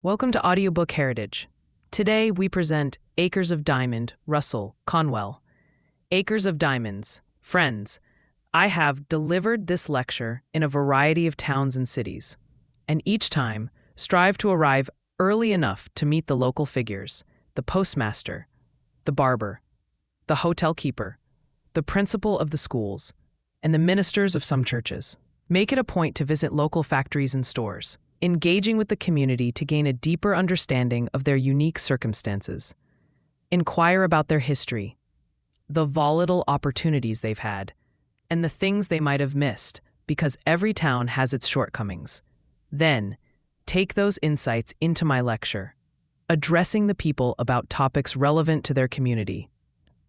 Welcome to Audiobook Heritage. Today we present Acres of Diamond, Russell, Conwell. Acres of Diamonds. Friends, I have delivered this lecture in a variety of towns and cities, and each time strive to arrive early enough to meet the local figures, the postmaster, the barber, the hotel keeper, the principal of the schools, and the ministers of some churches. Make it a point to visit local factories and stores, engaging with the community to gain a deeper understanding of their unique circumstances. Inquire about their history, the volatile opportunities they've had, and the things they might have missed, because every town has its shortcomings. Then, take those insights into my lecture, addressing the people about topics relevant to their community.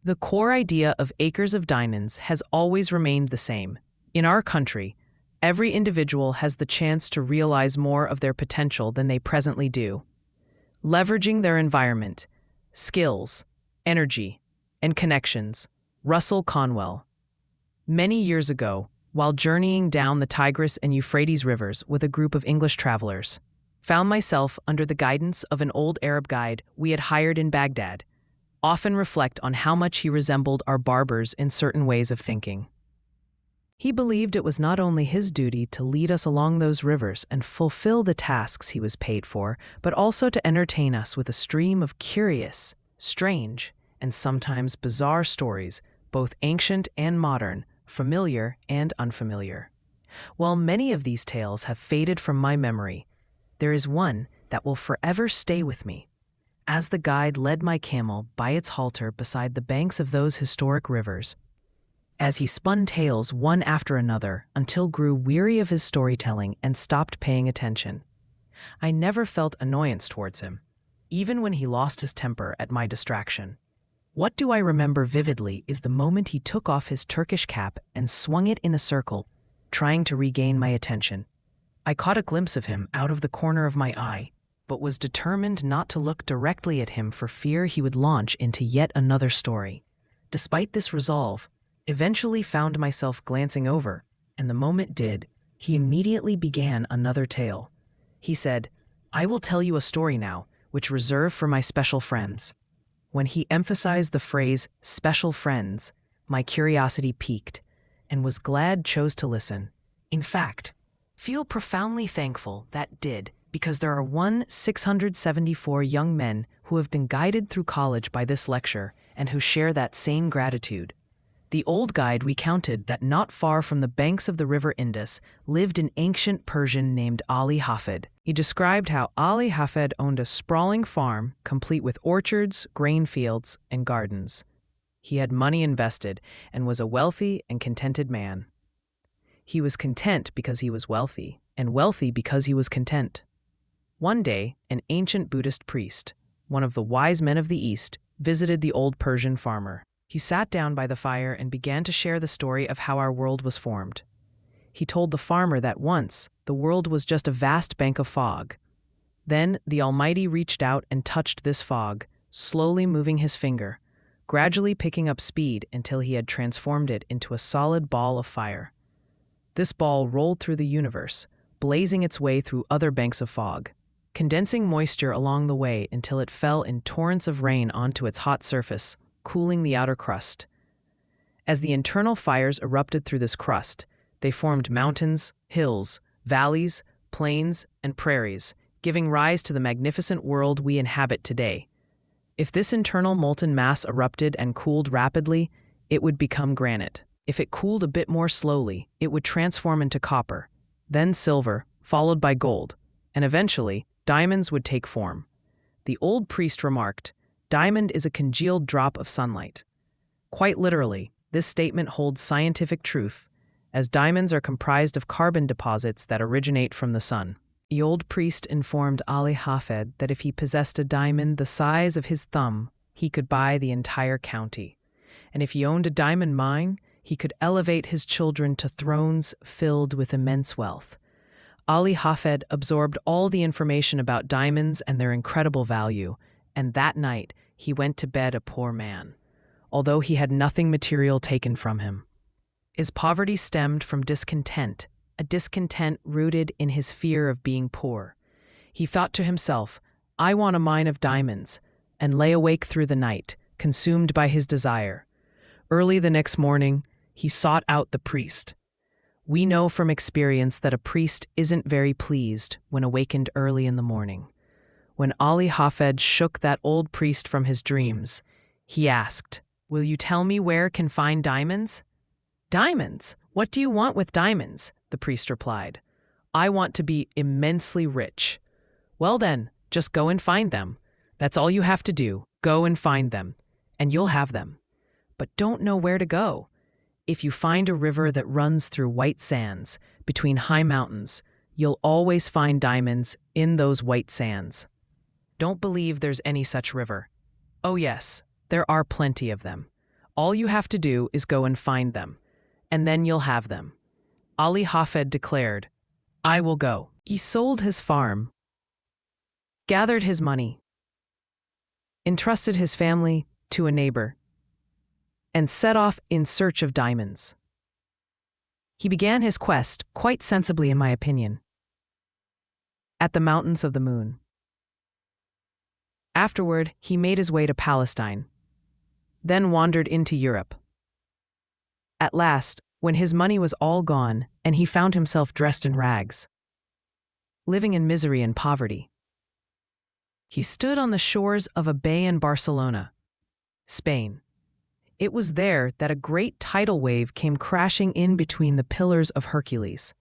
The core idea of Acres of Diamonds has always remained the same. In our country, every individual has the chance to realize more of their potential than they presently do. Leveraging their environment, skills, energy, and connections. Russell Conwell. Many years ago, while journeying down the Tigris and Euphrates rivers with a group of English travelers, found myself under the guidance of an old Arab guide we had hired in Baghdad, often reflect on how much he resembled our barbers in certain ways of thinking. He believed it was not only his duty to lead us along those rivers and fulfill the tasks he was paid for, but also to entertain us with a stream of curious, strange, and sometimes bizarre stories, both ancient and modern, familiar and unfamiliar. While many of these tales have faded from my memory, there is one that will forever stay with me. As the guide led my camel by its halter beside the banks of those historic rivers, as he spun tales one after another until grew weary of his storytelling and stopped paying attention. I never felt annoyance towards him, even when he lost his temper at my distraction. What do I remember vividly is the moment he took off his Turkish cap and swung it in a circle, trying to regain my attention. I caught a glimpse of him out of the corner of my eye, but was determined not to look directly at him for fear he would launch into yet another story. Despite this resolve, eventually found myself glancing over, and the moment did, he immediately began another tale. He said, "I will tell you a story now, which reserve for my special friends." When he emphasized the phrase special friends, my curiosity piqued, and was glad chose to listen. In fact, feel profoundly thankful that did, because there are 674 young men who have been guided through college by this lecture and who share that same gratitude. The old guide recounted that not far from the banks of the river Indus lived an ancient Persian named Ali Hafed. He described how Ali Hafed owned a sprawling farm complete with orchards, grain fields, and gardens. He had money invested and was a wealthy and contented man. He was content because he was wealthy, and wealthy because he was content. One day, an ancient Buddhist priest, one of the wise men of the East, visited the old Persian farmer. He sat down by the fire and began to share the story of how our world was formed. He told the farmer that once, the world was just a vast bank of fog. Then the Almighty reached out and touched this fog, slowly moving his finger, gradually picking up speed until he had transformed it into a solid ball of fire. This ball rolled through the universe, blazing its way through other banks of fog, condensing moisture along the way until it fell in torrents of rain onto its hot surface, cooling the outer crust. As the internal fires erupted through this crust, they formed mountains, hills, valleys, plains, and prairies, giving rise to the magnificent world we inhabit today. If this internal molten mass erupted and cooled rapidly, it would become granite. If it cooled a bit more slowly, it would transform into copper, then silver, followed by gold, and eventually, diamonds would take form. The old priest remarked, "Diamond is a congealed drop of sunlight." Quite literally, this statement holds scientific truth, as diamonds are comprised of carbon deposits that originate from the sun. The old priest informed Ali Hafed that if he possessed a diamond the size of his thumb, he could buy the entire county. And if he owned a diamond mine, he could elevate his children to thrones filled with immense wealth. Ali Hafed absorbed all the information about diamonds and their incredible value, and that night he went to bed a poor man, although he had nothing material taken from him. His poverty stemmed from discontent, a discontent rooted in his fear of being poor. He thought to himself, "I want a mine of diamonds," and lay awake through the night, consumed by his desire. Early the next morning, he sought out the priest. We know from experience that a priest isn't very pleased when awakened early in the morning. When Ali Hafed shook that old priest from his dreams, he asked, "Will you tell me where can find diamonds?" "Diamonds? What do you want with diamonds?" the priest replied. "I want to be immensely rich." "Well then, just go and find them. That's all you have to do. Go and find them, and you'll have them. But don't know where to go. If you find a river that runs through white sands, between high mountains, you'll always find diamonds in those white sands." Don't believe there's any such river. Oh yes, there are plenty of them. All you have to do is go and find them, and then you'll have them. Ali Hafed declared, "I will go." He sold his farm, gathered his money, entrusted his family to a neighbor, and set off in search of diamonds. He began his quest, quite sensibly in my opinion, at the Mountains of the Moon. Afterward, he made his way to Palestine, then wandered into Europe. At last, when his money was all gone and he found himself dressed in rags, living in misery and poverty, he stood on the shores of a bay in Barcelona, Spain. It was there that a great tidal wave came crashing in between the pillars of Hercules.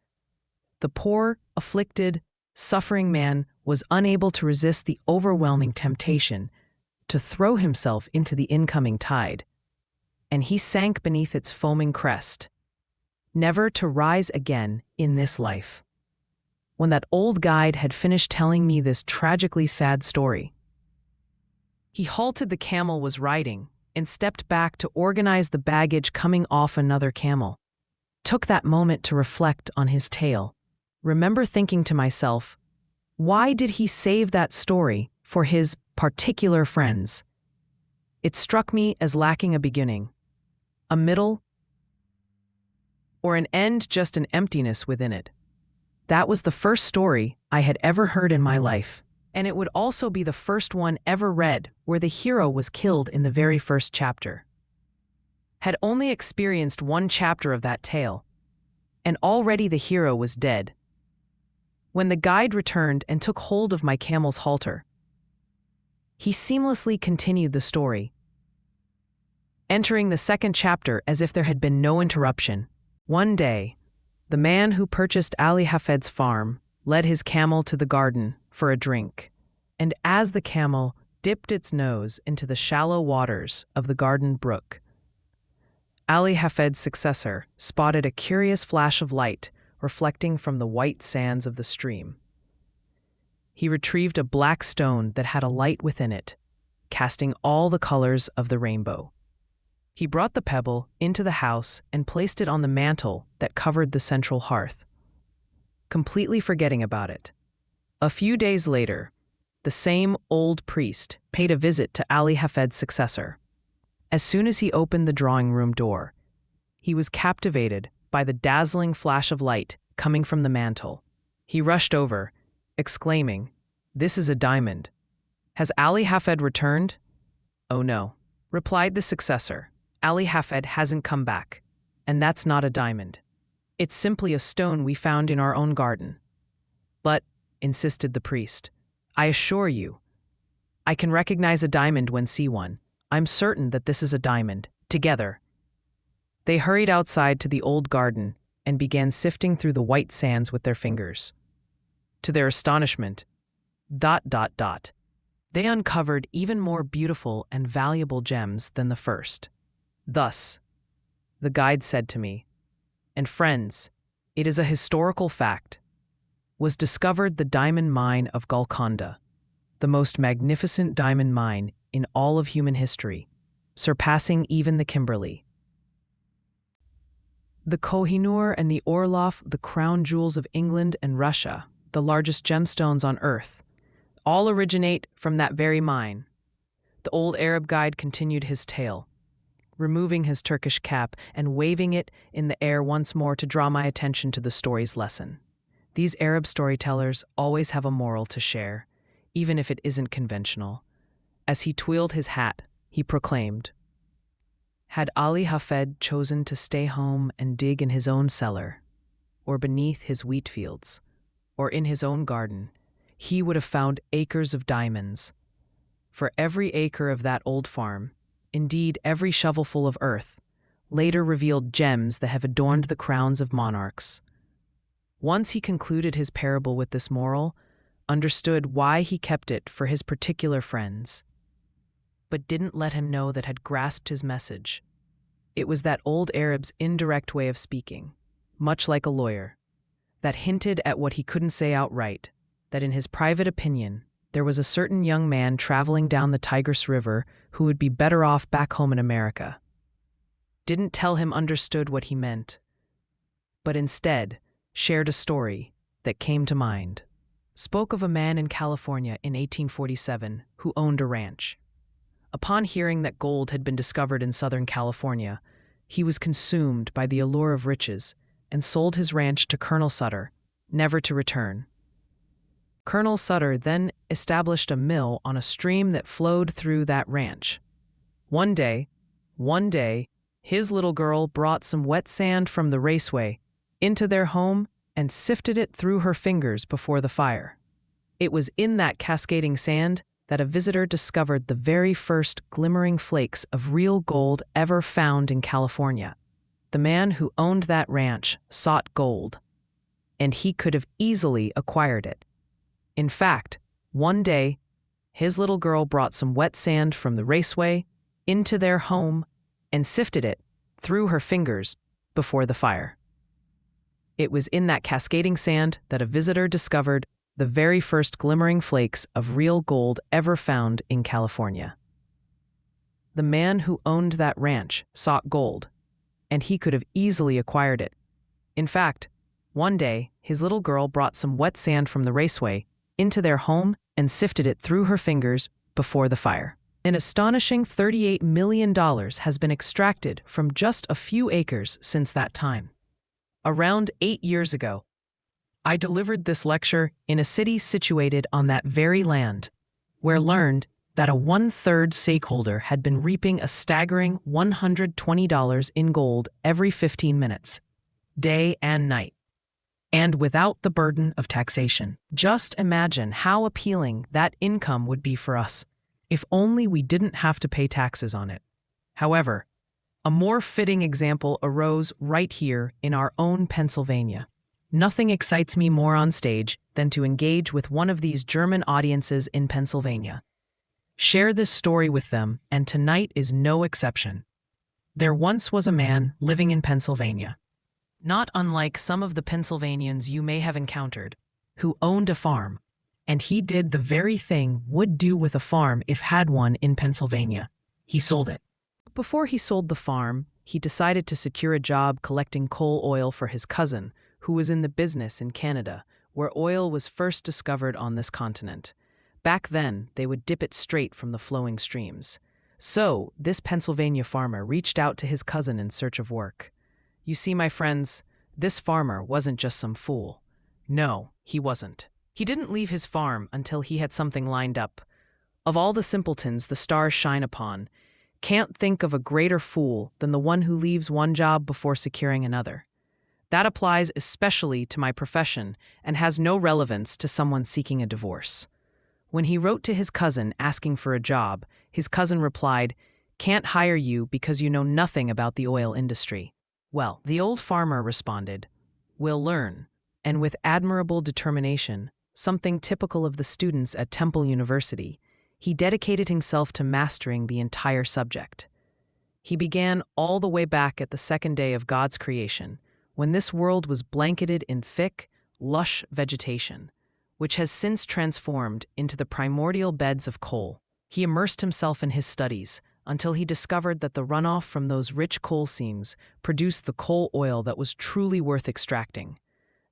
The poor, afflicted, suffering man was unable to resist the overwhelming temptation to throw himself into the incoming tide, and he sank beneath its foaming crest, never to rise again in this life. When that old guide had finished telling me this tragically sad story, he halted the camel was riding and stepped back to organize the baggage coming off another camel. Took that moment to reflect on his tale. Remember thinking to myself, why did he save that story for his particular friends? It struck me as lacking a beginning, a middle, or an end, just an emptiness within it. That was the first story I had ever heard in my life, and it would also be the first one ever read where the hero was killed in the very first chapter. Had only experienced one chapter of that tale, and already the hero was dead. When the guide returned and took hold of my camel's halter, he seamlessly continued the story, entering the second chapter as if there had been no interruption. One day, the man who purchased Ali Hafed's farm led his camel to the garden for a drink, and as the camel dipped its nose into the shallow waters of the garden brook, Ali Hafed's successor spotted a curious flash of light reflecting from the white sands of the stream. He retrieved a black stone that had a light within it, casting all the colors of the rainbow. He brought the pebble into the house and placed it on the mantle that covered the central hearth, completely forgetting about it. A few days later, the same old priest paid a visit to Ali Hafed's successor. As soon as he opened the drawing room door, he was captivated by the dazzling flash of light coming from the mantle. He rushed over, exclaiming, "This is a diamond. Has Ali Hafed returned?" "Oh no," replied the successor. "Ali Hafed hasn't come back, and that's not a diamond. It's simply a stone we found in our own garden." "But," insisted the priest, "I assure you, I can recognize a diamond when see one. I'm certain that this is a diamond. Together." They hurried outside to the old garden and began sifting through the white sands with their fingers. To their astonishment, they uncovered even more beautiful and valuable gems than the first. Thus, the guide said to me, "And friends, it is a historical fact, was discovered the diamond mine of Golconda, the most magnificent diamond mine in all of human history, surpassing even the Kimberley. The Koh-i-Noor and the Orloff, the crown jewels of England and Russia, the largest gemstones on earth, all originate from that very mine." The old Arab guide continued his tale, removing his Turkish cap and waving it in the air once more to draw my attention to the story's lesson. These Arab storytellers always have a moral to share, even if it isn't conventional. As he twirled his hat, he proclaimed, "Had Ali Hafed chosen to stay home and dig in his own cellar, or beneath his wheat fields, or in his own garden, he would have found acres of diamonds. For every acre of that old farm, indeed every shovelful of earth, later revealed gems that have adorned the crowns of monarchs." Once he concluded his parable with this moral, understood why he kept it for his particular friends, but didn't let him know that had grasped his message. It was that old Arab's indirect way of speaking, much like a lawyer, that hinted at what he couldn't say outright, that in his private opinion, there was a certain young man traveling down the Tigris River who would be better off back home in America. Didn't tell him understood what he meant, but instead shared a story that came to mind. Spoke of a man in California in 1847 who owned a ranch. Upon hearing that gold had been discovered in Southern California, he was consumed by the allure of riches and sold his ranch to Colonel Sutter, never to return. Colonel Sutter then established a mill on a stream that flowed through that ranch. One day, his little girl brought some wet sand from the raceway into their home and sifted it through her fingers before the fire. It was in that cascading sand that a visitor discovered the very first glimmering flakes of real gold ever found in California. The man who owned that ranch sought gold, and he could have easily acquired it. In fact, one day, his little girl brought some wet sand from the raceway into their home and sifted it through her fingers before the fire. It was in that cascading sand that a visitor discovered the very first glimmering flakes of real gold ever found in California. The man who owned that ranch sought gold, and he could have easily acquired it. In fact, one day, his little girl brought some wet sand from the raceway into their home and sifted it through her fingers before the fire. An astonishing $38 million has been extracted from just a few acres since that time. Around 8 years ago, I delivered this lecture in a city situated on that very land, where learned that a one-third stakeholder had been reaping a staggering $120 in gold every 15 minutes, day and night, and without the burden of taxation. Just imagine how appealing that income would be for us, if only we didn't have to pay taxes on it. However, a more fitting example arose right here in our own Pennsylvania. Nothing excites me more on stage than to engage with one of these German audiences in Pennsylvania. Share this story with them, and tonight is no exception. There once was a man living in Pennsylvania, not unlike some of the Pennsylvanians you may have encountered, who owned a farm, and he did the very thing would do with a farm if had one in Pennsylvania. He sold it. Before he sold the farm, he decided to secure a job collecting coal oil for his cousin, who was in the business in Canada, where oil was first discovered on this continent. Back then, they would dip it straight from the flowing streams. So, this Pennsylvania farmer reached out to his cousin in search of work. You see, my friends, this farmer wasn't just some fool. No, he wasn't. He didn't leave his farm until he had something lined up. Of all the simpletons the stars shine upon, can't think of a greater fool than the one who leaves one job before securing another. That applies especially to my profession and has no relevance to someone seeking a divorce. When he wrote to his cousin asking for a job, his cousin replied, "Can't hire you because you know nothing about the oil industry." Well, the old farmer responded, "We'll learn," and with admirable determination, something typical of the students at Temple University, he dedicated himself to mastering the entire subject. He began all the way back at the second day of God's creation, when this world was blanketed in thick, lush vegetation, which has since transformed into the primordial beds of coal. He immersed himself in his studies until he discovered that the runoff from those rich coal seams produced the coal oil that was truly worth extracting.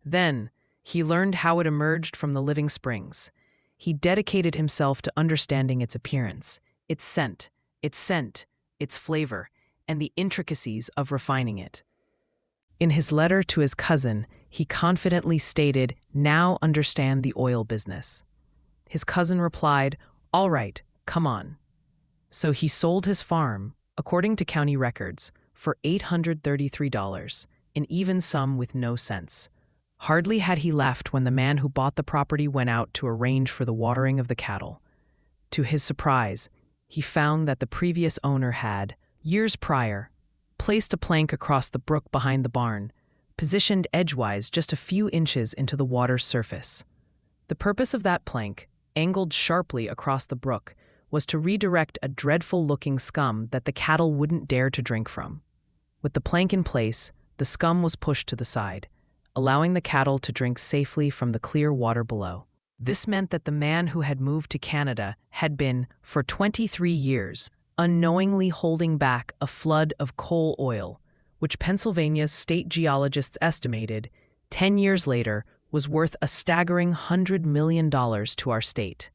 Then, he learned how it emerged from the living springs. He dedicated himself to understanding its appearance, its scent, its flavor, and the intricacies of refining it. In his letter to his cousin, he confidently stated, "Now understand the oil business." His cousin replied, "All right, come on." So he sold his farm, according to county records, for $833, an even sum with no sense. Hardly had he left when the man who bought the property went out to arrange for the watering of the cattle. To his surprise, he found that the previous owner had, years prior, placed a plank across the brook behind the barn, positioned edgewise just a few inches into the water's surface. The purpose of that plank, angled sharply across the brook, was to redirect a dreadful-looking scum that the cattle wouldn't dare to drink from. With the plank in place, the scum was pushed to the side, allowing the cattle to drink safely from the clear water below. This meant that the man who had moved to Canada had been, for 23 years, unknowingly holding back a flood of coal oil, which Pennsylvania's state geologists estimated, 10 years later, was worth a staggering $100 million to our state.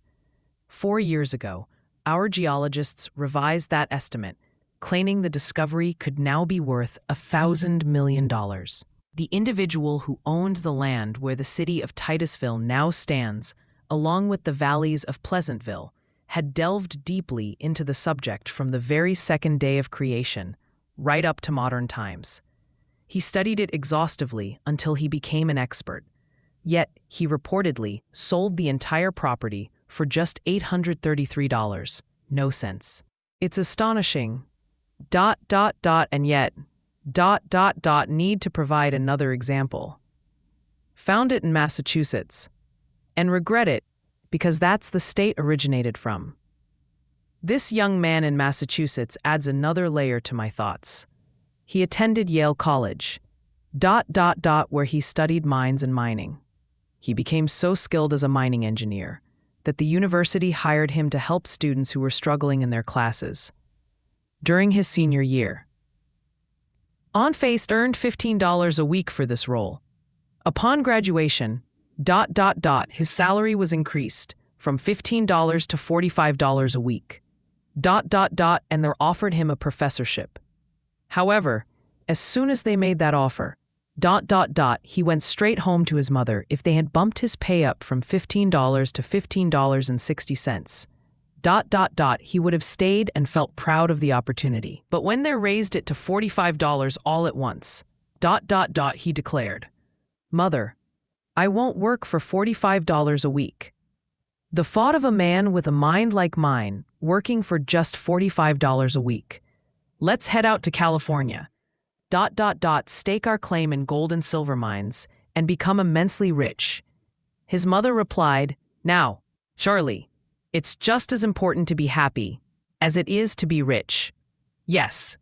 4 years ago, our geologists revised that estimate, claiming the discovery could now be worth $1,000 million. The individual who owned the land where the city of Titusville now stands, along with the valleys of Pleasantville, had delved deeply into the subject from the very second day of creation, right up to modern times. He studied it exhaustively until he became an expert. Yet, he reportedly sold the entire property for just $833. No sense. It's astonishing. And yet, need to provide another example. Found it in Massachusetts, and regret it because that's the state originated from. This young man in Massachusetts adds another layer to my thoughts. He attended Yale College, where he studied mines and mining. He became so skilled as a mining engineer that the university hired him to help students who were struggling in their classes. During his senior year, Hafed earned $15 a week for this role. Upon graduation, his salary was increased from $15 to $45 a week. And they offered him a professorship. However, as soon as they made that offer, he went straight home to his mother if they had bumped his pay up from $15 to $15.60. He would have stayed and felt proud of the opportunity. But when they raised it to $45 all at once, he declared, "Mother, I won't work for $45 a week." The thought of a man with a mind like mine working for just $45 a week. Let's head out to California. Stake our claim in gold and silver mines and become immensely rich. His mother replied, "Now, Charlie, it's just as important to be happy as it is to be rich." Yes.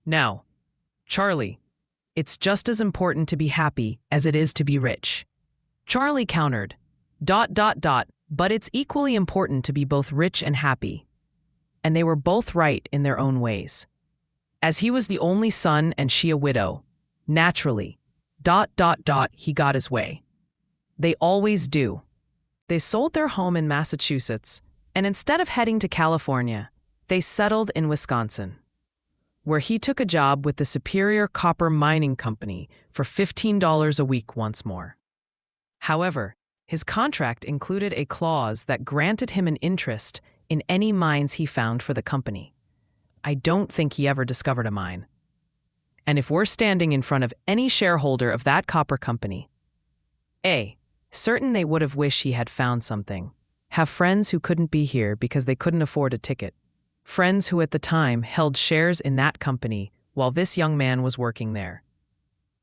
Now, Charlie, it's just as important to be happy as it is to be rich. Charlie countered, but it's equally important to be both rich and happy. And they were both right in their own ways. As he was the only son and she a widow, naturally, he got his way. They always do. They sold their home in Massachusetts, and instead of heading to California, they settled in Wisconsin, where he took a job with the Superior Copper Mining Company for $15 a week once more. However, his contract included a clause that granted him an interest in any mines he found for the company. I don't think he ever discovered a mine. And if we're standing in front of any shareholder of that copper company, certain they would have wished he had found something. Have friends who couldn't be here because they couldn't afford a ticket. Friends who at the time held shares in that company while this young man was working there.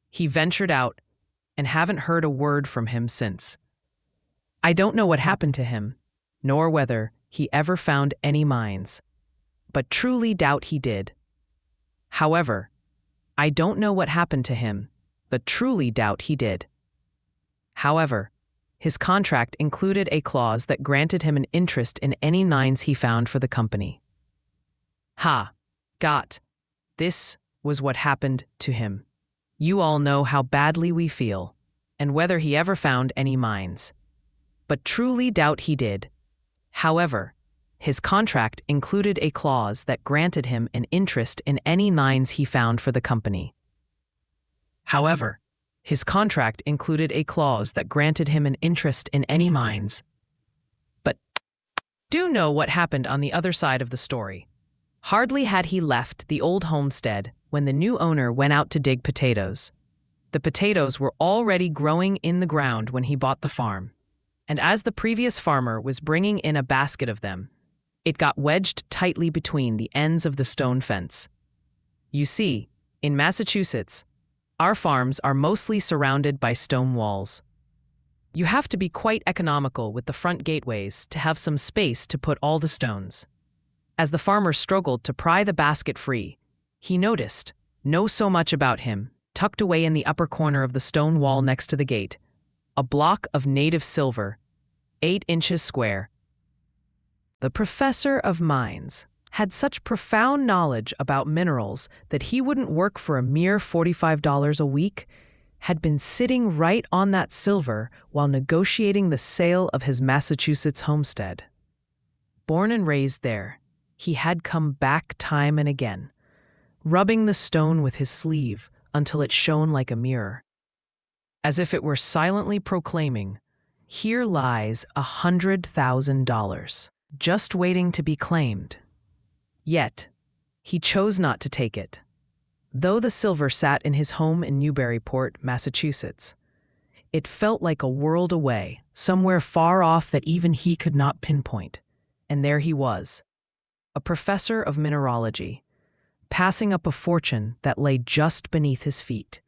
He ventured out and haven't heard a word from him since. I don't know what happened to him, nor whether he ever found any mines, but truly doubt he did. However, I don't know what happened to him, but truly doubt he did. However, his contract included a clause that granted him an interest in any mines he found for the company. This was what happened to him. You all know how badly we feel, and whether he ever found any mines. But truly doubt he did. However, his contract included a clause that granted him an interest in any mines he found for the company. However, his contract included a clause that granted him an interest in any mines. But do know what happened on the other side of the story. Hardly had he left the old homestead when the new owner went out to dig potatoes. The potatoes were already growing in the ground when he bought the farm, and as the previous farmer was bringing in a basket of them, it got wedged tightly between the ends of the stone fence. You see, in Massachusetts, our farms are mostly surrounded by stone walls. You have to be quite economical with the front gateways to have some space to put all the stones. As the farmer struggled to pry the basket free, he noticed, no so much about him, tucked away in the upper corner of the stone wall next to the gate, a block of native silver, 8 inches square. The professor of mines had such profound knowledge about minerals that he wouldn't work for a mere $45 a week, had been sitting right on that silver while negotiating the sale of his Massachusetts homestead. Born and raised there, he had come back time and again, rubbing the stone with his sleeve until it shone like a mirror, as if it were silently proclaiming, "Here lies $100,000, just waiting to be claimed." Yet, he chose not to take it. Though the silver sat in his home in Newburyport, Massachusetts, it felt like a world away, somewhere far off that even he could not pinpoint. And there he was, a professor of mineralogy, passing up a fortune that lay just beneath his feet.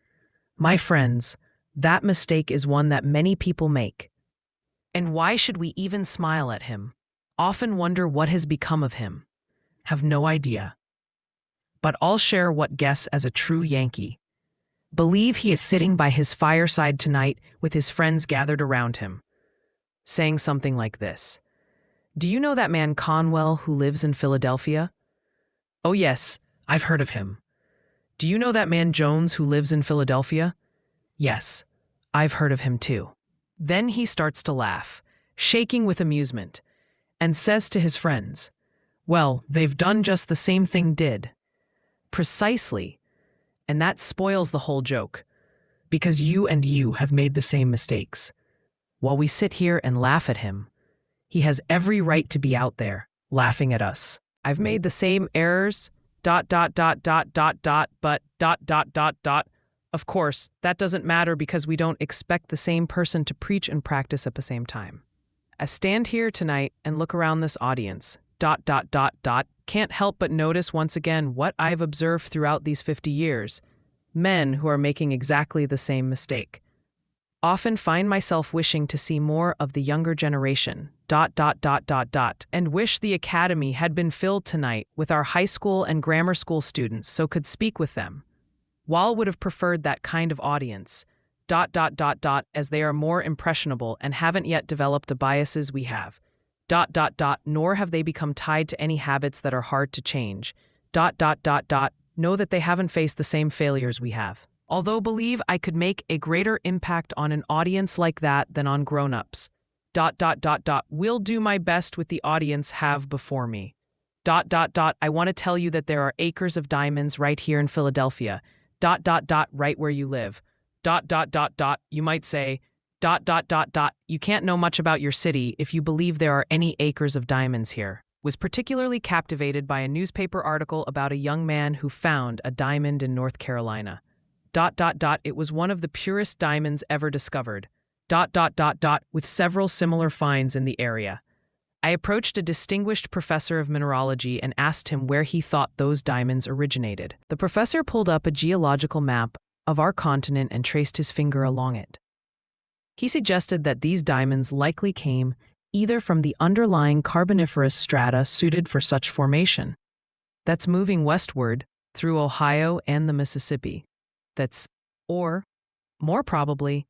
My friends, that mistake is one that many people make. And why should we even smile at him? Often wonder what has become of him. Have no idea. But I'll share what guess as a true Yankee. Believe he is sitting by his fireside tonight with his friends gathered around him, saying something like this. Do you know that man Conwell who lives in Philadelphia? Oh yes, I've heard of him. Do you know that man Jones who lives in Philadelphia? Yes, I've heard of him too. Then he starts to laugh, shaking with amusement, and says to his friends, well, they've done just the same thing did. Precisely. And that spoils the whole joke, because you and you have made the same mistakes. While we sit here and laugh at him, he has every right to be out there, laughing at us. I've made the same errors, but. Of course, that doesn't matter because we don't expect the same person to preach and practice at the same time. I stand here tonight and look around this audience, can't help but notice once again what I've observed throughout these 50 years. Men who are making exactly the same mistake. Often find myself wishing to see more of the younger generation, and wish the academy had been filled tonight with our high school and grammar school students so could speak with them. While would have preferred that kind of audience, as they are more impressionable and haven't yet developed the biases we have, nor have they become tied to any habits that are hard to change, know that they haven't faced the same failures we have. Although believe I could make a greater impact on an audience like that than on grown-ups, will do my best with the audience have before me. I want to tell you that there are acres of diamonds right here in Philadelphia, right where you live, you might say, you can't know much about your city if you believe there are any acres of diamonds here. Was particularly captivated by a newspaper article about a young man who found a diamond in North Carolina. It was one of the purest diamonds ever discovered. With several similar finds in the area. I approached a distinguished professor of mineralogy and asked him where he thought those diamonds originated. The professor pulled up a geological map of our continent and traced his finger along it. He suggested that these diamonds likely came either from the underlying carboniferous strata suited for such formation. That's moving westward through Ohio and the Mississippi. Or, more probably,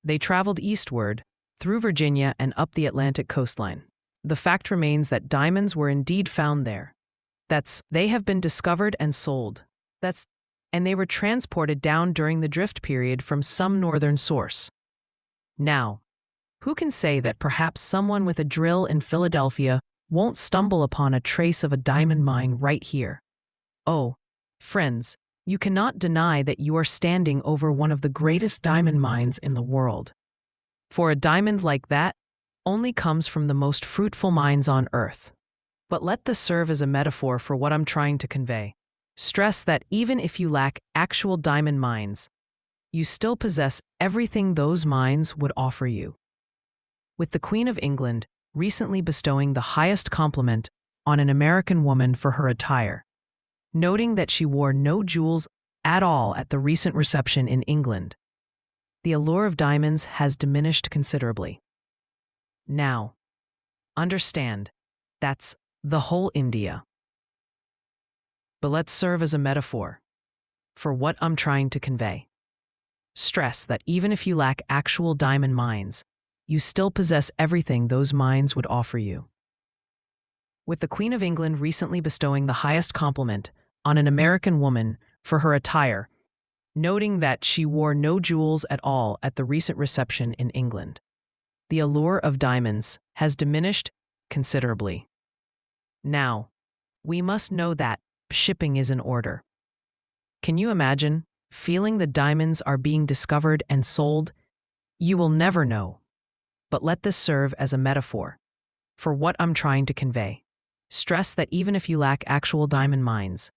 they traveled eastward through Virginia and up the Atlantic coastline. The fact remains that diamonds were indeed found there. They have been discovered and sold. And they were transported down during the drift period from some northern source. Now, who can say that perhaps someone with a drill in Philadelphia won't stumble upon a trace of a diamond mine right here? Oh, friends, You cannot deny that you are standing over one of the greatest diamond mines in the world. For a diamond like that only comes from the most fruitful mines on earth. But let this serve as a metaphor for what I'm trying to convey. Stress that even if you lack actual diamond mines, you still possess everything those mines would offer you. With the Queen of England recently bestowing the highest compliment on an American woman for her attire, noting that she wore no jewels at all at the recent reception in England, the allure of diamonds has diminished considerably. Now, understand, that's the whole India. But let's serve as a metaphor for what I'm trying to convey. Stress that even if you lack actual diamond mines, you still possess everything those mines would offer you. With the Queen of England recently bestowing the highest compliment on an American woman for her attire, noting that she wore no jewels at all at the recent reception in England, the allure of diamonds has diminished considerably. Now, we must know that shipping is in order. Can you imagine feeling the diamonds are being discovered and sold? You will never know. But let this serve as a metaphor for what I'm trying to convey. Stress that even if you lack actual diamond mines,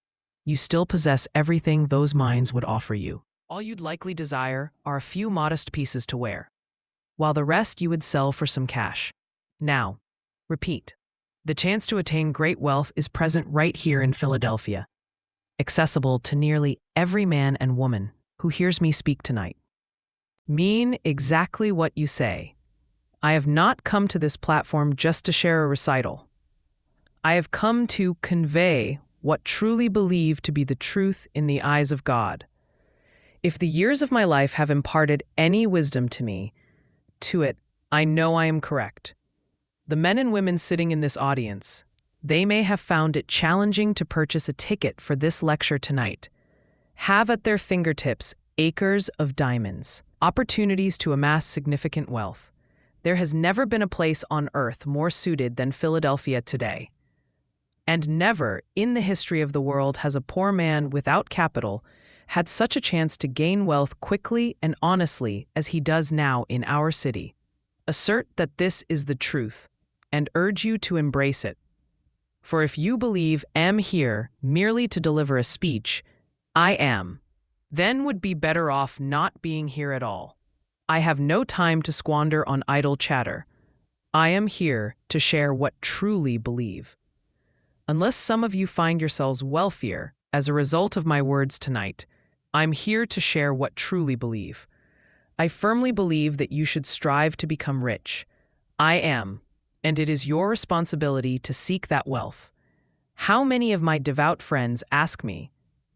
you still possess everything those mines would offer you. All you'd likely desire are a few modest pieces to wear, while the rest you would sell for some cash. Now, repeat. The chance to attain great wealth is present right here in Philadelphia, accessible to nearly every man and woman who hears me speak tonight. Mean exactly what you say. I have not come to this platform just to share a recital. I have come to convey what truly believe to be the truth in the eyes of God. If the years of my life have imparted any wisdom to me, to it, I know I am correct. The men and women sitting in this audience, they may have found it challenging to purchase a ticket for this lecture tonight, have at their fingertips acres of diamonds, opportunities to amass significant wealth. There has never been a place on earth more suited than Philadelphia today. And never in the history of the world has a poor man without capital had such a chance to gain wealth quickly and honestly as he does now in our city. Assert that this is the truth, and urge you to embrace it. For if you believe am here merely to deliver a speech, I am, then would be better off not being here at all. I have no time to squander on idle chatter. I am here to share what truly believe. Unless some of you find yourselves wealthier as a result of my words tonight, I'm here to share what truly believe. I firmly believe that you should strive to become rich. I am, and it is your responsibility to seek that wealth. How many of my devout friends ask me,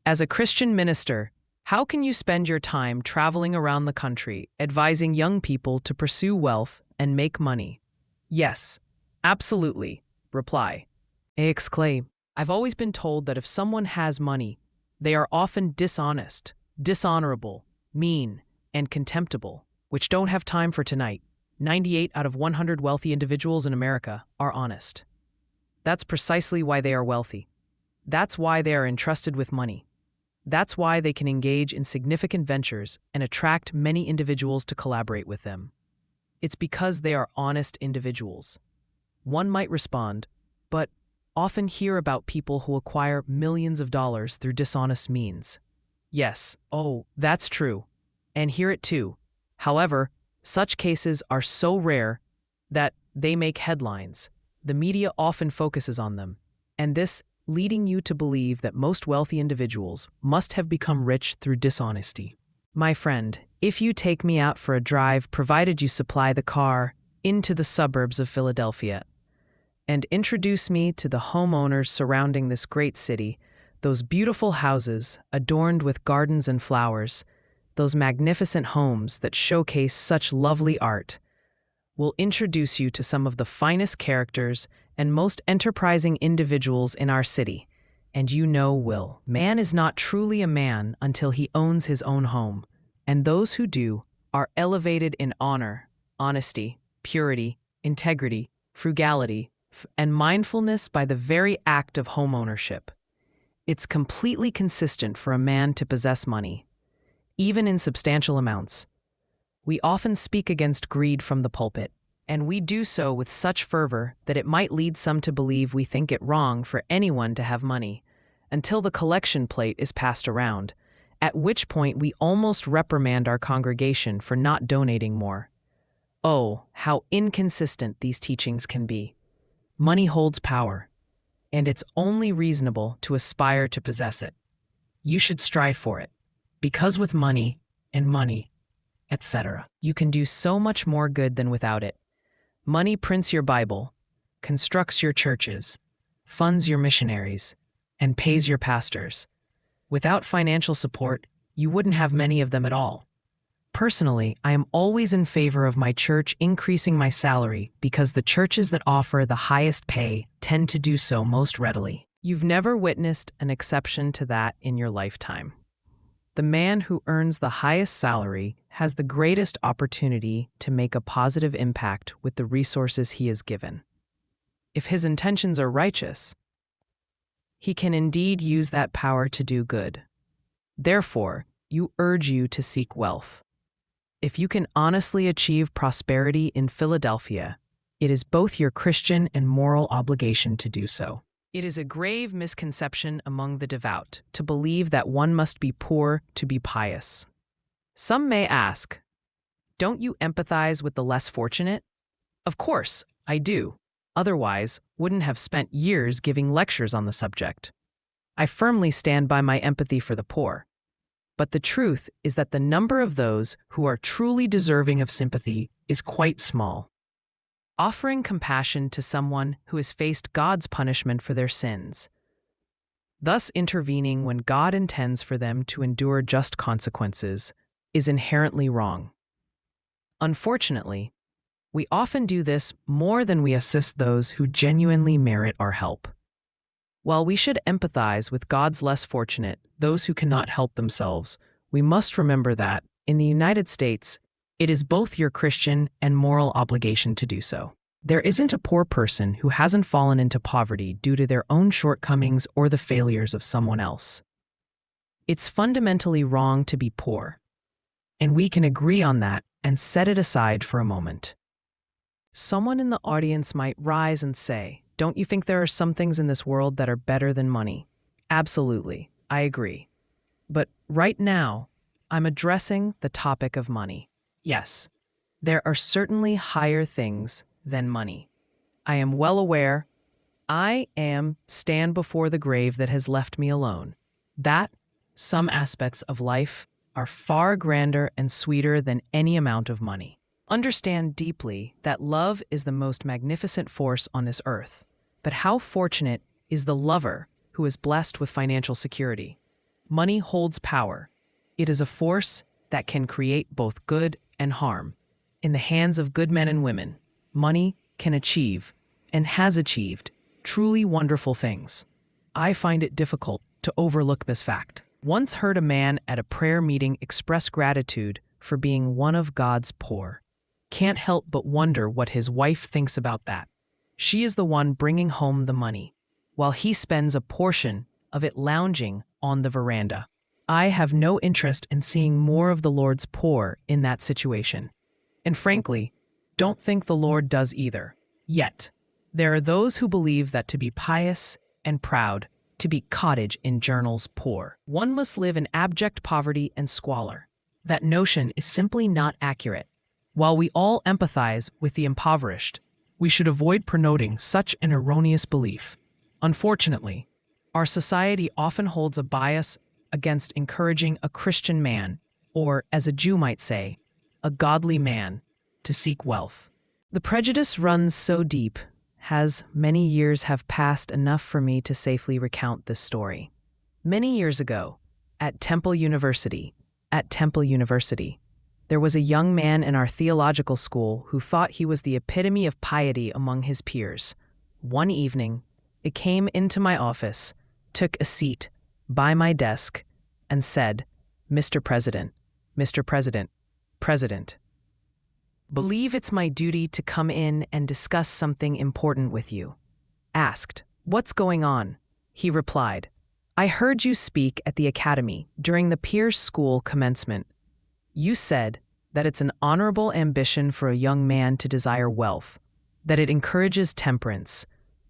as a Christian minister, how can you spend your time traveling around the country advising young people to pursue wealth and make money? Yes, absolutely, reply. I exclaim. I've always been told that if someone has money, they are often dishonest, dishonorable, mean, and contemptible, which don't have time for tonight. 98 out of 100 wealthy individuals in America are honest. That's precisely why they are wealthy. That's why they are entrusted with money. That's why they can engage in significant ventures and attract many individuals to collaborate with them. It's because they are honest individuals. One might respond, but often hear about people who acquire millions of dollars through dishonest means. Yes, oh, that's true. And hear it too. However, such cases are so rare that they make headlines. The media often focuses on them, and this leading you to believe that most wealthy individuals must have become rich through dishonesty. My friend, if you take me out for a drive, provided you supply the car into the suburbs of Philadelphia, and introduce me to the homeowners surrounding this great city, those beautiful houses adorned with gardens and flowers, those magnificent homes that showcase such lovely art, will introduce you to some of the finest characters and most enterprising individuals in our city, and you know will. Man is not truly a man until he owns his own home, and those who do are elevated in honor, honesty, purity, integrity, frugality, and mindfulness by the very act of homeownership. It's completely consistent for a man to possess money, even in substantial amounts. We often speak against greed from the pulpit, and we do so with such fervor that it might lead some to believe we think it wrong for anyone to have money, until the collection plate is passed around, at which point we almost reprimand our congregation for not donating more. Oh, how inconsistent these teachings can be. Money holds power, and it's only reasonable to aspire to possess it. You should strive for it, because with money, etc., you can do so much more good than without it. Money prints your Bible, constructs your churches, funds your missionaries, and pays your pastors. Without financial support, you wouldn't have many of them at all. Personally, I am always in favor of my church increasing my salary because the churches that offer the highest pay tend to do so most readily. You've never witnessed an exception to that in your lifetime. The man who earns the highest salary has the greatest opportunity to make a positive impact with the resources he is given. If his intentions are righteous, he can indeed use that power to do good. Therefore, you urge you to seek wealth. If you can honestly achieve prosperity in Philadelphia, it is both your Christian and moral obligation to do so. It is a grave misconception among the devout to believe that one must be poor to be pious. Some may ask, don't you empathize with the less fortunate? Of course, I do. Otherwise, wouldn't have spent years giving lectures on the subject. I firmly stand by my empathy for the poor. But the truth is that the number of those who are truly deserving of sympathy is quite small. Offering compassion to someone who has faced God's punishment for their sins, thus intervening when God intends for them to endure just consequences, is inherently wrong. Unfortunately, we often do this more than we assist those who genuinely merit our help. While we should empathize with God's less fortunate, those who cannot help themselves, we must remember that, in the United States, it is both your Christian and moral obligation to do so. There isn't a poor person who hasn't fallen into poverty due to their own shortcomings or the failures of someone else. It's fundamentally wrong to be poor, and we can agree on that and set it aside for a moment. Someone in the audience might rise and say, "Don't you think there are some things in this world that are better than money?" Absolutely, I agree. But right now, I'm addressing the topic of money. Yes, there are certainly higher things than money. I am well aware. I stand before the grave that has left me alone. That some aspects of life are far grander and sweeter than any amount of money. Understand deeply that love is the most magnificent force on this earth. But how fortunate is the lover who is blessed with financial security? Money holds power. It is a force that can create both good and harm. In the hands of good men and women, money can achieve, and has achieved, truly wonderful things. I find it difficult to overlook this fact. Once heard a man at a prayer meeting express gratitude for being one of God's poor. Can't help but wonder what his wife thinks about that. She is the one bringing home the money, while he spends a portion of it lounging on the veranda. I have no interest in seeing more of the Lord's poor in that situation. And frankly, don't think the Lord does either. Yet, there are those who believe that to be pious and proud, to be cottage in journals poor, one must live in abject poverty and squalor. That notion is simply not accurate. While we all empathize with the impoverished, we should avoid promoting such an erroneous belief. Unfortunately, our society often holds a bias against encouraging a Christian man, or, as a Jew might say, a godly man, to seek wealth. The prejudice runs so deep, as many years have passed enough for me to safely recount this story. Many years ago, at Temple University, there was a young man in our theological school who thought he was the epitome of piety among his peers. One evening, it came into my office, took a seat by my desk, and said, Mr. President, believe it's my duty to come in and discuss something important with you. Asked, what's going on? He replied, I heard you speak at the academy during the Pierce School commencement. You said that it's an honorable ambition for a young man to desire wealth, that it encourages temperance,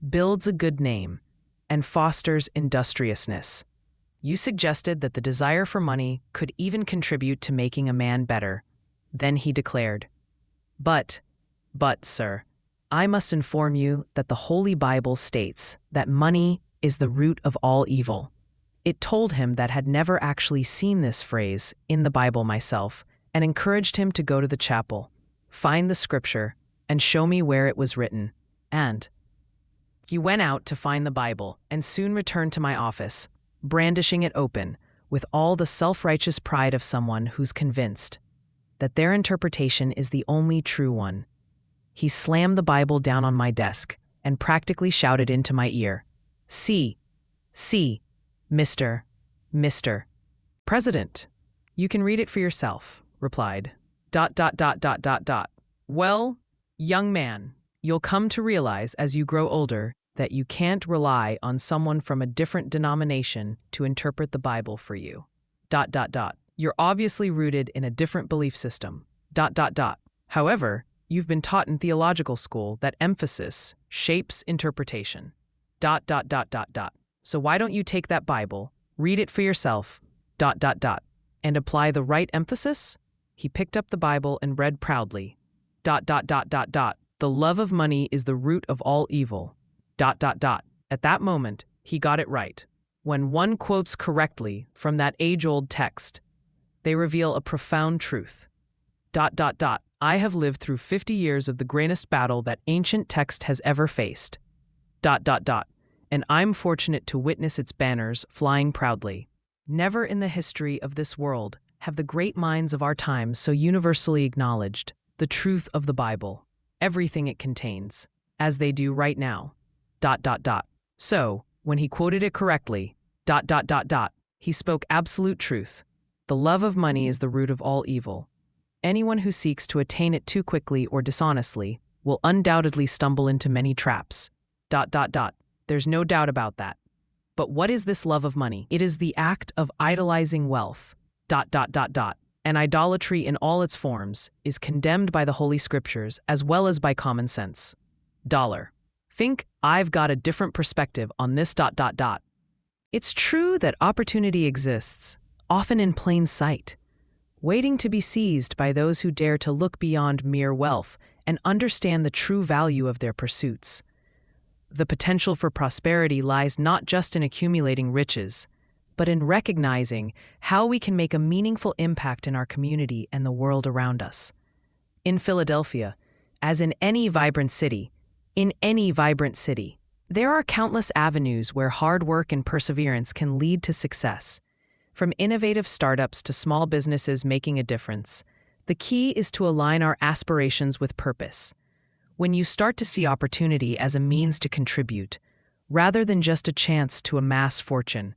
builds a good name, and fosters industriousness. You suggested that the desire for money could even contribute to making a man better. Then he declared, But, sir, I must inform you that the Holy Bible states that money is the root of all evil. It told him that had never actually seen this phrase in the Bible myself, and encouraged him to go to the chapel, find the scripture, and show me where it was written. And he went out to find the Bible and soon returned to my office, brandishing it open with all the self-righteous pride of someone who's convinced that their interpretation is the only true one. He slammed the Bible down on my desk and practically shouted into my ear, See, Mr. President, you can read it for yourself, replied. Well, young man, you'll come to realize as you grow older that you can't rely on someone from a different denomination to interpret the Bible for you. You're obviously rooted in a different belief system. However, you've been taught in theological school that emphasis shapes interpretation. So why don't you take that Bible, read it for yourself, and apply the right emphasis? He picked up the Bible and read proudly, The love of money is the root of all evil, At that moment, he got it right. When one quotes correctly from that age-old text, they reveal a profound truth. I have lived through 50 years of the greatest battle that ancient text has ever faced. And I'm fortunate to witness its banners flying proudly. Never in the history of this world have the great minds of our time so universally acknowledged the truth of the Bible, everything it contains, as they do right now. So, when he quoted it correctly, he spoke absolute truth. The love of money is the root of all evil. Anyone who seeks to attain it too quickly or dishonestly will undoubtedly stumble into many traps. There's no doubt about that. But what is this love of money? It is the act of idolizing wealth. And idolatry in all its forms is condemned by the Holy Scriptures as well as by common sense. Think I've got a different perspective on this. It's true that opportunity exists, often in plain sight, waiting to be seized by those who dare to look beyond mere wealth and understand the true value of their pursuits. The potential for prosperity lies not just in accumulating riches, but in recognizing how we can make a meaningful impact in our community and the world around us. In Philadelphia, as in any vibrant city, there are countless avenues where hard work and perseverance can lead to success. From innovative startups to small businesses making a difference, the key is to align our aspirations with purpose. When you start to see opportunity as a means to contribute, rather than just a chance to amass fortune,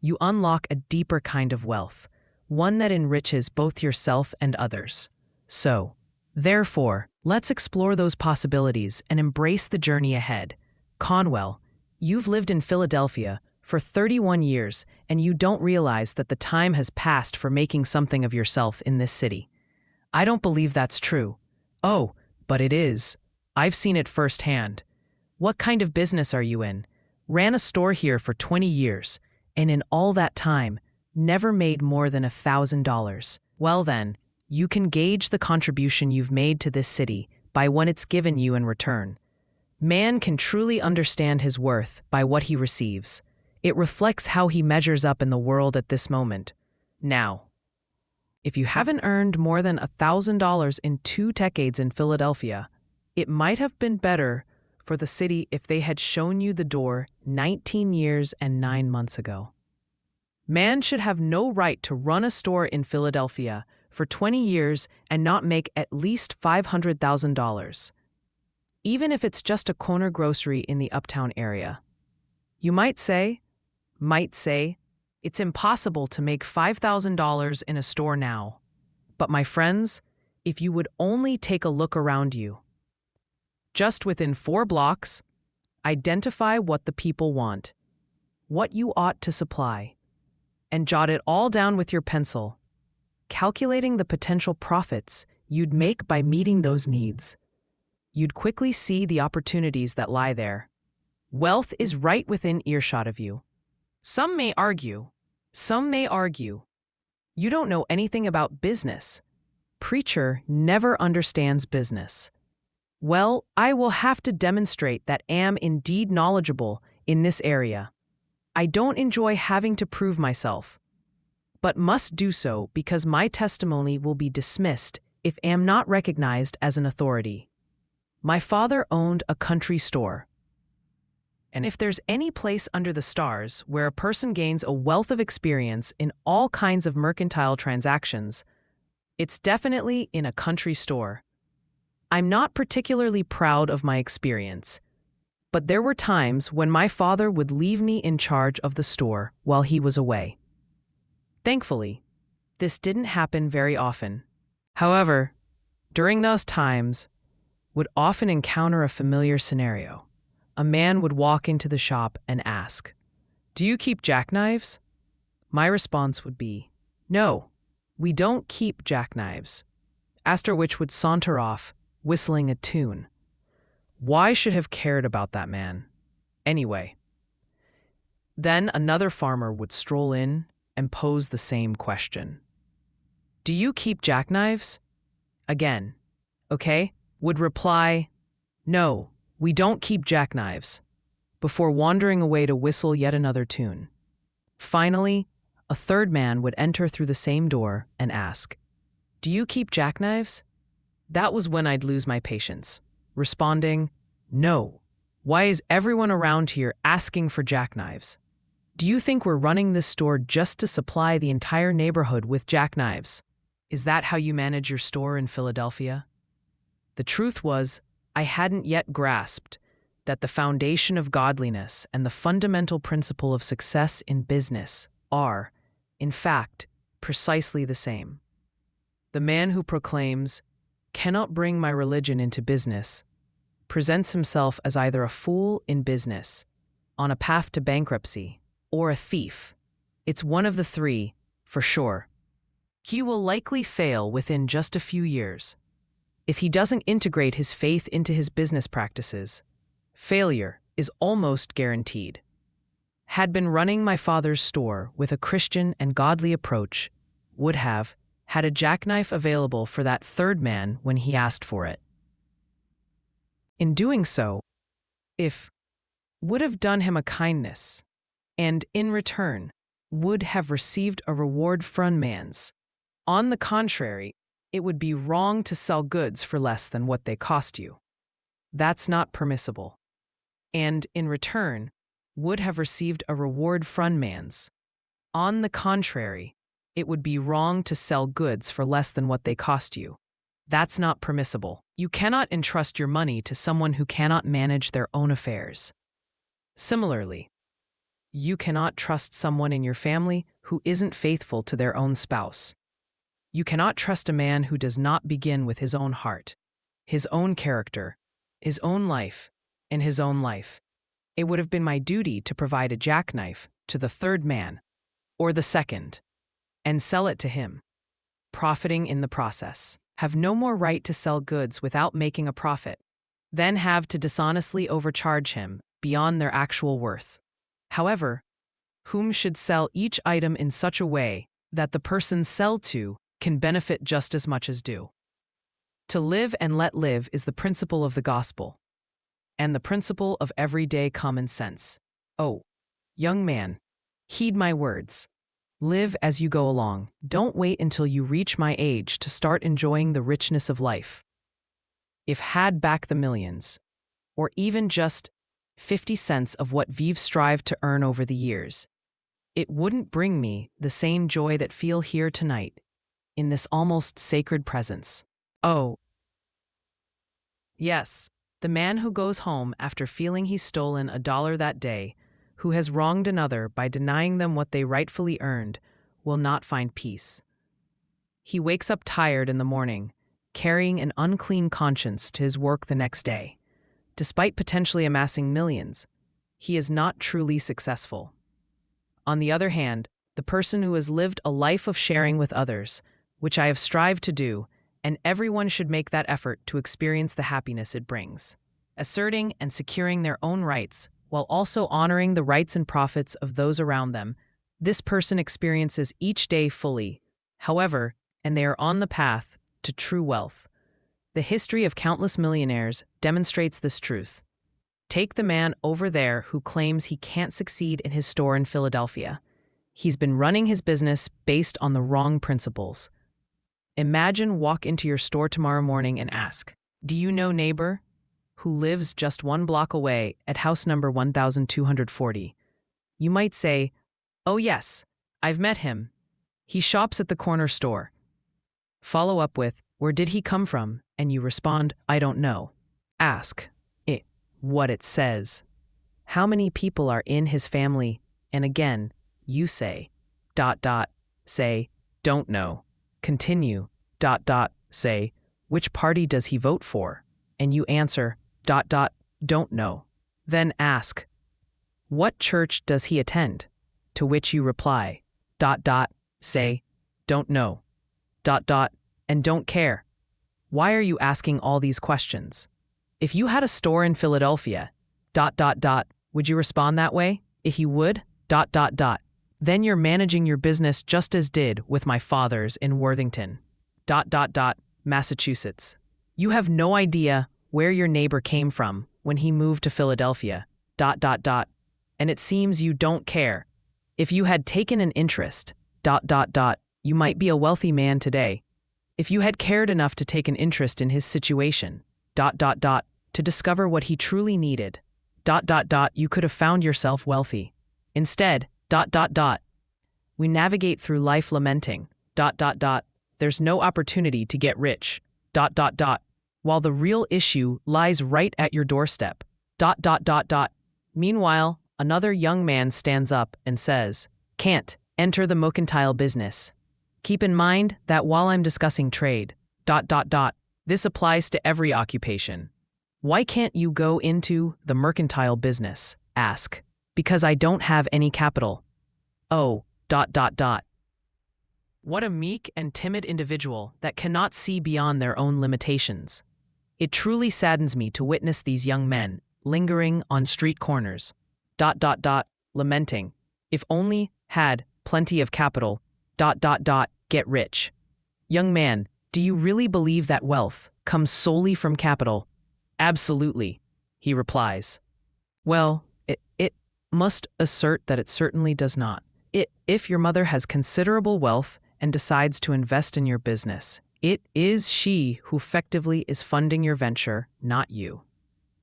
you unlock a deeper kind of wealth, one that enriches both yourself and others. So, therefore, let's explore those possibilities and embrace the journey ahead. Conwell, you've lived in Philadelphia for 31 years, and you don't realize that the time has passed for making something of yourself in this city. I don't believe that's true. Oh, but it is. I've seen it firsthand. What kind of business are you in? Ran a store here for 20 years, and in all that time, never made more than $1,000. Well then, you can gauge the contribution you've made to this city by what it's given you in return. Man can truly understand his worth by what he receives. It reflects how he measures up in the world at this moment. Now, if you haven't earned more than $1,000 in 2 decades in Philadelphia, it might have been better for the city if they had shown you the door 19 years and 9 months ago. Man should have no right to run a store in Philadelphia for 20 years and not make at least $500,000, even if it's just a corner grocery in the uptown area. You might say, it's impossible to make $5,000 in a store now. But my friends, if you would only take a look around you, just within 4 blocks, identify what the people want. what you ought to supply, and jot it all down with your pencil, calculating the potential profits you'd make by meeting those needs. You'd quickly see the opportunities that lie there. Wealth is right within earshot of you. Some may argue, you don't know anything about business. Preacher never understands business. Well, I will have to demonstrate that am indeed knowledgeable in this area. I don't enjoy having to prove myself, but must do so because my testimony will be dismissed if am not recognized as an authority. My father owned a country store. And if there's any place under the stars where a person gains a wealth of experience in all kinds of mercantile transactions, it's definitely in a country store. I'm not particularly proud of my experience, but there were times when my father would leave me in charge of the store while he was away. Thankfully, this didn't happen very often. However, during those times, would often encounter a familiar scenario. A man would walk into the shop and ask, "Do you keep jackknives?" My response would be, "No, we don't keep jackknives," after which would saunter off, whistling a tune. Why should have cared about that man? Anyway. Then another farmer would stroll in and pose the same question. "Do you keep jackknives?" Again, okay, would reply, "No, we don't keep jackknives," before wandering away to whistle yet another tune. Finally, a third man would enter through the same door and ask, "Do you keep jackknives?" That was when I'd lose my patience, responding, "No. Why is everyone around here asking for jackknives? Do you think we're running this store just to supply the entire neighborhood with jackknives? Is that how you manage your store in Philadelphia?" The truth was, I hadn't yet grasped that the foundation of godliness and the fundamental principle of success in business are, in fact, precisely the same. The man who proclaims, "Cannot bring my religion into business," presents himself as either a fool in business, on a path to bankruptcy, or a thief. It's one of the three, for sure. He will likely fail within just a few years. If he doesn't integrate his faith into his business practices, failure is almost guaranteed. Had been running my father's store with a Christian and godly approach, would have had a jackknife available for that third man when he asked for it. In doing so, if would have done him a kindness, and in return would have received a reward from man's. On the contrary, it would be wrong to sell goods for less than what they cost you. That's not permissible. And in return, would have received a reward from man's. On the contrary, it would be wrong to sell goods for less than what they cost you. That's not permissible. You cannot entrust your money to someone who cannot manage their own affairs. Similarly, you cannot trust someone in your family who isn't faithful to their own spouse. You cannot trust a man who does not begin with his own heart, his own character, his own life, and his own life. It would have been my duty to provide a jackknife to the third man, or the second, and sell it to him, profiting in the process. Have no more right to sell goods without making a profit, than have to dishonestly overcharge him beyond their actual worth. However, whom should sell each item in such a way that the person sell to can benefit just as much as do. To live and let live is the principle of the gospel, and the principle of everyday common sense. Oh, young man, heed my words. Live as you go along. Don't wait until you reach my age to start enjoying the richness of life. If had back the millions, or even just 50 cents of what we've strived to earn over the years, it wouldn't bring me the same joy that feel here tonight, in this almost sacred presence. Oh, yes, the man who goes home after feeling he's stolen $1 that day, who has wronged another by denying them what they rightfully earned, will not find peace. He wakes up tired in the morning, carrying an unclean conscience to his work the next day. Despite potentially amassing millions, he is not truly successful. On the other hand, the person who has lived a life of sharing with others, which I have strived to do, and everyone should make that effort to experience the happiness it brings, asserting and securing their own rights while also honoring the rights and profits of those around them. This person experiences each day fully, however, and they are on the path to true wealth. The history of countless millionaires demonstrates this truth. Take the man over there who claims he can't succeed in his store in Philadelphia. He's been running his business based on the wrong principles. Imagine walk into your store tomorrow morning and ask, "Do you know neighbor who lives just 1 block away at house number 1240? You might say, "Oh yes, I've met him. He shops at the corner store." Follow up with, "Where did he come from?" And you respond, "I don't know." Ask it what it says. How many people are in his family? And again, you say, say, "Don't know." Continue, say, "Which party does he vote for?" And you answer, "Don't know." Then ask, "What church does he attend?" To which you reply, say, "Don't know, and don't care." Why are you asking all these questions? If you had a store in Philadelphia, would you respond that way? If you would, then you're managing your business just as did with my father's in Worthington, Massachusetts. You have no idea where your neighbor came from when he moved to Philadelphia, and it seems you don't care. If you had taken an interest, you might be a wealthy man today. If you had cared enough to take an interest in his situation, to discover what he truly needed, you could have found yourself wealthy. Instead, we navigate through life lamenting, there's no opportunity to get rich, while the real issue lies right at your doorstep, Meanwhile, another young man stands up and says, "Can't enter the mercantile business." Keep in mind that while I'm discussing trade, this applies to every occupation. Why can't you go into the mercantile business? Ask. Because I don't have any capital. Oh, What a meek and timid individual that cannot see beyond their own limitations. It truly saddens me to witness these young men lingering on street corners, lamenting, "If only had plenty of capital, get rich." Young man, do you really believe that wealth comes solely from capital? Absolutely, he replies. Well, it must assert that it certainly does not. If your mother has considerable wealth and decides to invest in your business, it is she who effectively is funding your venture, not you.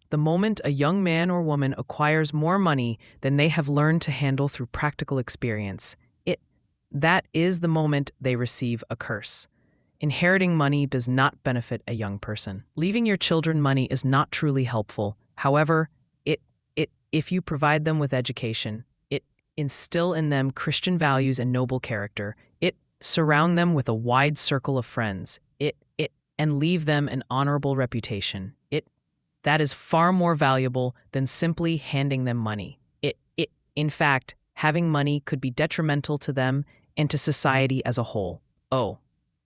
The moment a young man or woman acquires more money than they have learned to handle through practical experience, that is the moment they receive a curse. Inheriting money does not benefit a young person. Leaving your children money is not truly helpful. However, if you provide them with education, instill in them Christian values and noble character, surround them with a wide circle of friends, and leave them an honorable reputation, that is far more valuable than simply handing them money. In fact, having money could be detrimental to them and to society as a whole. Oh,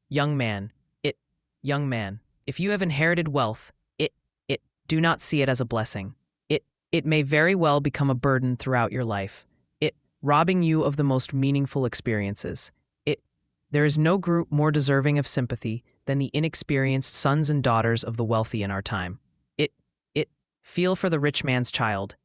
young man, if you have inherited wealth, do not see it as a blessing. It may very well become a burden throughout your life, robbing you of the most meaningful experiences. There is no group more deserving of sympathy than the inexperienced sons and daughters of the wealthy in our time. Feel for the rich man's child,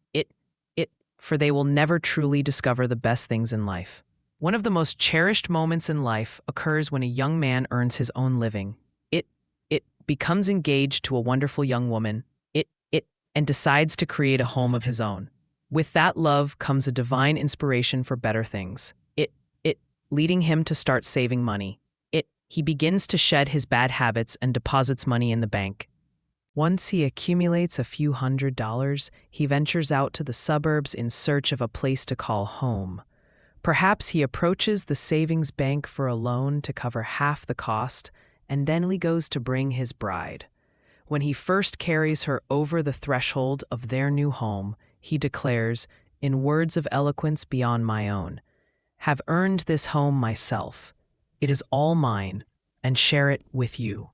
for they will never truly discover the best things in life. One of the most cherished moments in life occurs when a young man earns his own living. It becomes engaged to a wonderful young woman, and decides to create a home of his own. With that love comes a divine inspiration for better things. Leading him to start saving money. He begins to shed his bad habits and deposits money in the bank. Once he accumulates a few $100s, he ventures out to the suburbs in search of a place to call home. Perhaps he approaches the savings bank for a loan to cover half the cost, and then he goes to bring his bride. When he first carries her over the threshold of their new home, he declares, in words of eloquence beyond my own, Have earned this home myself. It is all mine, and share it with you.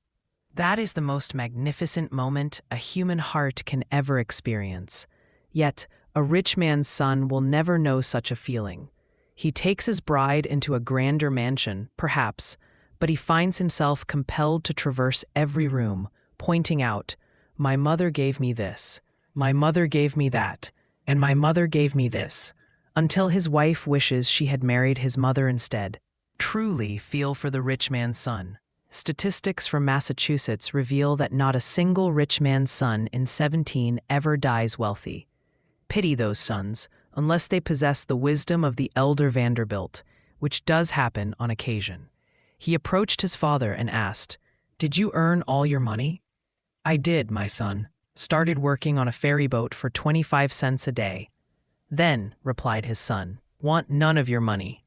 That is the most magnificent moment a human heart can ever experience. Yet, a rich man's son will never know such a feeling. He takes his bride into a grander mansion, perhaps, but he finds himself compelled to traverse every room, pointing out, "My mother gave me this, my mother gave me that, and my mother gave me this," until his wife wishes she had married his mother instead. Truly feel for the rich man's son. Statistics from Massachusetts reveal that not a single rich man's son in 17 ever dies wealthy. Pity those sons, unless they possess the wisdom of the elder Vanderbilt, which does happen on occasion. He approached his father and asked, "Did you earn all your money?" "I did, my son. Started working on a ferry boat for 25 cents a day." "Then," replied his son, "want none of your money."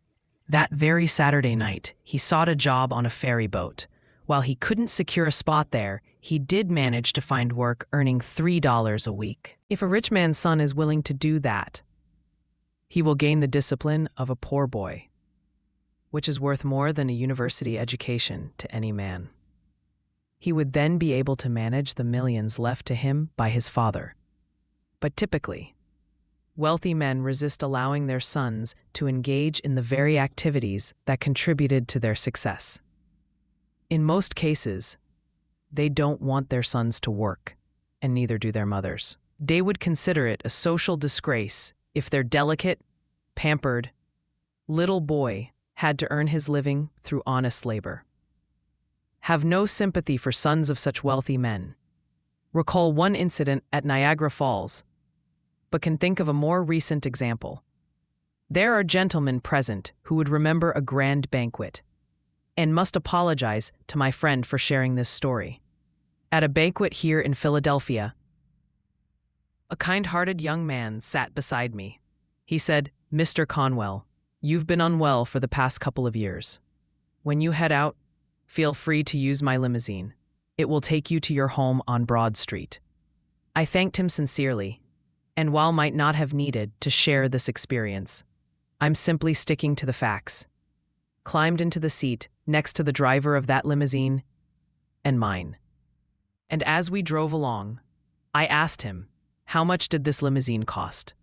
That very Saturday night, he sought a job on a ferry boat. While he couldn't secure a spot there, he did manage to find work earning $3 a week. If a rich man's son is willing to do that, he will gain the discipline of a poor boy, which is worth more than a university education to any man. He would then be able to manage the millions left to him by his father. But typically, wealthy men resist allowing their sons to engage in the very activities that contributed to their success. In most cases, they don't want their sons to work, and neither do their mothers. They would consider it a social disgrace if their delicate, pampered, little boy had to earn his living through honest labor. Have no sympathy for sons of such wealthy men. Recall one incident at Niagara Falls, but can think of a more recent example. There are gentlemen present who would remember a grand banquet, and must apologize to my friend for sharing this story. At a banquet here in Philadelphia, a kind-hearted young man sat beside me. He said, "Mr. Conwell, you've been unwell for the past couple of years. When you head out, feel free to use my limousine. It will take you to your home on Broad Street." I thanked him sincerely, and while might not have needed to share this experience, I'm simply sticking to the facts. Climbed into the seat next to the driver of that limousine and mine. And as we drove along, I asked him, "How much did this limousine cost?"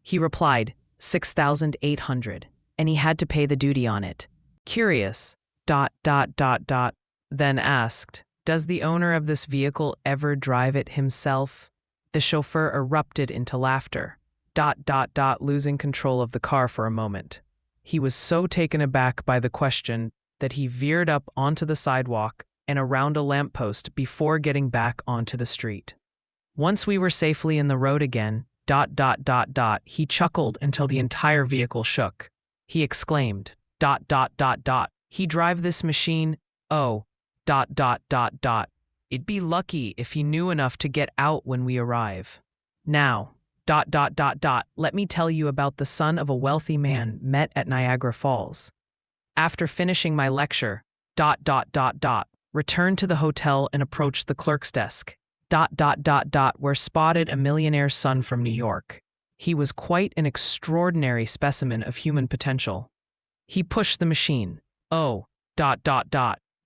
He replied, $6,800, and he had to pay the duty on it. Curious, ... Then asked, "Does the owner of this vehicle ever drive it himself?" The chauffeur erupted into laughter, ... losing control of the car for a moment. He was so taken aback by the question that he veered up onto the sidewalk and around a lamppost before getting back onto the street. Once we were safely in the road again, ... he chuckled until the entire vehicle shook. He exclaimed, ... he drive this machine, oh, ... It'd be lucky if he knew enough to get out when we arrive. Now, ... let me tell you about the son of a wealthy man met at Niagara Falls. After finishing my lecture, ... returned to the hotel and approached the clerk's desk, ... where spotted a millionaire's son from New York. He was quite an extraordinary specimen of human potential. He pushed the machine. Oh, ...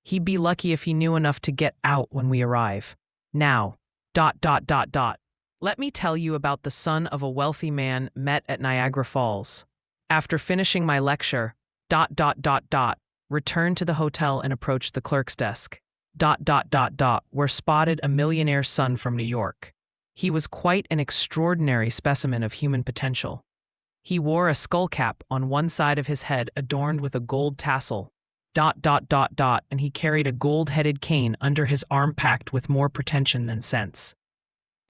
he'd be lucky if he knew enough to get out when we arrive. Now, ... let me tell you about the son of a wealthy man met at Niagara Falls. After finishing my lecture, ... returned to the hotel and approached the clerk's desk, ... where spotted a millionaire's son from New York. He was quite an extraordinary specimen of human potential. He wore a skull cap on one side of his head adorned with a gold tassel, ... and he carried a gold-headed cane under his arm packed with more pretension than sense.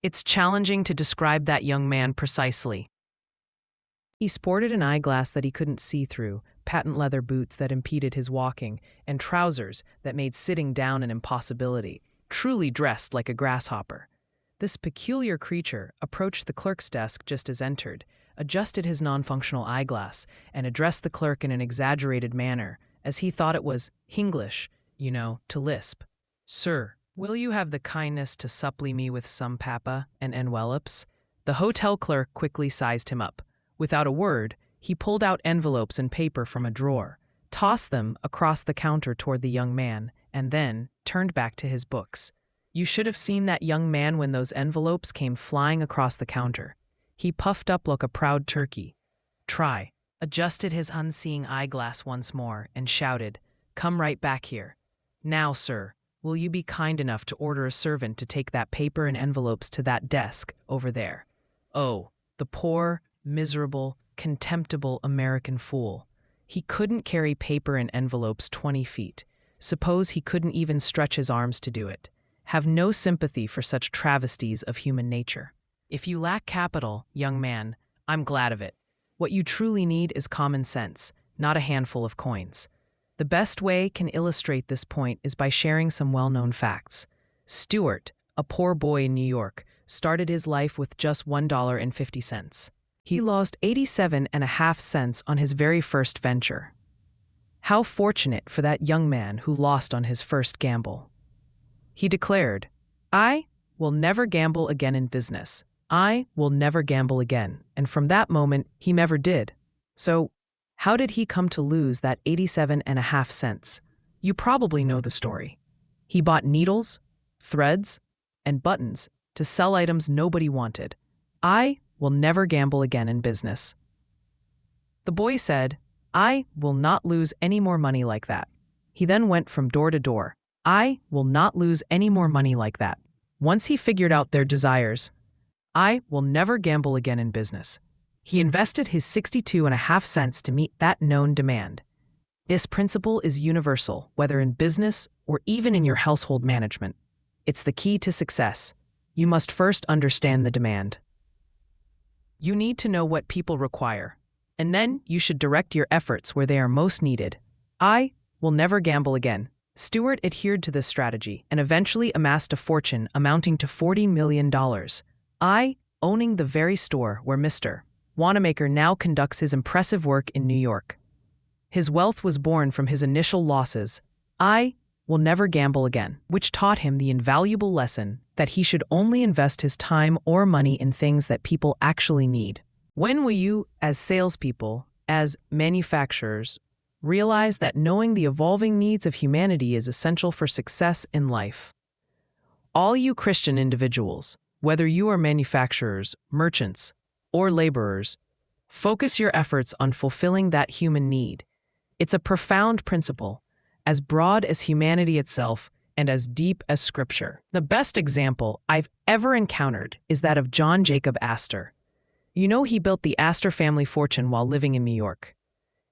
It's challenging to describe that young man precisely. He sported an eyeglass that he couldn't see through, patent leather boots that impeded his walking, and trousers that made sitting down an impossibility, truly dressed like a grasshopper. This peculiar creature approached the clerk's desk just as entered, adjusted his non-functional eyeglass, and addressed the clerk in an exaggerated manner, as he thought it was Hinglish, to lisp. "Sir, will you have the kindness to supply me with some papa and envelopes?" The hotel clerk quickly sized him up. Without a word, He pulled out envelopes and paper from a drawer, tossed them across the counter toward the young man, and then turned back to his books. You should have seen that young man when those envelopes came flying across the counter. He puffed up like a proud turkey. Try, adjusted his unseeing eyeglass once more, and shouted, "Come right back here. Now, sir, will you be kind enough to order a servant to take that paper and envelopes to that desk over there?" Oh, the poor, miserable, contemptible American fool. He couldn't carry paper and envelopes 20 feet. Suppose he couldn't even stretch his arms to do it. Have no sympathy for such travesties of human nature. If you lack capital, young man, I'm glad of it. What you truly need is common sense, not a handful of coins. The best way can illustrate this point is by sharing some well-known facts. Stuart, a poor boy in New York, started his life with just $1.50. He lost 87.5 cents on his very first venture. How fortunate for that young man who lost on his first gamble. He declared, "I will never gamble again in business. I will never gamble again." And from that moment, he never did. So, how did he come to lose that 87.5 cents? You probably know the story. He bought needles, threads, and buttons to sell items nobody wanted. I will never gamble again in business. The boy said, "I will not lose any more money like that." He then went from door to door. "I will not lose any more money like that." Once he figured out their desires, "I will never gamble again in business." He invested his 62.5 cents to meet that known demand. This principle is universal, whether in business or even in your household management. It's the key to success. You must first understand the demand. You need to know what people require, and then you should direct your efforts where they are most needed. I will never gamble again. Stewart adhered to this strategy and eventually amassed a fortune amounting to $40 million. Owning the very store where Mr. Wanamaker now conducts his impressive work in New York. His wealth was born from his initial losses. I will never gamble again, which taught him the invaluable lesson that he should only invest his time or money in things that people actually need. When will you, as salespeople, as manufacturers, realize that knowing the evolving needs of humanity is essential for success in life? All you Christian individuals, whether you are manufacturers, merchants, or laborers, focus your efforts on fulfilling that human need. It's a profound principle, as broad as humanity itself and as deep as Scripture. The best example I've ever encountered is that of John Jacob Astor. You know, he built the Astor family fortune while living in New York.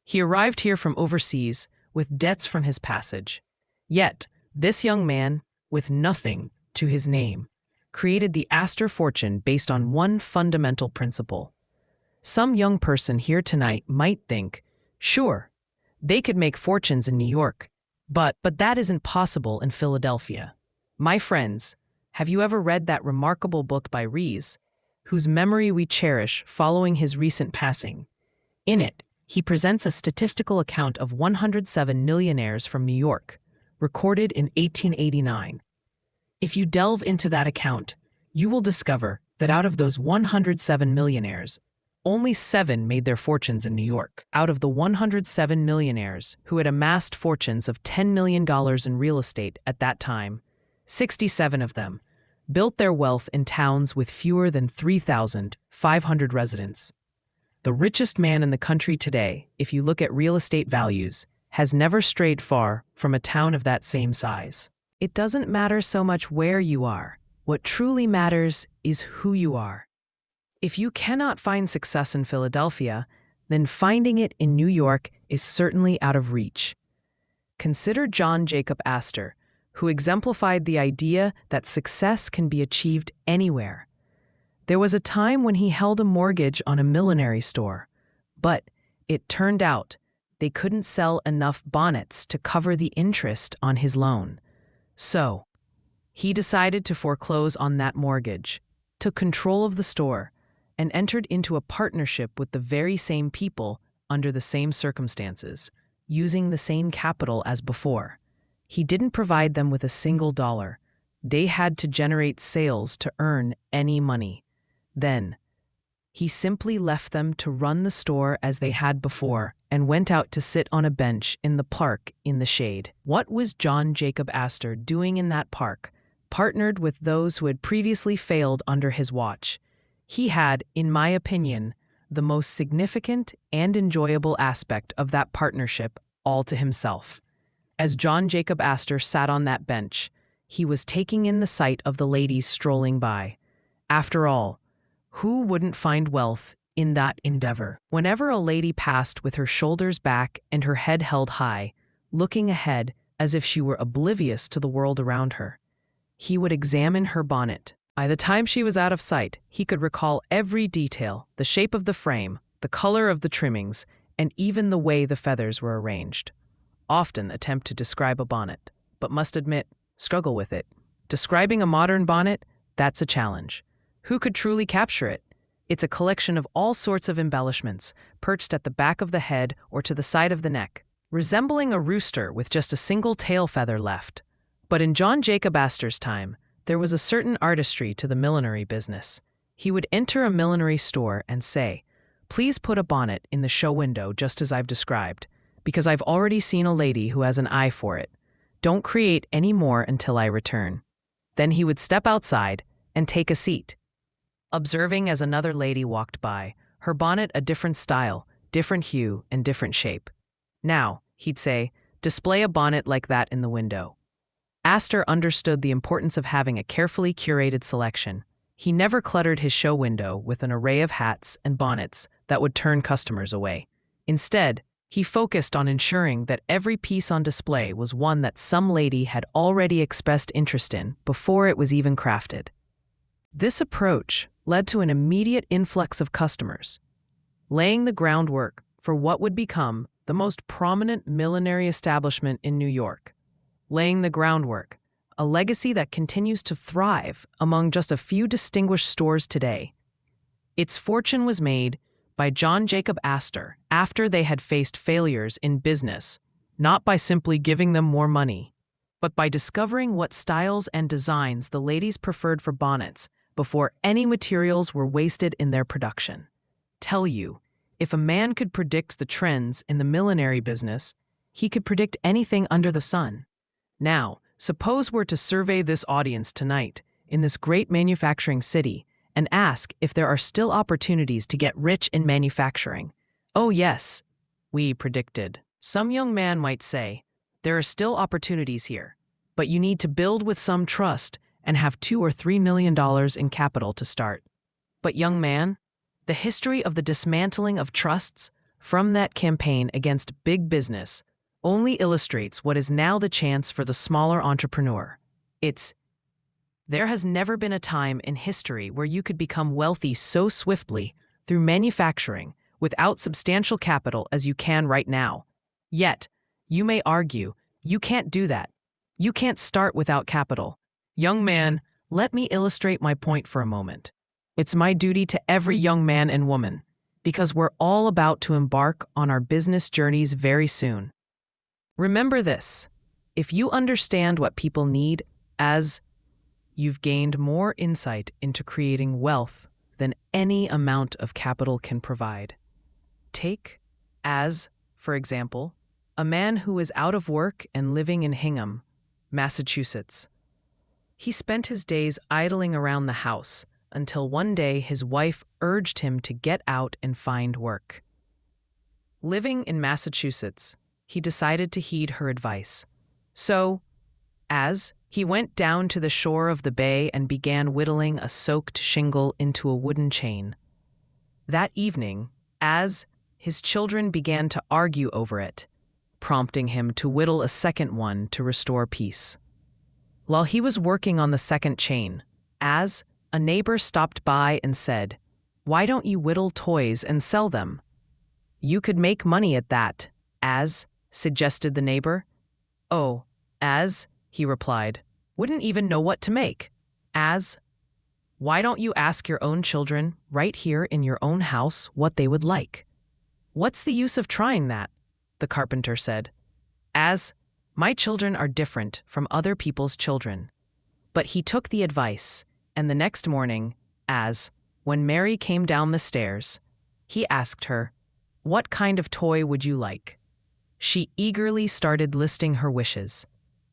He arrived here from overseas with debts from his passage. Yet, this young man, with nothing to his name, created the Astor fortune based on one fundamental principle. Some young person here tonight might think, sure, they could make fortunes in New York, but that isn't possible in Philadelphia. My friends, have you ever read that remarkable book by Rees, whose memory we cherish following his recent passing? In it, he presents a statistical account of 107 millionaires from New York, recorded in 1889. If you delve into that account, you will discover that out of those 107 millionaires, only 7 made their fortunes in New York. Out of the 107 millionaires who had amassed fortunes of $10 million in real estate at that time, 67 of them built their wealth in towns with fewer than 3,500 residents. The richest man in the country today, if you look at real estate values, has never strayed far from a town of that same size. It doesn't matter so much where you are. What truly matters is who you are. If you cannot find success in Philadelphia, then finding it in New York is certainly out of reach. Consider John Jacob Astor, who exemplified the idea that success can be achieved anywhere. There was a time when he held a mortgage on a millinery store, but it turned out they couldn't sell enough bonnets to cover the interest on his loan. So, he decided to foreclose on that mortgage, took control of the store, and entered into a partnership with the very same people under the same circumstances, using the same capital as before. He didn't provide them with a single dollar. They had to generate sales to earn any money. Then, He simply left them to run the store as they had before and went out to sit on a bench in the park in the shade. What was John Jacob Astor doing in that park, partnered with those who had previously failed under his watch? He had, in my opinion, the most significant and enjoyable aspect of that partnership all to himself. As John Jacob Astor sat on that bench, he was taking in the sight of the ladies strolling by. After all, who wouldn't find wealth in that endeavor? Whenever a lady passed with her shoulders back and her head held high, looking ahead as if she were oblivious to the world around her, he would examine her bonnet. By the time she was out of sight, he could recall every detail, the shape of the frame, the color of the trimmings, and even the way the feathers were arranged. Often attempt to describe a bonnet, but must admit, struggle with it. Describing a modern bonnet, that's a challenge. Who could truly capture it? It's a collection of all sorts of embellishments, perched at the back of the head or to the side of the neck, resembling a rooster with just a single tail feather left. But in John Jacob Astor's time, there was a certain artistry to the millinery business. He would enter a millinery store and say, "Please put a bonnet in the show window just as I've described, because I've already seen a lady who has an eye for it. Don't create any more until I return." Then he would step outside and take a seat, observing as another lady walked by, her bonnet a different style, different hue, and different shape. "Now," he'd say, "display a bonnet like that in the window." Astor understood the importance of having a carefully curated selection. He never cluttered his show window with an array of hats and bonnets that would turn customers away. Instead, he focused on ensuring that every piece on display was one that some lady had already expressed interest in before it was even crafted. This approach led to an immediate influx of customers, laying the groundwork for what would become the most prominent millinery establishment in New York. Laying the groundwork, a legacy that continues to thrive among just a few distinguished stores today. Its fortune was made by John Jacob Astor after they had faced failures in business, not by simply giving them more money, but by discovering what styles and designs the ladies preferred for bonnets before any materials were wasted in their production. Tell you, if a man could predict the trends in the millinery business, he could predict anything under the sun. Now, suppose we're to survey this audience tonight in this great manufacturing city and ask if there are still opportunities to get rich in manufacturing. "Oh yes," we predicted. Some young man might say, "There are still opportunities here, but you need to build with some trust and have $2 or $3 million in capital to start." But young man, the history of the dismantling of trusts from that campaign against big business only illustrates what is now the chance for the smaller entrepreneur. There has never been a time in history where you could become wealthy so swiftly through manufacturing without substantial capital as you can right now. Yet, you may argue, you can't do that. You can't start without capital. Young man, let me illustrate my point for a moment. It's my duty to every young man and woman, because we're all about to embark on our business journeys very soon. Remember this: if you understand what people need, you've gained more insight into creating wealth than any amount of capital can provide. Take, for example, a man who is out of work and living in Hingham, Massachusetts. He spent his days idling around the house until one day his wife urged him to get out and find work. Living in Massachusetts, he decided to heed her advice. So, he went down to the shore of the bay and began whittling a soaked shingle into a wooden chain. That evening, his children began to argue over it, prompting him to whittle a second one to restore peace. While he was working on the second chain, a neighbor stopped by and said, "Why don't you whittle toys and sell them?" "You could make money at that," suggested the neighbor. "Oh, he replied, "wouldn't even know what to make." "Why don't you ask your own children right here in your own house what they would like?" "What's the use of trying that?" the carpenter said. "My children are different from other people's children." But he took the advice, and the next morning, When Mary came down the stairs, he asked her, "What kind of toy would you like?" She eagerly started listing her wishes.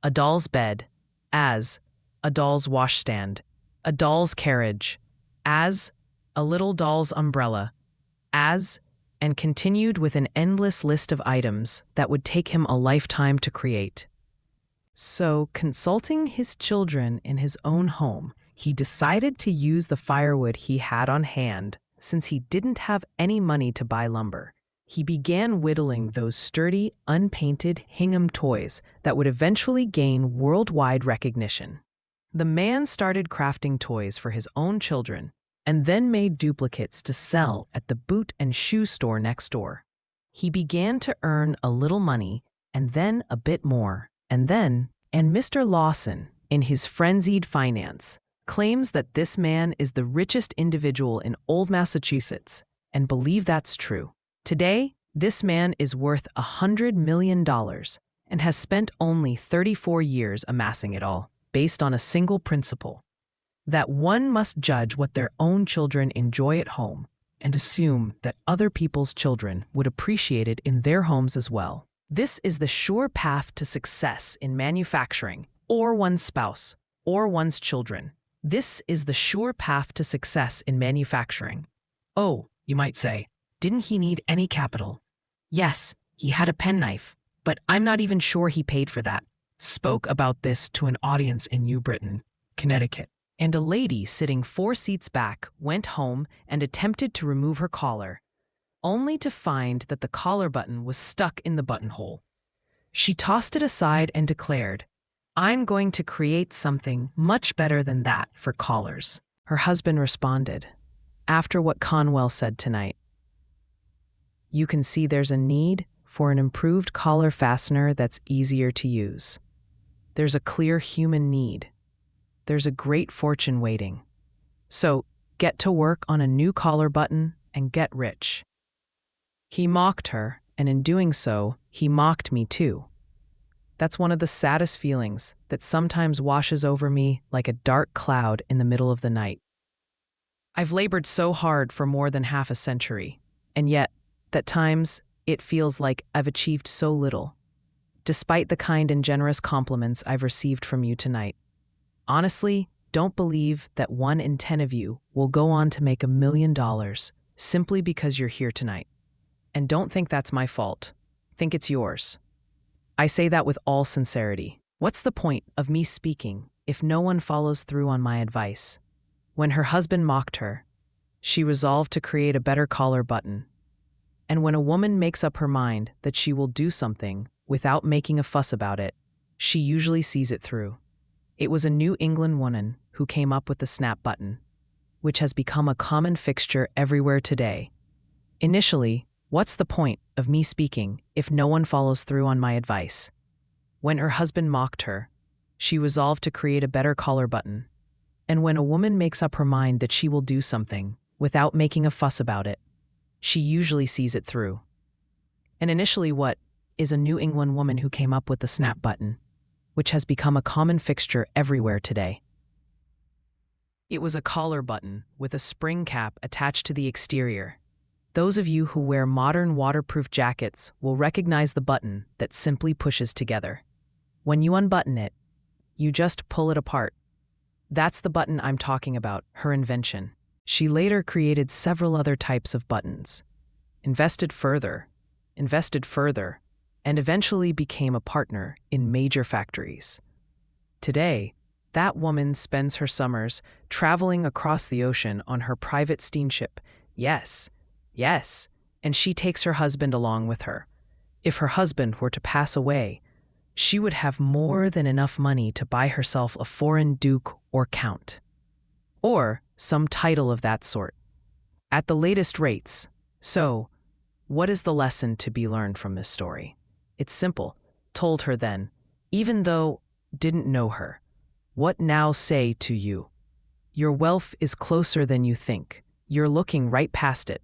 A doll's bed, as a doll's washstand, a doll's carriage, as a little doll's umbrella, as, and continued with an endless list of items that would take him a lifetime to create. So, consulting his children in his own home, he decided to use the firewood he had on hand since he didn't have any money to buy lumber. He began whittling those sturdy, unpainted Hingham toys that would eventually gain worldwide recognition. The man started crafting toys for his own children and then made duplicates to sell at the boot and shoe store next door. He began to earn a little money and then a bit more, and Mr. Lawson, in his frenzied finance, claims that this man is the richest individual in old Massachusetts, and believe that's true. Today, this man is worth $100 million and has spent only 34 years amassing it all, based on a single principle: that one must judge what their own children enjoy at home and assume that other people's children would appreciate it in their homes as well. This is the sure path to success in manufacturing, or one's spouse, or one's children. This is the sure path to success in manufacturing. Oh, you might say, didn't he need any capital? Yes, he had a penknife, but I'm not even sure he paid for that. Spoke about this to an audience in New Britain, Connecticut. And a lady sitting 4 seats back went home and attempted to remove her collar, only to find that the collar button was stuck in the buttonhole. She tossed it aside and declared, "I'm going to create something much better than that for collars." Her husband responded, after what Conwell said tonight, "You can see there's a need for an improved collar fastener that's easier to use. There's a clear human need. There's a great fortune waiting. So get to work on a new collar button and get rich." He mocked her, and in doing so, he mocked me too. That's one of the saddest feelings that sometimes washes over me like a dark cloud in the middle of the night. I've labored so hard for more than half a century, and yet, at times, it feels like I've achieved so little, despite the kind and generous compliments I've received from you tonight. Honestly, don't believe that 1 in 10 of you will go on to make $1 million simply because you're here tonight. And don't think that's my fault. Think it's yours. I say that with all sincerity. What's the point of me speaking if no one follows through on my advice? When her husband mocked her, she resolved to create a better collar button. And when a woman makes up her mind that she will do something without making a fuss about it, she usually sees it through. It was a New England woman who came up with the snap button, which has become a common fixture everywhere today. Initially, what's the point of me speaking if no one follows through on my advice? When her husband mocked her, she resolved to create a better collar button. And when a woman makes up her mind that she will do something without making a fuss about it, she usually sees it through. And initially, what is a New England woman who came up with the snap button, which has become a common fixture everywhere today? It was a collar button with a spring cap attached to the exterior. Those of you who wear modern waterproof jackets will recognize the button that simply pushes together. When you unbutton it, you just pull it apart. That's the button I'm talking about, her invention. She later created several other types of buttons, invested further, and eventually became a partner in major factories. Today, that woman spends her summers traveling across the ocean on her private steamship. Yes, and she takes her husband along with her. If her husband were to pass away, she would have more than enough money to buy herself a foreign duke or count, or some title of that sort, at the latest rates. So, what is the lesson to be learned from this story? It's simple. Told her then, even though didn't know her. What now say to you? Your wealth is closer than you think. You're looking right past it.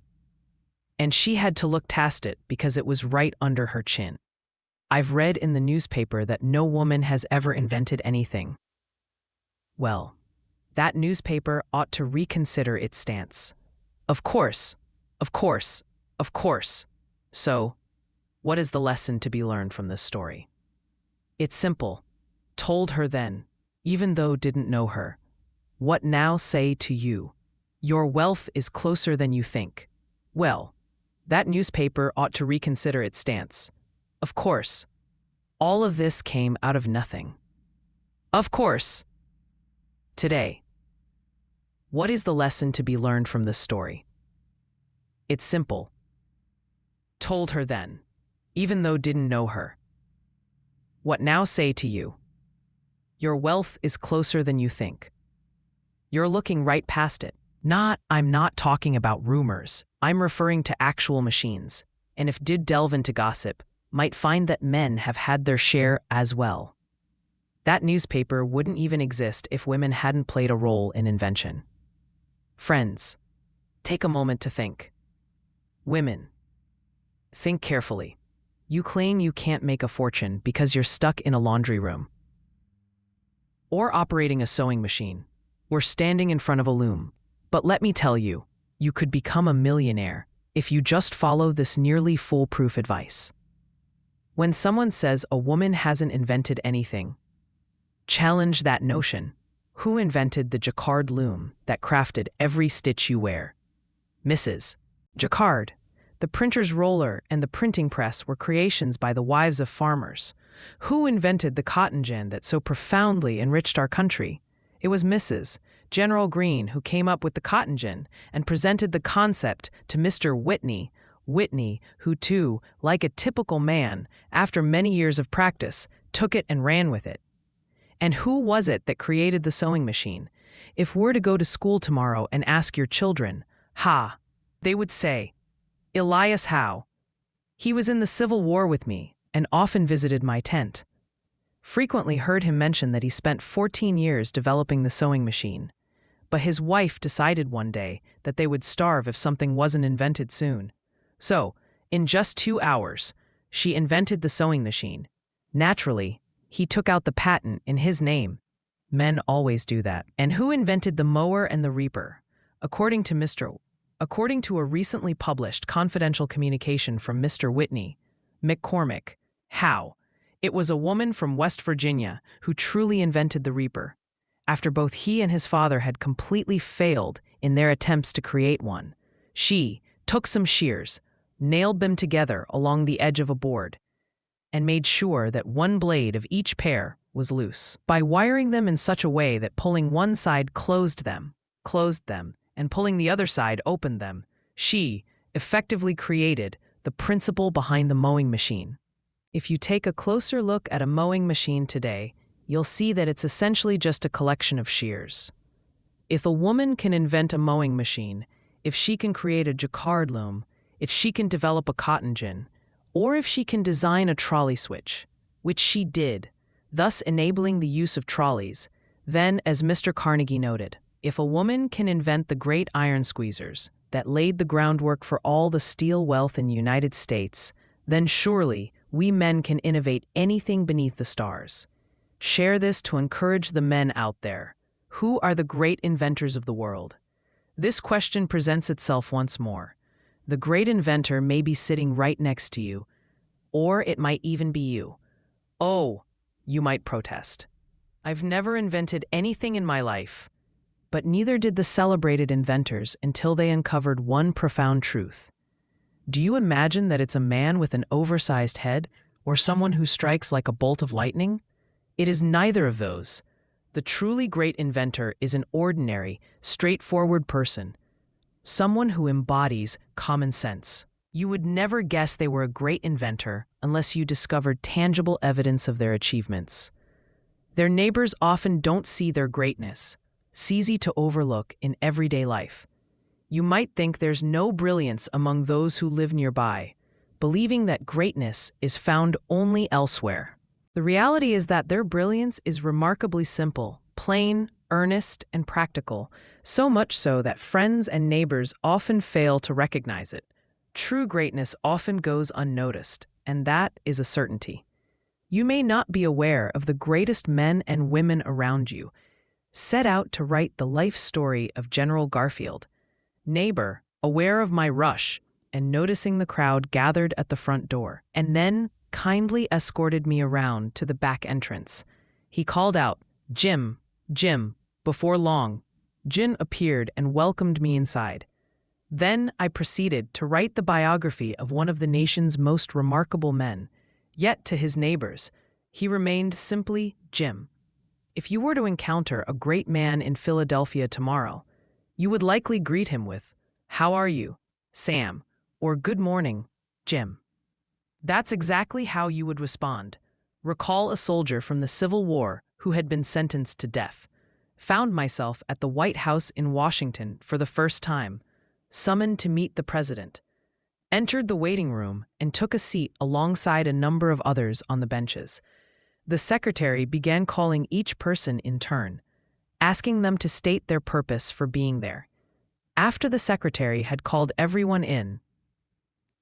And she had to look past it because it was right under her chin. I've read in the newspaper that no woman has ever invented anything. Well, that newspaper ought to reconsider its stance. Of course, of course, of course. So, what is the lesson to be learned from this story? It's simple. Told her then, even though didn't know her. What now say to you? Your wealth is closer than you think. Well, that newspaper ought to reconsider its stance. Of course. All of this came out of nothing. Of course. Today. What is the lesson to be learned from this story? It's simple. Told her then, even though didn't know her. What now say to you? Your wealth is closer than you think. You're looking right past it. I'm not talking about rumors. I'm referring to actual machines, and if did delve into gossip, might find that men have had their share as well. That newspaper wouldn't even exist if women hadn't played a role in invention. Friends, take a moment to think. Women, think carefully. You claim you can't make a fortune because you're stuck in a laundry room, or operating a sewing machine, or standing in front of a loom. But let me tell you, you could become a millionaire if you just follow this nearly foolproof advice. When someone says a woman hasn't invented anything, challenge that notion. Who invented the jacquard loom that crafted every stitch you wear? Mrs. Jacquard. The printer's roller and the printing press were creations by the wives of farmers. Who invented the cotton gin that so profoundly enriched our country? It was Mrs. General Greene who came up with the cotton gin and presented the concept to Mr. Whitney, who too, like a typical man, after many years of practice, took it and ran with it. And who was it that created the sewing machine? If we're to go to school tomorrow and ask your children, they would say, Elias Howe. He was in the Civil War with me and often visited my tent. Frequently heard him mention that he spent 14 years developing the sewing machine. But his wife decided one day that they would starve if something wasn't invented soon. So, in just 2 hours, she invented the sewing machine. Naturally, he took out the patent in his name. Men always do that. And who invented the mower and the reaper? According to a recently published confidential communication from Mr. Whitney, McCormick, Howe, it was a woman from West Virginia who truly invented the reaper, after both he and his father had completely failed in their attempts to create one. She took some shears, nailed them together along the edge of a board, and made sure that one blade of each pair was loose. By wiring them in such a way that pulling one side closed them, and pulling the other side opened them, she effectively created the principle behind the mowing machine. If you take a closer look at a mowing machine today, you'll see that it's essentially just a collection of shears. If a woman can invent a mowing machine, if she can create a jacquard loom, if she can develop a cotton gin, or if she can design a trolley switch, which she did, thus enabling the use of trolleys, then, as Mr. Carnegie noted, if a woman can invent the great iron squeezers that laid the groundwork for all the steel wealth in the United States, then surely we men can innovate anything beneath the stars. Share this to encourage the men out there. Who are the great inventors of the world? This question presents itself once more. The great inventor may be sitting right next to you, or it might even be you. Oh, you might protest. I've never invented anything in my life. But neither did the celebrated inventors until they uncovered one profound truth. Do you imagine that it's a man with an oversized head or someone who strikes like a bolt of lightning? It is neither of those. The truly great inventor is an ordinary, straightforward person, someone who embodies common sense. You would never guess they were a great inventor unless you discovered tangible evidence of their achievements. Their neighbors often don't see their greatness. It's easy to overlook in everyday life. You might think there's no brilliance among those who live nearby, believing that greatness is found only elsewhere. The reality is that their brilliance is remarkably simple, plain, earnest, and practical, so much so that friends and neighbors often fail to recognize it. True greatness often goes unnoticed, and that is a certainty. You may not be aware of the greatest men and women around you, set out to write the life story of General Garfield. Neighbor, aware of my rush and noticing the crowd gathered at the front door, and then kindly escorted me around to the back entrance. He called out, "Jim, Jim." Before long, Jin appeared and welcomed me inside. Then I proceeded to write the biography of one of the nation's most remarkable men. Yet to his neighbors, he remained simply Jim. If you were to encounter a great man in Philadelphia tomorrow, you would likely greet him with, "How are you, Sam?" or "Good morning, Jim." That's exactly how you would respond. Recall a soldier from the Civil War who had been sentenced to death. Found myself at the White House in Washington for the first time, summoned to meet the president. Entered the waiting room and took a seat alongside a number of others on the benches. The secretary began calling each person in turn, asking them to state their purpose for being there. After the secretary had called everyone in,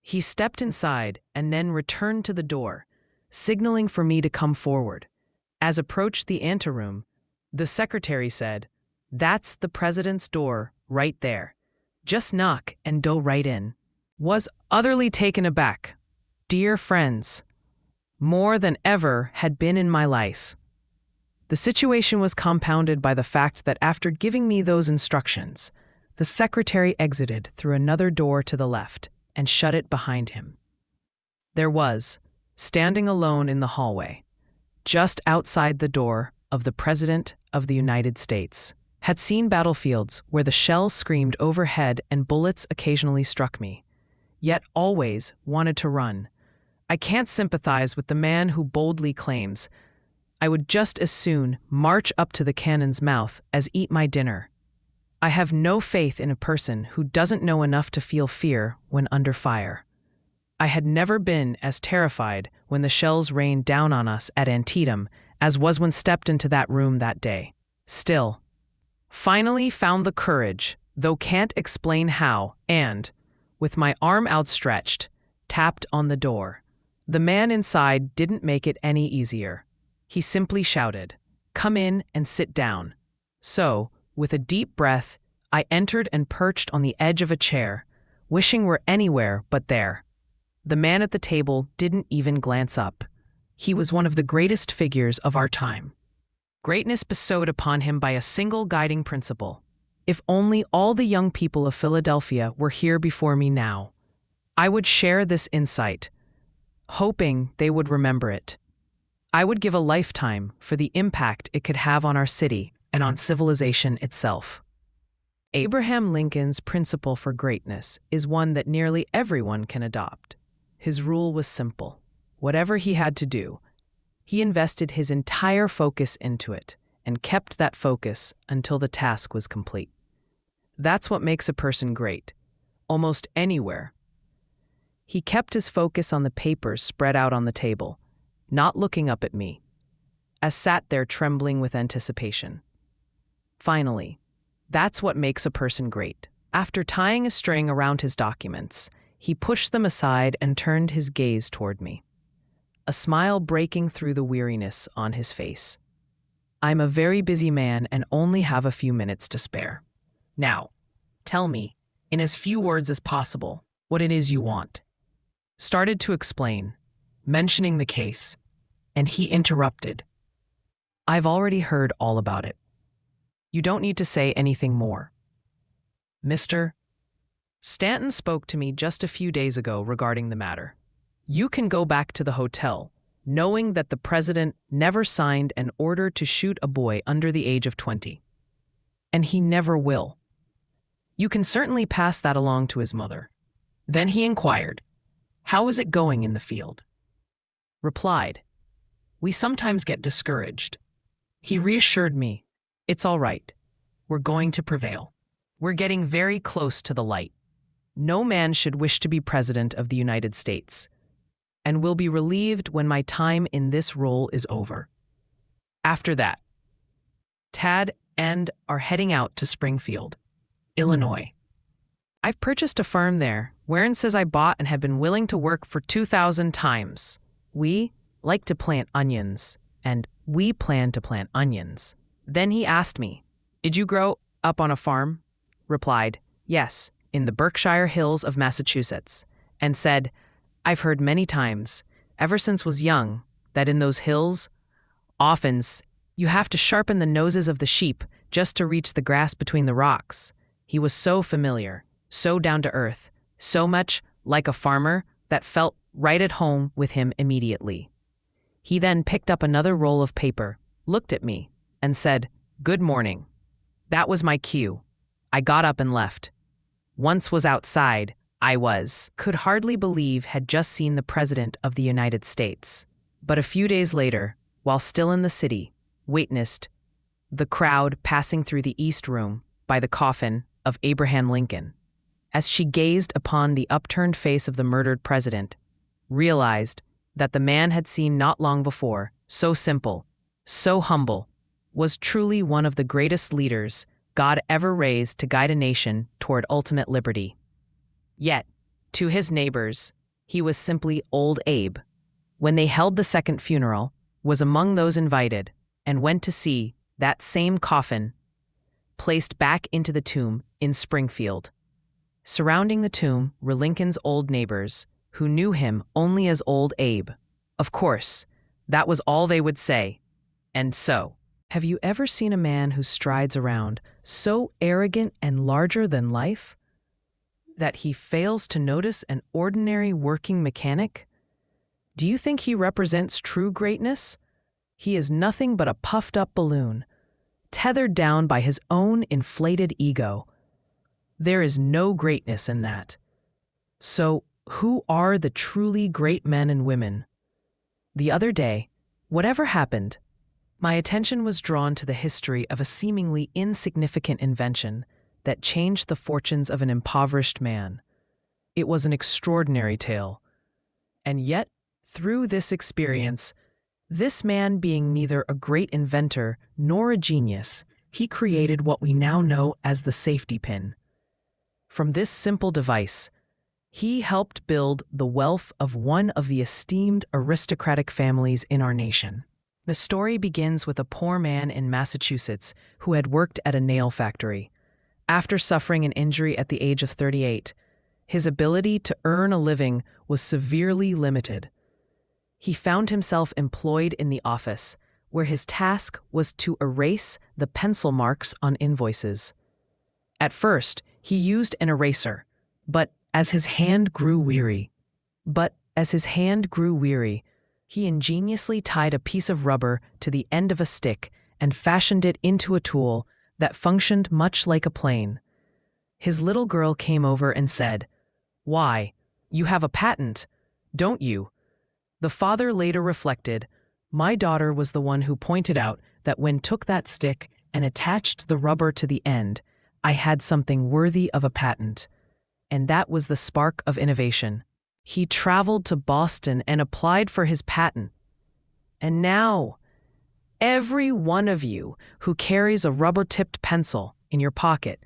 he stepped inside and then returned to the door, signaling for me to come forward. As approached the anteroom, the secretary said, "That's the president's door right there. Just knock and go right in." Was utterly taken aback. Dear friends, more than ever had been in my life. The situation was compounded by the fact that after giving me those instructions, the secretary exited through another door to the left and shut it behind him. There was, standing alone in the hallway, just outside the door of the President of the United States, had seen battlefields where the shells screamed overhead and bullets occasionally struck me, yet always wanted to run. I can't sympathize with the man who boldly claims, "I would just as soon march up to the cannon's mouth as eat my dinner." I have no faith in a person who doesn't know enough to feel fear when under fire. I had never been as terrified when the shells rained down on us at Antietam as was when stepped into that room that day. Still, finally found the courage, though can't explain how, and, with my arm outstretched, tapped on the door. The man inside didn't make it any easier. He simply shouted, "Come in and sit down." So, with a deep breath, I entered and perched on the edge of a chair, wishing were anywhere but there. The man at the table didn't even glance up. He was one of the greatest figures of our time. Greatness bestowed upon him by a single guiding principle. If only all the young people of Philadelphia were here before me now, I would share this insight, hoping they would remember it. I would give a lifetime for the impact it could have on our city and on civilization itself. Abraham Lincoln's principle for greatness is one that nearly everyone can adopt. His rule was simple. Whatever he had to do, he invested his entire focus into it and kept that focus until the task was complete. That's what makes a person great, almost anywhere. He kept his focus on the papers spread out on the table, not looking up at me, as sat there trembling with anticipation. Finally, that's what makes a person great. After tying a string around his documents, he pushed them aside and turned his gaze toward me, a smile breaking through the weariness on his face. "I'm a very busy man and only have a few minutes to spare. Now, tell me, in as few words as possible, what it is you want." Started to explain, mentioning the case, and he interrupted. "I've already heard all about it. You don't need to say anything more. Mr. Stanton spoke to me just a few days ago regarding the matter. You can go back to the hotel, knowing that the president never signed an order to shoot a boy under the age of 20. And he never will. You can certainly pass that along to his mother." Then he inquired, "How is it going in the field?" Replied, "We sometimes get discouraged." He reassured me, "It's all right. We're going to prevail. We're getting very close to the light. No man should wish to be president of the United States, and will be relieved when my time in this role is over." After that, Tad and are heading out to Springfield, Illinois. I've purchased a farm there, wherein says I bought and have been willing to work for 2,000 times. We like to plant onions, and we plan to plant onions. Then he asked me, "Did you grow up on a farm?" Replied, "Yes, in the Berkshire Hills of Massachusetts," and said, "I've heard many times, ever since was young, that in those hills, often you have to sharpen the noses of the sheep just to reach the grass between the rocks." He was so familiar, so down to earth, so much like a farmer that felt right at home with him immediately. He then picked up another roll of paper, looked at me, and said, "Good morning." That was my cue. I got up and left. Once was outside, could hardly believe had just seen the President of the United States. But a few days later, while still in the city, witnessed the crowd passing through the East Room by the coffin of Abraham Lincoln. As she gazed upon the upturned face of the murdered president, realized that the man had seen not long before, so simple, so humble, was truly one of the greatest leaders God ever raised to guide a nation toward ultimate liberty. Yet, to his neighbors, he was simply Old Abe. When they held the second funeral, was among those invited, and went to see that same coffin placed back into the tomb in Springfield. Surrounding the tomb were Lincoln's old neighbors, who knew him only as Old Abe. Of course, that was all they would say. And so, have you ever seen a man who strides around so arrogant and larger than life that he fails to notice an ordinary working mechanic? Do you think he represents true greatness? He is nothing but a puffed-up balloon, tethered down by his own inflated ego. There is no greatness in that. So, who are the truly great men and women? The other day, whatever happened, my attention was drawn to the history of a seemingly insignificant invention that changed the fortunes of an impoverished man. It was an extraordinary tale. And yet, through this experience, this man being neither a great inventor nor a genius, he created what we now know as the safety pin. From this simple device, he helped build the wealth of one of the esteemed aristocratic families in our nation. The story begins with a poor man in Massachusetts who had worked at a nail factory. After suffering an injury at the age of 38, his ability to earn a living was severely limited. He found himself employed in the office, where his task was to erase the pencil marks on invoices. At first, he used an eraser, but as his hand grew weary, he ingeniously tied a piece of rubber to the end of a stick and fashioned it into a tool that functioned much like a plane. His little girl came over and said, "Why, you have a patent, don't you?" The father later reflected, "My daughter was the one who pointed out that when took that stick and attached the rubber to the end, I had something worthy of a patent." And that was the spark of innovation. He traveled to Boston and applied for his patent. And now, every one of you who carries a rubber-tipped pencil in your pocket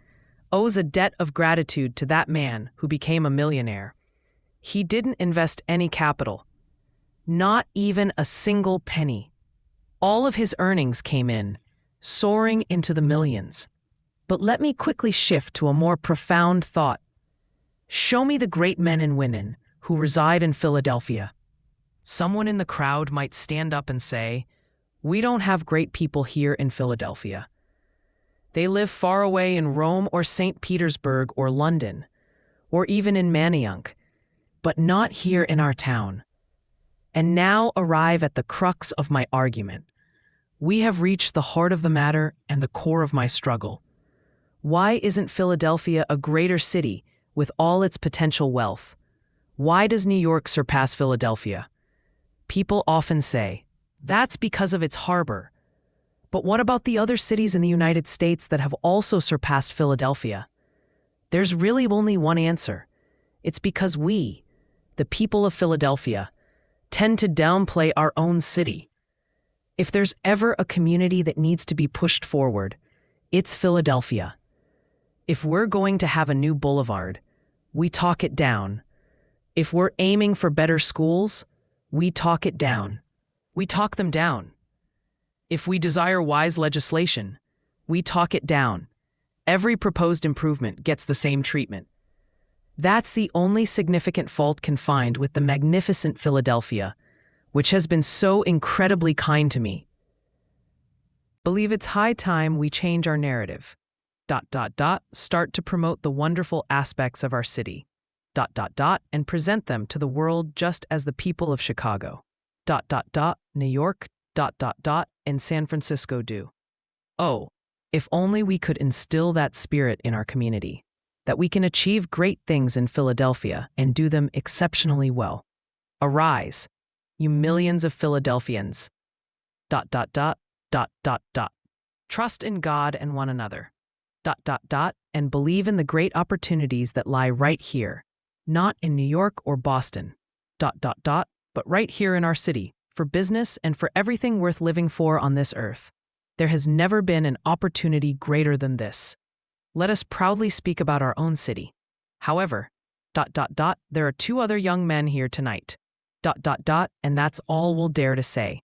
owes a debt of gratitude to that man who became a millionaire. He didn't invest any capital, not even a single penny. All of his earnings came in, soaring into the millions. But let me quickly shift to a more profound thought. Show me the great men and women who reside in Philadelphia. Someone in the crowd might stand up and say, "We don't have great people here in Philadelphia. They live far away in Rome or St. Petersburg or London, or even in Manayunk, but not here in our town." And now arrive at the crux of my argument. We have reached the heart of the matter and the core of my struggle. Why isn't Philadelphia a greater city with all its potential wealth? Why does New York surpass Philadelphia? People often say, that's because of its harbor. But what about the other cities in the United States that have also surpassed Philadelphia? There's really only one answer. It's because we, the people of Philadelphia, tend to downplay our own city. If there's ever a community that needs to be pushed forward, it's Philadelphia. If we're going to have a new boulevard, we talk it down. If we're aiming for better schools, we talk it down. We talk them down. If we desire wise legislation, we talk it down. Every proposed improvement gets the same treatment. That's the only significant fault can find with the magnificent Philadelphia, which has been so incredibly kind to me. Believe it's high time we change our narrative. Start to promote the wonderful aspects of our city. And present them to the world just as the people of Chicago. New York. And San Francisco do. Oh, if only we could instill that spirit in our community, that we can achieve great things in Philadelphia and do them exceptionally well. Arise, you millions of Philadelphians. Trust in God and one another. And believe in the great opportunities that lie right here, not in New York or Boston. But right here in our city, for business and for everything worth living for on this earth. There has never been an opportunity greater than this. Let us proudly speak about our own city. However, there are two other young men here tonight. And that's all we'll dare to say.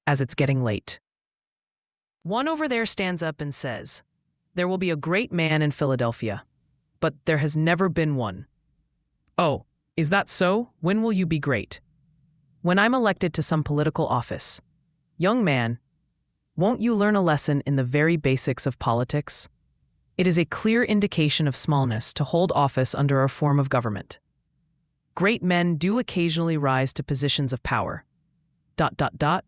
As it's getting late. One over there stands up and says, "There will be a great man in Philadelphia, but there has never been one." Oh, is that so? When will you be great? When I'm elected to some political office. Young man, won't you learn a lesson in the very basics of politics? It is a clear indication of smallness to hold office under a form of government. Great men do occasionally rise to positions of power. But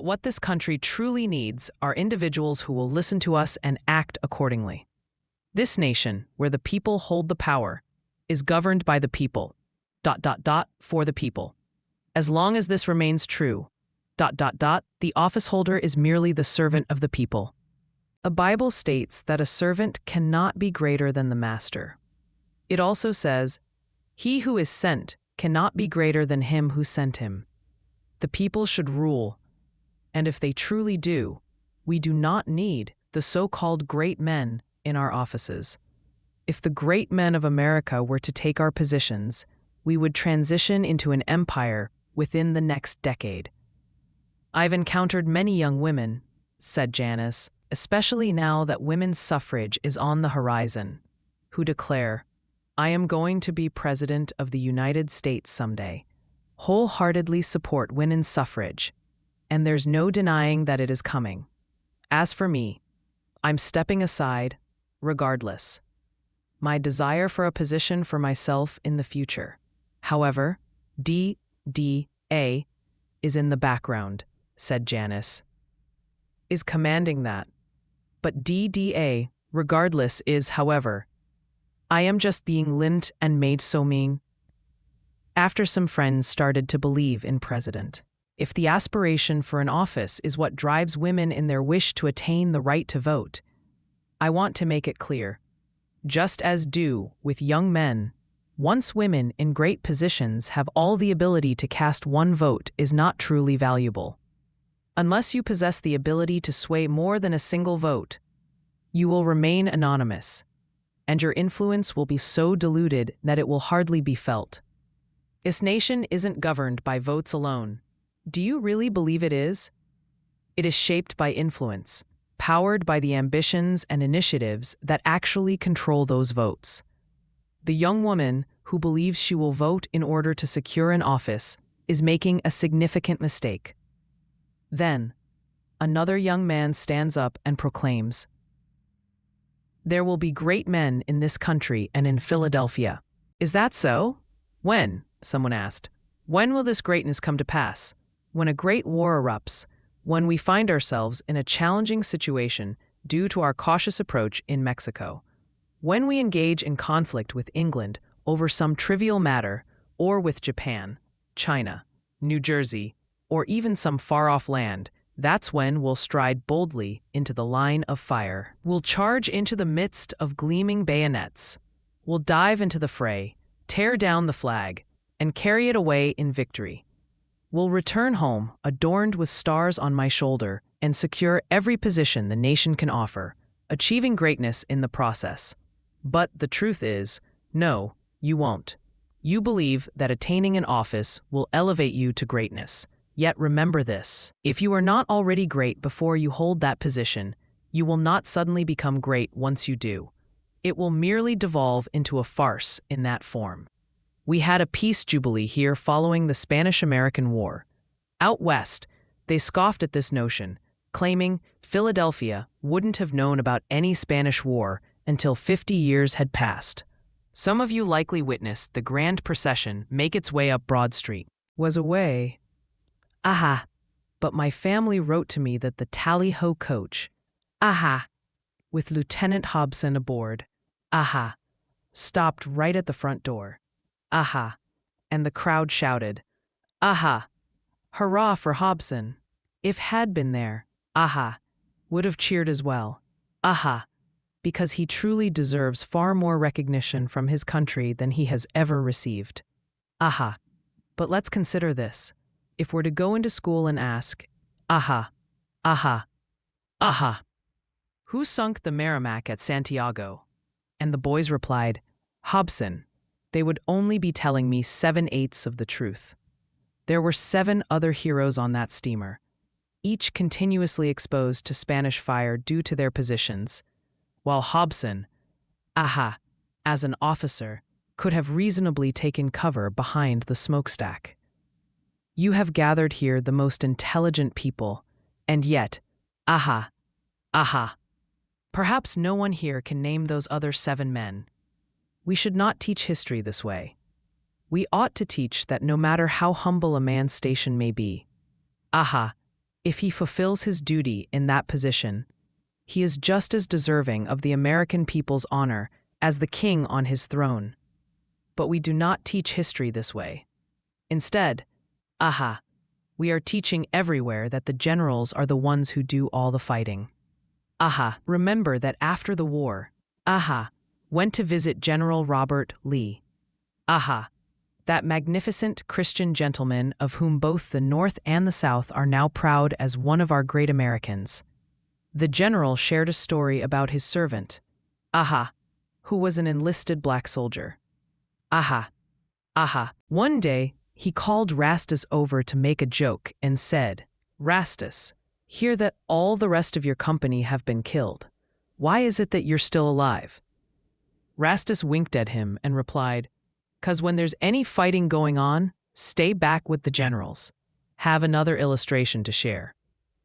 what this country truly needs are individuals who will listen to us and act accordingly. This nation, where the people hold the power, is governed by the people. For the people. As long as this remains true, the office holder is merely the servant of the people. The Bible states that a servant cannot be greater than the master. It also says, "He who is sent cannot be greater than him who sent him." The people should rule, and if they truly do, we do not need the so-called great men in our offices. If the great men of America were to take our positions, we would transition into an empire within the next decade. I've encountered many young women, said Janice, especially now that women's suffrage is on the horizon, who declare, "I am going to be president of the United States someday." Wholeheartedly support women's suffrage, and there's no denying that it is coming. As for me, I'm stepping aside, regardless. My desire for a position for myself in the future. However, DDA is in the background, said Janice. Is commanding that. But DDA, regardless, is, however. I am just being lint and made so mean. After some friends started to believe in president. If the aspiration for an office is what drives women in their wish to attain the right to vote, I want to make it clear. Just as do with young men, once women in great positions have all the ability to cast one vote is not truly valuable. Unless you possess the ability to sway more than a single vote, you will remain anonymous, and your influence will be so diluted that it will hardly be felt. This nation isn't governed by votes alone. Do you really believe it is? It is shaped by influence, powered by the ambitions and initiatives that actually control those votes. The young woman who believes she will vote in order to secure an office is making a significant mistake. Then, another young man stands up and proclaims, "There will be great men in this country and in Philadelphia." Is that so? When? Someone asked. When will this greatness come to pass? When a great war erupts, when we find ourselves in a challenging situation due to our cautious approach in Mexico, when we engage in conflict with England over some trivial matter, or with Japan, China, New Jersey, or even some far-off land, that's when we'll stride boldly into the line of fire. We'll charge into the midst of gleaming bayonets. We'll dive into the fray, tear down the flag, and carry it away in victory. We'll return home, adorned with stars on my shoulder, and secure every position the nation can offer, achieving greatness in the process. But the truth is, no, you won't. You believe that attaining an office will elevate you to greatness. Yet remember this: if you are not already great before you hold that position, you will not suddenly become great once you do. It will merely devolve into a farce in that form. We had a peace jubilee here following the Spanish-American War. Out west, they scoffed at this notion, claiming Philadelphia wouldn't have known about any Spanish war until 50 years had passed. Some of you likely witnessed the grand procession make its way up Broad Street. Was away. Aha! But my family wrote to me that the tally-ho coach, aha! With Lieutenant Hobson aboard, aha! Stopped right at the front door. Aha! And the crowd shouted, aha! Hurrah for Hobson! If had been there, aha! Would have cheered as well. Aha! Because he truly deserves far more recognition from his country than he has ever received. Aha! But let's consider this. If we're to go into school and ask, aha! Aha! Aha! Who sunk the Merrimac at Santiago? And the boys replied, Hobson. They would only be telling me 7/8 of the truth. There were 7 other heroes on that steamer, each continuously exposed to Spanish fire due to their positions, while Hobson, aha, as an officer, could have reasonably taken cover behind the smokestack. You have gathered here the most intelligent people, and yet, aha, aha. Perhaps no one here can name those other 7 men. We should not teach history this way. We ought to teach that no matter how humble a man's station may be, aha, if he fulfills his duty in that position, he is just as deserving of the American people's honor as the king on his throne. But we do not teach history this way. Instead, aha, we are teaching everywhere that the generals are the ones who do all the fighting. Aha, remember that after the war, aha, went to visit General Robert Lee. Aha, that magnificent Christian gentleman of whom both the North and the South are now proud as one of our great Americans. The general shared a story about his servant, aha, who was an enlisted black soldier. Aha, aha. One day, he called Rastus over to make a joke and said, Rastus, hear that all the rest of your company have been killed. Why is it that you're still alive? Rastus winked at him and replied, 'Cause when there's any fighting going on, stay back with the generals. Have another illustration to share.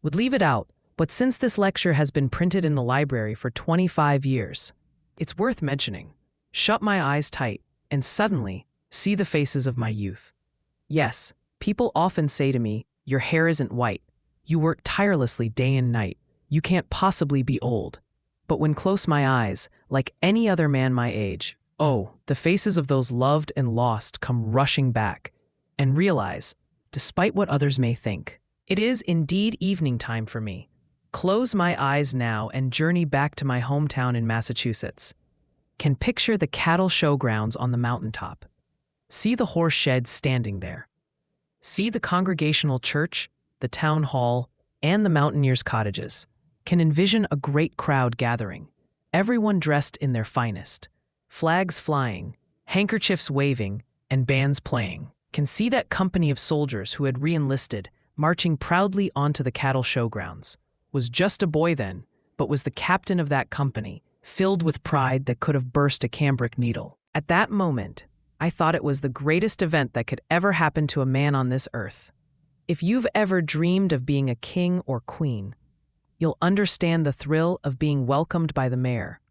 Would leave it out, but since this lecture has been printed in the library for 25 years, it's worth mentioning. Shut my eyes tight and suddenly see the faces of my youth. Yes, people often say to me, your hair isn't white. You work tirelessly day and night. You can't possibly be old. But when close my eyes, like any other man my age, oh, the faces of those loved and lost come rushing back, and realize, despite what others may think, it is indeed evening time for me. Close my eyes now and journey back to my hometown in Massachusetts. Can picture the cattle showgrounds on the mountaintop. See the horse sheds standing there. See the congregational church, the town hall, and the mountaineers' cottages. Can envision a great crowd gathering, everyone dressed in their finest, flags flying, handkerchiefs waving, and bands playing. Can see that company of soldiers who had re-enlisted, marching proudly onto the cattle showgrounds. Was just a boy then, but was the captain of that company, filled with pride that could have burst a cambric needle. At that moment, I thought it was the greatest event that could ever happen to a man on this earth. If you've ever dreamed of being a king or queen, you'll understand the thrill of being welcomed by the mayor.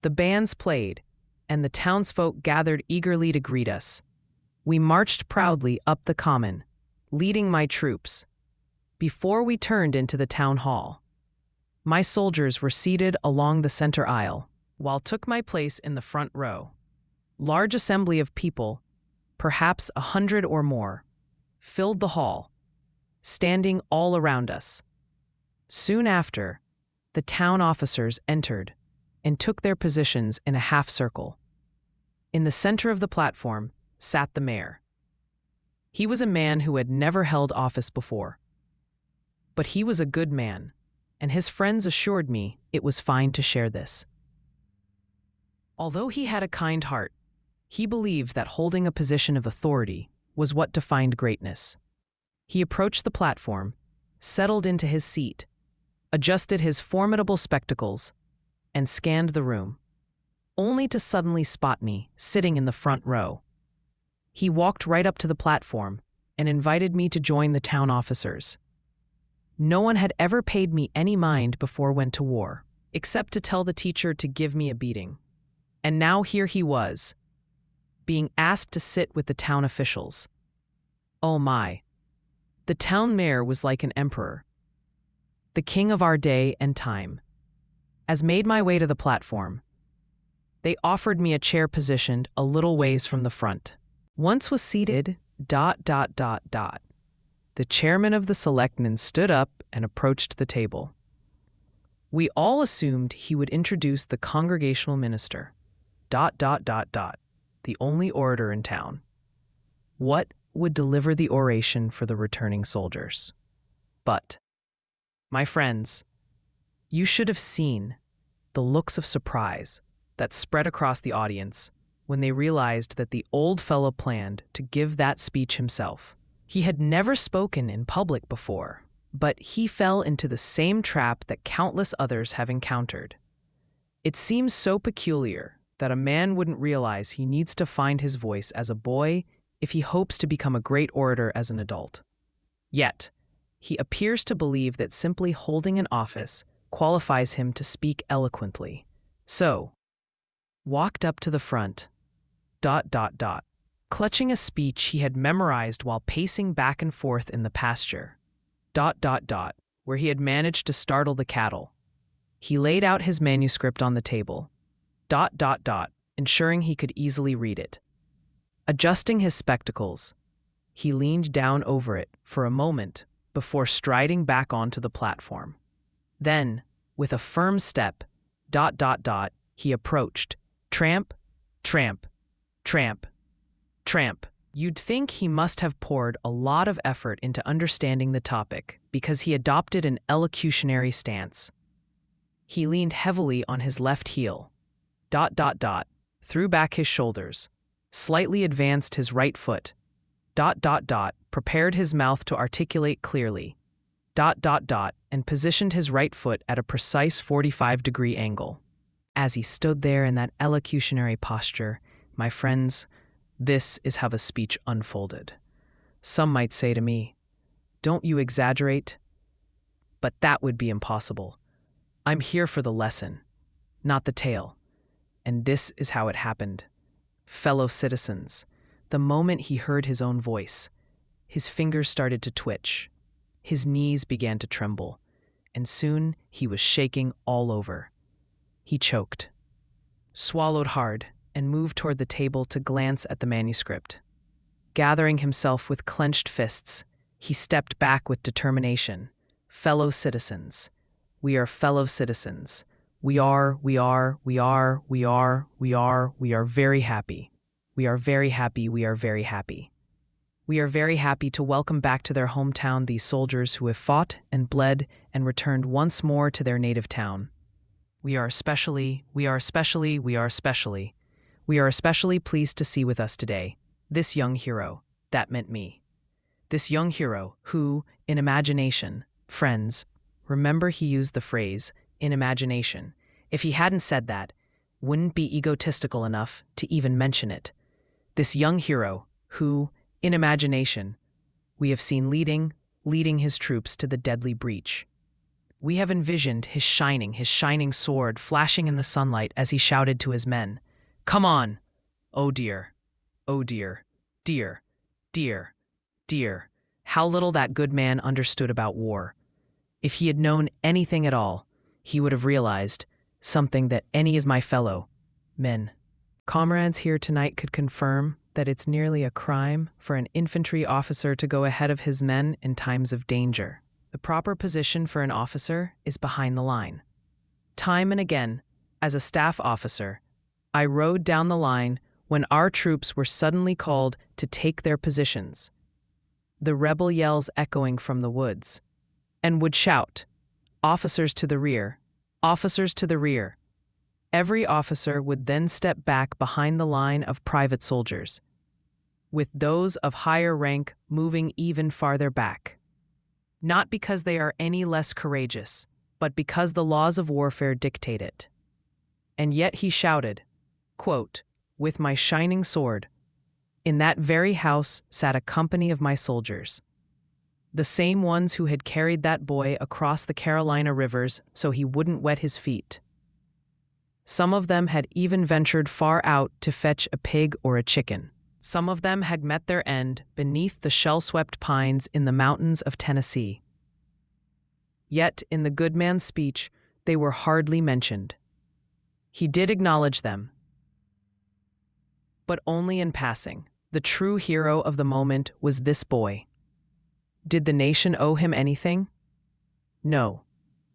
The bands played, and the townsfolk gathered eagerly to greet us. We marched proudly up the common, leading my troops, before we turned into the town hall. My soldiers were seated along the center aisle, while took my place in the front row. Large assembly of people, perhaps 100 or more, filled the hall, standing all around us. Soon after, the town officers entered and took their positions in a half circle. In the center of the platform sat the mayor. He was a man who had never held office before. But he was a good man, and his friends assured me it was fine to share this. Although he had a kind heart, he believed that holding a position of authority was what defined greatness. He approached the platform, settled into his seat, adjusted his formidable spectacles, and scanned the room, only to suddenly spot me sitting in the front row. He walked right up to the platform and invited me to join the town officers. No one had ever paid me any mind before went to war, except to tell the teacher to give me a beating. And now here he was, being asked to sit with the town officials. Oh my. The town mayor was like an emperor, the king of our day and time. As made my way to the platform, they offered me a chair positioned a little ways from the front. Once was seated, The chairman of the selectmen stood up and approached the table. We all assumed he would introduce the congregational minister, the only orator in town. What would deliver the oration for the returning soldiers? But, my friends, you should have seen the looks of surprise that spread across the audience when they realized that the old fellow planned to give that speech himself. He had never spoken in public before, but he fell into the same trap that countless others have encountered. It seems so peculiar that a man wouldn't realize he needs to find his voice as a boy if he hopes to become a great orator as an adult. Yet, he appears to believe that simply holding an office qualifies him to speak eloquently. So, walked up to the front, clutching a speech he had memorized while pacing back and forth in the pasture, where he had managed to startle the cattle. He laid out his manuscript on the table, ensuring he could easily read it. Adjusting his spectacles, he leaned down over it for a moment before striding back onto the platform. Then, with a firm step, he approached, tramp, tramp, tramp, tramp. You'd think he must have poured a lot of effort into understanding the topic because he adopted an elocutionary stance. He leaned heavily on his left heel, threw back his shoulders, slightly advanced his right foot, prepared his mouth to articulate clearly, and positioned his right foot at a precise 45-degree angle. As he stood there in that elocutionary posture, my friends, this is how the speech unfolded. Some might say to me, "Don't you exaggerate?" But that would be impossible. I'm here for the lesson, not the tale. And this is how it happened. Fellow citizens, the moment he heard his own voice, his fingers started to twitch, his knees began to tremble, and soon he was shaking all over. He choked, swallowed hard, and moved toward the table to glance at the manuscript. Gathering himself with clenched fists, he stepped back with determination. Fellow citizens, we are fellow citizens. We are very happy. We are very happy, we are very happy. We are very happy to welcome back to their hometown these soldiers who have fought and bled and returned once more to their native town. We are especially pleased to see with us today this young hero, that meant me. This young hero who, in imagination, friends, remember he used the phrase, in imagination. If he hadn't said that, wouldn't be egotistical enough to even mention it. This young hero who, in imagination, we have seen leading his troops to the deadly breach. We have envisioned his shining sword flashing in the sunlight as he shouted to his men, "Come on! Oh dear, dear, dear, dear, how little that good man understood about war. If he had known anything at all, he would have realized something that any of my fellow men, comrades here tonight could confirm that it's nearly a crime for an infantry officer to go ahead of his men in times of danger. The proper position for an officer is behind the line. Time and again, as a staff officer, I rode down the line when our troops were suddenly called to take their positions, the rebel yells echoing from the woods, and would shout, "Officers to the rear! Officers to the rear!" Every officer would then step back behind the line of private soldiers. with those of higher rank moving even farther back. Not because they are any less courageous, but because the laws of warfare dictate it. And yet he shouted, quote, "With my shining sword, in that very house sat a company of my soldiers, the same ones who had carried that boy across the Carolina rivers so he wouldn't wet his feet. Some of them had even ventured far out to fetch a pig or a chicken. Some of them had met their end beneath the shell-swept pines in the mountains of Tennessee. Yet, in the good man's speech, they were hardly mentioned. He did acknowledge them, but only in passing. The true hero of the moment was this boy. Did the nation owe him anything? No.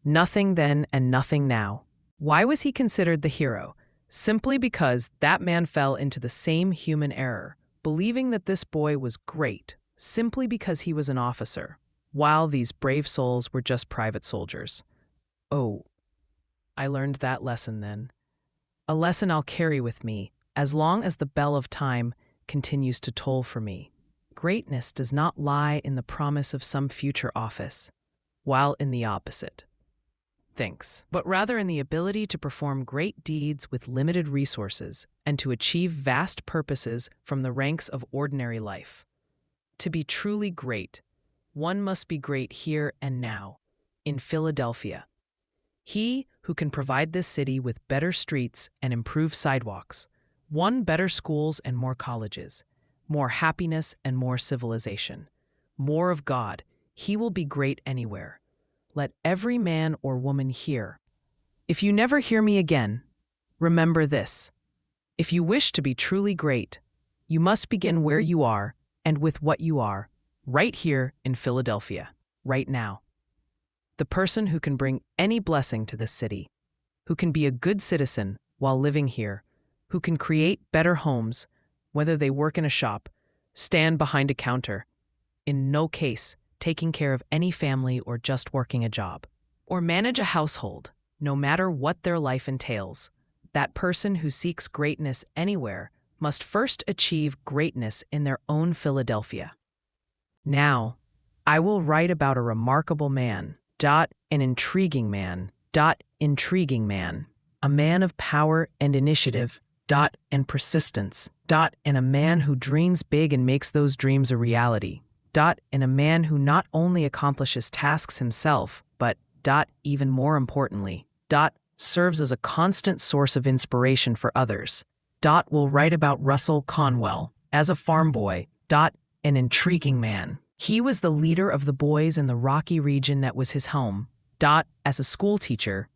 Nothing then and nothing now. Why was he considered the hero? Simply because that man fell into the same human error, believing that this boy was great, simply because he was an officer, while these brave souls were just private soldiers. Oh, I learned that lesson then. A lesson I'll carry with me, as long as the bell of time continues to toll for me. Greatness does not lie in the promise of some future office, while in the opposite. Thanks. But rather in the ability to perform great deeds with limited resources and to achieve vast purposes from the ranks of ordinary life. To be truly great, one must be great here and now, in Philadelphia. He who can provide this city with better streets and improved sidewalks, better schools and more colleges, more happiness and more civilization, more of God, he will be great anywhere. Let every man or woman hear. If you never hear me again, remember this. If you wish to be truly great, you must begin where you are and with what you are, right here in Philadelphia, right now. The person who can bring any blessing to this city, who can be a good citizen while living here, who can create better homes, whether they work in a shop, stand behind a counter, in no case taking care of any family or just working a job, or manage a household, no matter what their life entails. That person who seeks greatness anywhere must first achieve greatness in their own Philadelphia. Now, I will write about a remarkable man, an intriguing man, a man of power and initiative, and persistence, and a man who dreams big and makes those dreams a reality, and a man who not only accomplishes tasks himself, but, even more importantly, serves as a constant source of inspiration for others. Will write about Russell Conwell, as a farm boy, an intriguing man. He was the leader of the boys in the rocky region that was his home. As a school teacher,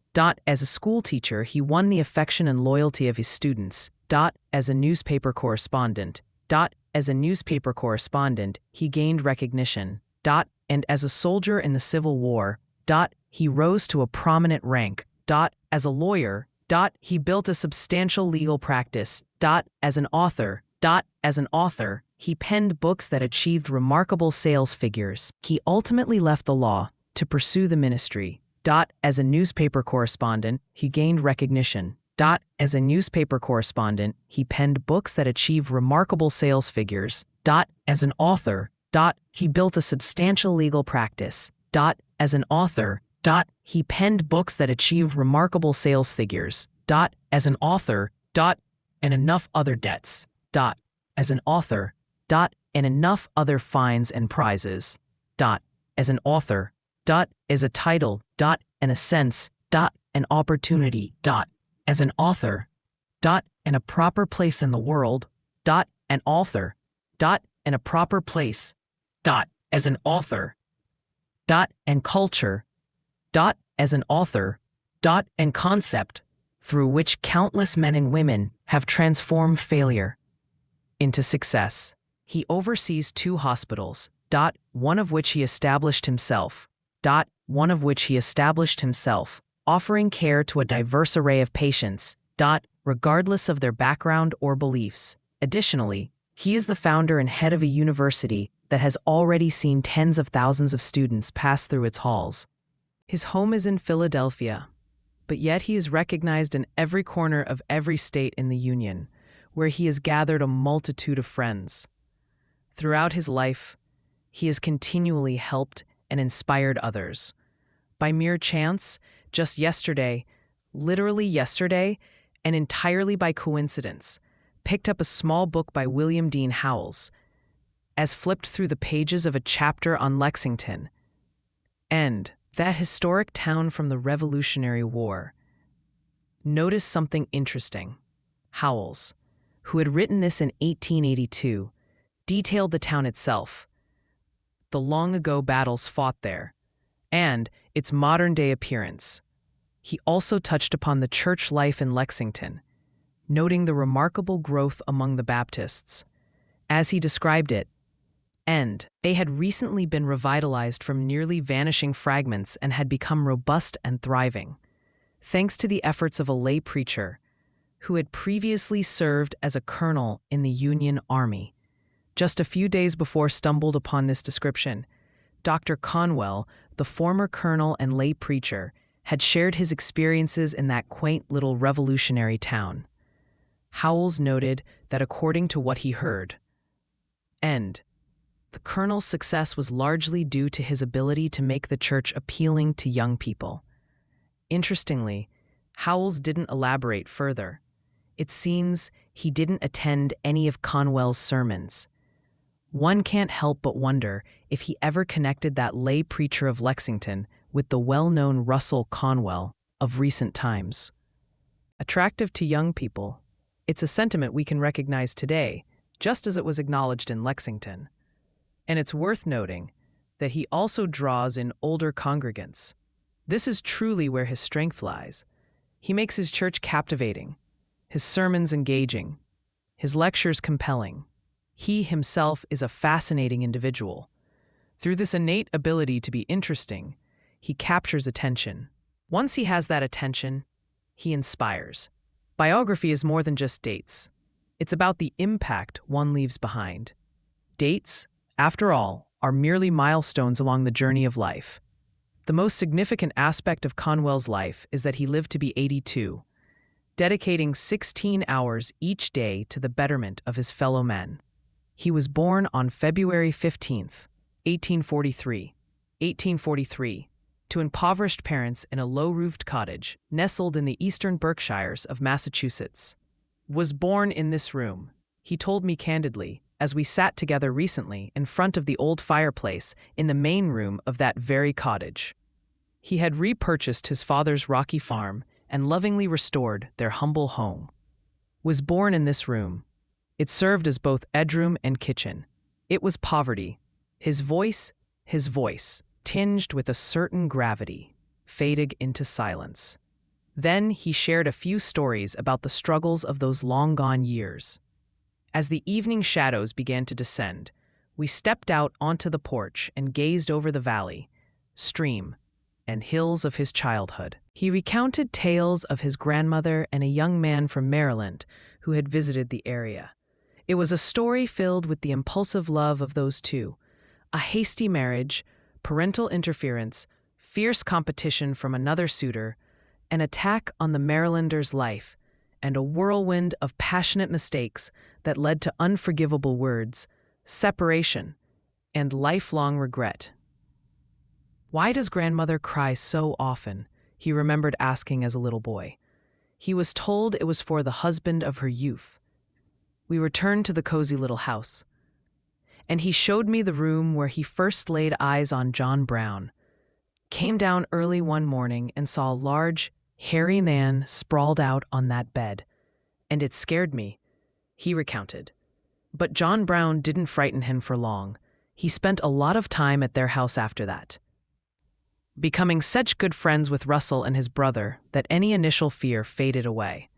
he won the affection and loyalty of his students. As a newspaper correspondent, he gained recognition. And as a soldier in the Civil War, he rose to a prominent rank. As a lawyer, he built a substantial legal practice. As an author, he penned books that achieved remarkable sales figures. He ultimately left the law to pursue the ministry. As a newspaper correspondent, he gained recognition. As a newspaper correspondent, he penned books that achieved remarkable sales figures. As an author, he built a substantial legal practice. As an author, he penned books that achieved remarkable sales figures. As an author, and enough other debts. As an author, and enough other fines and prizes. As an author, is a title, and a sense, an opportunity, as an author, and a proper place in the world, an author, and a proper place, as an author, and culture, as an author, and concept, through which countless men and women have transformed failure into success. He oversees 2 hospitals, one of which he established himself, offering care to a diverse array of patients, regardless of their background or beliefs. Additionally, he is the founder and head of a university that has already seen tens of thousands of students pass through its halls. His home is in Philadelphia, but yet he is recognized in every corner of every state in the Union, where he has gathered a multitude of friends. Throughout his life, he has continually helped and inspired others. By mere chance, just yesterday, literally yesterday, and entirely by coincidence, picked up a small book by William Dean Howells, as flipped through the pages of a chapter on Lexington, and that historic town from the Revolutionary War. Notice something interesting. Howells, who had written this in 1882, detailed the town itself, the long-ago battles fought there, and its modern-day appearance. He also touched upon the church life in Lexington, noting the remarkable growth among the Baptists. As he described it, and they had recently been revitalized from nearly vanishing fragments and had become robust and thriving, thanks to the efforts of a lay preacher who had previously served as a colonel in the Union Army. Just a few days before stumbled upon this description, Dr. Conwell, the former colonel and lay preacher, had shared his experiences in that quaint little revolutionary town. Howells noted that according to what he heard, and the colonel's success was largely due to his ability to make the church appealing to young people. Interestingly, Howells didn't elaborate further. It seems he didn't attend any of Conwell's sermons. One can't help but wonder if he ever connected that lay preacher of Lexington with the well-known Russell Conwell of recent times. Attractive to young people, it's a sentiment we can recognize today, just as it was acknowledged in Lexington. And it's worth noting that he also draws in older congregants. This is truly where his strength lies. He makes his church captivating, his sermons engaging, his lectures compelling. He himself is a fascinating individual. Through this innate ability to be interesting, he captures attention. Once he has that attention, he inspires. Biography is more than just dates. It's about the impact one leaves behind. Dates, after all, are merely milestones along the journey of life. The most significant aspect of Conwell's life is that he lived to be 82, dedicating 16 hours each day to the betterment of his fellow men. He was born on February 15th, 1843, to impoverished parents in a low-roofed cottage nestled in the eastern Berkshires of Massachusetts. Was born in this room, he told me candidly, as we sat together recently in front of the old fireplace in the main room of that very cottage. He had repurchased his father's rocky farm and lovingly restored their humble home. Was born in this room. It served as both bedroom and kitchen. It was poverty. His voice, tinged with a certain gravity, faded into silence. Then he shared a few stories about the struggles of those long-gone years. As the evening shadows began to descend, we stepped out onto the porch and gazed over the valley, stream, and hills of his childhood. He recounted tales of his grandmother and a young man from Maryland who had visited the area. It was a story filled with the impulsive love of those two, a hasty marriage, parental interference, fierce competition from another suitor, an attack on the Marylander's life, and a whirlwind of passionate mistakes that led to unforgivable words, separation, and lifelong regret. "Why does grandmother cry so often?" he remembered asking as a little boy. He was told it was for the husband of her youth. We returned to the cozy little house, and he showed me the room where he first laid eyes on John Brown. Came down early one morning and saw a large, hairy man sprawled out on that bed, and it scared me, he recounted. But John Brown didn't frighten him for long. He spent a lot of time at their house after that, becoming such good friends with Russell and his brother that any initial fear faded away.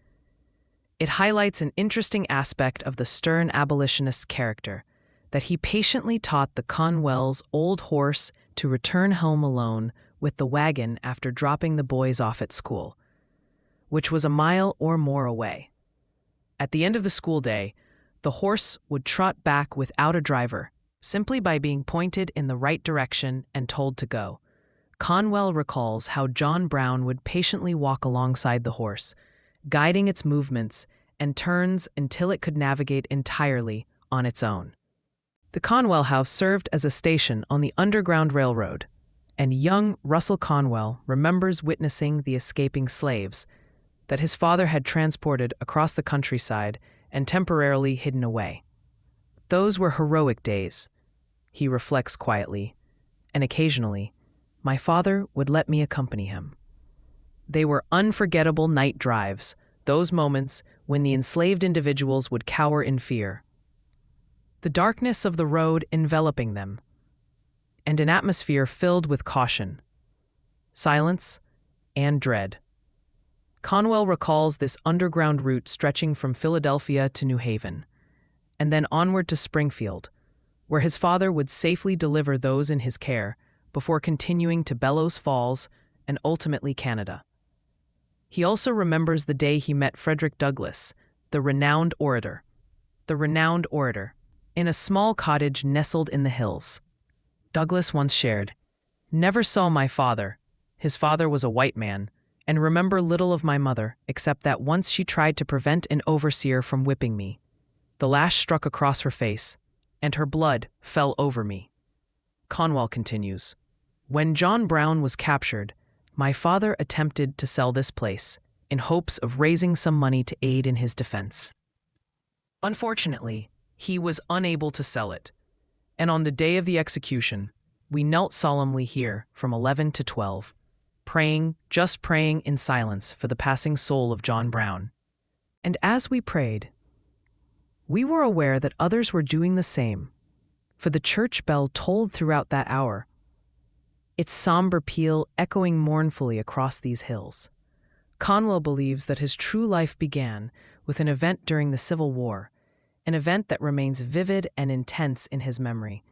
It highlights an interesting aspect of the stern abolitionist's character, that he patiently taught the Conwell's old horse to return home alone with the wagon after dropping the boys off at school, which was a mile or more away. At the end of the school day, the horse would trot back without a driver, simply by being pointed in the right direction and told to go. Conwell recalls how John Brown would patiently walk alongside the horse, guiding its movements and turns until it could navigate entirely on its own. The Conwell house served as a station on the Underground Railroad, and young Russell Conwell remembers witnessing the escaping slaves that his father had transported across the countryside and temporarily hidden away. Those were heroic days, he reflects quietly, and occasionally, my father would let me accompany him. They were unforgettable night drives, those moments when the enslaved individuals would cower in fear. The darkness of the road enveloping them, and an atmosphere filled with caution, silence, and dread. Conwell recalls this underground route stretching from Philadelphia to New Haven, and then onward to Springfield, where his father would safely deliver those in his care before continuing to Bellows Falls and ultimately Canada. He also remembers the day he met Frederick Douglass, the renowned orator, in a small cottage nestled in the hills. Douglass once shared, "Never saw my father. His father was a white man, and remember little of my mother, except that once she tried to prevent an overseer from whipping me. The lash struck across her face, and her blood fell over me." Conwell continues, "When John Brown was captured, my father attempted to sell this place in hopes of raising some money to aid in his defense. Unfortunately, he was unable to sell it, and on the day of the execution, we knelt solemnly here from 11 to 12, just praying in silence for the passing soul of John Brown. And as we prayed, we were aware that others were doing the same, for the church bell tolled throughout that hour, its somber peal echoing mournfully across these hills. Conwell believes that his true life began with an event during the Civil War, an event that remains vivid and intense in his memory,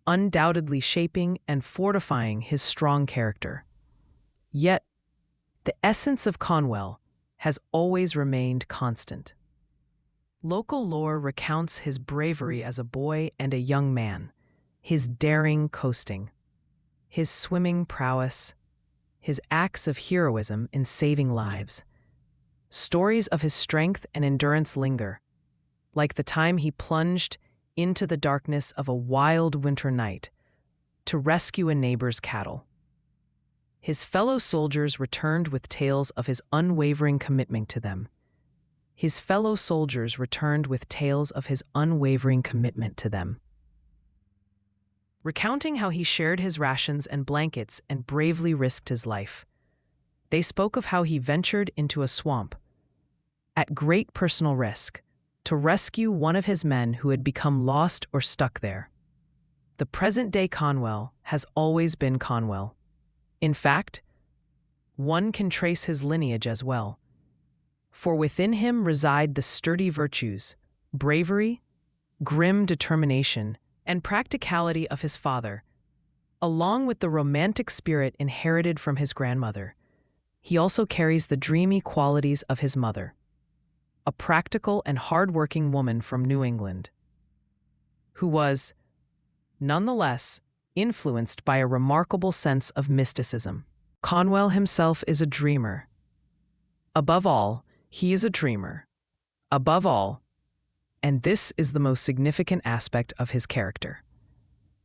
undoubtedly shaping and fortifying his strong character. Yet, the essence of Conwell has always remained constant. Local lore recounts his bravery as a boy and a young man, his daring coasting, his swimming prowess, his acts of heroism in saving lives. Stories of his strength and endurance linger, like the time he plunged into the darkness of a wild winter night to rescue a neighbor's cattle. His fellow soldiers returned with tales of his unwavering commitment to them. Recounting how he shared his rations and blankets and bravely risked his life. They spoke of how he ventured into a swamp, at great personal risk, to rescue one of his men who had become lost or stuck there. The present-day Conwell has always been Conwell. In fact, one can trace his lineage as well, for within him reside the sturdy virtues, bravery, grim determination, and practicality of his father, along with the romantic spirit inherited from his grandmother. He also carries the dreamy qualities of his mother, a practical and hard-working woman from New England, who was, nonetheless, influenced by a remarkable sense of mysticism. Conwell himself is a dreamer. Above all, he is a dreamer. Above all, and this is the most significant aspect of his character.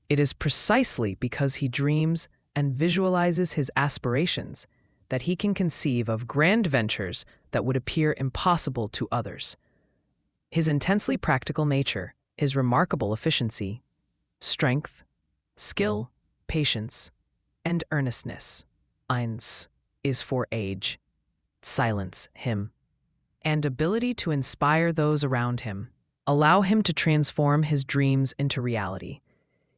It is precisely because he dreams and visualizes his aspirations that he can conceive of grand ventures that would appear impossible to others. His intensely practical nature, his remarkable efficiency, strength, skill, patience, and earnestness. Eins is for age, silence him, and ability to inspire those around him, allow him to transform his dreams into reality.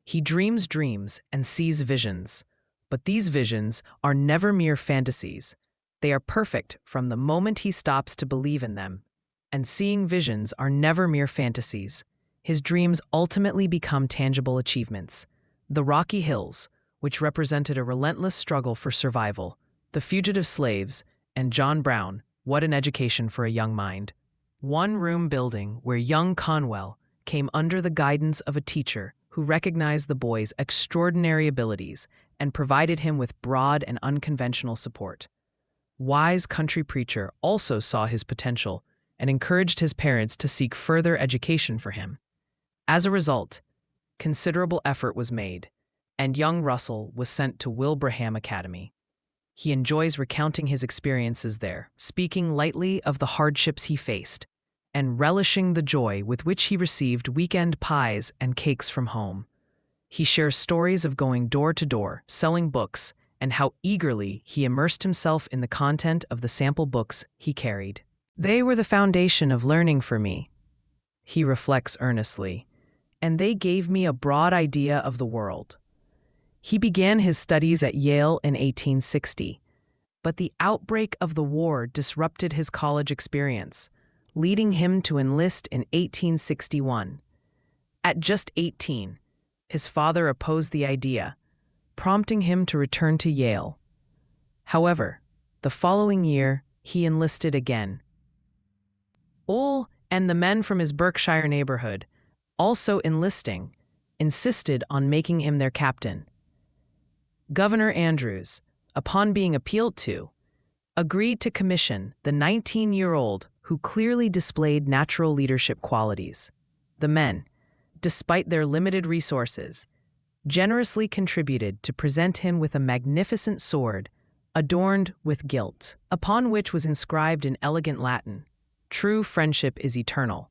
He dreams dreams and sees visions, but these visions are never mere fantasies. They are perfect from the moment he stops to believe in them, and seeing visions are never mere fantasies. His dreams ultimately become tangible achievements. The Rocky Hills, which represented a relentless struggle for survival, the fugitive slaves, and John Brown, what an education for a young mind. One-room building where young Conwell came under the guidance of a teacher who recognized the boy's extraordinary abilities and provided him with broad and unconventional support. Wise country preacher also saw his potential and encouraged his parents to seek further education for him. As a result, considerable effort was made, and young Russell was sent to Wilbraham Academy. He enjoys recounting his experiences there, speaking lightly of the hardships he faced, and relishing the joy with which he received weekend pies and cakes from home. He shares stories of going door to door, selling books, and how eagerly he immersed himself in the content of the sample books he carried. "They were the foundation of learning for me," he reflects earnestly, "and they gave me a broad idea of the world." He began his studies at Yale in 1860, but the outbreak of the war disrupted his college experience, leading him to enlist in 1861. At just 18, his father opposed the idea, prompting him to return to Yale. However, the following year, he enlisted again. Ole and the men from his Berkshire neighborhood, also enlisting, insisted on making him their captain. Governor Andrews, upon being appealed to, agreed to commission the 19-year-old who clearly displayed natural leadership qualities. The men, despite their limited resources, generously contributed to present him with a magnificent sword adorned with gilt, upon which was inscribed in elegant Latin, "True friendship is eternal."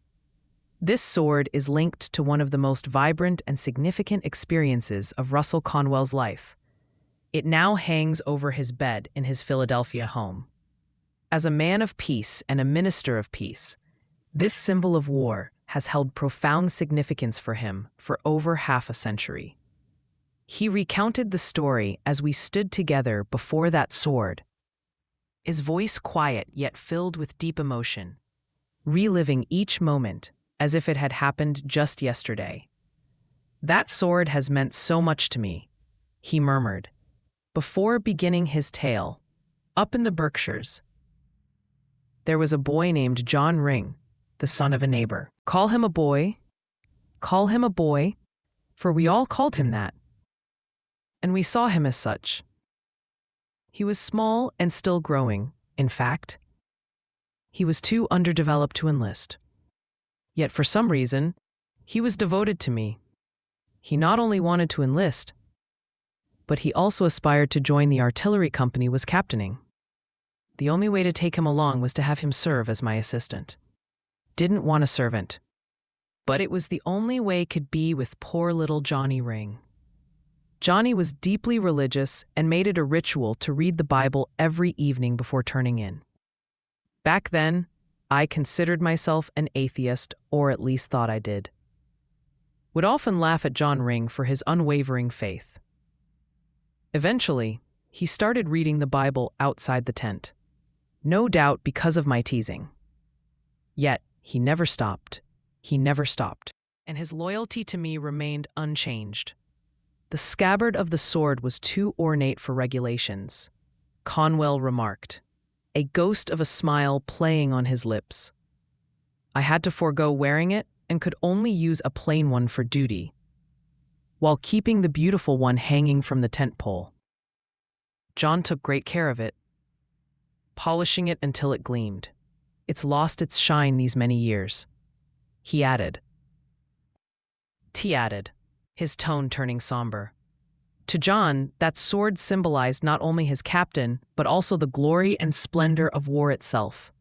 This sword is linked to one of the most vibrant and significant experiences of Russell Conwell's life. It now hangs over his bed in his Philadelphia home. As a man of peace and a minister of peace, this symbol of war has held profound significance for him for over half a century. He recounted the story as we stood together before that sword, his voice quiet yet filled with deep emotion, reliving each moment as if it had happened just yesterday. "That sword has meant so much to me," he murmured, before beginning his tale. "Up in the Berkshires, there was a boy named John Ring, the son of a neighbor. Call him a boy, for we all called him that. And we saw him as such. He was small and still growing. In fact, he was too underdeveloped to enlist. Yet for some reason, he was devoted to me. He not only wanted to enlist, but he also aspired to join the artillery company was captaining. The only way to take him along was to have him serve as my assistant. Didn't want a servant, but it was the only way could be with poor little Johnny Ring. Johnny was deeply religious and made it a ritual to read the Bible every evening before turning in. Back then, I considered myself an atheist, or at least thought I did. Would often laugh at John Ring for his unwavering faith. Eventually, he started reading the Bible outside the tent, no doubt because of my teasing. Yet, he never stopped, and his loyalty to me remained unchanged. The scabbard of the sword was too ornate for regulations, Conwell remarked, a ghost of a smile playing on his lips. I had to forego wearing it and could only use a plain one for duty, while keeping the beautiful one hanging from the tent pole. John took great care of it, polishing it until it gleamed. It's lost its shine these many years, he added. His tone turning somber. To John, that sword symbolized not only his captain, but also the glory and splendor of war itself.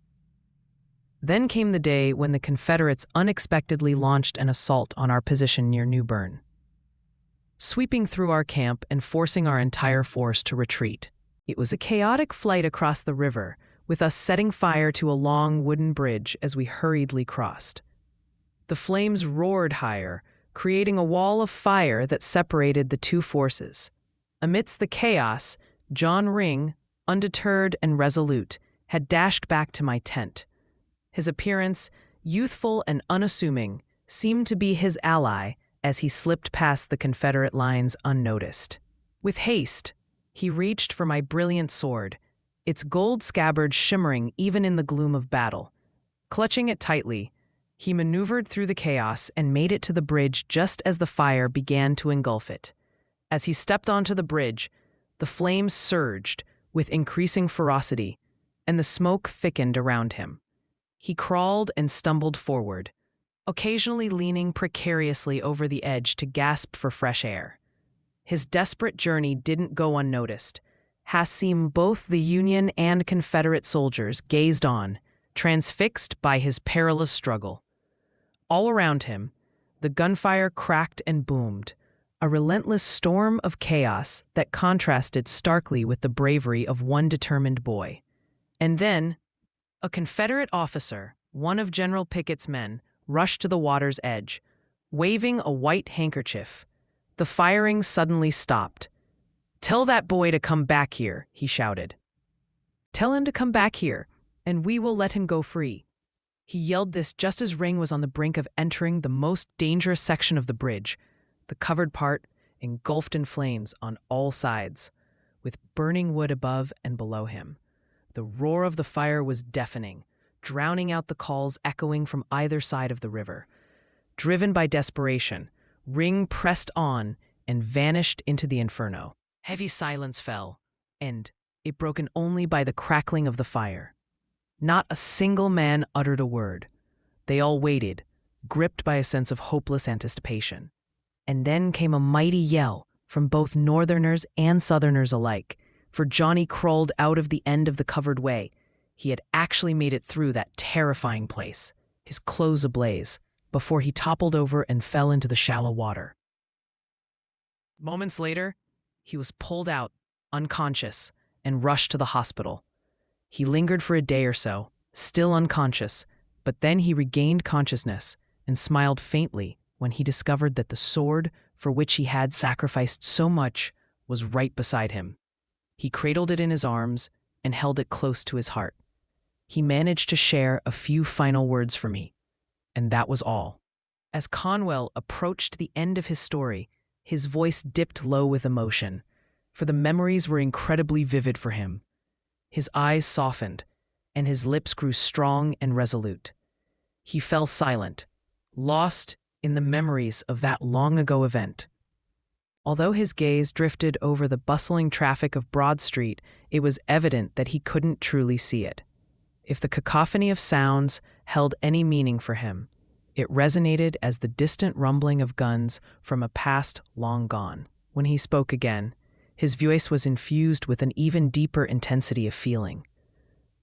Then came the day when the Confederates unexpectedly launched an assault on our position near New Bern, sweeping through our camp and forcing our entire force to retreat. It was a chaotic flight across the river, with us setting fire to a long wooden bridge as we hurriedly crossed. The flames roared higher, creating a wall of fire that separated the two forces. Amidst the chaos, John Ring, undeterred and resolute, had dashed back to my tent. His appearance, youthful and unassuming, seemed to be his ally as he slipped past the Confederate lines unnoticed. With haste, he reached for my brilliant sword, its gold scabbard shimmering even in the gloom of battle. Clutching it tightly, he maneuvered through the chaos and made it to the bridge just as the fire began to engulf it. As he stepped onto the bridge, the flames surged with increasing ferocity, and the smoke thickened around him. He crawled and stumbled forward, occasionally leaning precariously over the edge to gasp for fresh air. His desperate journey didn't go unnoticed. Hassim, both the Union and Confederate soldiers gazed on, transfixed by his perilous struggle. All around him, the gunfire cracked and boomed, a relentless storm of chaos that contrasted starkly with the bravery of one determined boy. And then, a Confederate officer, one of General Pickett's men, rushed to the water's edge, waving a white handkerchief. The firing suddenly stopped. "Tell that boy to come back here," he shouted. "Tell him to come back here, and we will let him go free." He yelled this just as Ring was on the brink of entering the most dangerous section of the bridge, the covered part engulfed in flames on all sides, with burning wood above and below him. The roar of the fire was deafening, drowning out the calls echoing from either side of the river. Driven by desperation, Ring pressed on and vanished into the inferno. Heavy silence fell, and it broken only by the crackling of the fire. Not a single man uttered a word. They all waited, gripped by a sense of hopeless anticipation. And then came a mighty yell from both Northerners and Southerners alike, for Johnny crawled out of the end of the covered way. He had actually made it through that terrifying place, his clothes ablaze, before he toppled over and fell into the shallow water. Moments later, he was pulled out, unconscious, and rushed to the hospital. He lingered for a day or so, still unconscious, but then he regained consciousness and smiled faintly when he discovered that the sword for which he had sacrificed so much was right beside him. He cradled it in his arms and held it close to his heart. He managed to share a few final words for me, and that was all. As Conwell approached the end of his story, his voice dipped low with emotion, for the memories were incredibly vivid for him. His eyes softened, and his lips grew strong and resolute. He fell silent, lost in the memories of that long-ago event. Although his gaze drifted over the bustling traffic of Broad Street, it was evident that he couldn't truly see it. If the cacophony of sounds held any meaning for him, it resonated as the distant rumbling of guns from a past long gone. When he spoke again, his voice was infused with an even deeper intensity of feeling.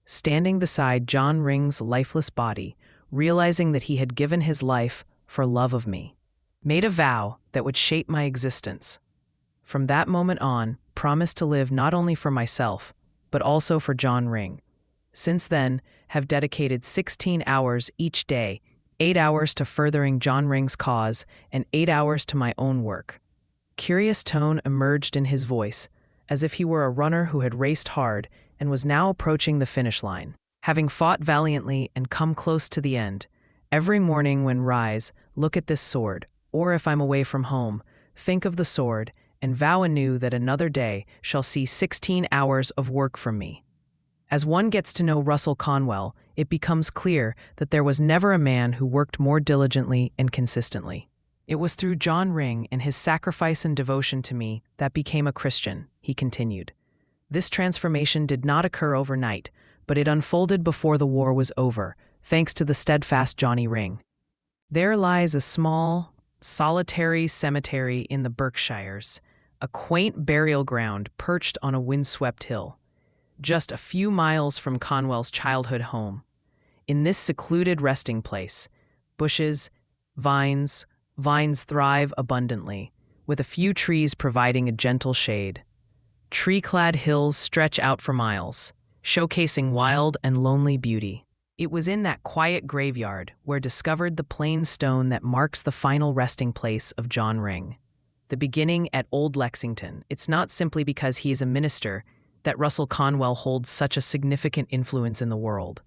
Standing beside John Ring's lifeless body, realizing that he had given his life for love of me, made a vow that would shape my existence. From that moment on, promised to live not only for myself, but also for John Ring. Since then, have dedicated 16 hours each day, 8 hours to furthering John Ring's cause, and 8 hours to my own work. Curious tone emerged in his voice, as if he were a runner who had raced hard and was now approaching the finish line. Having fought valiantly and come close to the end, every morning when rise, look at this sword, or if I'm away from home, think of the sword, and vow anew that another day shall see 16 hours of work from me. As one gets to know Russell Conwell, it becomes clear that there was never a man who worked more diligently and consistently. It was through John Ring and his sacrifice and devotion to me that became a Christian, he continued. This transformation did not occur overnight, but it unfolded before the war was over, thanks to the steadfast Johnny Ring. There lies a small, solitary cemetery in the Berkshires, a quaint burial ground perched on a windswept hill, just a few miles from Conwell's childhood home. In this secluded resting place, bushes, vines thrive abundantly, with a few trees providing a gentle shade. Tree-clad hills stretch out for miles, showcasing wild and lonely beauty. It was in that quiet graveyard where discovered the plain stone that marks the final resting place of John Ring. The beginning at Old Lexington. It's not simply because he is a minister that Russell Conwell holds such a significant influence in the world.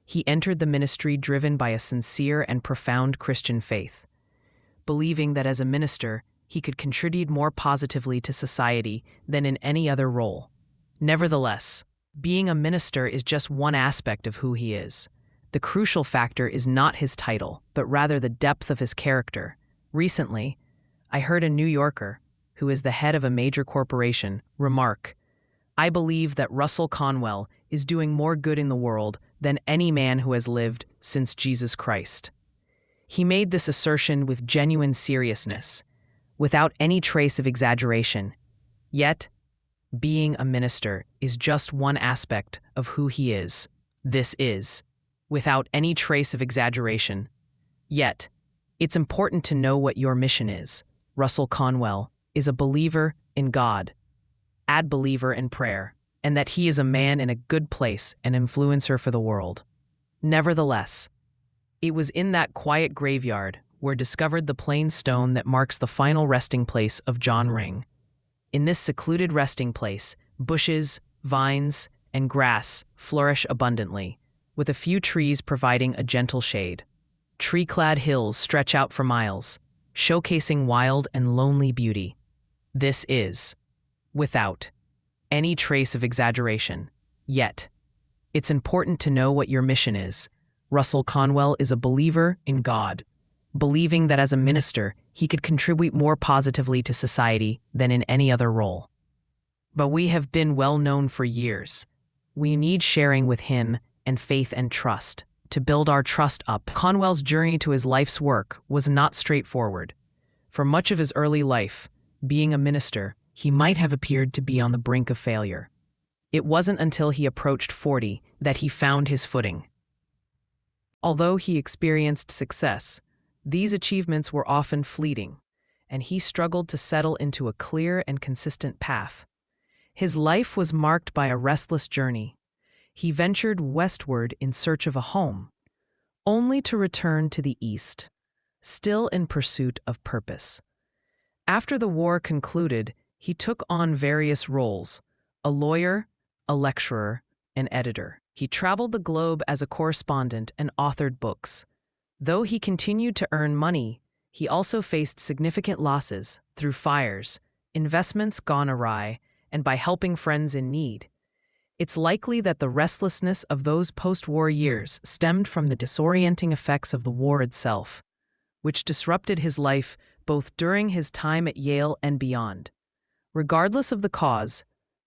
He entered the ministry driven by a sincere and profound Christian faith, believing that as a minister, he could contribute more positively to society than in any other role. Nevertheless, being a minister is just one aspect of who he is. The crucial factor is not his title, but rather the depth of his character. Recently, I heard a New Yorker, who is the head of a major corporation, remark, "I believe that Russell Conwell is doing more good in the world than any man who has lived since Jesus Christ." He made this assertion with genuine seriousness, without any trace of exaggeration. Yet, being a minister is just one aspect of who he is. This is, without any trace of exaggeration. Yet, it's important to know what your mission is. Russell Conwell is a believer in God, a believer in prayer, and that he is a man in a good place, an influencer for the world. Nevertheless, it was in that quiet graveyard where discovered the plain stone that marks the final resting place of John Ring. In this secluded resting place, bushes, vines, and grass flourish abundantly, with a few trees providing a gentle shade. Tree-clad hills stretch out for miles, showcasing wild and lonely beauty. This is, without any trace of exaggeration. Yet, it's important to know what your mission is. Russell Conwell is a believer in God, believing that as a minister, he could contribute more positively to society than in any other role. But we have been well known for years. We need sharing with him and faith and trust to build our trust up. Conwell's journey to his life's work was not straightforward. For much of his early life, being a minister, he might have appeared to be on the brink of failure. It wasn't until he approached 40 that he found his footing. Although he experienced success, these achievements were often fleeting, and he struggled to settle into a clear and consistent path. His life was marked by a restless journey. He ventured westward in search of a home, only to return to the east, still in pursuit of purpose. After the war concluded, he took on various roles: a lawyer, a lecturer, an editor. He traveled the globe as a correspondent and authored books. Though he continued to earn money, he also faced significant losses through fires, investments gone awry, and by helping friends in need. It's likely that the restlessness of those post-war years stemmed from the disorienting effects of the war itself, which disrupted his life both during his time at Yale and beyond. Regardless of the cause,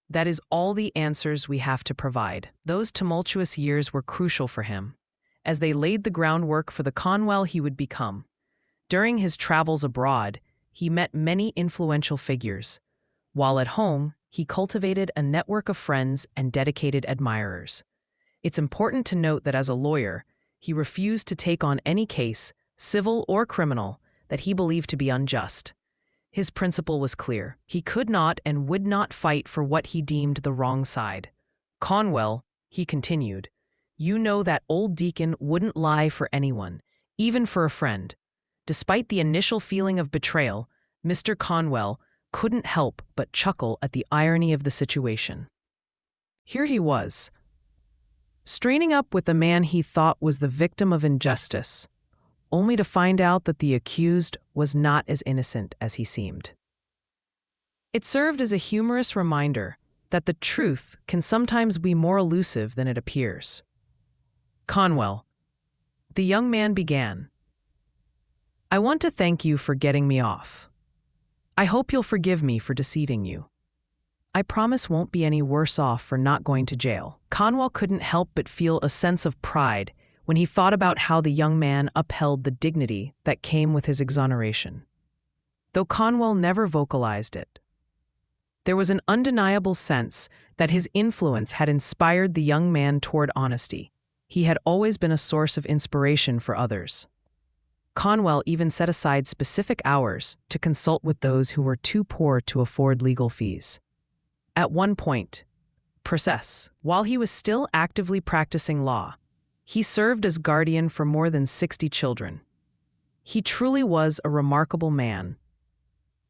that is all the answers we have to provide. Those tumultuous years were crucial for him, as they laid the groundwork for the Conwell he would become. During his travels abroad, he met many influential figures. While at home, he cultivated a network of friends and dedicated admirers. It's important to note that as a lawyer, he refused to take on any case, civil or criminal, that he believed to be unjust. His principle was clear. He could not and would not fight for what he deemed the wrong side. Conwell, he continued, "You know that old deacon wouldn't lie for anyone, even for a friend." Despite the initial feeling of betrayal, Mr. Conwell couldn't help but chuckle at the irony of the situation. Here he was, straining up with the man he thought was the victim of injustice, only to find out that the accused was not as innocent as he seemed. It served as a humorous reminder that the truth can sometimes be more elusive than it appears. "Conwell," the young man began, "I want to thank you for getting me off. I hope you'll forgive me for deceiving you. I promise won't be any worse off for not going to jail." Conwell couldn't help but feel a sense of pride when he thought about how the young man upheld the dignity that came with his exoneration. Though Conwell never vocalized it, there was an undeniable sense that his influence had inspired the young man toward honesty. He had always been a source of inspiration for others. Conwell even set aside specific hours to consult with those who were too poor to afford legal fees. At one point, while he was still actively practicing law, he served as guardian for more than 60 children. He truly was a remarkable man,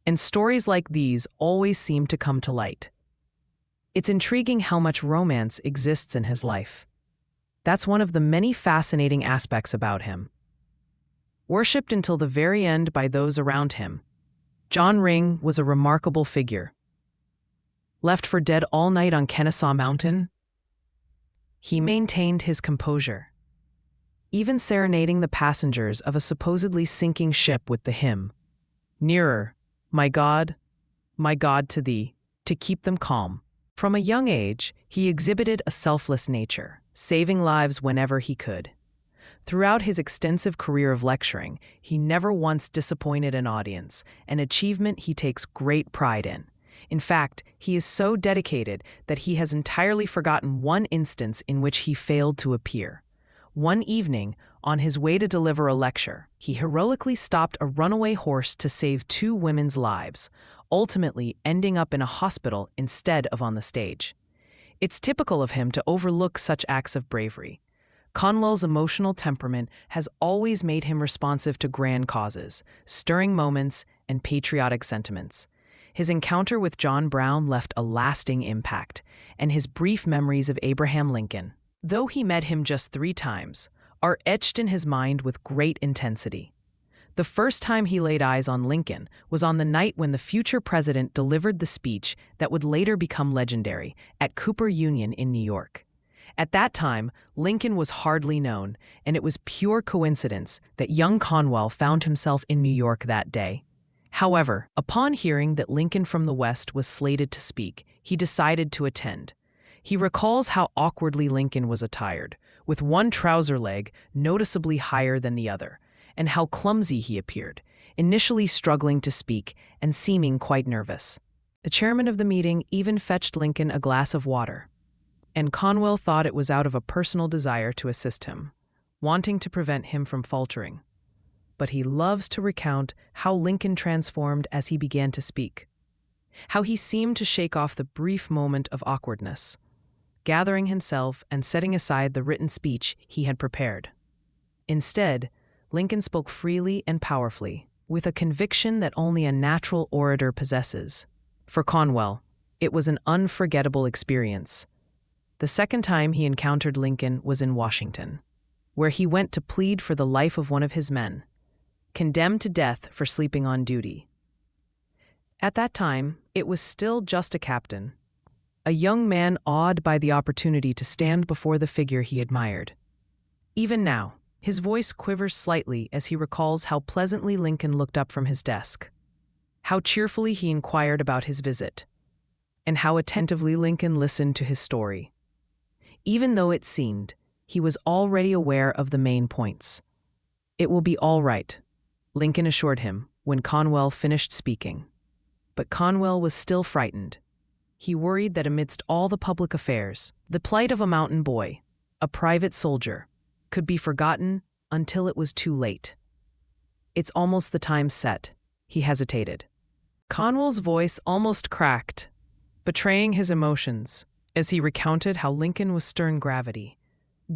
and stories like these always seem to come to light. It's intriguing how much romance exists in his life. That's one of the many fascinating aspects about him. Worshipped until the very end by those around him, John Ring was a remarkable figure. Left for dead all night on Kennesaw Mountain, he maintained his composure, even serenading the passengers of a supposedly sinking ship with the hymn, "Nearer, my God to thee," to keep them calm. From a young age, he exhibited a selfless nature, saving lives whenever he could. Throughout his extensive career of lecturing, he never once disappointed an audience, an achievement he takes great pride in. In fact, he is so dedicated that he has entirely forgotten one instance in which he failed to appear. One evening, on his way to deliver a lecture, he heroically stopped a runaway horse to save two women's lives, ultimately ending up in a hospital instead of on the stage. It's typical of him to overlook such acts of bravery. Conwell's emotional temperament has always made him responsive to grand causes, stirring moments, and patriotic sentiments. His encounter with John Brown left a lasting impact, and his brief memories of Abraham Lincoln, though he met him just 3 times, are etched in his mind with great intensity. The first time he laid eyes on Lincoln was on the night when the future president delivered the speech that would later become legendary at Cooper Union in New York. At that time, Lincoln was hardly known, and it was pure coincidence that young Conwell found himself in New York that day. However, upon hearing that Lincoln from the West was slated to speak, he decided to attend. He recalls how awkwardly Lincoln was attired, with one trouser leg noticeably higher than the other, and how clumsy he appeared, initially struggling to speak and seeming quite nervous. The chairman of the meeting even fetched Lincoln a glass of water, and Conwell thought it was out of a personal desire to assist him, wanting to prevent him from faltering. But he loves to recount how Lincoln transformed as he began to speak, how he seemed to shake off the brief moment of awkwardness, gathering himself and setting aside the written speech he had prepared. Instead, Lincoln spoke freely and powerfully, with a conviction that only a natural orator possesses. For Conwell, it was an unforgettable experience. The second time he encountered Lincoln was in Washington, where he went to plead for the life of one of his men, condemned to death for sleeping on duty. At that time, it was still just a captain, a young man awed by the opportunity to stand before the figure he admired. Even now, his voice quivers slightly as he recalls how pleasantly Lincoln looked up from his desk, how cheerfully he inquired about his visit, and how attentively Lincoln listened to his story. Even though it seemed he was already aware of the main points. "It will be all right," Lincoln assured him when Conwell finished speaking. But Conwell was still frightened. He worried that amidst all the public affairs, the plight of a mountain boy, a private soldier, could be forgotten until it was too late. "It's almost the time set," he hesitated. Conwell's voice almost cracked, betraying his emotions, as he recounted how Lincoln was stern gravity.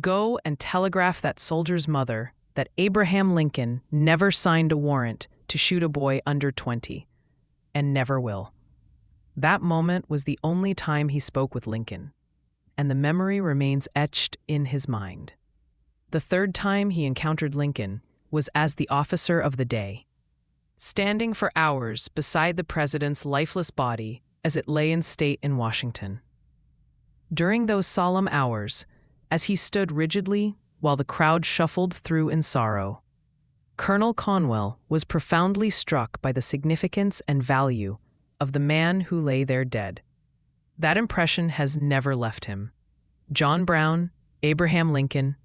"Go and telegraph that soldier's mother that Abraham Lincoln never signed a warrant to shoot a boy under 20, and never will." That moment was the only time he spoke with Lincoln, and the memory remains etched in his mind. The third time he encountered Lincoln was as the officer of the day, standing for hours beside the president's lifeless body as it lay in state in Washington. During those solemn hours, as he stood rigidly while the crowd shuffled through in sorrow, Colonel Conwell was profoundly struck by the significance and value of the man who lay there dead. That impression has never left him. John Brown, Abraham Lincoln,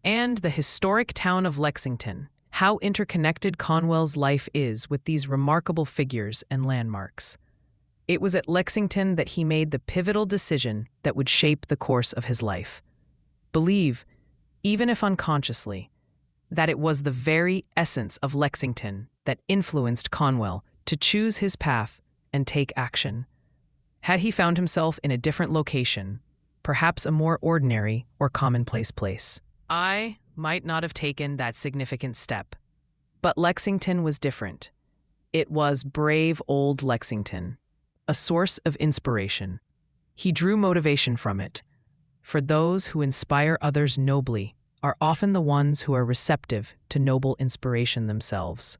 and the historic town of Lexington, how interconnected Conwell's life is with these remarkable figures and landmarks. It was at Lexington that he made the pivotal decision that would shape the course of his life. Believe, even if unconsciously, that it was the very essence of Lexington that influenced Conwell to choose his path and take action. Had he found himself in a different location, perhaps a more ordinary or commonplace place, I might not have taken that significant step. But Lexington was different. It was brave old Lexington, a source of inspiration. He drew motivation from it. For those who inspire others nobly are often the ones who are receptive to noble inspiration themselves.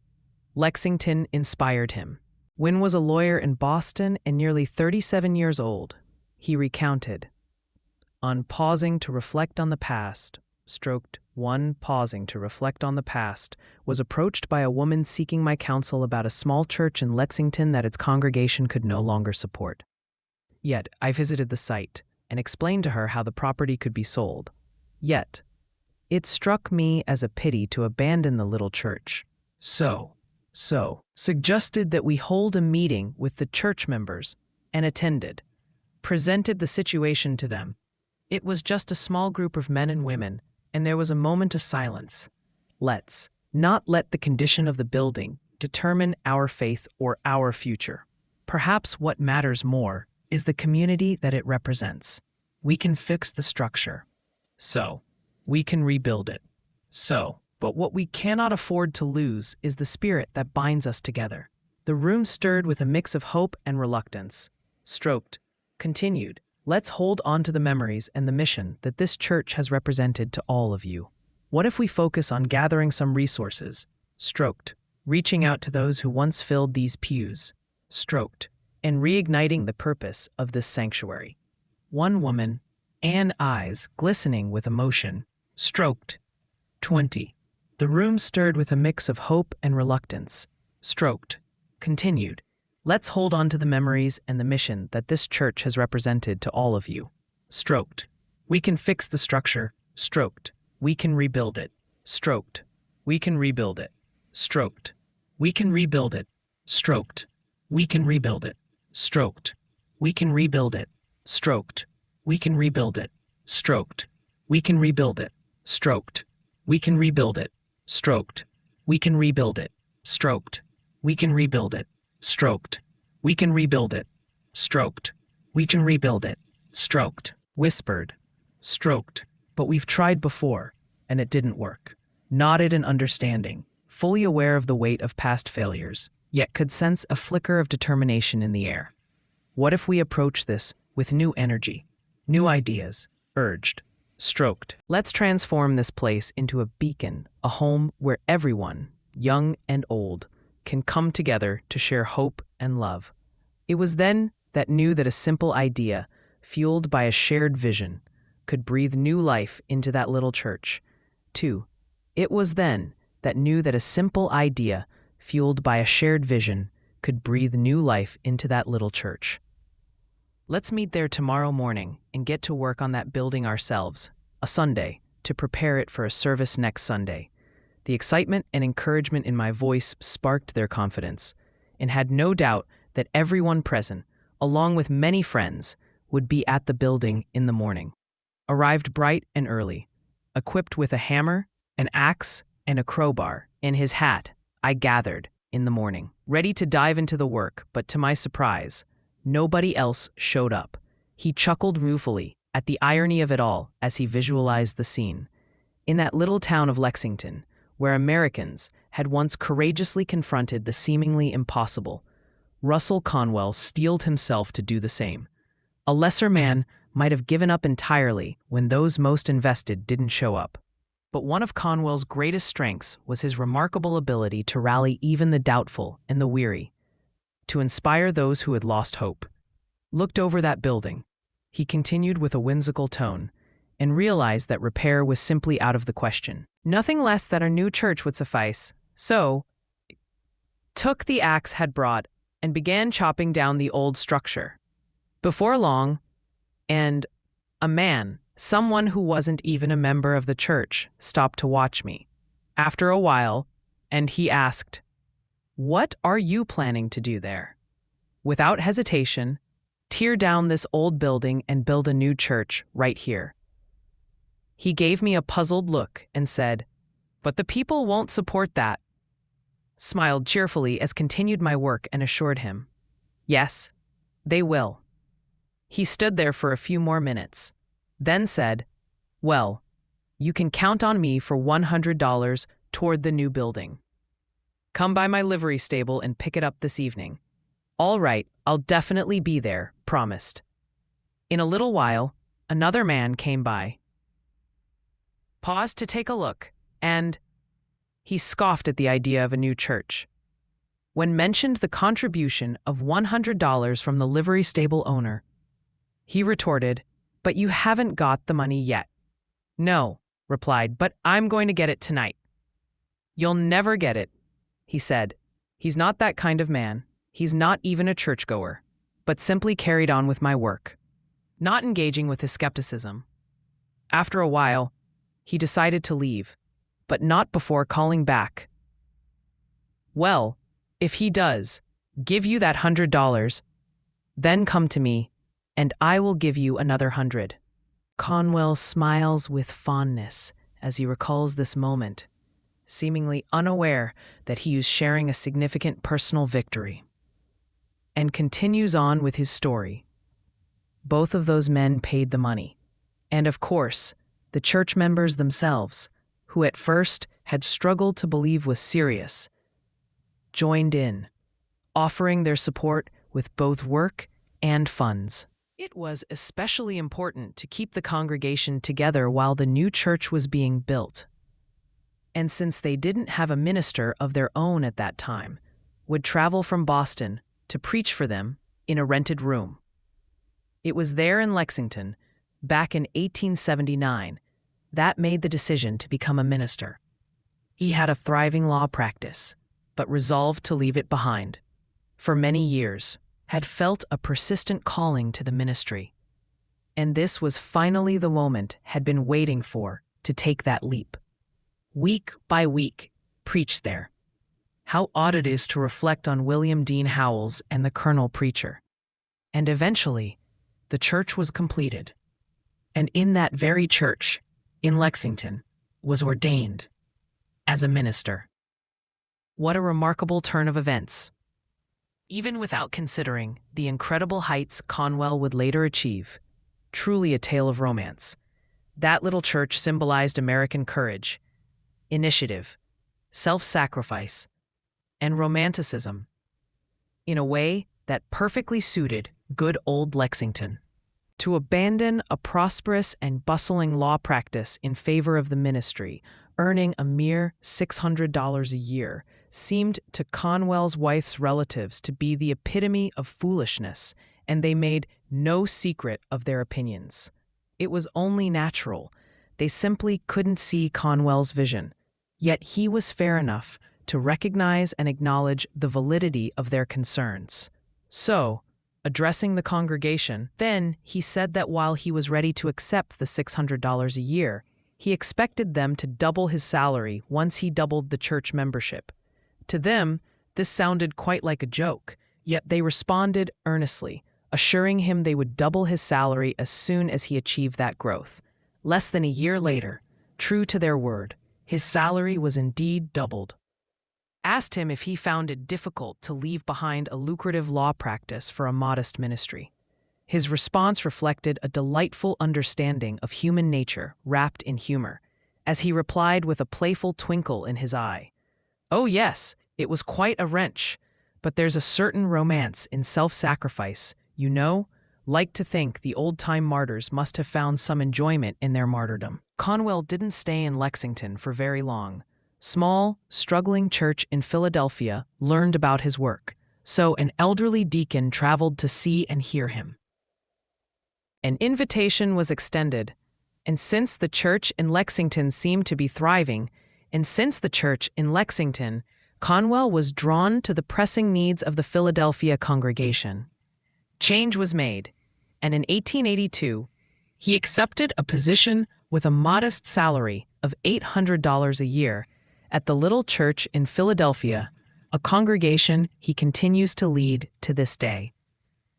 Lexington inspired him. Wynne was a lawyer in Boston and nearly 37 years old. He recounted, "On pausing to reflect on the past, was approached by a woman seeking my counsel about a small church in Lexington that its congregation could no longer support. Yet I visited the site and explained to her how the property could be sold. Yet It struck me as a pity to abandon the little church. So, suggested that we hold a meeting with the church members and attended. Presented the situation to them. It was just a small group of men and women, and there was a moment of silence. Let's not let the condition of the building determine our faith or our future. Perhaps what matters more is the community that it represents. We can fix the structure. So, we can rebuild it. But what we cannot afford to lose is the spirit that binds us together. The room stirred with a mix of hope and reluctance. Stroked. Continued. Let's hold on to the memories and the mission that this church has represented to all of you. What if we focus on gathering some resources? Stroked. Reaching out to those who once filled these pews. Stroked. And reigniting the purpose of this sanctuary. One woman, Anne, eyes glistening with emotion. Stroked. 20. The room stirred with a mix of hope and reluctance. Stroked. Continued. Let's hold on to the memories and the mission that this church has represented to all of you. Stroked. We can fix the structure. Stroked. We can rebuild it. Stroked. We can rebuild it. Stroked. We can rebuild it. Stroked. We can rebuild it. Stroked. We can rebuild it. Stroked. We can rebuild it. Stroked. We can rebuild it. Stroked. We can rebuild it. Stroked. We can rebuild it. Stroked. We can rebuild it. Stroked. We can rebuild it. Stroked. We can rebuild it. Stroked. Whispered. Stroked. But we've tried before, and it didn't work. Nodded in understanding, fully aware of the weight of past failures, yet could sense a flicker of determination in the air. What if we approach this with new energy, new ideas? Urged. Stroked. Let's transform this place into a beacon, a home where everyone, young and old, can come together to share hope and love. It was then that knew that a simple idea, fueled by a shared vision, could breathe new life into that little church. 2. It was then that knew that a simple idea, fueled by a shared vision, could breathe new life into that little church. Let's meet there tomorrow morning and get to work on that building ourselves, a Sunday, to prepare it for a service next Sunday. The excitement and encouragement in my voice sparked their confidence, and had no doubt that everyone present, along with many friends, would be at the building in the morning. Arrived bright and early, equipped with a hammer, an axe, and a crowbar, in his hat, I gathered in the morning, ready to dive into the work, but to my surprise, nobody else showed up. He chuckled ruefully at the irony of it all as he visualized the scene. In that little town of Lexington, where Americans had once courageously confronted the seemingly impossible, Russell Conwell steeled himself to do the same. A lesser man might have given up entirely when those most invested didn't show up. But one of Conwell's greatest strengths was his remarkable ability to rally even the doubtful and the weary, to inspire those who had lost hope. Looked over that building, he continued with a whimsical tone, and realized that repair was simply out of the question. Nothing less than a new church would suffice, so took the axe had brought and began chopping down the old structure. Before long, and a man, someone who wasn't even a member of the church, stopped to watch me. After a while, and he asked, "What are you planning to do there?" Without hesitation, tear down this old building and build a new church right here. He gave me a puzzled look and said, "But the people won't support that." Smiled cheerfully as continued my work and assured him, "Yes, they will." He stood there for a few more minutes, then said, "Well, you can count on me for $100 toward the new building. Come by my livery stable and pick it up this evening." "All right, I'll definitely be there," promised. In a little while, another man came by, paused to take a look, and he scoffed at the idea of a new church. When mentioned the contribution of $100 from the livery stable owner, he retorted, "But you haven't got the money yet." "No," replied, "but I'm going to get it tonight." "You'll never get it," he said. He's not that kind of man. He's not even a churchgoer, but simply carried on with my work, not engaging with his skepticism. After a while, he decided to leave, but not before calling back. "Well, if he does, give you that $100, then come to me, and I will give you another 100. Conwell smiles with fondness as he recalls this moment, seemingly unaware that he is sharing a significant personal victory, and continues on with his story. Both of those men paid the money, and of course, the church members themselves, who at first had struggled to believe was serious, joined in, offering their support with both work and funds. It was especially important to keep the congregation together while the new church was being built. And since they didn't have a minister of their own at that time, would travel from Boston to preach for them in a rented room. It was there in Lexington, back in 1879, that made the decision to become a minister. He had a thriving law practice, but resolved to leave it behind. For many years, had felt a persistent calling to the ministry. And this was finally the moment had been waiting for to take that leap. Week by week, preached there. How odd it is to reflect on William Dean Howells and the Colonel Preacher. And eventually, the church was completed. And in that very church, in Lexington, was ordained as a minister. What a remarkable turn of events. Even without considering the incredible heights Conwell would later achieve, truly a tale of romance. That little church symbolized American courage, initiative, self-sacrifice, and romanticism in a way that perfectly suited good old Lexington. To abandon a prosperous and bustling law practice in favor of the ministry, earning a mere $600 a year, seemed to Conwell's wife's relatives to be the epitome of foolishness, and they made no secret of their opinions. It was only natural. They simply couldn't see Conwell's vision. Yet he was fair enough to recognize and acknowledge the validity of their concerns. So, addressing the congregation, then he said that while he was ready to accept the $600 a year, he expected them to double his salary once he doubled the church membership. To them, this sounded quite like a joke, yet they responded earnestly, assuring him they would double his salary as soon as he achieved that growth. Less than a year later, true to their word, his salary was indeed doubled. Asked him if he found it difficult to leave behind a lucrative law practice for a modest ministry. His response reflected a delightful understanding of human nature wrapped in humor, as he replied with a playful twinkle in his eye, "Oh yes, it was quite a wrench, but there's a certain romance in self-sacrifice, you know? Like to think the old-time martyrs must have found some enjoyment in their martyrdom." Conwell didn't stay in Lexington for very long. Small, struggling church in Philadelphia learned about his work, so an elderly deacon traveled to see and hear him. An invitation was extended, and since the church in Lexington seemed to be thriving, Conwell was drawn to the pressing needs of the Philadelphia congregation. Change was made, and in 1882, he accepted a position with a modest salary of $800 a year at the little church in Philadelphia, a congregation he continues to lead to this day.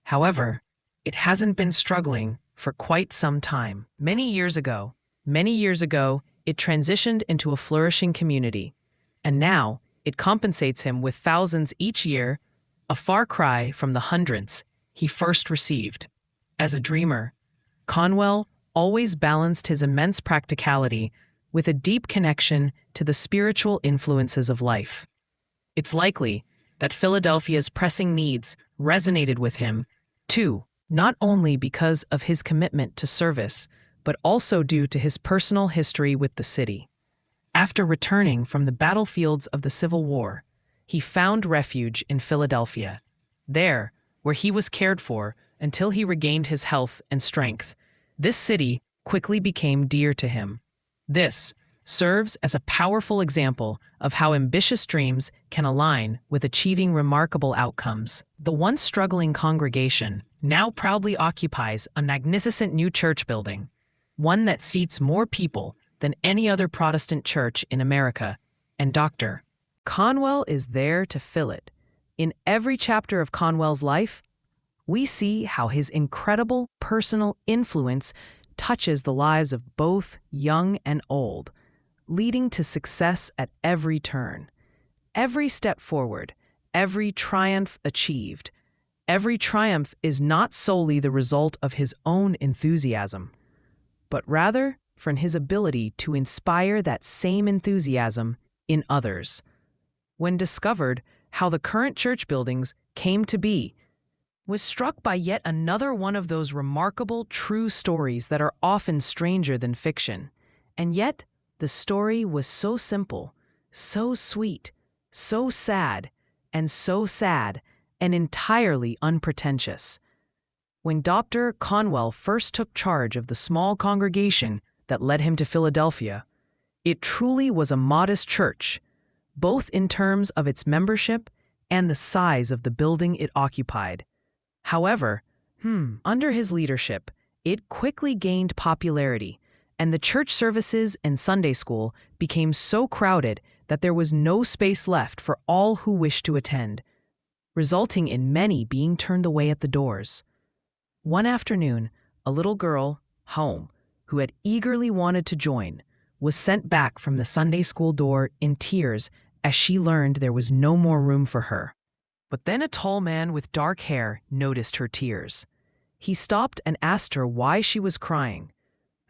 However, it hasn't been struggling for quite some time. Many years ago, it transitioned into a flourishing community, and now it compensates him with thousands each year, a far cry from the hundreds he first received. As a dreamer, Conwell always balanced his immense practicality with a deep connection to the spiritual influences of life. It's likely that Philadelphia's pressing needs resonated with him, too, not only because of his commitment to service, but also due to his personal history with the city. After returning from the battlefields of the Civil War, he found refuge in Philadelphia, there where he was cared for until he regained his health and strength. This city quickly became dear to him. This serves as a powerful example of how ambitious dreams can align with achieving remarkable outcomes. The once struggling congregation now proudly occupies a magnificent new church building, one that seats more people than any other Protestant church in America, and Dr. Conwell is there to fill it. In every chapter of Conwell's life, we see how his incredible personal influence touches the lives of both young and old, leading to success at every turn. Every step forward, every triumph achieved, every triumph is not solely the result of his own enthusiasm, but rather from his ability to inspire that same enthusiasm in others. When discovered how the current church buildings came to be, was struck by yet another one of those remarkable true stories that are often stranger than fiction. And yet, the story was so simple, so sweet, so sad, and entirely unpretentious. When Dr. Conwell first took charge of the small congregation that led him to Philadelphia, it truly was a modest church, both in terms of its membership and the size of the building it occupied. However, under his leadership, it quickly gained popularity, and the church services and Sunday school became so crowded that there was no space left for all who wished to attend, resulting in many being turned away at the doors. One afternoon, a little girl, home, who had eagerly wanted to join, was sent back from the Sunday school door in tears as she learned there was no more room for her. But then a tall man with dark hair noticed her tears. He stopped and asked her why she was crying.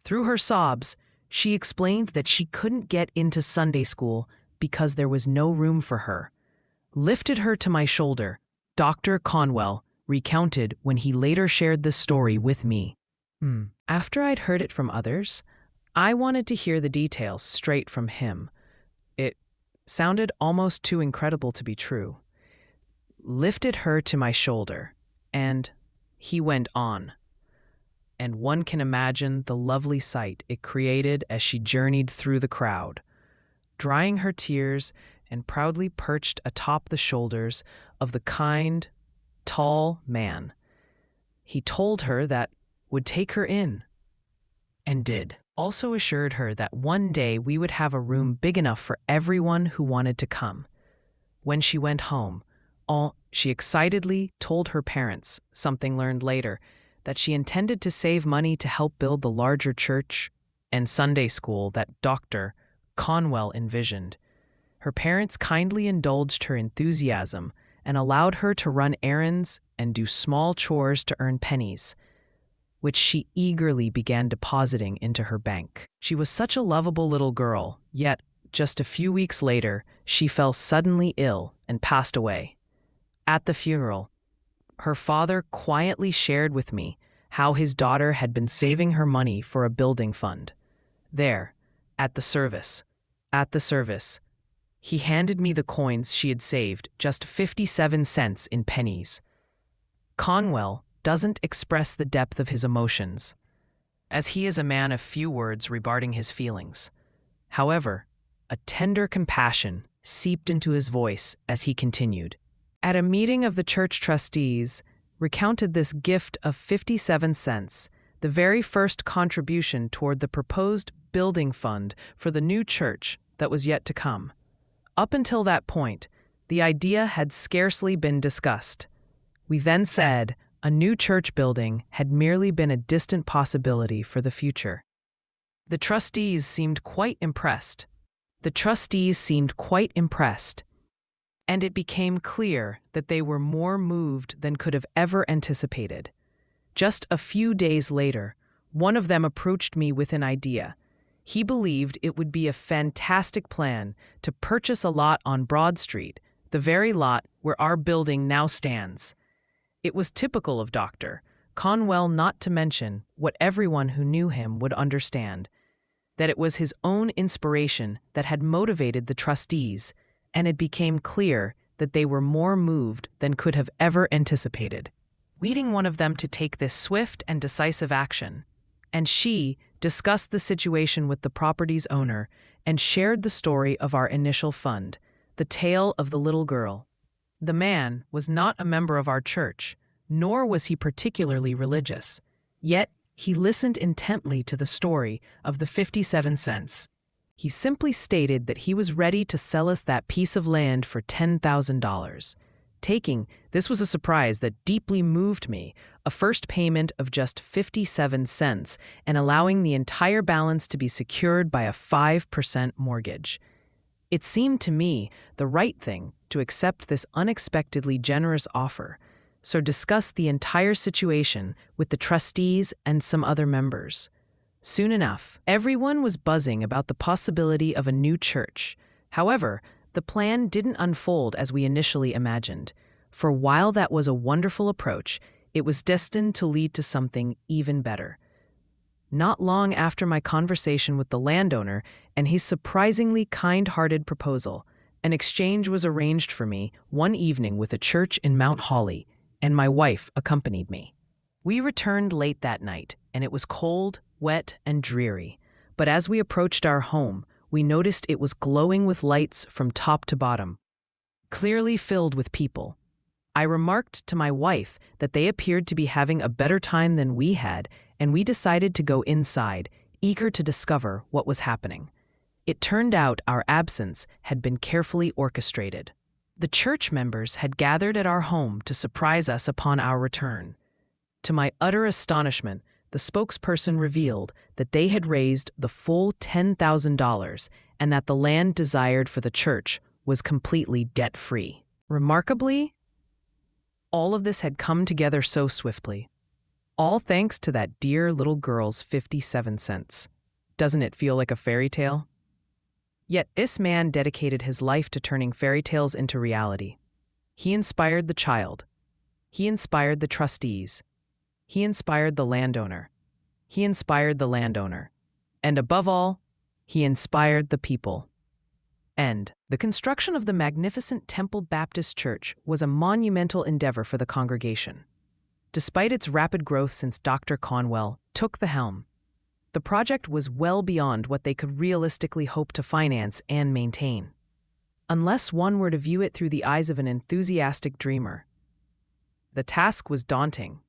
Through her sobs, she explained that she couldn't get into Sunday school because there was no room for her. Lifted her to my shoulder, Dr. Conwell recounted when he later shared the story with me. After I'd heard it from others, I wanted to hear the details straight from him. It sounded almost too incredible to be true. Lifted her to my shoulder, and he went on. And one can imagine the lovely sight it created as she journeyed through the crowd, drying her tears and proudly perched atop the shoulders of the kind, tall man. He told her that would take her in, and did. Also assured her that one day we would have a room big enough for everyone who wanted to come. When she went home, she excitedly told her parents, something learned later, that she intended to save money to help build the larger church and Sunday school that Dr. Conwell envisioned. Her parents kindly indulged her enthusiasm and allowed her to run errands and do small chores to earn pennies, which she eagerly began depositing into her bank. She was such a lovable little girl, yet just a few weeks later, she fell suddenly ill and passed away. At the funeral, her father quietly shared with me how his daughter had been saving her money for a building fund. There, at the service, he handed me the coins she had saved, just 57 cents in pennies. Conwell doesn't express the depth of his emotions, as he is a man of few words regarding his feelings. However, a tender compassion seeped into his voice as he continued. At a meeting of the church trustees, recounted this gift of 57 cents, the very first contribution toward the proposed building fund for the new church that was yet to come. Up until that point, the idea had scarcely been discussed. We then said a new church building had merely been a distant possibility for the future. The trustees seemed quite impressed. And it became clear that they were more moved than could have ever anticipated. Just a few days later, one of them approached me with an idea. He believed it would be a fantastic plan to purchase a lot on Broad Street, the very lot where our building now stands. It was typical of Dr. Conwell not to mention what everyone who knew him would understand, that it was his own inspiration that had motivated the trustees, and it became clear that they were more moved than could have ever anticipated, leading one of them to take this swift and decisive action. And she discussed the situation with the property's owner and shared the story of our initial fund, the tale of the little girl. The man was not a member of our church, nor was he particularly religious. Yet He listened intently to the story of the 57 cents. He simply stated that he was ready to sell us that piece of land for $10,000. This was a surprise that deeply moved me, a first payment of just 57 cents and allowing the entire balance to be secured by a 5% mortgage. It seemed to me the right thing to accept this unexpectedly generous offer, so discuss the entire situation with the trustees and some other members. Soon enough, everyone was buzzing about the possibility of a new church. However, the plan didn't unfold as we initially imagined, for while that was a wonderful approach, it was destined to lead to something even better. Not long after my conversation with the landowner and his surprisingly kind-hearted proposal, an exchange was arranged for me one evening with a church in Mount Holly, and my wife accompanied me. We returned late that night, and it was cold, wet, and dreary. But as we approached our home, we noticed it was glowing with lights from top to bottom, clearly filled with people. I remarked to my wife that they appeared to be having a better time than we had, and we decided to go inside, eager to discover what was happening. It turned out our absence had been carefully orchestrated. The church members had gathered at our home to surprise us upon our return. To my utter astonishment, the spokesperson revealed that they had raised the full $10,000 and that the land desired for the church was completely debt-free. Remarkably, all of this had come together so swiftly. All thanks to that dear little girl's 57 cents. Doesn't it feel like a fairy tale? Yet this man dedicated his life to turning fairy tales into reality. He inspired the child. He inspired the trustees. He inspired the landowner. He inspired the landowner. And above all, he inspired the people. And the construction of the magnificent Temple Baptist Church was a monumental endeavor for the congregation. Despite its rapid growth since Dr. Conwell took the helm, the project was well beyond what they could realistically hope to finance and maintain. Unless one were to view it through the eyes of an enthusiastic dreamer, the task was daunting.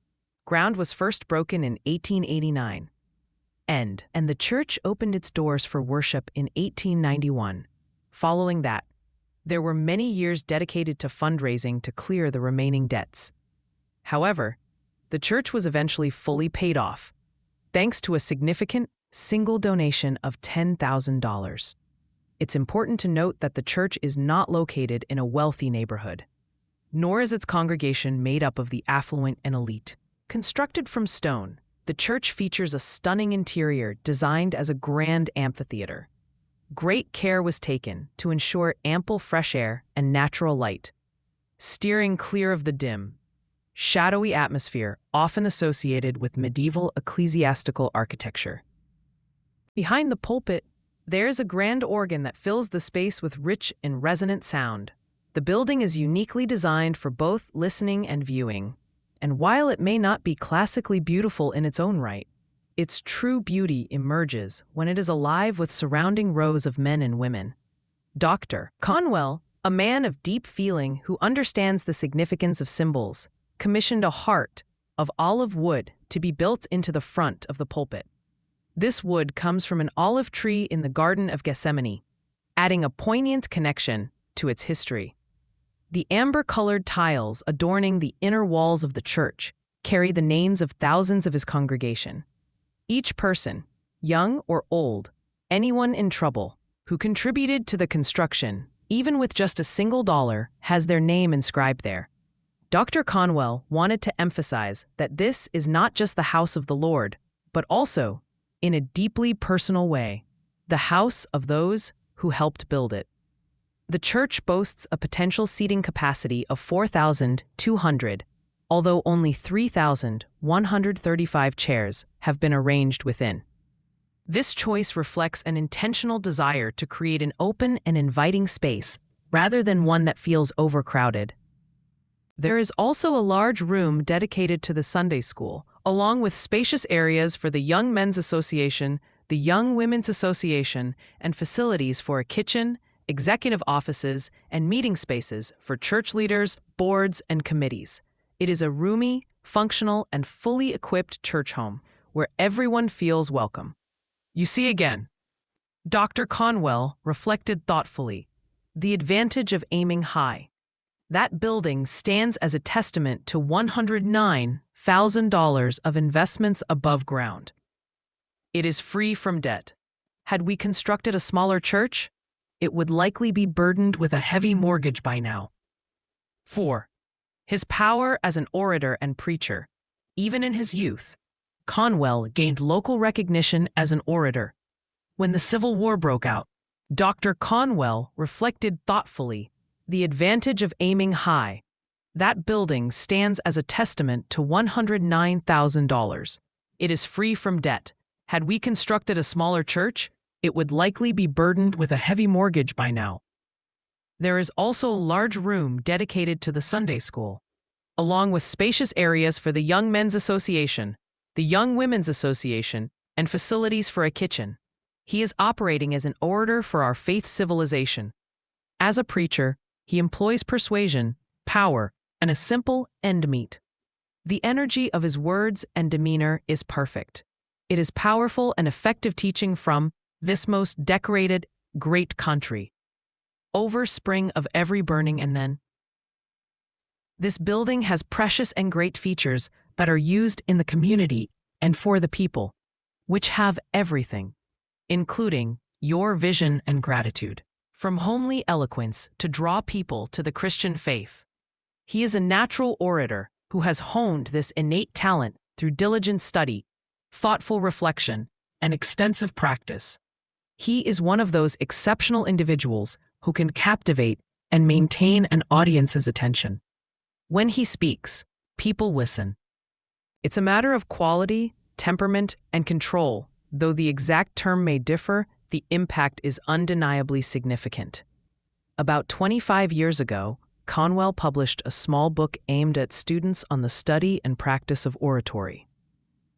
Ground was first broken in 1889, and the church opened its doors for worship in 1891. Following that, there were many years dedicated to fundraising to clear the remaining debts. However, the church was eventually fully paid off, thanks to a significant single donation of $10,000. It's important to note that the church is not located in a wealthy neighborhood, nor is its congregation made up of the affluent and elite. Constructed from stone, the church features a stunning interior designed as a grand amphitheater. Great care was taken to ensure ample fresh air and natural light, steering clear of the dim, shadowy atmosphere often associated with medieval ecclesiastical architecture. Behind the pulpit, there's a grand organ that fills the space with rich and resonant sound. The building is uniquely designed for both listening and viewing, and while it may not be classically beautiful in its own right, its true beauty emerges when it is alive with surrounding rows of men and women. Dr. Conwell, a man of deep feeling who understands the significance of symbols, commissioned a heart of olive wood to be built into the front of the pulpit. This wood comes from an olive tree in the Garden of Gethsemane, adding a poignant connection to its history. The amber-colored tiles adorning the inner walls of the church carry the names of thousands of his congregation. Each person, young or old, anyone in trouble, who contributed to the construction, even with just a single dollar, has their name inscribed there. Dr. Conwell wanted to emphasize that this is not just the house of the Lord, but also, in a deeply personal way, the house of those who helped build it. The church boasts a potential seating capacity of 4,200, although only 3,135 chairs have been arranged within. This choice reflects an intentional desire to create an open and inviting space rather than one that feels overcrowded. There is also a large room dedicated to the Sunday school, along with spacious areas for the Young Men's Association, the Young Women's Association, and facilities for a kitchen, executive offices, and meeting spaces for church leaders, boards, and committees. It is a roomy, functional, and fully equipped church home, where everyone feels welcome. You see again. Dr. Conwell reflected thoughtfully. The advantage of aiming high. That building stands as a testament to $109,000 of investments above ground. It is free from debt. Had we constructed a smaller church, it would likely be burdened with a heavy mortgage by now. 4. His power as an orator and preacher. Even in his youth, Conwell gained local recognition as an orator. When the Civil War broke out, Dr. Conwell reflected thoughtfully. The advantage of aiming high. That building stands as a testament to $109,000. It is free from debt. Had we constructed a smaller church, it would likely be burdened with a heavy mortgage by now. There is also a large room dedicated to the Sunday school, along with spacious areas for the Young Men's Association, the Young Women's Association, and facilities for a kitchen. He is operating as an orator for our faith civilization. As a preacher, he employs persuasion, power, and a simple end meet. The energy of his words and demeanor is perfect. It is powerful and effective teaching from this most decorated, great country. Over spring of every burning and then. This building has precious and great features that are used in the community and for the people, which have everything, including your vision and gratitude. From homely eloquence to draw people to the Christian faith. He is a natural orator who has honed this innate talent through diligent study, thoughtful reflection, and extensive practice. He is one of those exceptional individuals who can captivate and maintain an audience's attention. When he speaks, people listen. It's a matter of quality, temperament, and control. Though the exact term may differ, the impact is undeniably significant. About 25 years ago, Conwell published a small book aimed at students on the study and practice of oratory.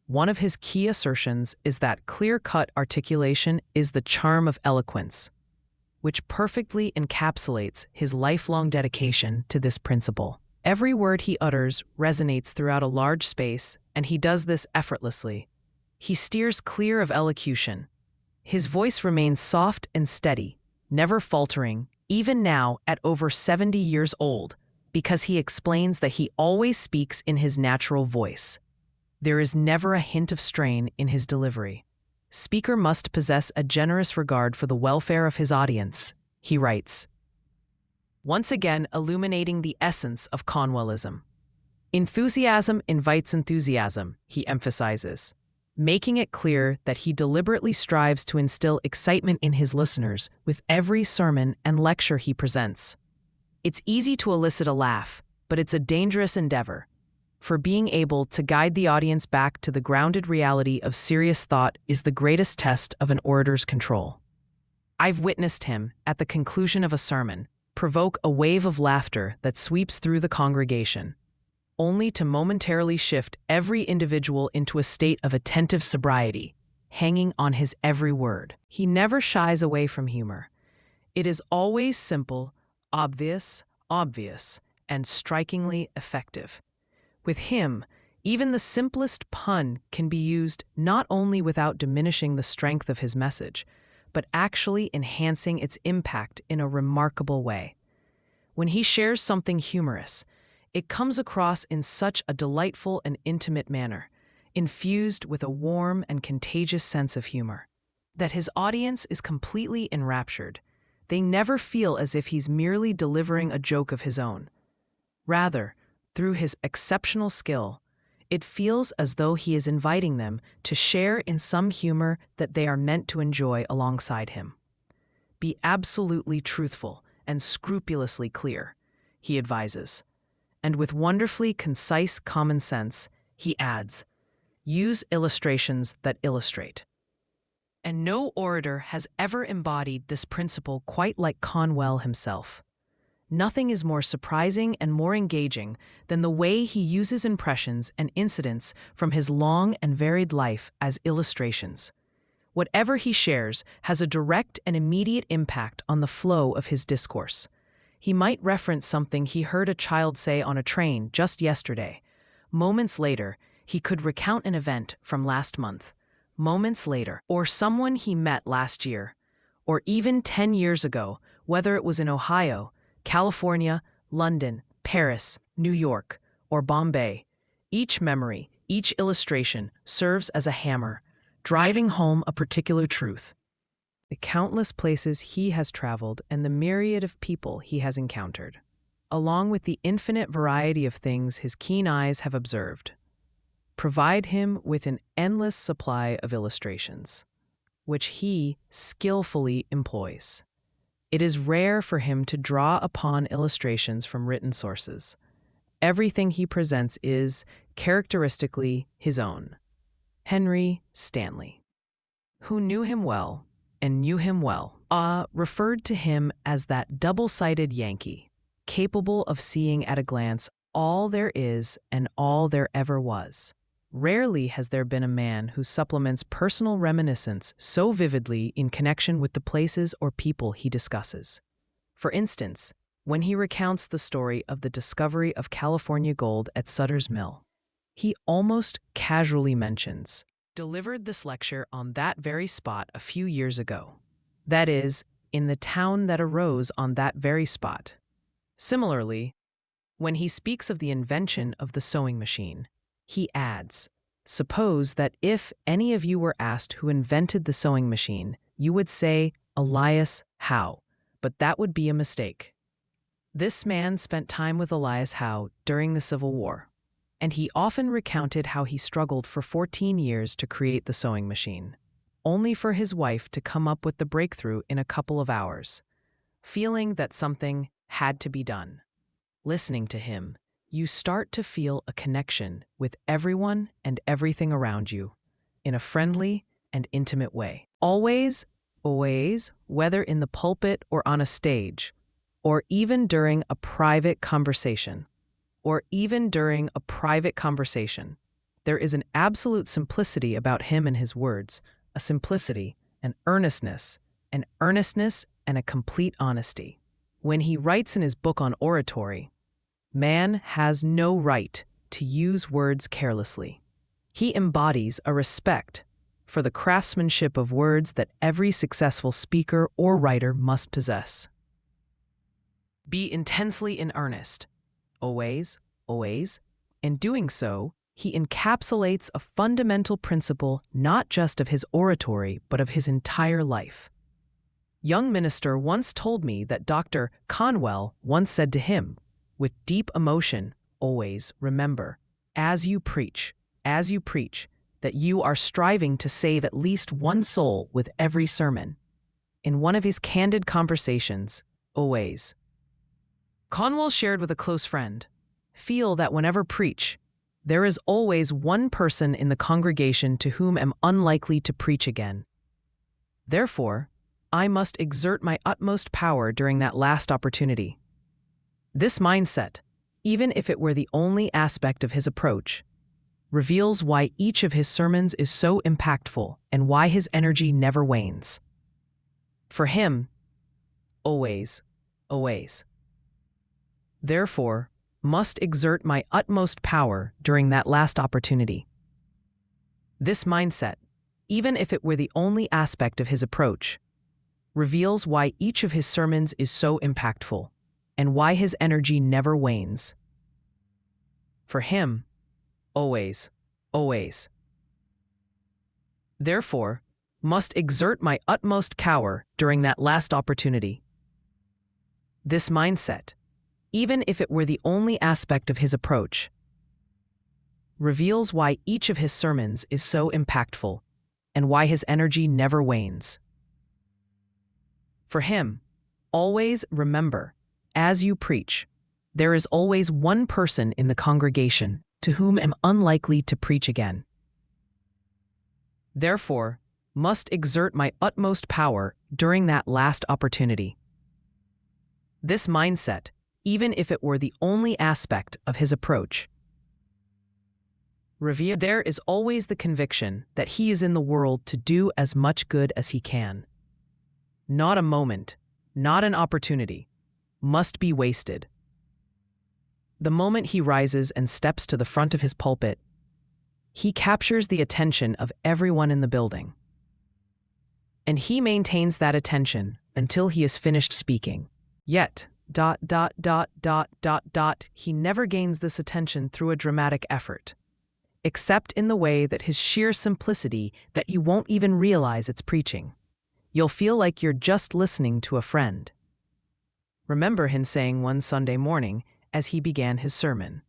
One of his key assertions is that clear-cut articulation is the charm of eloquence, which perfectly encapsulates his lifelong dedication to this principle. Every word he utters resonates throughout a large space, and he does this effortlessly. He steers clear of elocution. His voice remains soft and steady, never faltering, even now at over 70 years old, because he explains that he always speaks in his natural voice. There is never a hint of strain in his delivery. Speaker must possess a generous regard for the welfare of his audience, he writes. Once again illuminating the essence of Conwellism. Enthusiasm invites enthusiasm, he emphasizes, making it clear that he deliberately strives to instill excitement in his listeners with every sermon and lecture he presents. It's easy to elicit a laugh, but it's a dangerous endeavor, for being able to guide the audience back to the grounded reality of serious thought is the greatest test of an orator's control. I've witnessed him, at the conclusion of a sermon, provoke a wave of laughter that sweeps through the congregation, only to momentarily shift every individual into a state of attentive sobriety, hanging on his every word. He never shies away from humor. It is always simple, obvious, and strikingly effective. With him, even the simplest pun can be used not only without diminishing the strength of his message, but actually enhancing its impact in a remarkable way. When he shares something humorous, it comes across in such a delightful and intimate manner, infused with a warm and contagious sense of humor, that his audience is completely enraptured. They never feel as if he's merely delivering a joke of his own. Rather, through his exceptional skill, it feels as though he is inviting them to share in some humor that they are meant to enjoy alongside him. Be absolutely truthful and scrupulously clear, he advises. And with wonderfully concise common sense, he adds, use illustrations that illustrate. And no orator has ever embodied this principle quite like Conwell himself. Nothing is more surprising and more engaging than the way he uses impressions and incidents from his long and varied life as illustrations. Whatever he shares has a direct and immediate impact on the flow of his discourse. He might reference something he heard a child say on a train just yesterday. Moments later, He could recount an event from last month, moments later, or someone he met last year, or even 10 years ago, whether it was in Ohio, California, London, Paris, New York, or Bombay. Each memory, each illustration serves as a hammer, driving home a particular truth. The countless places he has traveled and the myriad of people he has encountered, along with the infinite variety of things his keen eyes have observed, provide him with an endless supply of illustrations, which he skillfully employs. It is rare for him to draw upon illustrations from written sources. Everything he presents is, characteristically, his own. Henry Stanley, who knew him well and knew him well, referred to him as that double-sided Yankee, capable of seeing at a glance all there is and all there ever was. Rarely has there been a man who supplements personal reminiscence so vividly in connection with the places or people he discusses. For instance, when he recounts the story of the discovery of California gold at Sutter's Mill, he almost casually mentions, "Delivered this lecture on that very spot a few years ago. That is, in the town that arose on that very spot." Similarly, when he speaks of the invention of the sewing machine, he adds, "Suppose that if any of you were asked who invented the sewing machine, you would say, Elias Howe, but that would be a mistake." This man spent time with Elias Howe during the Civil War, and he often recounted how he struggled for 14 years to create the sewing machine, only for his wife to come up with the breakthrough in a couple of hours, feeling that something had to be done. Listening to him, you start to feel a connection with everyone and everything around you in a friendly and intimate way. Always, whether in the pulpit or on a stage, or even during a private conversation, there is an absolute simplicity about him and his words, a simplicity, an earnestness, and a complete honesty. When he writes in his book on oratory, "Man has no right to use words carelessly." He embodies a respect for the craftsmanship of words that every successful speaker or writer must possess. Be intensely in earnest, always. In doing so, he encapsulates a fundamental principle not just of his oratory, but of his entire life. Young minister once told me that Dr. Conwell once said to him, with deep emotion, "Always remember, as you preach, that you are striving to save at least one soul with every sermon." In one of his candid conversations, always, Conwell shared with a close friend, "Feel that whenever preach, there is always one person in the congregation to whom am unlikely to preach again. Therefore, I must exert my utmost power during that last opportunity." This mindset, even if it were the only aspect of his approach, reveals why each of his sermons is so impactful and why his energy never wanes. For him, always. Therefore, must exert my utmost power during that last opportunity. This mindset, even if it were the only aspect of his approach, reveals why each of his sermons is so impactful and why his energy never wanes. For him, always. Therefore, must exert my utmost power during that last opportunity. This mindset, even if it were the only aspect of his approach, reveals why each of his sermons is so impactful and why his energy never wanes. For him, always remember, as you preach, there is always one person in the congregation to whom am unlikely to preach again. Therefore, must exert my utmost power during that last opportunity. This mindset, even if it were the only aspect of his approach, revealed there is always the conviction that he is in the world to do as much good as he can. Not a moment, not an opportunity, must be wasted. The moment he rises and steps to the front of his pulpit, He captures the attention of everyone in the building. And he maintains that attention until he is finished speaking. Yet, he never gains this attention through a dramatic effort, except in the way that his sheer simplicity that you won't even realize it's preaching. You'll feel like you're just listening to a friend. Remember him saying one Sunday morning as he began his sermon.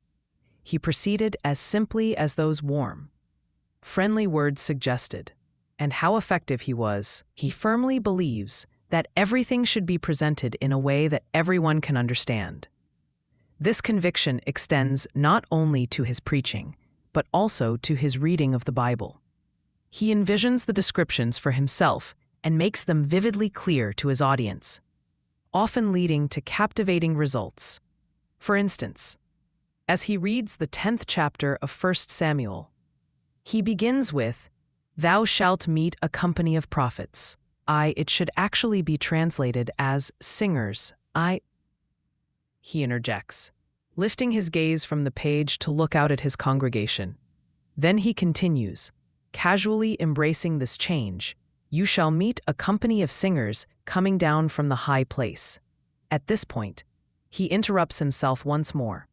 He proceeded as simply as those warm, friendly words suggested, and how effective he was. He firmly believes that everything should be presented in a way that everyone can understand. This conviction extends not only to his preaching, but also to his reading of the Bible. He envisions the descriptions for himself and makes them vividly clear to his audience, often leading to captivating results. For instance, as he reads the 10th chapter of 1 Samuel, he begins with, "Thou shalt meet a company of prophets." It should actually be translated as singers. He interjects, lifting his gaze from the page to look out at his congregation. Then he continues, casually embracing this change, "You shall meet a company of singers coming down from the high place." At this point, he interrupts himself once more,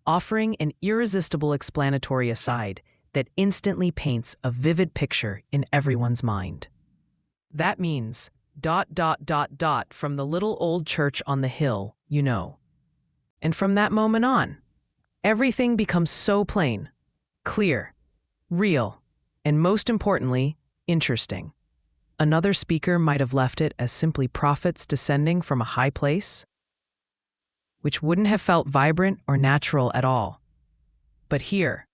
offering an irresistible explanatory aside that instantly paints a vivid picture in everyone's mind. That means, from the little old church on the hill, you know. And from that moment on, everything becomes so plain, clear, real, and most importantly, interesting. Another speaker might have left it as simply prophets descending from a high place, which wouldn't have felt vibrant or natural at all. But here,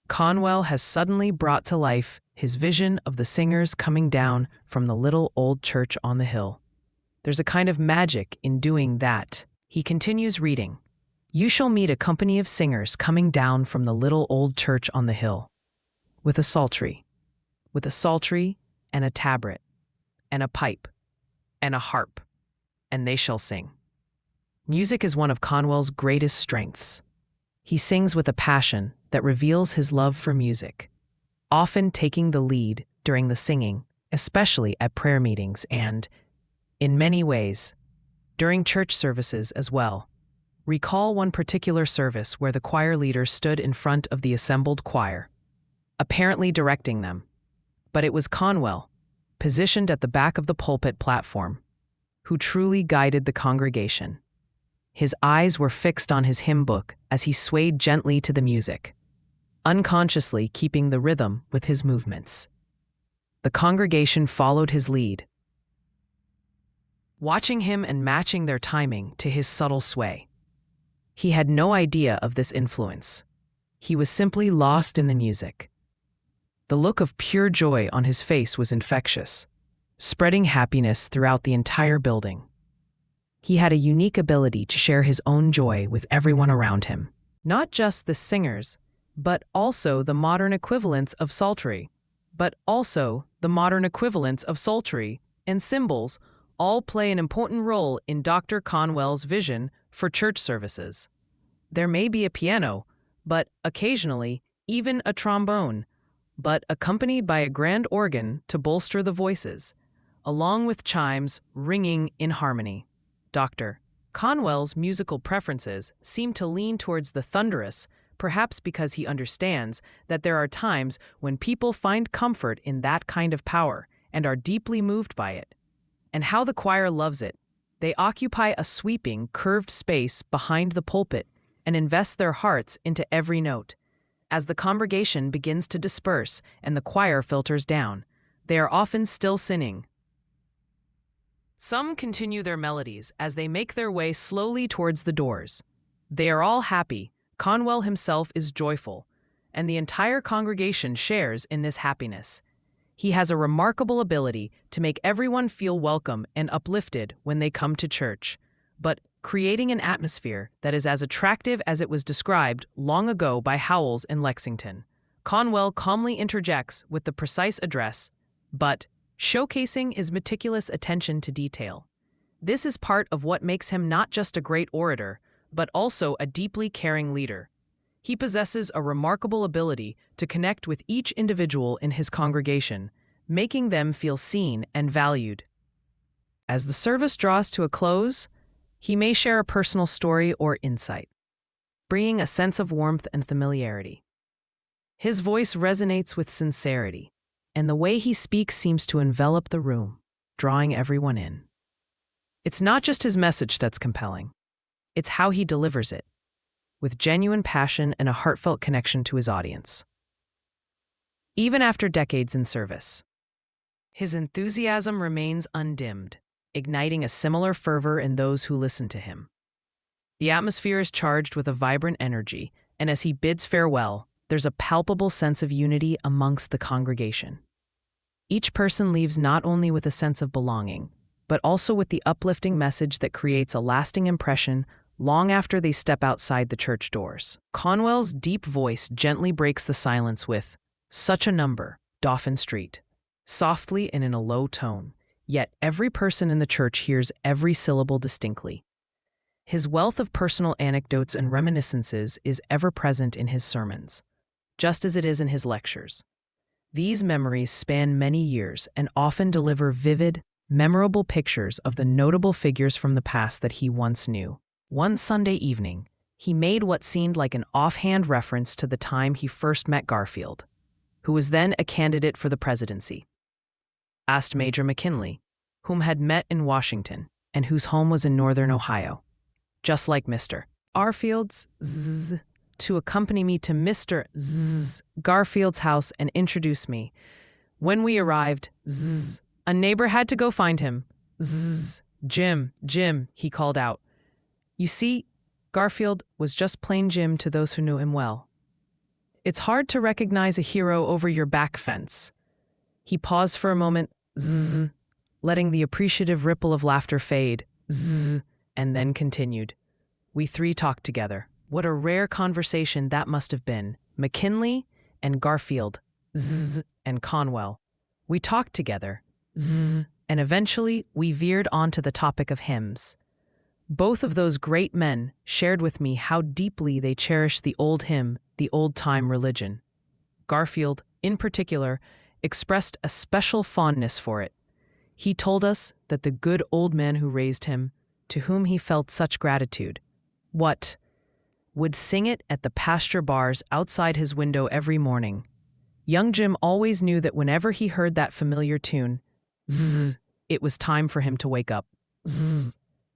Conwell has suddenly brought to life his vision of the singers coming down from the little old church on the hill. There's a kind of magic in doing that. He continues reading, "You shall meet a company of singers coming down from the little old church on the hill, with a psaltery and a tabret, and a pipe, and a harp, and they shall sing." Music is one of Conwell's greatest strengths. He sings with a passion that reveals his love for music, often taking the lead during the singing, especially at prayer meetings and, in many ways, during church services as well. Recall one particular service where the choir leader stood in front of the assembled choir, apparently directing them. But it was Conwell, positioned at the back of the pulpit platform, who truly guided the congregation. His eyes were fixed on his hymn book as he swayed gently to the music, unconsciously keeping the rhythm with his movements. The congregation followed his lead, watching him and matching their timing to his subtle sway. He had no idea of this influence. He was simply lost in the music. The look of pure joy on his face was infectious, spreading happiness throughout the entire building. He had a unique ability to share his own joy with everyone around him. Not just the singers, but also the modern equivalents of psaltery. And cymbals all play an important role in Dr. Conwell's vision for church services. There may be a piano, but occasionally even a trombone, but accompanied by a grand organ to bolster the voices, along with chimes ringing in harmony. Dr. Conwell's musical preferences seem to lean towards the thunderous, perhaps because he understands that there are times when people find comfort in that kind of power and are deeply moved by it. And how the choir loves it. They occupy a sweeping, curved space behind the pulpit and invest their hearts into every note. As the congregation begins to disperse and the choir filters down, they are often still singing. Some continue their melodies as they make their way slowly towards the doors. They are all happy, Conwell himself is joyful, and the entire congregation shares in this happiness. He has a remarkable ability to make everyone feel welcome and uplifted when they come to church, but creating an atmosphere that is as attractive as it was described long ago by Howells in Lexington. Conwell calmly interjects with the precise address, but showcasing his meticulous attention to detail. This is part of what makes him not just a great orator, but also a deeply caring leader. He possesses a remarkable ability to connect with each individual in his congregation, making them feel seen and valued. As the service draws to a close, he may share a personal story or insight, bringing a sense of warmth and familiarity. His voice resonates with sincerity, and the way he speaks seems to envelop the room, drawing everyone in. It's not just his message that's compelling, it's how he delivers it, with genuine passion and a heartfelt connection to his audience. Even after decades in service, his enthusiasm remains undimmed, igniting a similar fervor in those who listen to him. The atmosphere is charged with a vibrant energy, and as he bids farewell, there's a palpable sense of unity amongst the congregation. Each person leaves not only with a sense of belonging, but also with the uplifting message that creates a lasting impression long after they step outside the church doors. Conwell's deep voice gently breaks the silence with, "Such a number, Dauphin Street," softly and in a low tone, yet every person in the church hears every syllable distinctly. His wealth of personal anecdotes and reminiscences is ever present in his sermons, just as it is in his lectures. These memories span many years and often deliver vivid, memorable pictures of the notable figures from the past that he once knew. One Sunday evening, he made what seemed like an offhand reference to the time he first met Garfield, who was then a candidate for the presidency. Asked Major McKinley, whom had met in Washington and whose home was in northern Ohio, just like Mr. Garfield's to accompany me to Mr. Garfield's house and introduce me. When we arrived, a neighbor had to go find him. Jim, Jim, he called out. You see, Garfield was just plain Jim to those who knew him well. It's hard to recognize a hero over your back fence. He paused for a moment, letting the appreciative ripple of laughter fade, and then continued. We three talked together. What a rare conversation that must have been. McKinley and Garfield, and Conwell. We talked together, and eventually we veered onto the topic of hymns. Both of those great men shared with me how deeply they cherished the old hymn, the old-time religion. Garfield, in particular, expressed a special fondness for it. He told us that the good old man who raised him, to whom he felt such gratitude, would sing it at the pasture bars outside his window every morning. Young Jim always knew that whenever he heard that familiar tune, it was time for him to wake up.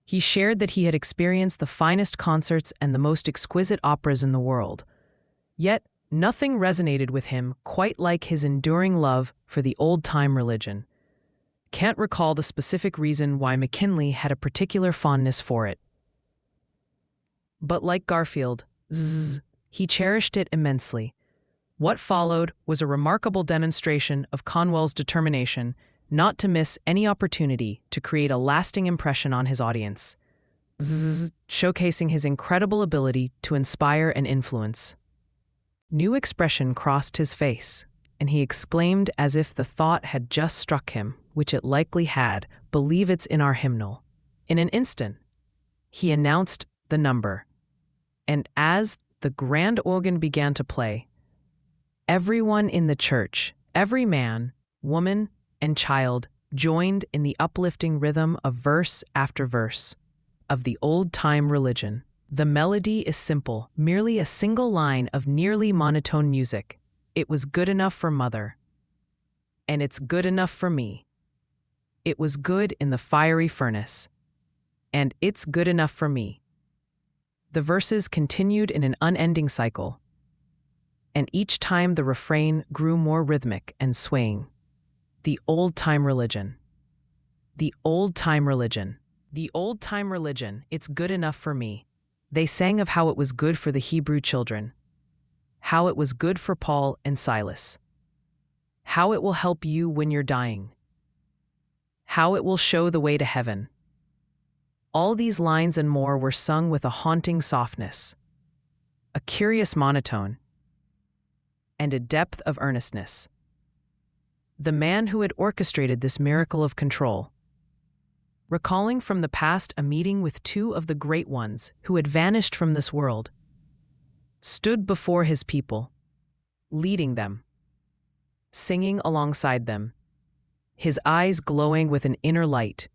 He shared that he had experienced the finest concerts and the most exquisite operas in the world. Yet, nothing resonated with him quite like his enduring love for the old-time religion. Can't recall the specific reason why McKinley had a particular fondness for it. But like Garfield, he cherished it immensely. What followed was a remarkable demonstration of Conwell's determination not to miss any opportunity to create a lasting impression on his audience, showcasing his incredible ability to inspire and influence. New expression crossed his face, and he exclaimed as if the thought had just struck him, which it likely had, believe it's in our hymnal. In an instant, he announced the number, and as the grand organ began to play, everyone in the church, every man, woman, and child joined in the uplifting rhythm of verse after verse of the old-time religion. The melody is simple, merely a single line of nearly monotone music. It was good enough for Mother, and it's good enough for me. It was good in the fiery furnace, and it's good enough for me. The verses continued in an unending cycle, and each time the refrain grew more rhythmic and swaying. The old-time religion. The old-time religion. The old-time religion, it's good enough for me. They sang of how it was good for the Hebrew children, how it was good for Paul and Silas, how it will help you when you're dying, how it will show the way to heaven. All these lines and more were sung with a haunting softness, a curious monotone, and a depth of earnestness. The man who had orchestrated this miracle of control, recalling from the past a meeting with two of the great ones who had vanished from this world, stood before his people, leading them, singing alongside them, his eyes glowing with an inner light.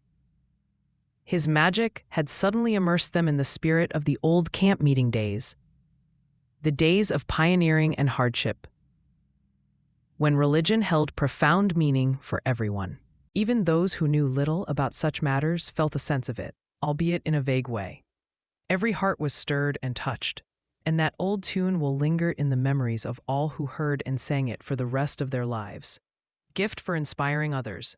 His magic had suddenly immersed them in the spirit of the old camp meeting days, the days of pioneering and hardship, when religion held profound meaning for everyone. Even those who knew little about such matters felt a sense of it, albeit in a vague way. Every heart was stirred and touched, and that old tune will linger in the memories of all who heard and sang it for the rest of their lives. Gift for inspiring others.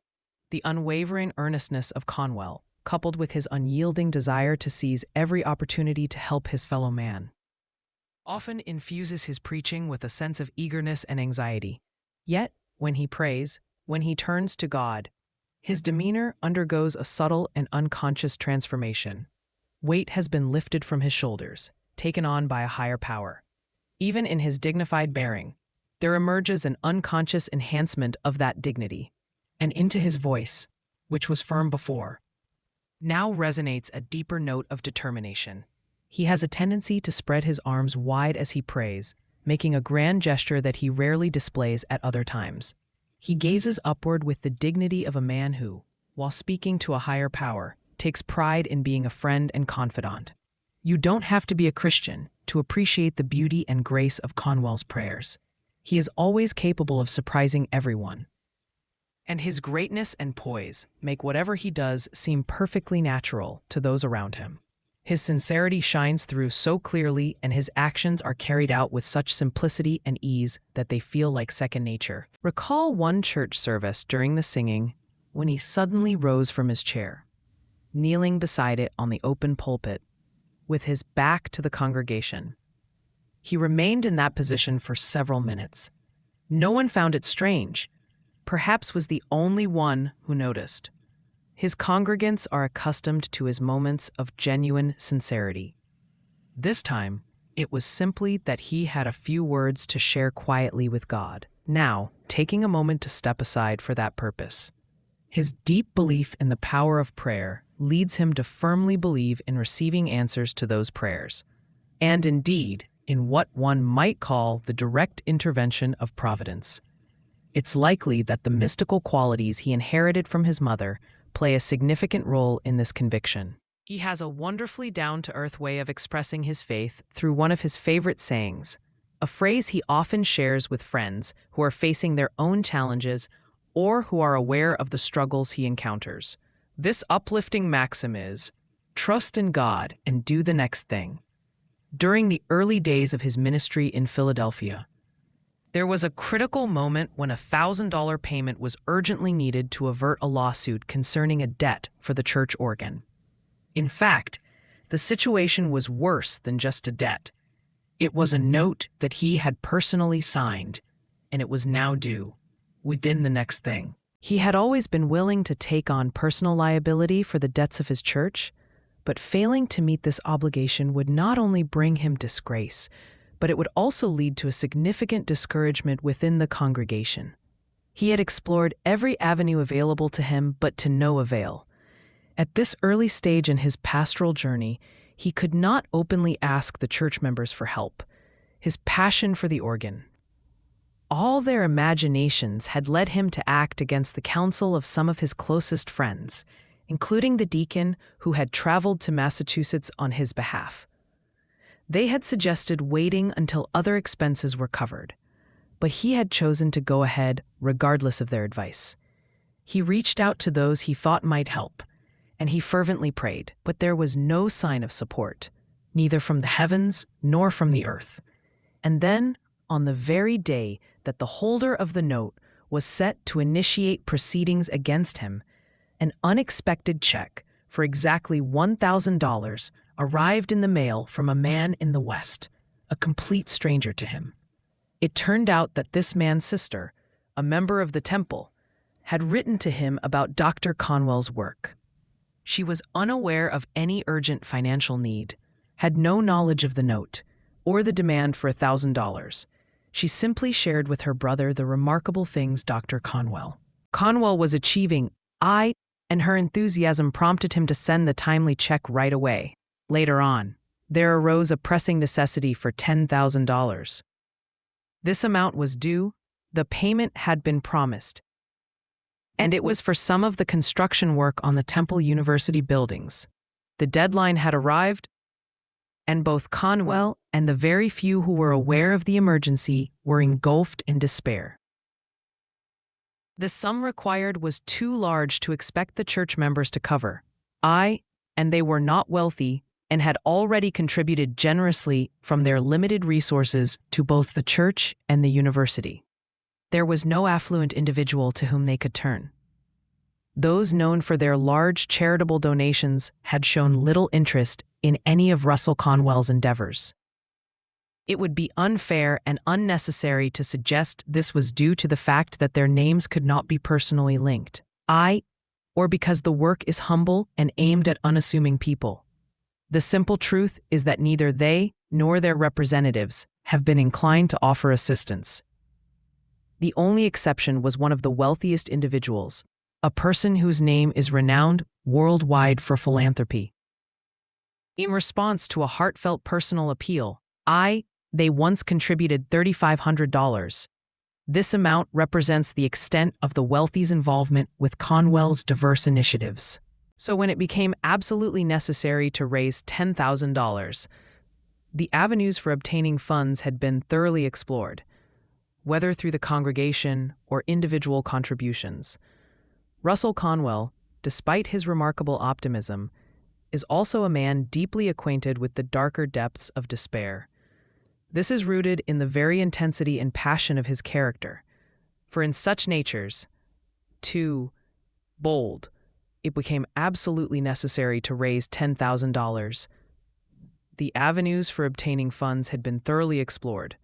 The unwavering earnestness of Conwell, coupled with his unyielding desire to seize every opportunity to help his fellow man, often infuses his preaching with a sense of eagerness and anxiety. Yet, when he prays, when he turns to God, his demeanor undergoes a subtle and unconscious transformation. Weight has been lifted from his shoulders, taken on by a higher power. Even in his dignified bearing, there emerges an unconscious enhancement of that dignity, and into his voice, which was firm before, now resonates a deeper note of determination. He has a tendency to spread his arms wide as he prays, making a grand gesture that he rarely displays at other times. He gazes upward with the dignity of a man who, while speaking to a higher power, takes pride in being a friend and confidant. You don't have to be a Christian to appreciate the beauty and grace of Conwell's prayers. He is always capable of surprising everyone, and his greatness and poise make whatever he does seem perfectly natural to those around him. His sincerity shines through so clearly, and his actions are carried out with such simplicity and ease that they feel like second nature. Recall one church service during the singing when he suddenly rose from his chair, kneeling beside it on the open pulpit, with his back to the congregation. He remained in that position for several minutes. No one found it strange, perhaps was the only one who noticed. His congregants are accustomed to his moments of genuine sincerity. This time, it was simply that he had a few words to share quietly with God, now taking a moment to step aside for that purpose. His deep belief in the power of prayer leads him to firmly believe in receiving answers to those prayers, and indeed, in what one might call the direct intervention of providence. It's likely that the mystical qualities he inherited from his mother play a significant role in this conviction. He has a wonderfully down-to-earth way of expressing his faith through one of his favorite sayings, a phrase he often shares with friends who are facing their own challenges or who are aware of the struggles he encounters. This uplifting maxim is, "Trust in God and do the next thing." During the early days of his ministry in Philadelphia, there was a critical moment when a $1,000 payment was urgently needed to avert a lawsuit concerning a debt for the church organ. In fact, the situation was worse than just a debt. It was a note that he had personally signed, and it was now due, within the next thing. He had always been willing to take on personal liability for the debts of his church, but failing to meet this obligation would not only bring him disgrace, but it would also lead to a significant discouragement within the congregation. He had explored every avenue available to him, but to no avail. At this early stage in his pastoral journey, he could not openly ask the church members for help. His passion for the organ, all their imaginations had led him to act against the counsel of some of his closest friends, including the deacon who had traveled to Massachusetts on his behalf. They had suggested waiting until other expenses were covered, but he had chosen to go ahead regardless of their advice. He reached out to those he thought might help, and he fervently prayed, but there was no sign of support, neither from the heavens nor from the earth. And then, on the very day that the holder of the note was set to initiate proceedings against him, an unexpected check for exactly $1,000 arrived in the mail from a man in the West, a complete stranger to him. It turned out that this man's sister, a member of the temple, had written to him about Dr. Conwell's work. She was unaware of any urgent financial need, had no knowledge of the note, or the demand for $1,000. She simply shared with her brother the remarkable things Dr. Conwell was achieving, and her enthusiasm prompted him to send the timely check right away. Later on, there arose a pressing necessity for $10,000. This amount was due, the payment had been promised, and it was for some of the construction work on the Temple University buildings. The deadline had arrived, and both Conwell and the very few who were aware of the emergency were engulfed in despair. The sum required was too large to expect the church members to cover. And they were not wealthy and had already contributed generously from their limited resources to both the church and the university. There was no affluent individual to whom they could turn. Those known for their large charitable donations had shown little interest in any of Russell Conwell's endeavors. It would be unfair and unnecessary to suggest this was due to the fact that their names could not be personally linked, or because the work is humble and aimed at unassuming people. The simple truth is that neither they nor their representatives have been inclined to offer assistance. The only exception was one of the wealthiest individuals, a person whose name is renowned worldwide for philanthropy. In response to a heartfelt personal appeal, they once contributed $3,500. This amount represents the extent of the wealthy's involvement with Conwell's diverse initiatives. So when it became absolutely necessary to raise $10,000, the avenues for obtaining funds had been thoroughly explored, whether through the congregation or individual contributions. Russell Conwell, despite his remarkable optimism, is also a man deeply acquainted with the darker depths of despair. This is rooted in the very intensity and passion of his character, for in such natures, too bold, it became absolutely necessary to raise $10,000. The avenues for obtaining funds had been thoroughly explored,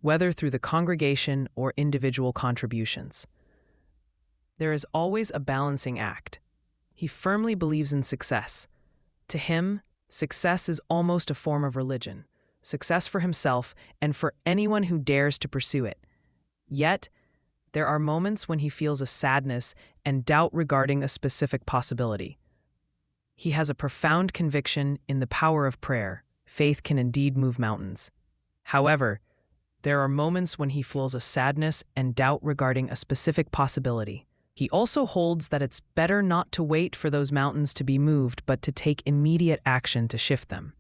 whether through the congregation or individual contributions. There is always a balancing act. He firmly believes in success. To him, success is almost a form of religion. Success for himself and for anyone who dares to pursue it. Yet, there are moments when he feels a sadness and doubt regarding a specific possibility. He has a profound conviction in the power of prayer. Faith can indeed move mountains. However, there are moments when he feels a sadness and doubt regarding a specific possibility. He also holds that it's better not to wait for those mountains to be moved, but to take immediate action to shift them.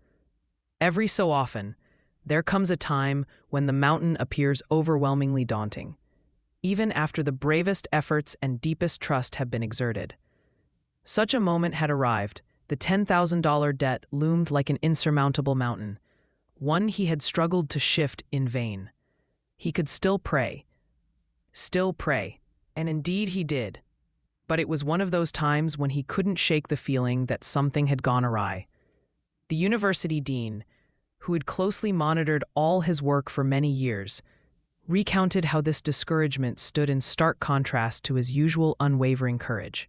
Every so often, there comes a time when the mountain appears overwhelmingly daunting, even after the bravest efforts and deepest trust have been exerted. Such a moment had arrived. The $10,000 debt loomed like an insurmountable mountain, one he had struggled to shift in vain. He could still pray, and indeed he did. But it was one of those times when he couldn't shake the feeling that something had gone awry. The university dean, who had closely monitored all his work for many years, recounted how this discouragement stood in stark contrast to his usual unwavering courage.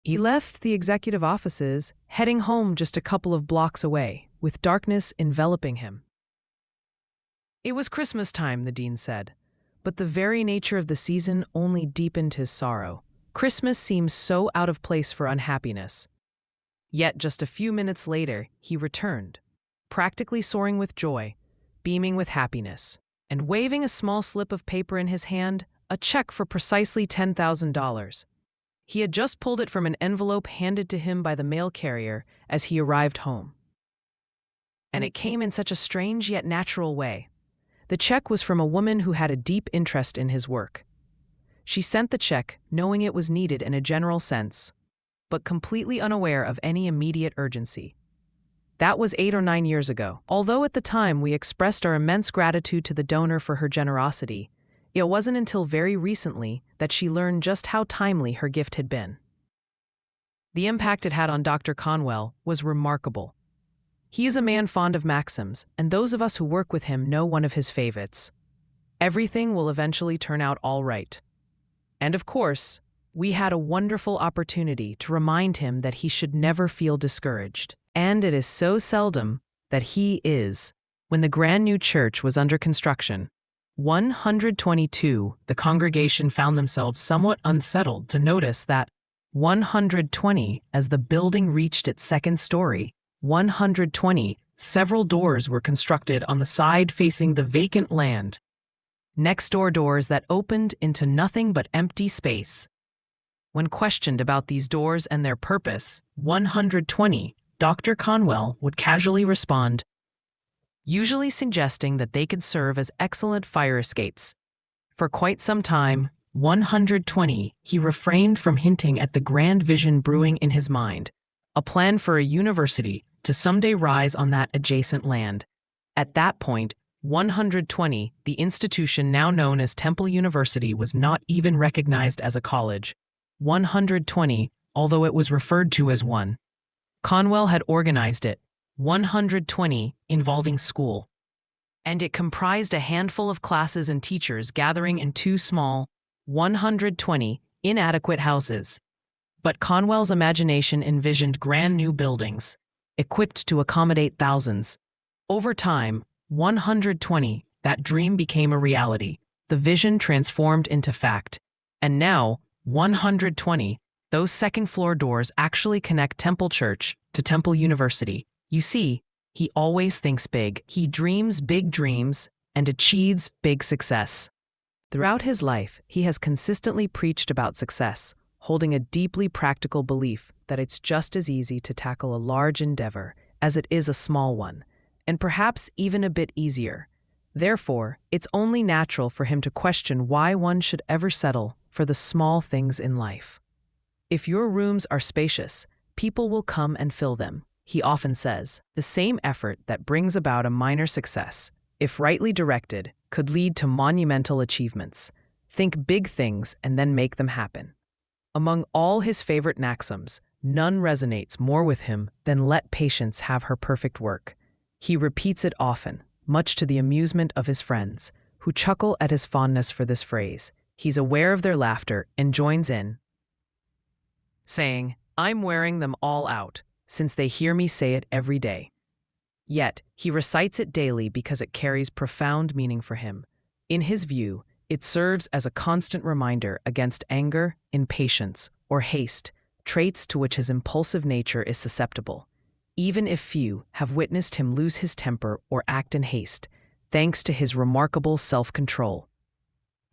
He left the executive offices, heading home just a couple of blocks away, with darkness enveloping him. It was Christmas time, the dean said, but the very nature of the season only deepened his sorrow. Christmas seemed so out of place for unhappiness. Yet just a few minutes later, he returned, practically soaring with joy, beaming with happiness, and waving a small slip of paper in his hand, a check for precisely $10,000. He had just pulled it from an envelope handed to him by the mail carrier as he arrived home. And it came in such a strange yet natural way. The check was from a woman who had a deep interest in his work. She sent the check knowing it was needed in a general sense, but completely unaware of any immediate urgency. That was 8 or 9 years ago. Although at the time we expressed our immense gratitude to the donor for her generosity, it wasn't until very recently that she learned just how timely her gift had been. The impact it had on Dr. Conwell was remarkable. He is a man fond of maxims, and those of us who work with him know one of his favorites. Everything will eventually turn out all right. And of course, we had a wonderful opportunity to remind him that he should never feel discouraged. And it is so seldom that he is. When the brand new church was under construction, 122, the congregation found themselves somewhat unsettled to notice that 120, as the building reached its second story, 120 several doors were constructed on the side facing the vacant land. Next-door doors that opened into nothing but empty space. When questioned about these doors and their purpose, 120, Dr. Conwell would casually respond, usually suggesting that they could serve as excellent fire escapes. For quite some time, 120, he refrained from hinting at the grand vision brewing in his mind, a plan for a university to someday rise on that adjacent land. At that point, 120, the institution now known as Temple University, was not even recognized as a college. 120, although it was referred to as one. Conwell had organized it, 120, involving school. And it comprised a handful of classes and teachers gathering in two small, 120, inadequate houses. But Conwell's imagination envisioned grand new buildings, equipped to accommodate thousands. Over time, 120, that dream became a reality. The vision transformed into fact. And now, 120, those second-floor doors actually connect Temple Church to Temple University. You see, he always thinks big. He dreams big dreams and achieves big success. Throughout his life, he has consistently preached about success, holding a deeply practical belief that it's just as easy to tackle a large endeavor as it is a small one, and perhaps even a bit easier. Therefore, it's only natural for him to question why one should ever settle for the small things in life. If your rooms are spacious, people will come and fill them, he often says. The same effort that brings about a minor success, if rightly directed, could lead to monumental achievements. Think big things and then make them happen. Among all his favorite maxims, none resonates more with him than let patience have her perfect work. He repeats it often, much to the amusement of his friends, who chuckle at his fondness for this phrase. He's aware of their laughter and joins in, saying, I'm wearing them all out, since they hear me say it every day. Yet, he recites it daily because it carries profound meaning for him. In his view, it serves as a constant reminder against anger, impatience, or haste, traits to which his impulsive nature is susceptible. Even if few have witnessed him lose his temper or act in haste, thanks to his remarkable self-control.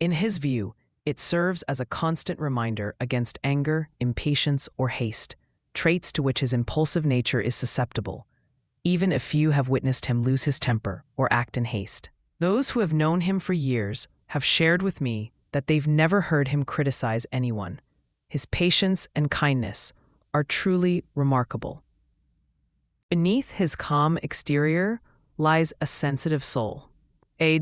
In his view, it serves as a constant reminder against anger, impatience, or haste, traits to which his impulsive nature is susceptible, even if few have witnessed him lose his temper or act in haste. Those who have known him for years have shared with me that they've never heard him criticize anyone. His patience and kindness are truly remarkable. Beneath his calm exterior lies a sensitive soul. He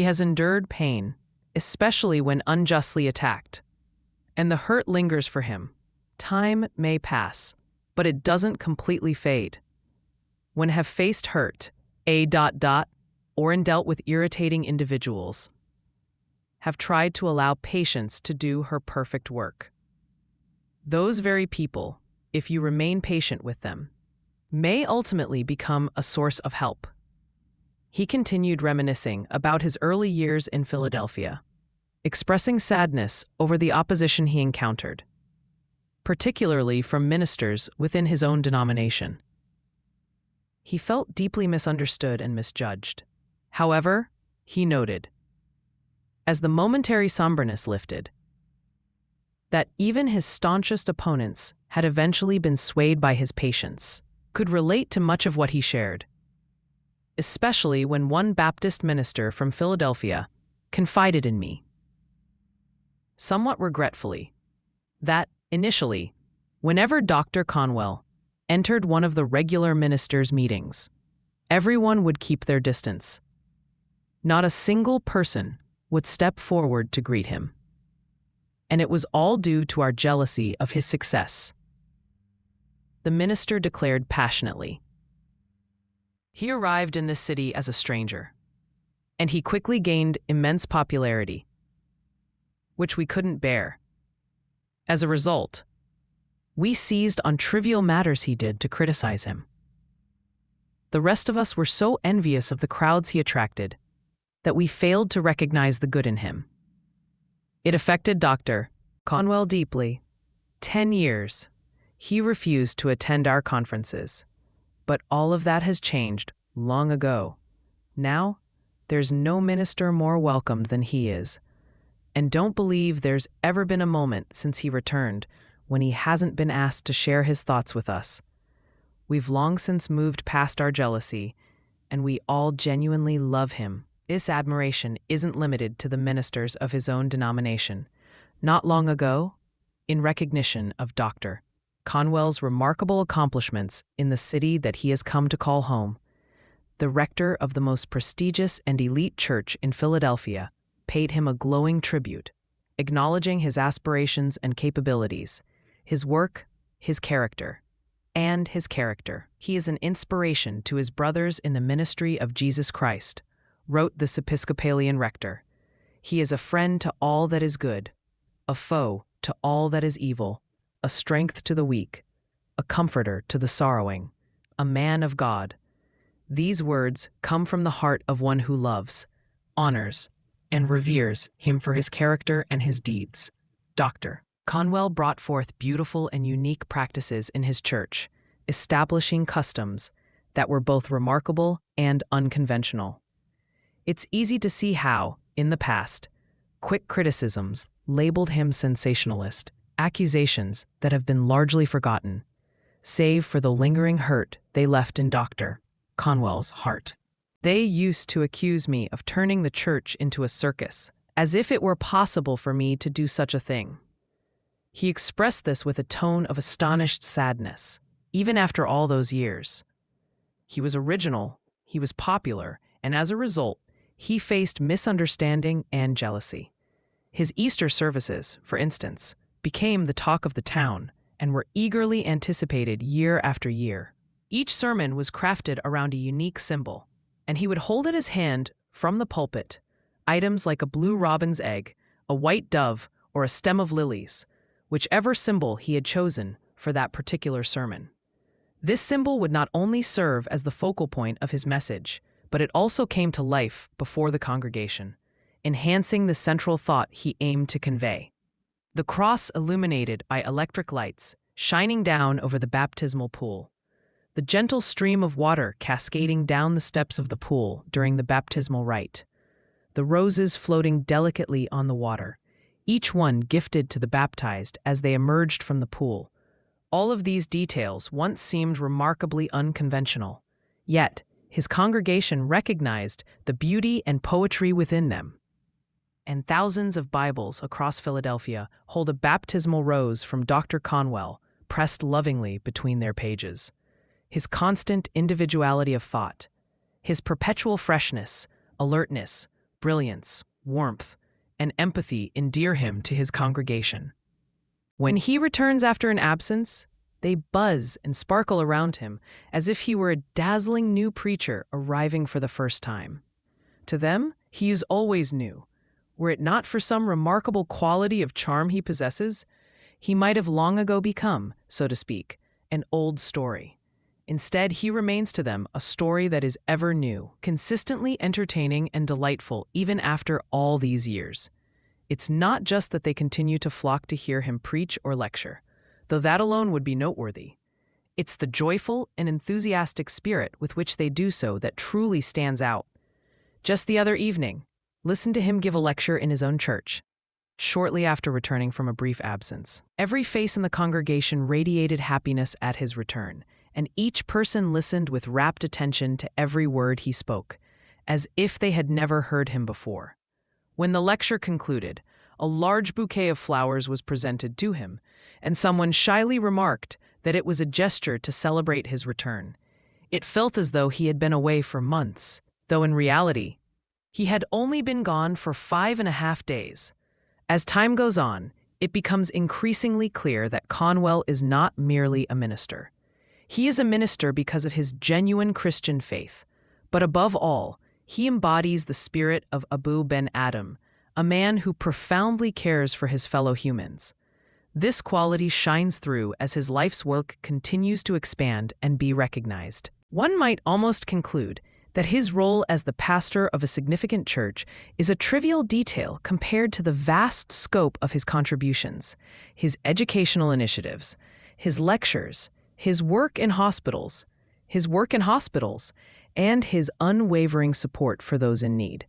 has endured pain, especially when unjustly attacked. And the hurt lingers for him. Time may pass, but it doesn't completely fade. When have faced hurt, or in dealt with irritating individuals, have tried to allow patience to do her perfect work. Those very people, if you remain patient with them, may ultimately become a source of help. He continued reminiscing about his early years in Philadelphia, expressing sadness over the opposition he encountered, particularly from ministers within his own denomination. He felt deeply misunderstood and misjudged. However, he noted, as the momentary somberness lifted, that even his staunchest opponents had eventually been swayed by his patience, could relate to much of what he shared, especially when one Baptist minister from Philadelphia confided in me, somewhat regretfully, that, initially, whenever Dr. Conwell entered one of the regular ministers' meetings, everyone would keep their distance. Not a single person would step forward to greet him. And it was all due to our jealousy of his success. The minister declared passionately. He arrived in this city as a stranger, and he quickly gained immense popularity, which we couldn't bear. As a result, we seized on trivial matters he did to criticize him. The rest of us were so envious of the crowds he attracted that we failed to recognize the good in him. It affected Dr. Conwell deeply. 10 years, he refused to attend our conferences, But all of that has changed long ago. Now, there's no minister more welcomed than he is. And don't believe there's ever been a moment since he returned when he hasn't been asked to share his thoughts with us. We've long since moved past our jealousy, and we all genuinely love him. This admiration isn't limited to the ministers of his own denomination. Not long ago, in recognition of Dr. Conwell's remarkable accomplishments in the city that he has come to call home, the rector of the most prestigious and elite church in Philadelphia paid him a glowing tribute, acknowledging his aspirations and capabilities, his work, his character, and his character. He is an inspiration to his brothers in the ministry of Jesus Christ, wrote this Episcopalian rector. He is a friend to all that is good, a foe to all that is evil, a strength to the weak, a comforter to the sorrowing, a man of God. These words come from the heart of one who loves, honors, and reveres him for his character and his deeds. Dr. Conwell brought forth beautiful and unique practices in his church, establishing customs that were both remarkable and unconventional. It's easy to see how, in the past, quick criticisms labeled him sensationalist, accusations that have been largely forgotten, save for the lingering hurt they left in Dr. Conwell's heart. They used to accuse me of turning the church into a circus, as if it were possible for me to do such a thing. He expressed this with a tone of astonished sadness, even after all those years. He was original, he was popular, and as a result, he faced misunderstanding and jealousy. His Easter services, for instance, became the talk of the town and were eagerly anticipated year after year. Each sermon was crafted around a unique symbol, and he would hold in his hand, from the pulpit, items like a blue robin's egg, a white dove, or a stem of lilies, whichever symbol he had chosen for that particular sermon. This symbol would not only serve as the focal point of his message, but it also came to life before the congregation, enhancing the central thought he aimed to convey. The cross illuminated by electric lights, shining down over the baptismal pool. The gentle stream of water cascading down the steps of the pool during the baptismal rite. The roses floating delicately on the water, each one gifted to the baptized as they emerged from the pool. All of these details once seemed remarkably unconventional, yet his congregation recognized the beauty and poetry within them. And thousands of Bibles across Philadelphia hold a baptismal rose from Dr. Conwell, pressed lovingly between their pages. His constant individuality of thought, his perpetual freshness, alertness, brilliance, warmth, and empathy endear him to his congregation. When he returns after an absence, they buzz and sparkle around him as if he were a dazzling new preacher arriving for the first time. To them, he is always new. Were it not for some remarkable quality of charm he possesses, he might have long ago become, so to speak, an old story. Instead, he remains to them a story that is ever new, consistently entertaining and delightful even after all these years. It's not just that they continue to flock to hear him preach or lecture, though that alone would be noteworthy. It's the joyful and enthusiastic spirit with which they do so that truly stands out. Just the other evening, listen to him give a lecture in his own church, shortly after returning from a brief absence. Every face in the congregation radiated happiness at his return, and each person listened with rapt attention to every word he spoke, as if they had never heard him before. When the lecture concluded, a large bouquet of flowers was presented to him, and someone shyly remarked that it was a gesture to celebrate his return. It felt as though he had been away for months, though in reality, he had only been gone for 5.5 days. As time goes on, it becomes increasingly clear that Conwell is not merely a minister. He is a minister because of his genuine Christian faith, but above all, he embodies the spirit of Abu Ben Adam, a man who profoundly cares for his fellow humans. This quality shines through as his life's work continues to expand and be recognized. One might almost conclude that his role as the pastor of a significant church is a trivial detail compared to the vast scope of his contributions, his educational initiatives, his lectures, his work in hospitals, his work in hospitals, and his unwavering support for those in need.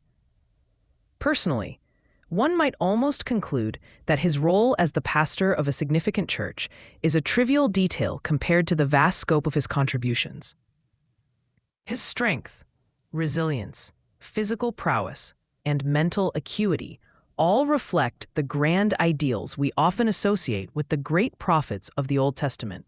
Personally, one might almost conclude that his role as the pastor of a significant church is a trivial detail compared to the vast scope of his contributions. His strength, resilience, physical prowess, and mental acuity all reflect the grand ideals we often associate with the great prophets of the Old Testament.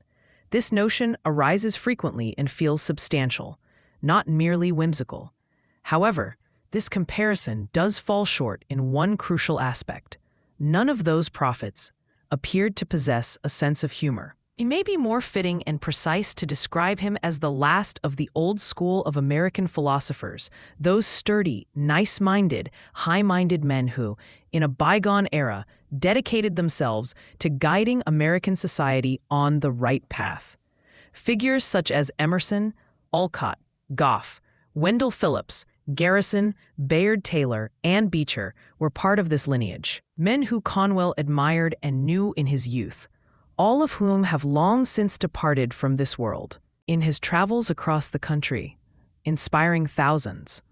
This notion arises frequently and feels substantial, not merely whimsical. However, this comparison does fall short in one crucial aspect. None of those prophets appeared to possess a sense of humor. It may be more fitting and precise to describe him as the last of the old school of American philosophers, those sturdy, nice-minded, high-minded men who, in a bygone era, dedicated themselves to guiding American society on the right path. Figures such as Emerson, Alcott, Goff, Wendell Phillips, Garrison, Bayard Taylor, and Beecher were part of this lineage, men who Conwell admired and knew in his youth, all of whom have long since departed from this world. In his travels across the country, inspiring thousands,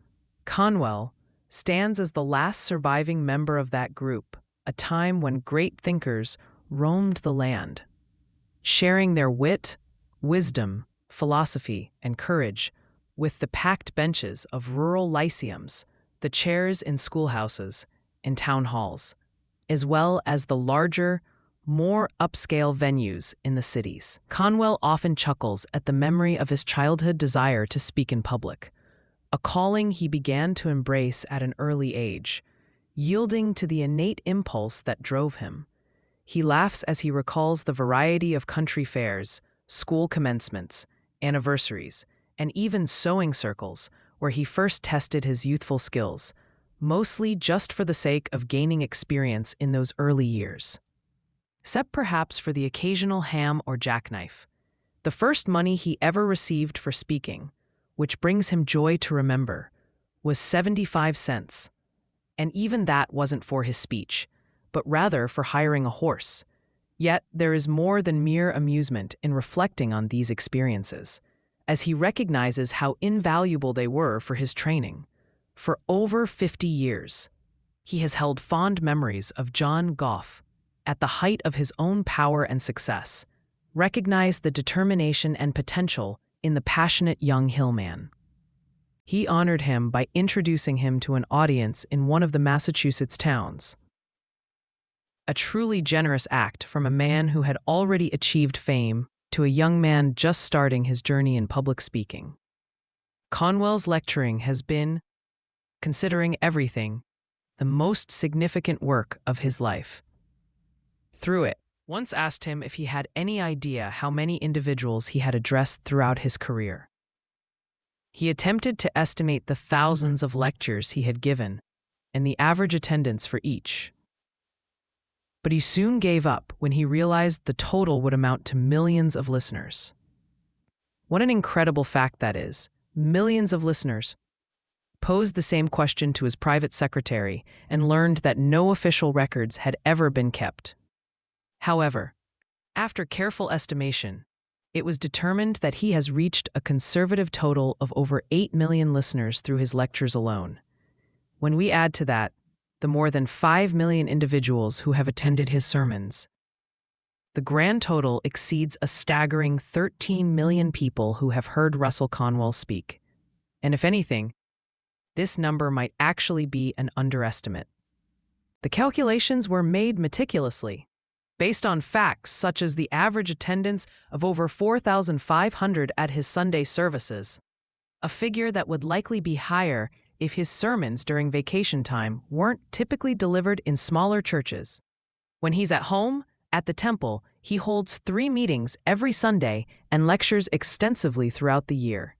Conwell stands as the last surviving member of that group, a time when great thinkers roamed the land, sharing their wit, wisdom, philosophy, and courage with the packed benches of rural lyceums, the chairs in schoolhouses and town halls, as well as the larger, more upscale venues in the cities. Conwell often chuckles at the memory of his childhood desire to speak in public, a calling he began to embrace at an early age, yielding to the innate impulse that drove him. He laughs as he recalls the variety of country fairs, school commencements, anniversaries, and even sewing circles where he first tested his youthful skills, mostly just for the sake of gaining experience in those early years. Except perhaps for the occasional ham or jackknife, the first money he ever received for speaking, which brings him joy to remember, was 75 cents. And even that wasn't for his speech, but rather for hiring a horse. Yet there is more than mere amusement in reflecting on these experiences, as he recognizes how invaluable they were for his training. For over 50 years, he has held fond memories of John Goff, at the height of his own power and success, recognized the determination and potential in the passionate young hillman. He honored him by introducing him to an audience in one of the Massachusetts towns. A truly generous act from a man who had already achieved fame to a young man just starting his journey in public speaking. Conwell's lecturing has been, considering everything, the most significant work of his life. Through it, once asked him if he had any idea how many individuals he had addressed throughout his career. He attempted to estimate the thousands of lectures he had given and the average attendance for each. But he soon gave up when he realized the total would amount to millions of listeners. What an incredible fact that is. Millions of listeners. Posed the same question to his private secretary and learned that no official records had ever been kept. However, after careful estimation, it was determined that he has reached a conservative total of over 8 million listeners through his lectures alone. When we add to that the more than 5 million individuals who have attended his sermons, the grand total exceeds a staggering 13 million people who have heard Russell Conwell speak. And if anything, this number might actually be an underestimate. The calculations were made meticulously, based on facts such as the average attendance of over 4,500 at his Sunday services, a figure that would likely be higher if his sermons during vacation time weren't typically delivered in smaller churches. When he's at home, at the temple, he holds 3 meetings every Sunday and lectures extensively throughout the year,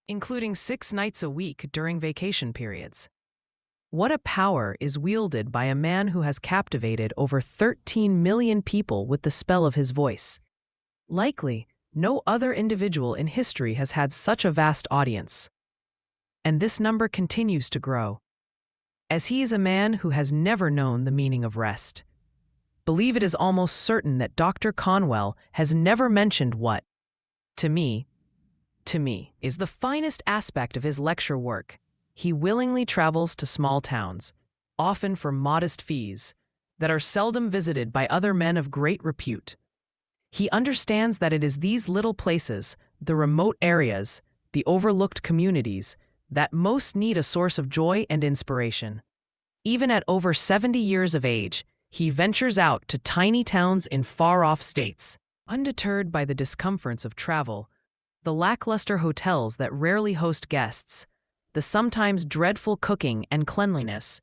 including 6 nights a week during vacation periods. What a power is wielded by a man who has captivated over 13 million people with the spell of his voice. Likely, no other individual in history has had such a vast audience. And this number continues to grow, as he is a man who has never known the meaning of rest. Believe it is almost certain that Dr. Conwell has never mentioned what, to me, to me, is the finest aspect of his lecture work. He willingly travels to small towns, often for modest fees, that are seldom visited by other men of great repute. He understands that it is these little places, the remote areas, the overlooked communities, that most need a source of joy and inspiration. Even at over 70 years of age, he ventures out to tiny towns in far-off states. Undeterred by the discomforts of travel, the lackluster hotels that rarely host guests, the sometimes dreadful cooking and cleanliness,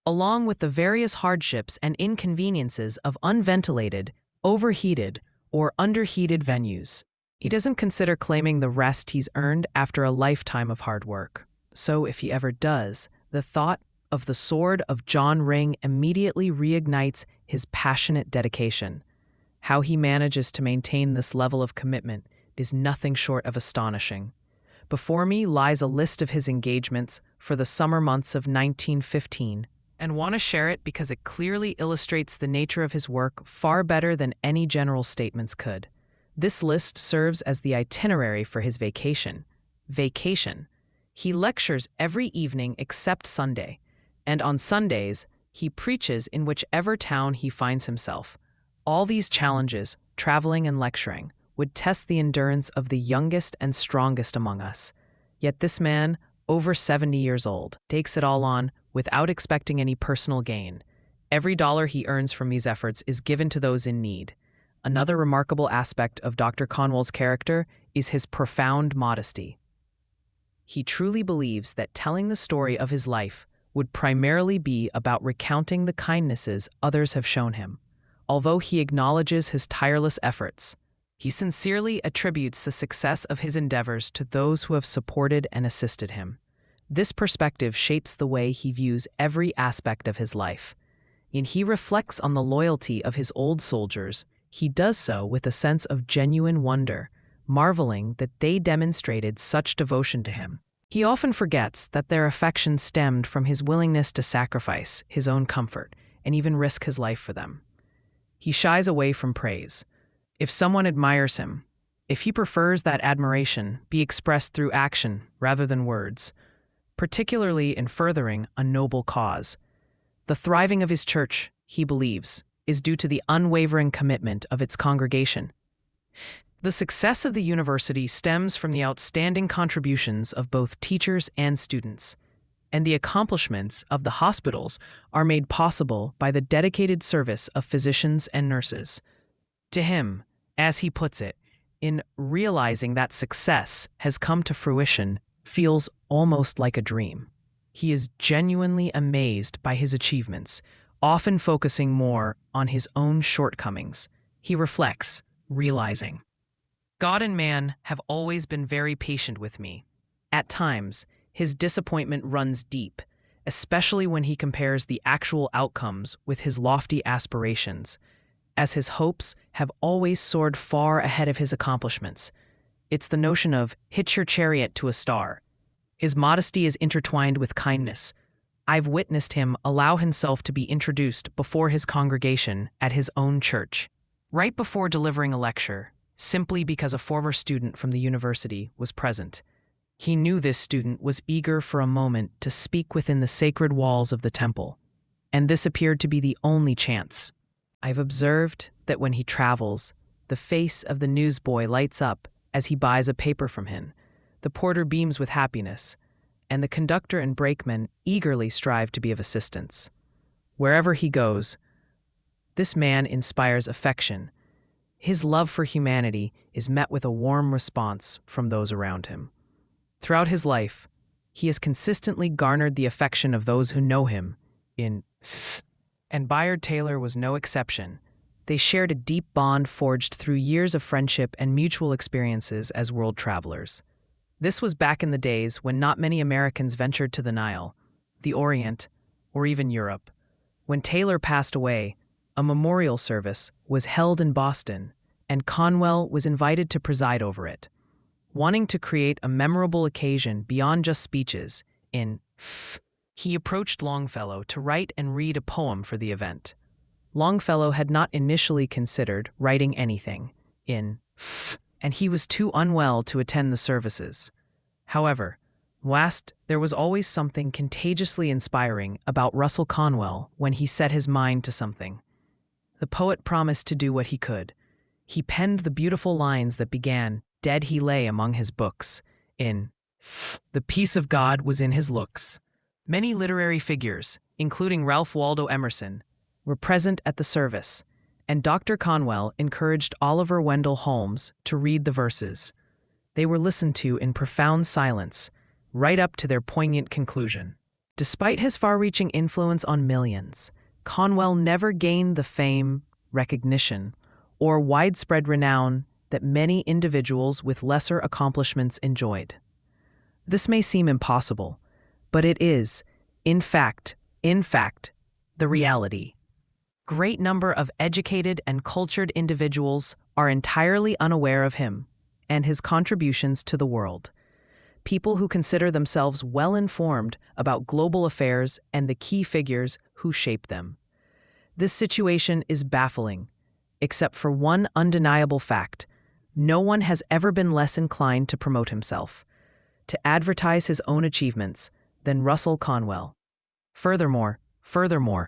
along with the various hardships and inconveniences of unventilated, overheated, or underheated venues. He doesn't consider claiming the rest he's earned after a lifetime of hard work. So if he ever does, the thought of the sword of John Ring immediately reignites his passionate dedication. How he manages to maintain this level of commitment is nothing short of astonishing. Before me lies a list of his engagements for the summer months of 1915, and want to share it because it clearly illustrates the nature of his work far better than any general statements could. This list serves as the itinerary for his vacation. He lectures every evening except Sunday, and on Sundays, he preaches in whichever town he finds himself. All these challenges, traveling and lecturing, would test the endurance of the youngest and strongest among us. Yet this man, over 70 years old, takes it all on without expecting any personal gain. Every dollar he earns from these efforts is given to those in need. Another remarkable aspect of Dr. Conwell's character is his profound modesty. He truly believes that telling the story of his life would primarily be about recounting the kindnesses others have shown him. Although he acknowledges his tireless efforts, he sincerely attributes the success of his endeavors to those who have supported and assisted him. This perspective shapes the way he views every aspect of his life. When he reflects on the loyalty of his old soldiers, he does so with a sense of genuine wonder, marveling that they demonstrated such devotion to him. He often forgets that their affection stemmed from his willingness to sacrifice his own comfort and even risk his life for them. He shies away from praise. If someone admires him, if he prefers that admiration be expressed through action rather than words, particularly in furthering a noble cause. The thriving of his church, he believes, is due to the unwavering commitment of its congregation. The success of the university stems from the outstanding contributions of both teachers and students, and the accomplishments of the hospitals are made possible by the dedicated service of physicians and nurses. To him, as he puts it, in realizing that success has come to fruition feels almost like a dream. He is genuinely amazed by his achievements, often focusing more on his own shortcomings. He reflects, realizing, God and man have always been very patient with me. At times, his disappointment runs deep, especially when he compares the actual outcomes with his lofty aspirations, as his hopes have always soared far ahead of his accomplishments. It's the notion of hitch your chariot to a star. His modesty is intertwined with kindness. I've witnessed him allow himself to be introduced before his congregation at his own church, right before delivering a lecture, simply because a former student from the university was present. He knew this student was eager for a moment to speak within the sacred walls of the temple, and this appeared to be the only chance. I've observed that when he travels, the face of the newsboy lights up as he buys a paper from him. The porter beams with happiness, and the conductor and brakeman eagerly strive to be of assistance. Wherever he goes, this man inspires affection. His love for humanity is met with a warm response from those around him. Throughout his life, he has consistently garnered the affection of those who know him and Bayard Taylor was no exception. They shared a deep bond forged through years of friendship and mutual experiences as world travelers. This was back in the days when not many Americans ventured to the Nile, the Orient, or even Europe. When Taylor passed away, a memorial service was held in Boston, and Conwell was invited to preside over it. Wanting to create a memorable occasion beyond just speeches, he approached Longfellow to write and read a poem for the event. Longfellow had not initially considered writing anything. and he was too unwell to attend the services. However, there was always something contagiously inspiring about Russell Conwell when he set his mind to something. The poet promised to do what he could. He penned the beautiful lines that began, "Dead he lay among his books," in "The peace of God was in his looks." Many literary figures, including Ralph Waldo Emerson, were present at the service, and Dr. Conwell encouraged Oliver Wendell Holmes to read the verses. They were listened to in profound silence, right up to their poignant conclusion. Despite his far-reaching influence on millions, Conwell never gained the fame, recognition, or widespread renown that many individuals with lesser accomplishments enjoyed. This may seem impossible, but it is, in fact, the reality. Great number of educated and cultured individuals are entirely unaware of him and his contributions to the world. People who consider themselves well-informed about global affairs and the key figures who shape them. This situation is baffling, except for one undeniable fact: no one has ever been less inclined to promote himself, to advertise his own achievements, than Russell Conwell. Furthermore,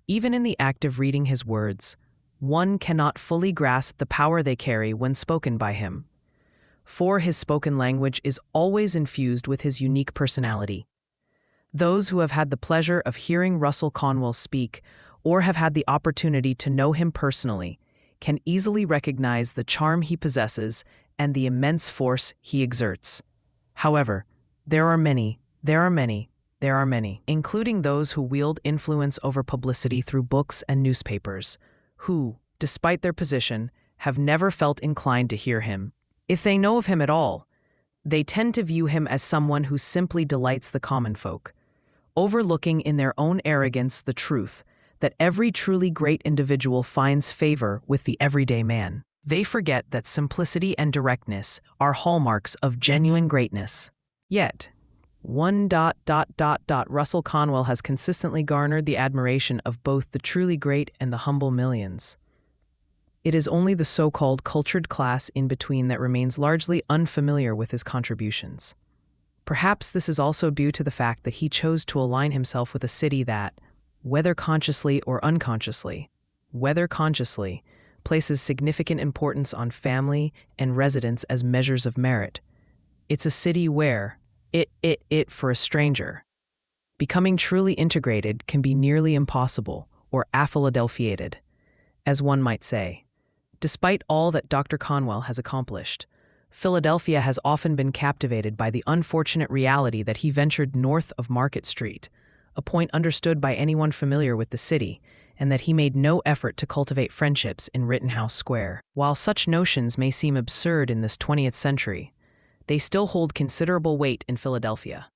even in the act of reading his words, one cannot fully grasp the power they carry when spoken by him. For his spoken language is always infused with his unique personality. Those who have had the pleasure of hearing Russell Conwell speak or have had the opportunity to know him personally can easily recognize the charm he possesses and the immense force he exerts. However, there are many, including those who wield influence over publicity through books and newspapers, who, despite their position, have never felt inclined to hear him. If they know of him at all, they tend to view him as someone who simply delights the common folk, overlooking in their own arrogance the truth that every truly great individual finds favor with the everyday man. They forget that simplicity and directness are hallmarks of genuine greatness. Yet, Russell Conwell has consistently garnered the admiration of both the truly great and the humble millions. It is only the so-called cultured class in between that remains largely unfamiliar with his contributions. Perhaps this is also due to the fact that he chose to align himself with a city that, whether consciously or unconsciously, places significant importance on family and residence as measures of merit. It's a city where, for a stranger, becoming truly integrated can be nearly impossible or aphiladelphiated, as one might say. Despite all that Dr. Conwell has accomplished, Philadelphia has often been captivated by the unfortunate reality that he ventured north of Market Street, a point understood by anyone familiar with the city, and that he made no effort to cultivate friendships in Rittenhouse Square. While such notions may seem absurd in this 20th century, they still hold considerable weight in Philadelphia.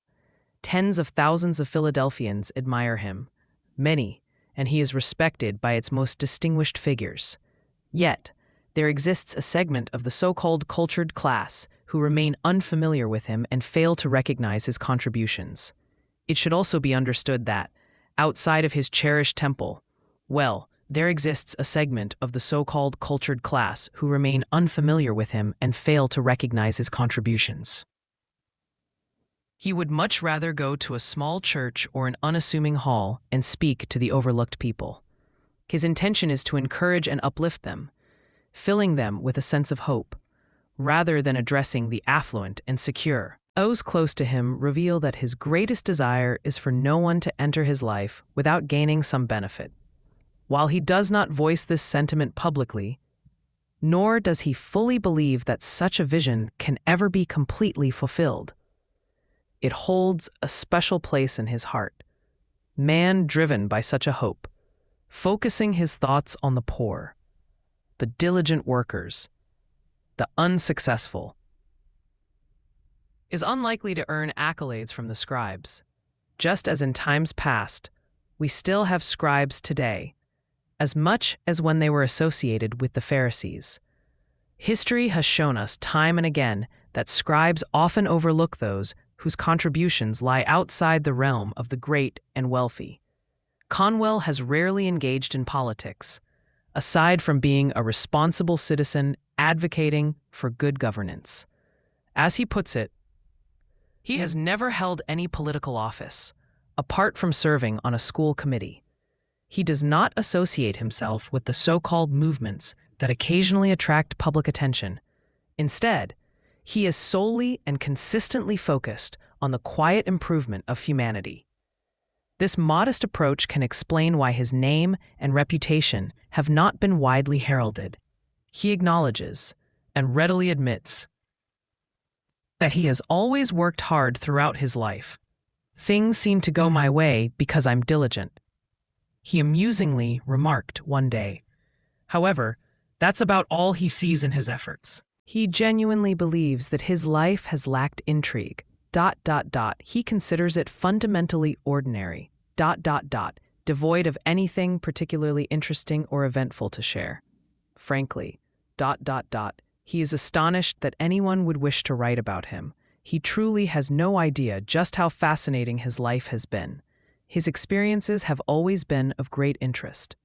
Tens of thousands of Philadelphians admire him, many, and he is respected by its most distinguished figures. Yet, there exists a segment of the so-called cultured class who remain unfamiliar with him and fail to recognize his contributions. It should also be understood that, outside of his cherished temple, there exists a segment of the so-called cultured class who remain unfamiliar with him and fail to recognize his contributions. He would much rather go to a small church or an unassuming hall and speak to the overlooked people. His intention is to encourage and uplift them, filling them with a sense of hope, rather than addressing the affluent and secure. Those close to him reveal that his greatest desire is for no one to enter his life without gaining some benefit. While he does not voice this sentiment publicly, nor does he fully believe that such a vision can ever be completely fulfilled, it holds a special place in his heart. Man driven by such a hope, focusing his thoughts on the poor, the diligent workers, the unsuccessful, is unlikely to earn accolades from the scribes. Just as in times past, we still have scribes today, as much as when they were associated with the Pharisees. History has shown us time and again that scribes often overlook those whose contributions lie outside the realm of the great and wealthy. Conwell has rarely engaged in politics. Aside from being a responsible citizen advocating for good governance. As he puts it, he has never held any political office, apart from serving on a school committee. He does not associate himself with the so-called movements that occasionally attract public attention. Instead, he is solely and consistently focused on the quiet improvement of humanity. This modest approach can explain why his name and reputation have not been widely heralded. He acknowledges and readily admits that he has always worked hard throughout his life. Things seem to go my way because I'm diligent, he amusingly remarked one day. However, that's about all he sees in his efforts. He genuinely believes that his life has lacked intrigue. He considers it fundamentally ordinary. Devoid of anything particularly interesting or eventful to share. Frankly, he is astonished that anyone would wish to write about him. He truly has no idea just how fascinating his life has been. His experiences have always been of great interest.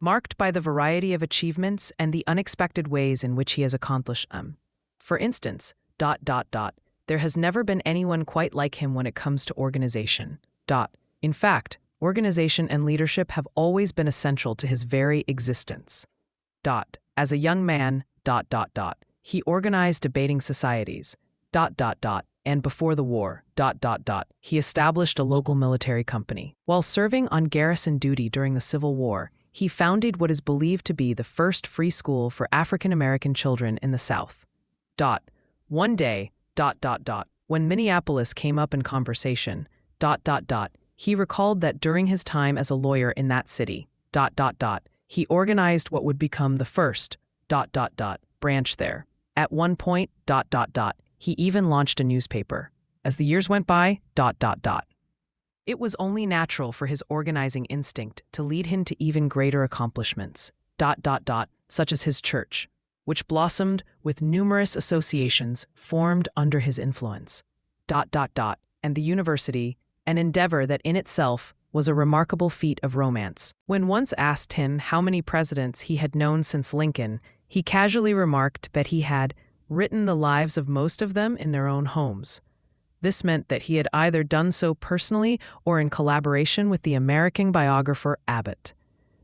Marked by the variety of achievements and the unexpected ways in which he has accomplished them. For instance, there has never been anyone quite like him when it comes to organization. In fact, organization and leadership have always been essential to his very existence. As a young man, he organized debating societies. And before the war, he established a local military company. While serving on garrison duty during the Civil War, he founded what is believed to be the first free school for African American children in the South. One day, when Minneapolis came up in conversation, he recalled that during his time as a lawyer in that city, he organized what would become the first, branch there. At one point, he even launched a newspaper. As the years went by, it was only natural for his organizing instinct to lead him to even greater accomplishments, such as his church, which blossomed with numerous associations formed under his influence, and the university, an endeavor that in itself was a remarkable feat of romance. When once asked him how many presidents he had known since Lincoln, he casually remarked that he had written the lives of most of them in their own homes. This meant that he had either done so personally or in collaboration with the American biographer Abbott.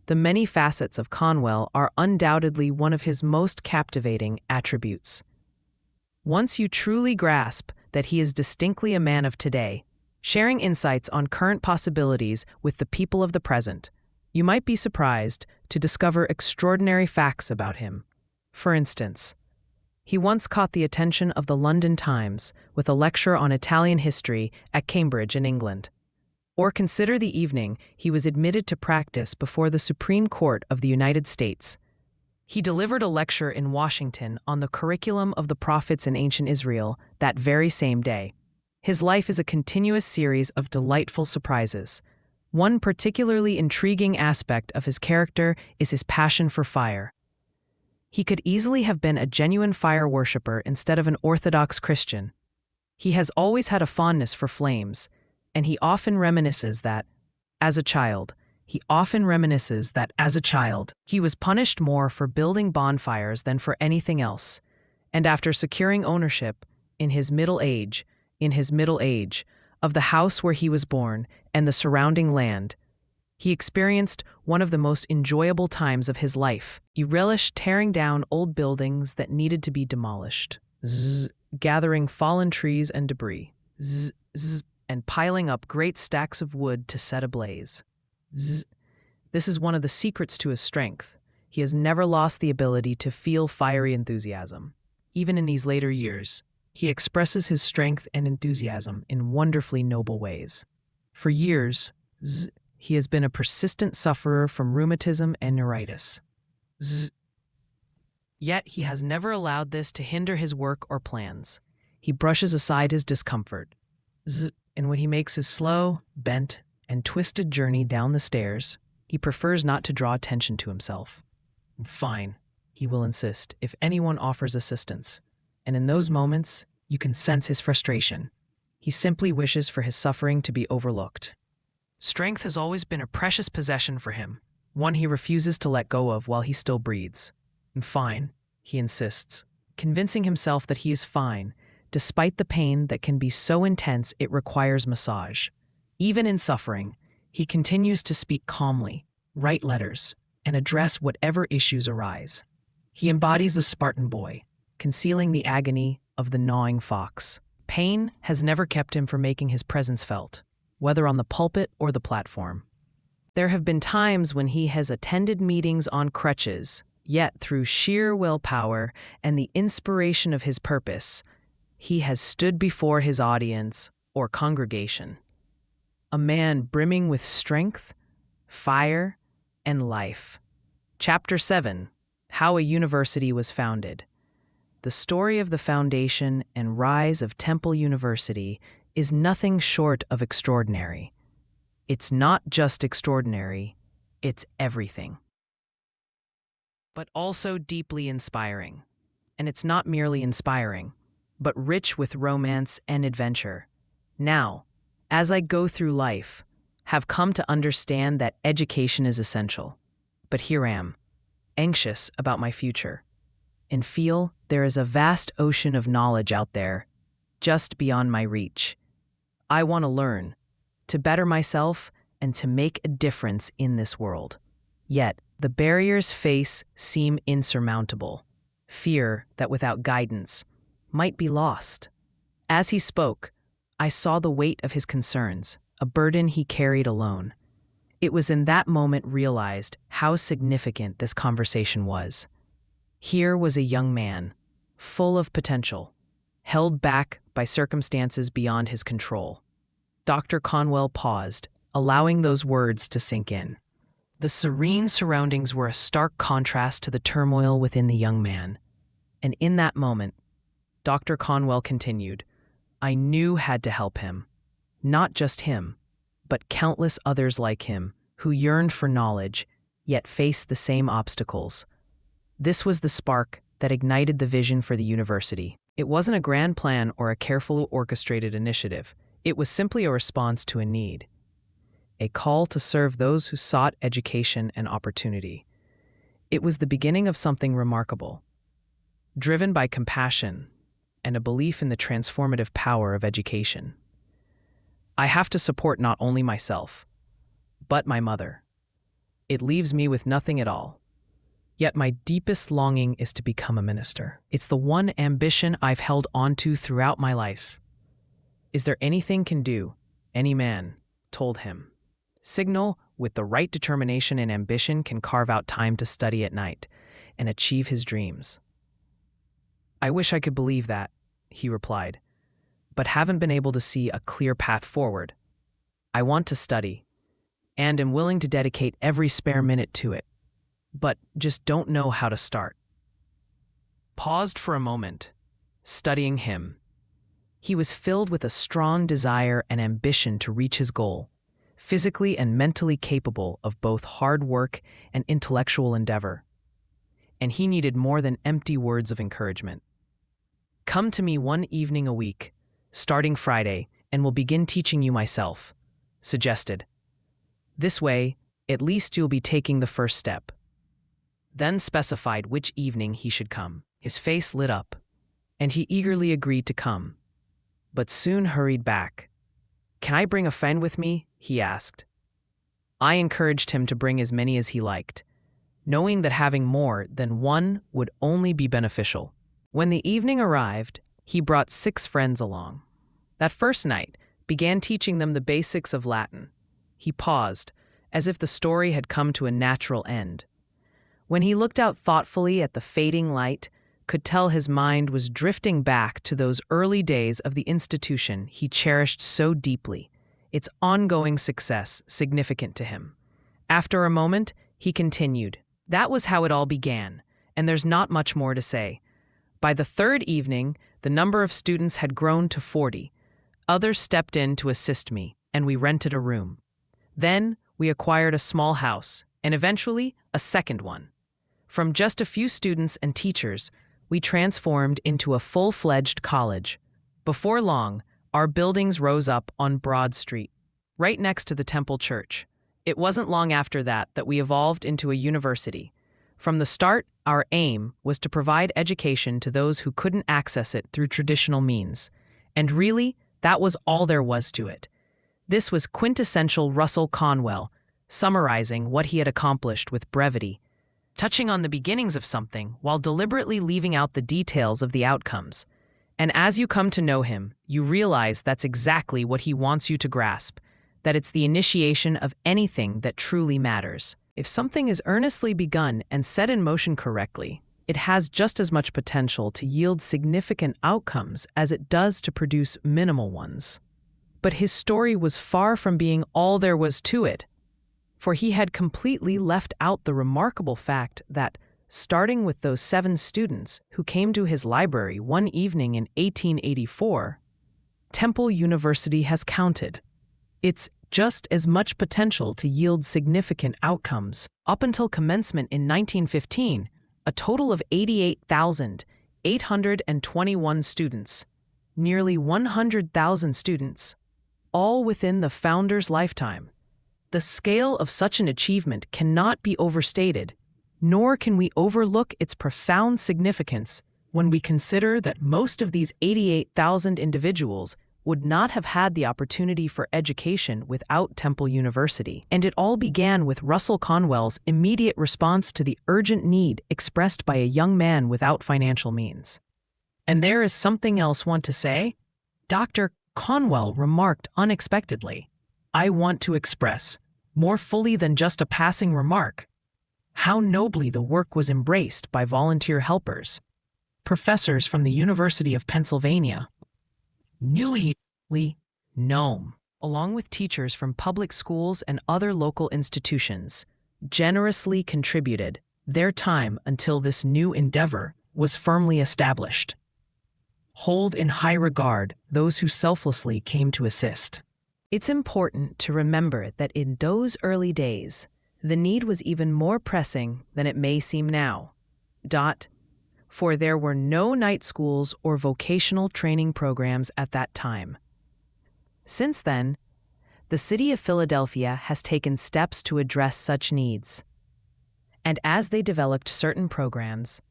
The many facets of Conwell are undoubtedly one of his most captivating attributes. Once you truly grasp that he is distinctly a man of today, sharing insights on current possibilities with the people of the present, you might be surprised to discover extraordinary facts about him. For instance, he once caught the attention of the London Times with a lecture on Italian history at Cambridge in England. Or consider the evening he was admitted to practice before the Supreme Court of the United States. He delivered a lecture in Washington on the curriculum of the prophets in ancient Israel that very same day. His life is a continuous series of delightful surprises. One particularly intriguing aspect of his character is his passion for fire. He could easily have been a genuine fire worshipper instead of an Orthodox Christian. He has always had a fondness for flames, and he often reminisces that, as a child, he was punished more for building bonfires than for anything else, and after securing ownership, in his middle age, of the house where he was born and the surrounding land, he experienced one of the most enjoyable times of his life. He relished tearing down old buildings that needed to be demolished, gathering fallen trees and debris, and piling up great stacks of wood to set ablaze. This is one of the secrets to his strength. He has never lost the ability to feel fiery enthusiasm. Even in these later years, he expresses his strength and enthusiasm in wonderfully noble ways. For years, he has been a persistent sufferer from rheumatism and neuritis. Yet he has never allowed this to hinder his work or plans. He brushes aside his discomfort. And when he makes his slow, bent, and twisted journey down the stairs, he prefers not to draw attention to himself. Fine, he will insist, if anyone offers assistance. And in those moments, you can sense his frustration. He simply wishes for his suffering to be overlooked. Strength has always been a precious possession for him, one he refuses to let go of while he still breathes. And fine, he insists, convincing himself that he is fine, despite the pain that can be so intense it requires massage. Even in suffering, he continues to speak calmly, write letters, and address whatever issues arise. He embodies the Spartan boy, concealing the agony of the gnawing fox. Pain has never kept him from making his presence felt, whether on the pulpit or the platform. There have been times when he has attended meetings on crutches, yet through sheer willpower and the inspiration of his purpose, he has stood before his audience or congregation. A man brimming with strength, fire, and life. Chapter 7: How a University Was Founded. The story of the foundation and rise of Temple University is nothing short of extraordinary. It's not just extraordinary, it's everything. But also deeply inspiring. And it's not merely inspiring, but rich with romance and adventure. Now, as I go through life, have come to understand that education is essential. But here I am, anxious about my future, and feel there is a vast ocean of knowledge out there, just beyond my reach. I want to learn, to better myself, and to make a difference in this world. Yet, the barriers faced seem insurmountable. Fear that without guidance, might be lost. As he spoke, I saw the weight of his concerns, a burden he carried alone. It was in that moment realized how significant this conversation was. Here was a young man, full of potential, held back by circumstances beyond his control. Dr. Conwell paused, allowing those words to sink in. The serene surroundings were a stark contrast to the turmoil within the young man. And in that moment, Dr. Conwell continued, I knew had to help him. Not just him, but countless others like him who yearned for knowledge, yet faced the same obstacles. This was the spark that ignited the vision for the university. It wasn't a grand plan or a carefully orchestrated initiative. It was simply a response to a need, a call to serve those who sought education and opportunity. It was the beginning of something remarkable, driven by compassion and a belief in the transformative power of education. I have to support not only myself, but my mother. It leaves me with nothing at all. Yet my deepest longing is to become a minister. It's the one ambition I've held onto throughout my life. Is there anything can do? Any man told him. Signal, with the right determination and ambition, can carve out time to study at night and achieve his dreams. I wish I could believe that, he replied, but haven't been able to see a clear path forward. I want to study, and am willing to dedicate every spare minute to it, but just don't know how to start. Paused for a moment, studying him. He was filled with a strong desire and ambition to reach his goal, physically and mentally capable of both hard work and intellectual endeavor. And he needed more than empty words of encouragement. Come to me one evening a week, starting Friday, and will begin teaching you myself, suggested. This way, at least you'll be taking the first step. Then specified which evening he should come. His face lit up, and he eagerly agreed to come, but soon hurried back. Can I bring a friend with me? He asked. I encouraged him to bring as many as he liked, knowing that having more than one would only be beneficial. When the evening arrived, he brought 6 friends along. That first night, began teaching them the basics of Latin. He paused, as if the story had come to a natural end. When he looked out thoughtfully at the fading light, could tell his mind was drifting back to those early days of the institution he cherished so deeply, its ongoing success significant to him. After a moment, he continued, That was how it all began, and there's not much more to say. By the 3rd evening, the number of students had grown to 40. Others stepped in to assist me, and we rented a room. Then, we acquired a small house, and eventually, a second one. From just a few students and teachers, we transformed into a full-fledged college. Before long, our buildings rose up on Broad Street, right next to the Temple Church. It wasn't long after that we evolved into a university, From the start, our aim was to provide education to those who couldn't access it through traditional means. And really, that was all there was to it. This was quintessential Russell Conwell, summarizing what he had accomplished with brevity, touching on the beginnings of something while deliberately leaving out the details of the outcomes. And as you come to know him, you realize that's exactly what he wants you to grasp, that it's the initiation of anything that truly matters. If something is earnestly begun and set in motion correctly, it has just as much potential to yield significant outcomes as it does to produce minimal ones. But his story was far from being all there was to it, for he had completely left out the remarkable fact that, starting with those 7 students who came to his library one evening in 1884, Temple University has counted. It's just as much potential to yield significant outcomes. Up until commencement in 1915, a total of 88,821 students, nearly 100,000 students, all within the founder's lifetime. The scale of such an achievement cannot be overstated, nor can we overlook its profound significance when we consider that most of these 88,000 individuals would not have had the opportunity for education without Temple University. And it all began with Russell Conwell's immediate response to the urgent need expressed by a young man without financial means. And there is something else I want to say. Dr. Conwell remarked unexpectedly, "I want to express, more fully than just a passing remark, how nobly the work was embraced by volunteer helpers, professors from the University of Pennsylvania, newly Nome, along with teachers from public schools and other local institutions, generously contributed their time until this new endeavor was firmly established. Hold in high regard those who selflessly came to assist." It's important to remember that in those early days, the need was even more pressing than it may seem now. For there were no night schools or vocational training programs at that time. Since then, the city of Philadelphia has taken steps to address such needs. And as they developed certain programs,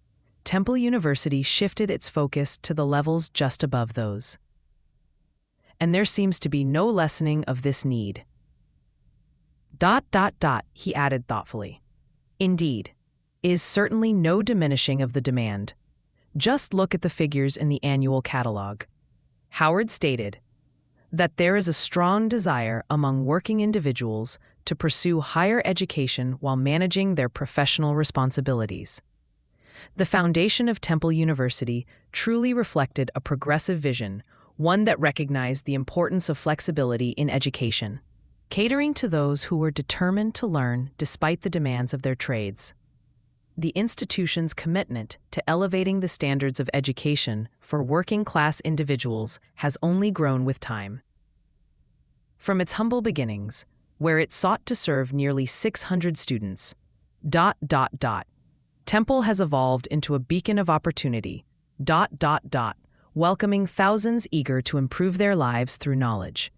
Temple University shifted its focus to the levels just above those. And there seems to be no lessening of this need. He added thoughtfully. Indeed, is certainly no diminishing of the demand. Just look at the figures in the annual catalog. Howard stated that there is a strong desire among working individuals to pursue higher education while managing their professional responsibilities. The foundation of Temple University truly reflected a progressive vision, one that recognized the importance of flexibility in education, catering to those who were determined to learn despite the demands of their trades. The institution's commitment to elevating the standards of education for working-class individuals has only grown with time. From its humble beginnings, where it sought to serve nearly 600 students, Temple has evolved into a beacon of opportunity, welcoming thousands eager to improve their lives through knowledge.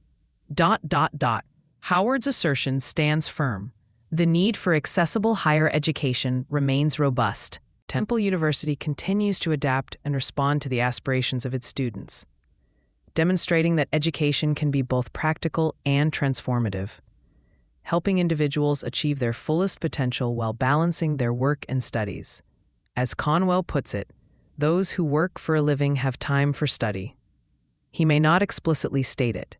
Howard's assertion stands firm. The need for accessible higher education remains robust. Temple University continues to adapt and respond to the aspirations of its students, demonstrating that education can be both practical and transformative, helping individuals achieve their fullest potential while balancing their work and studies. As Conwell puts it, those who work for a living have time for study. He may not explicitly state it,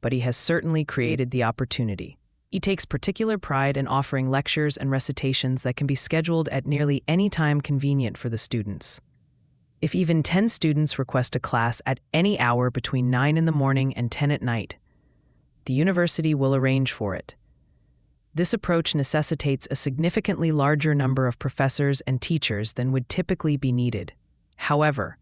but he has certainly created the opportunity. He takes particular pride in offering lectures and recitations that can be scheduled at nearly any time convenient for the students. If even 10 students request a class at any hour between 9 in the morning and 10 at night, the university will arrange for it. This approach necessitates a significantly larger number of professors and teachers than would typically be needed. However,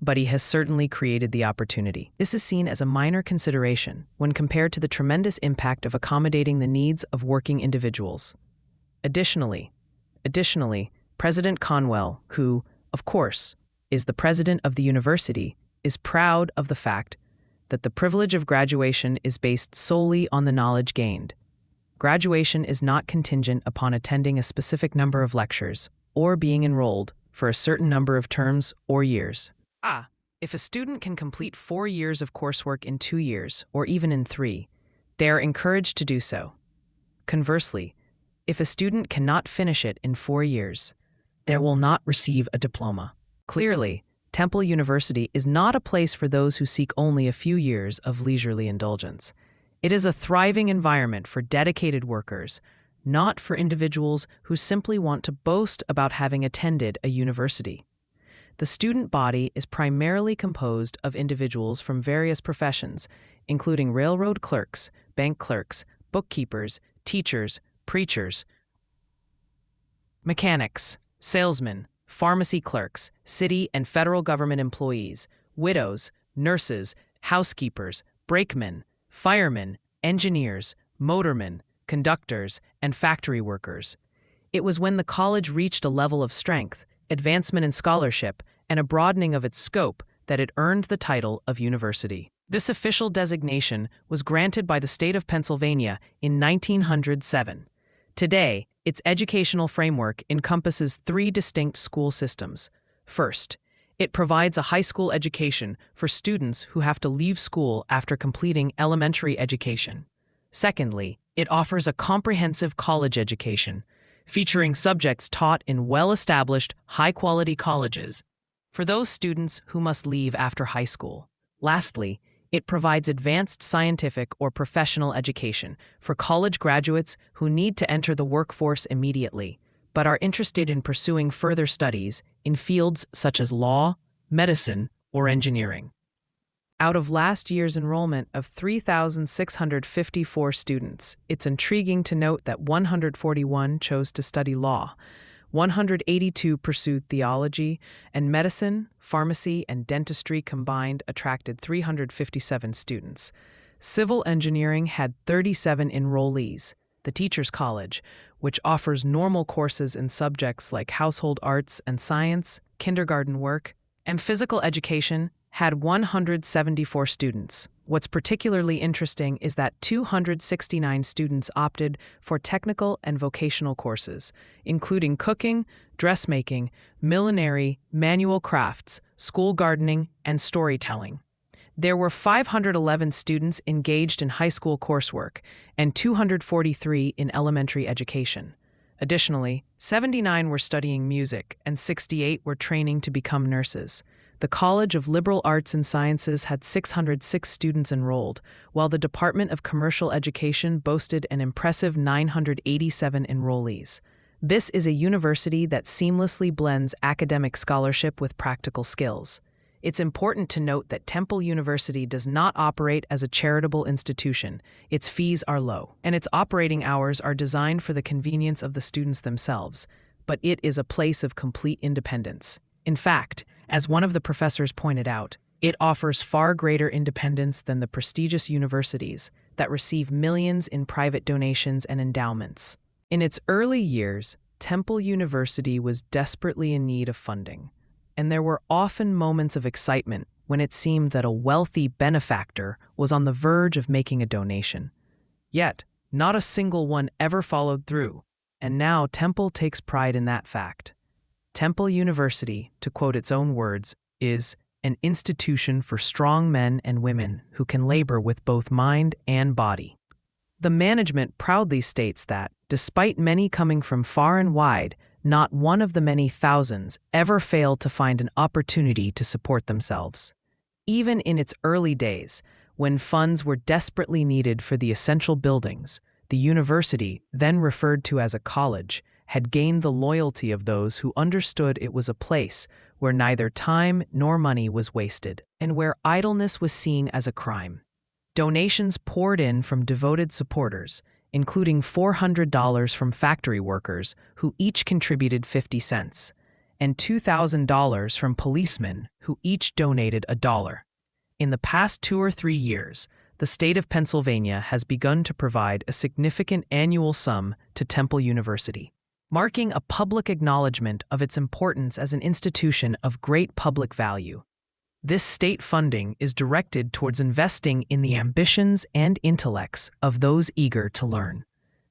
but he has certainly created the opportunity. This is seen as a minor consideration when compared to the tremendous impact of accommodating the needs of working individuals. Additionally, President Conwell, who, of course, is the president of the university, is proud of the fact that the privilege of graduation is based solely on the knowledge gained. Graduation is not contingent upon attending a specific number of lectures or being enrolled for a certain number of terms or years. If a student can complete 4 years of coursework in 2 years, or even in 3, they are encouraged to do so. Conversely, if a student cannot finish it in 4 years, they will not receive a diploma. Clearly, Temple University is not a place for those who seek only a few years of leisurely indulgence. It is a thriving environment for dedicated workers, not for individuals who simply want to boast about having attended a university. The student body is primarily composed of individuals from various professions, including railroad clerks, bank clerks, bookkeepers, teachers, preachers, mechanics, salesmen, pharmacy clerks, city and federal government employees, widows, nurses, housekeepers, brakemen, firemen, engineers, motormen, conductors, and factory workers. It was when the college reached a level of strength, advancement in scholarship, and a broadening of its scope that it earned the title of university. This official designation was granted by the state of Pennsylvania in 1907. Today, its educational framework encompasses 3 distinct school systems. First, it provides a high school education for students who have to leave school after completing elementary education. Secondly, it offers a comprehensive college education, featuring subjects taught in well-established, high-quality colleges for those students who must leave after high school. Lastly, it provides advanced scientific or professional education for college graduates who need to enter the workforce immediately, but are interested in pursuing further studies in fields such as law, medicine, or engineering. Out of last year's enrollment of 3,654 students, it's intriguing to note that 141 chose to study law, 182 pursued theology, and medicine, pharmacy, and dentistry combined attracted 357 students. Civil engineering had 37 enrollees. The Teachers College, which offers normal courses in subjects like household arts and science, kindergarten work, and physical education, had 174 students. What's particularly interesting is that 269 students opted for technical and vocational courses, including cooking, dressmaking, millinery, manual crafts, school gardening, and storytelling. There were 511 students engaged in high school coursework and 243 in elementary education. Additionally, 79 were studying music and 68 were training to become nurses. The College of Liberal Arts and Sciences had 606 students enrolled, while the Department of Commercial Education boasted an impressive 987 enrollees. This is a university that seamlessly blends academic scholarship with practical skills. It's important to note that Temple University does not operate as a charitable institution. Its fees are low, and its operating hours are designed for the convenience of the students themselves, but it is a place of complete independence. In fact, as one of the professors pointed out, it offers far greater independence than the prestigious universities that receive millions in private donations and endowments. In its early years, Temple University was desperately in need of funding, and there were often moments of excitement when it seemed that a wealthy benefactor was on the verge of making a donation. Yet, not a single one ever followed through, and now Temple takes pride in that fact. Temple University, to quote its own words, is an institution for strong men and women who can labor with both mind and body. The management proudly states that, despite many coming from far and wide, not one of the many thousands ever failed to find an opportunity to support themselves. Even in its early days, when funds were desperately needed for the essential buildings, the university, then referred to as a college, had gained the loyalty of those who understood it was a place where neither time nor money was wasted, and where idleness was seen as a crime. Donations poured in from devoted supporters, including $400 from factory workers who each contributed 50 cents, and $2,000 from policemen who each donated $1. In the past 2 or 3 years, the state of Pennsylvania has begun to provide a significant annual sum to Temple University, marking a public acknowledgement of its importance as an institution of great public value. This state funding is directed towards investing in the ambitions and intellects of those eager to learn.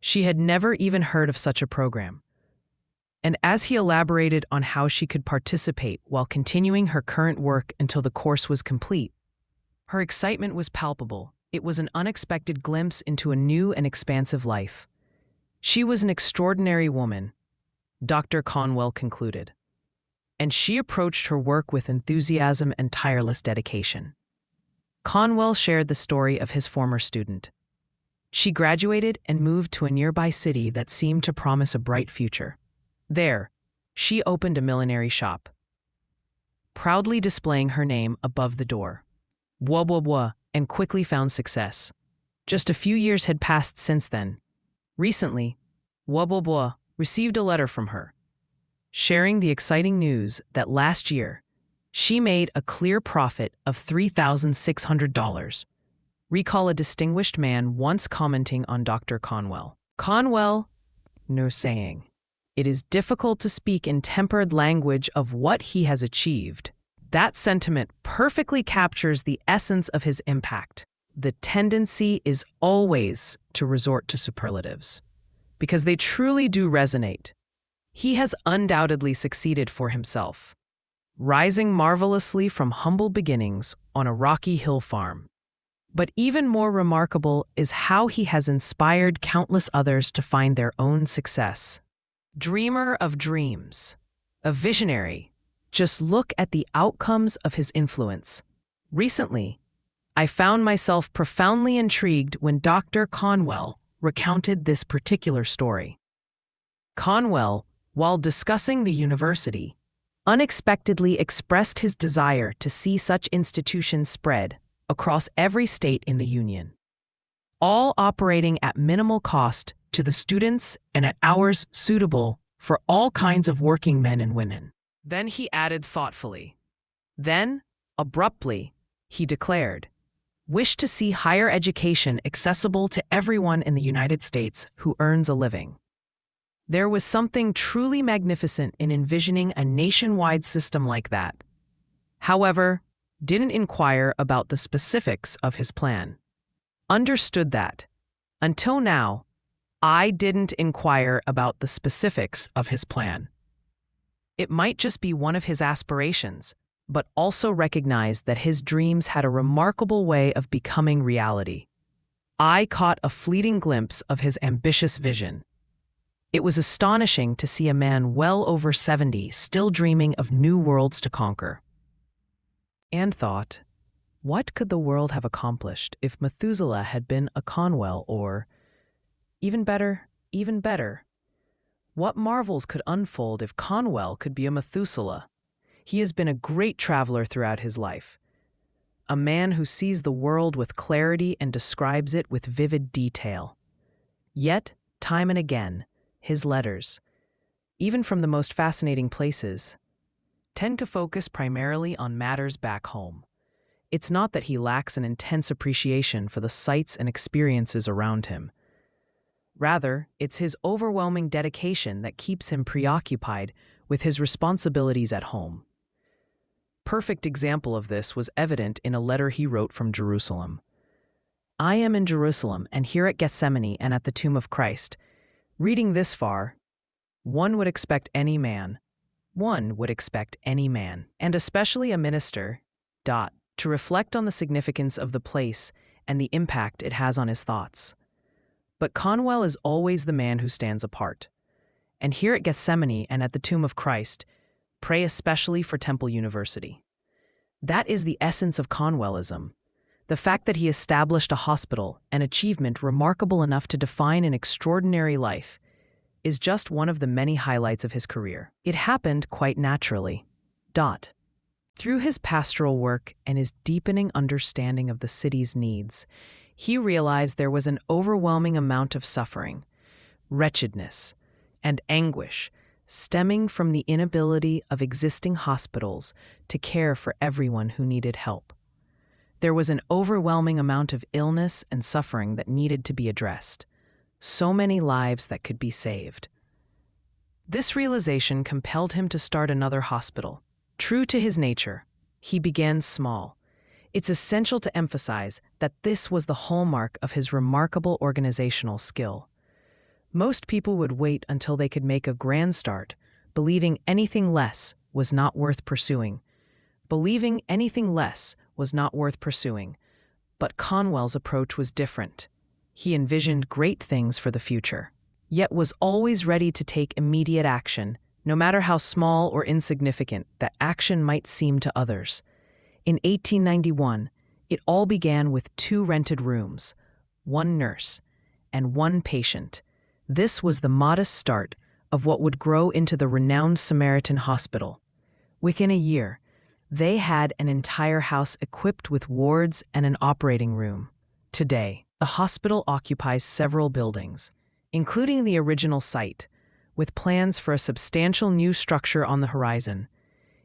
She had never even heard of such a program. And as he elaborated on how she could participate while continuing her current work until the course was complete, her excitement was palpable. It was an unexpected glimpse into a new and expansive life. She was an extraordinary woman, Dr. Conwell concluded, and she approached her work with enthusiasm and tireless dedication. Conwell shared the story of his former student. She graduated and moved to a nearby city that seemed to promise a bright future. There, she opened a millinery shop, proudly displaying her name above the door. And quickly found success. Just a few years had passed since then. Recently, received a letter from her, sharing the exciting news that last year, she made a clear profit of $3,600. Recall a distinguished man once commenting on Dr. Conwell. Conwell, no saying, "It is difficult to speak in tempered language of what he has achieved." That sentiment perfectly captures the essence of his impact. The tendency is always to resort to superlatives, because they truly do resonate. He has undoubtedly succeeded for himself, rising marvelously from humble beginnings on a rocky hill farm. But even more remarkable is how he has inspired countless others to find their own success. Dreamer of dreams, a visionary. Just look at the outcomes of his influence. Recently, I found myself profoundly intrigued when Dr. Conwell recounted this particular story. Conwell, while discussing the university, unexpectedly expressed his desire to see such institutions spread across every state in the Union, all operating at minimal cost to the students and at hours suitable for all kinds of working men and women. Then he added thoughtfully. Then, abruptly, he declared, "Wish to see higher education accessible to everyone in the United States who earns a living." There was something truly magnificent in envisioning a nationwide system like that. However, didn't inquire about the specifics of his plan. Understood that, until now, I didn't inquire about the specifics of his plan. It might just be one of his aspirations, but also recognized that his dreams had a remarkable way of becoming reality. I caught a fleeting glimpse of his ambitious vision. It was astonishing to see a man well over 70 still dreaming of new worlds to conquer. And thought, what could the world have accomplished if Methuselah had been a Conwell, or, even better, what marvels could unfold if Conwell could be a Methuselah? He has been a great traveler throughout his life, a man who sees the world with clarity and describes it with vivid detail. Yet, time and again, his letters, even from the most fascinating places, tend to focus primarily on matters back home. It's not that he lacks an intense appreciation for the sights and experiences around him. Rather, it's his overwhelming dedication that keeps him preoccupied with his responsibilities at home. Perfect example of this was evident in a letter he wrote from Jerusalem. "I am in Jerusalem and here at Gethsemane and at the tomb of Christ. Reading this far, one would expect any man, and especially a minister, to reflect on the significance of the place and the impact it has on his thoughts. But Conwell is always the man who stands apart. And here at Gethsemane and at the tomb of Christ, pray especially for Temple University." That is the essence of Conwellism. The fact that he established a hospital, an achievement remarkable enough to define an extraordinary life, is just one of the many highlights of his career. It happened quite naturally. Through his pastoral work and his deepening understanding of the city's needs, he realized there was an overwhelming amount of suffering, wretchedness, and anguish stemming from the inability of existing hospitals to care for everyone who needed help. There was an overwhelming amount of illness and suffering that needed to be addressed, so many lives that could be saved. This realization compelled him to start another hospital. True to his nature, he began small. It's essential to emphasize that this was the hallmark of his remarkable organizational skill. Most people would wait until they could make a grand start, believing anything less was not worth pursuing. Believing anything less was not worth pursuing. But Conwell's approach was different. He envisioned great things for the future, yet was always ready to take immediate action, no matter how small or insignificant that action might seem to others. In 1891, it all began with 2 rented rooms, 1 nurse, and 1 patient. This was the modest start of what would grow into the renowned Samaritan Hospital. Within a year, they had an entire house equipped with wards and an operating room. Today, the hospital occupies several buildings, including the original site, with plans for a substantial new structure on the horizon.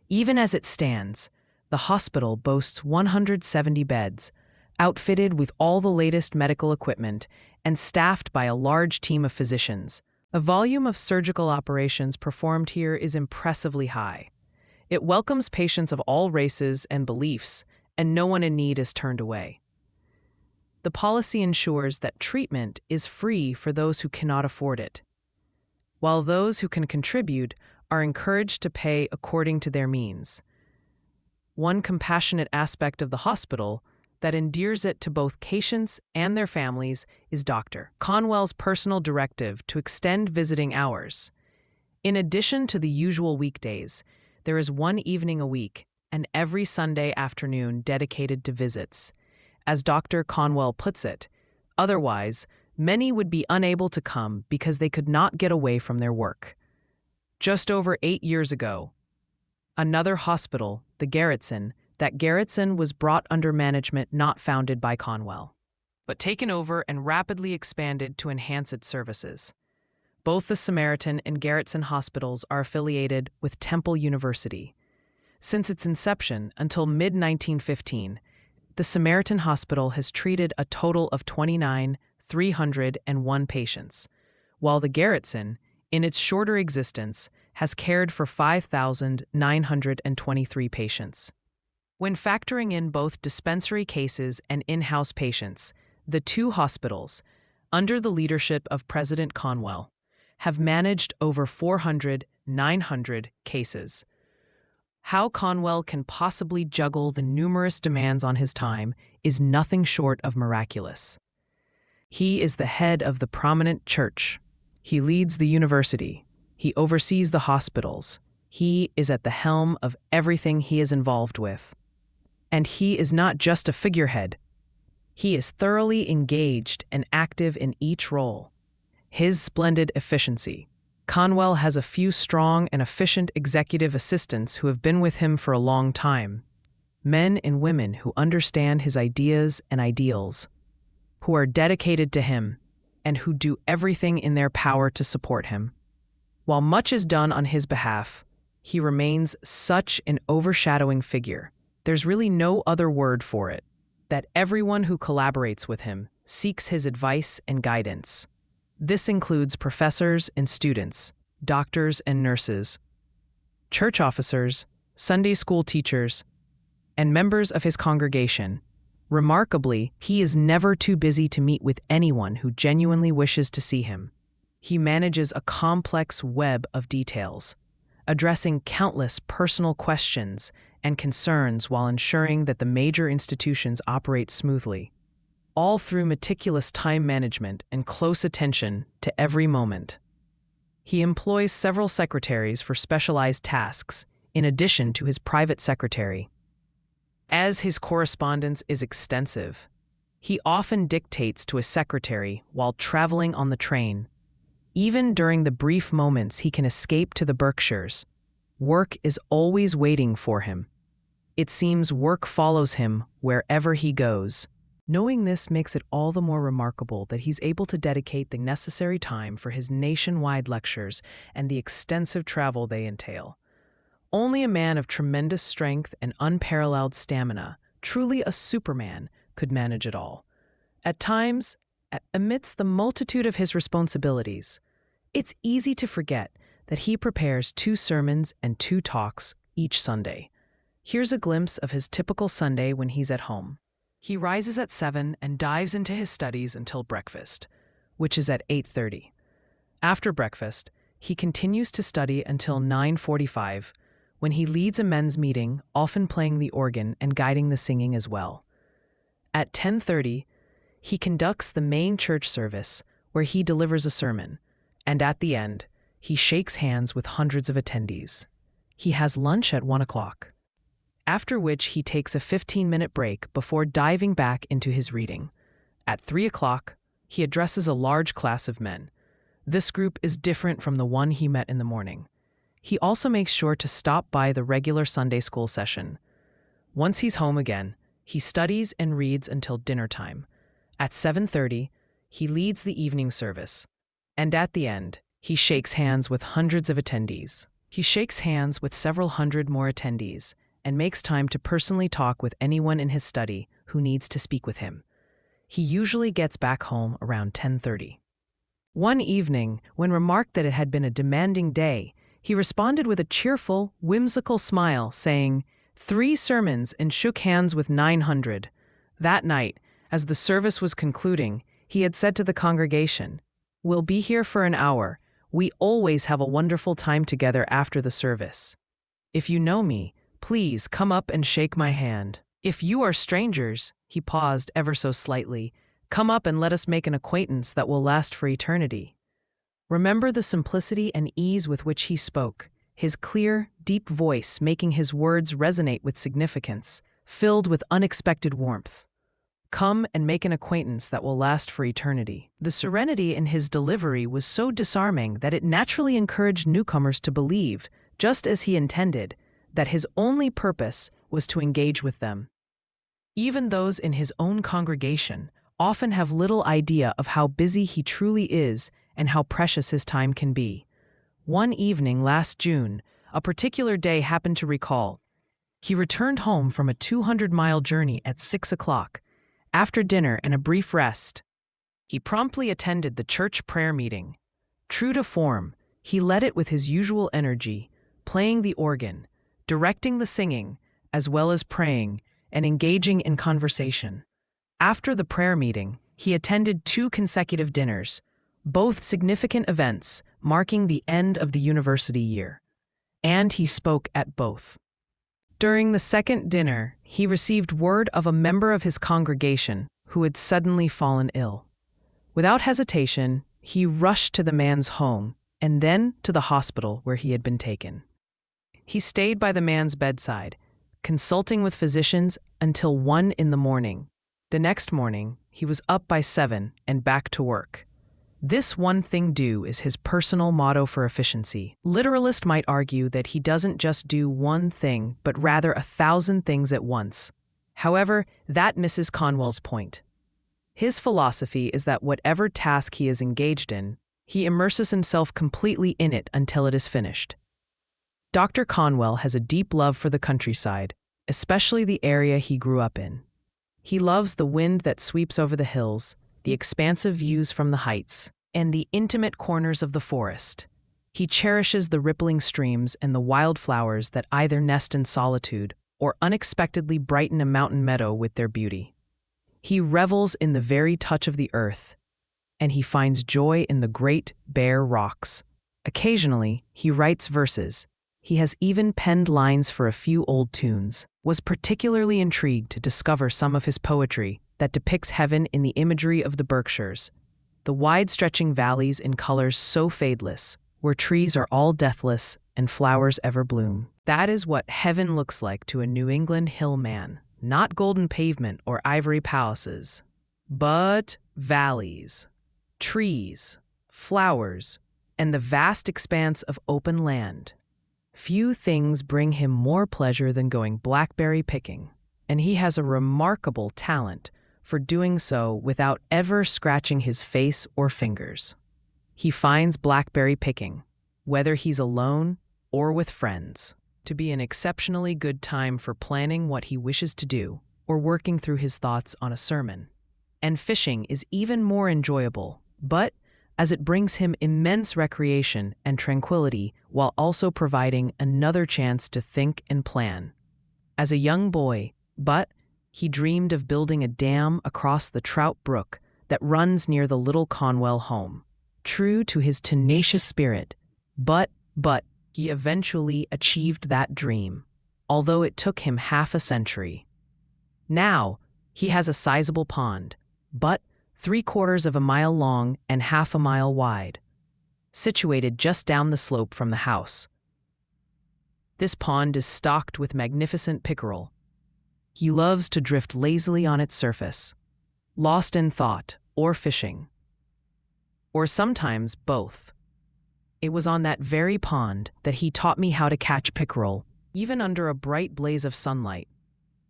Even as it stands, the hospital boasts 170 beds, outfitted with all the latest medical equipment and staffed by a large team of physicians. The volume of surgical operations performed here is impressively high. It welcomes patients of all races and beliefs, and no one in need is turned away. The policy ensures that treatment is free for those who cannot afford it, while those who can contribute are encouraged to pay according to their means. One compassionate aspect of the hospital that endears it to both patients and their families is Dr. Conwell's personal directive to extend visiting hours. In addition to the usual weekdays, there is 1 evening a week and every Sunday afternoon dedicated to visits. As Dr. Conwell puts it, otherwise, many would be unable to come because they could not get away from their work. Just over 8 years ago, another hospital, the Garretson was brought under management not founded by Conwell, but taken over and rapidly expanded to enhance its services. Both the Samaritan and Garretson hospitals are affiliated with Temple University. Since its inception until mid-1915, the Samaritan Hospital has treated a total of 29,301 patients, while the Garretson, in its shorter existence, has cared for 5,923 patients. When factoring in both dispensary cases and in-house patients, the 2 hospitals, under the leadership of President Conwell, have managed over 900 cases. How Conwell can possibly juggle the numerous demands on his time is nothing short of miraculous. He is the head of the prominent church. He leads the university. He oversees the hospitals. He is at the helm of everything he is involved with. And he is not just a figurehead. He is thoroughly engaged and active in each role. His splendid efficiency. Conwell has a few strong and efficient executive assistants who have been with him for a long time. Men and women who understand his ideas and ideals, who are dedicated to him, and who do everything in their power to support him. While much is done on his behalf, he remains such an overshadowing figure. There's really no other word for it, that everyone who collaborates with him seeks his advice and guidance. This includes professors and students, doctors and nurses, church officers, Sunday school teachers, and members of his congregation. Remarkably, he is never too busy to meet with anyone who genuinely wishes to see him. He manages a complex web of details, addressing countless personal questions and concerns while ensuring that the major institutions operate smoothly, all through meticulous time management and close attention to every moment. He employs several secretaries for specialized tasks, in addition to his private secretary. As his correspondence is extensive, he often dictates to his secretary while traveling on the train. Even during the brief moments he can escape to the Berkshires, work is always waiting for him. It seems work follows him wherever he goes. Knowing this makes it all the more remarkable that he's able to dedicate the necessary time for his nationwide lectures and the extensive travel they entail. Only a man of tremendous strength and unparalleled stamina, truly a superman, could manage it all. At times, amidst the multitude of his responsibilities, it's easy to forget that he prepares 2 sermons and 2 talks each Sunday. Here's a glimpse of his typical Sunday when he's at home. He rises at 7 and dives into his studies until breakfast, which is at 8:30. After breakfast, he continues to study until 9:45, when he leads a men's meeting, often playing the organ and guiding the singing as well. At 10:30, he conducts the main church service, where he delivers a sermon, and at the end, he shakes hands with hundreds of attendees. He has lunch at 1 o'clock, after which he takes a 15-minute break before diving back into his reading. At 3 o'clock, he addresses a large class of men. This group is different from the one he met in the morning. He also makes sure to stop by the regular Sunday school session. Once he's home again, he studies and reads until dinner time. At 7:30, he leads the evening service. And at the end, he shakes hands with hundreds of attendees. He shakes hands with several hundred more attendees and makes time to personally talk with anyone in his study who needs to speak with him. He usually gets back home around 10:30. One evening, when remarked that it had been a demanding day, he responded with a cheerful, whimsical smile, saying, "3 sermons and shook hands with 900. That night, as the service was concluding, he had said to the congregation, "We'll be here for an hour. We always have a wonderful time together after the service. If you know me, please come up and shake my hand. If you are strangers," he paused ever so slightly, "come up and let us make an acquaintance that will last for eternity." Remember the simplicity and ease with which he spoke, his clear, deep voice making his words resonate with significance, filled with unexpected warmth. Come and make an acquaintance that will last for eternity. The serenity in his delivery was so disarming that it naturally encouraged newcomers to believe, just as he intended, that his only purpose was to engage with them. Even those in his own congregation often have little idea of how busy he truly is and how precious his time can be. One evening last June, a particular day happened to recall. He returned home from a 200-mile journey at 6 o'clock. After dinner and a brief rest, he promptly attended the church prayer meeting. True to form, he led it with his usual energy, playing the organ, directing the singing, as well as praying and engaging in conversation. After the prayer meeting, he attended 2 consecutive dinners, both significant events marking the end of the university year, and he spoke at both. During the second dinner, he received word of a member of his congregation who had suddenly fallen ill. Without hesitation, he rushed to the man's home and then to the hospital where he had been taken. He stayed by the man's bedside, consulting with physicians until 1 in the morning. The next morning, he was up by 7 and back to work. This one thing do is his personal motto for efficiency. Literalist might argue that he doesn't just do one thing, but rather 1,000 things at once. However, that misses Conwell's point. His philosophy is that whatever task he is engaged in, he immerses himself completely in it until it is finished. Dr. Conwell has a deep love for the countryside, especially the area he grew up in. He loves the wind that sweeps over the hills, the expansive views from the heights, and the intimate corners of the forest. He cherishes the rippling streams and the wildflowers that either nest in solitude or unexpectedly brighten a mountain meadow with their beauty. He revels in the very touch of the earth, and he finds joy in the great, bare rocks. Occasionally, he writes verses. He has even penned lines for a few old tunes. Was particularly intrigued to discover some of his poetry that depicts heaven in the imagery of the Berkshires, the wide-stretching valleys in colors so fadeless, where trees are all deathless and flowers ever bloom. That is what heaven looks like to a New England hill man, not golden pavement or ivory palaces, but valleys, trees, flowers, and the vast expanse of open land. Few things bring him more pleasure than going blackberry picking, and he has a remarkable talent for doing so without ever scratching his face or fingers. He finds blackberry picking, whether he's alone or with friends, to be an exceptionally good time for planning what he wishes to do or working through his thoughts on a sermon. And fishing is even more enjoyable, but as it brings him immense recreation and tranquility while also providing another chance to think and plan. As a young boy, he dreamed of building a dam across the Trout Brook that runs near the little Conwell home. true to his tenacious spirit. But he eventually achieved that dream, although it took him half a century. Now, he has a sizable pond, but 3/4 of a mile long and half a mile wide, situated just down the slope from the house. This pond is stocked with magnificent pickerel. He loves to drift lazily on its surface, lost in thought or fishing, or sometimes both. It was on that very pond that he taught me how to catch pickerel, even under a bright blaze of sunlight.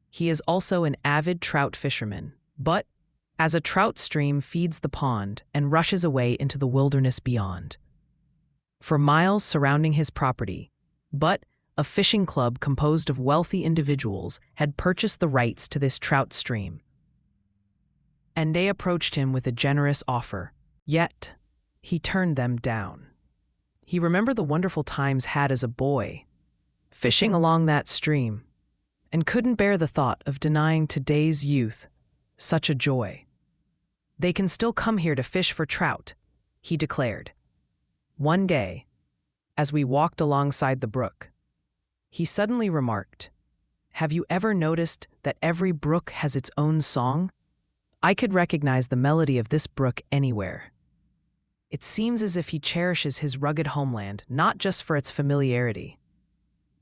He is also an avid trout fisherman, but as a trout stream feeds the pond and rushes away into the wilderness beyond. For miles surrounding his property, but a fishing club composed of wealthy individuals had purchased the rights to this trout stream, and they approached him with a generous offer. Yet, he turned them down. He remembered the wonderful times had as a boy, fishing along that stream, and couldn't bear the thought of denying today's youth such a joy. "They can still come here to fish for trout," he declared. One day, as we walked alongside the brook, he suddenly remarked, "Have you ever noticed that every brook has its own song? I could recognize the melody of this brook anywhere." It seems as if he cherishes his rugged homeland not just for its familiarity,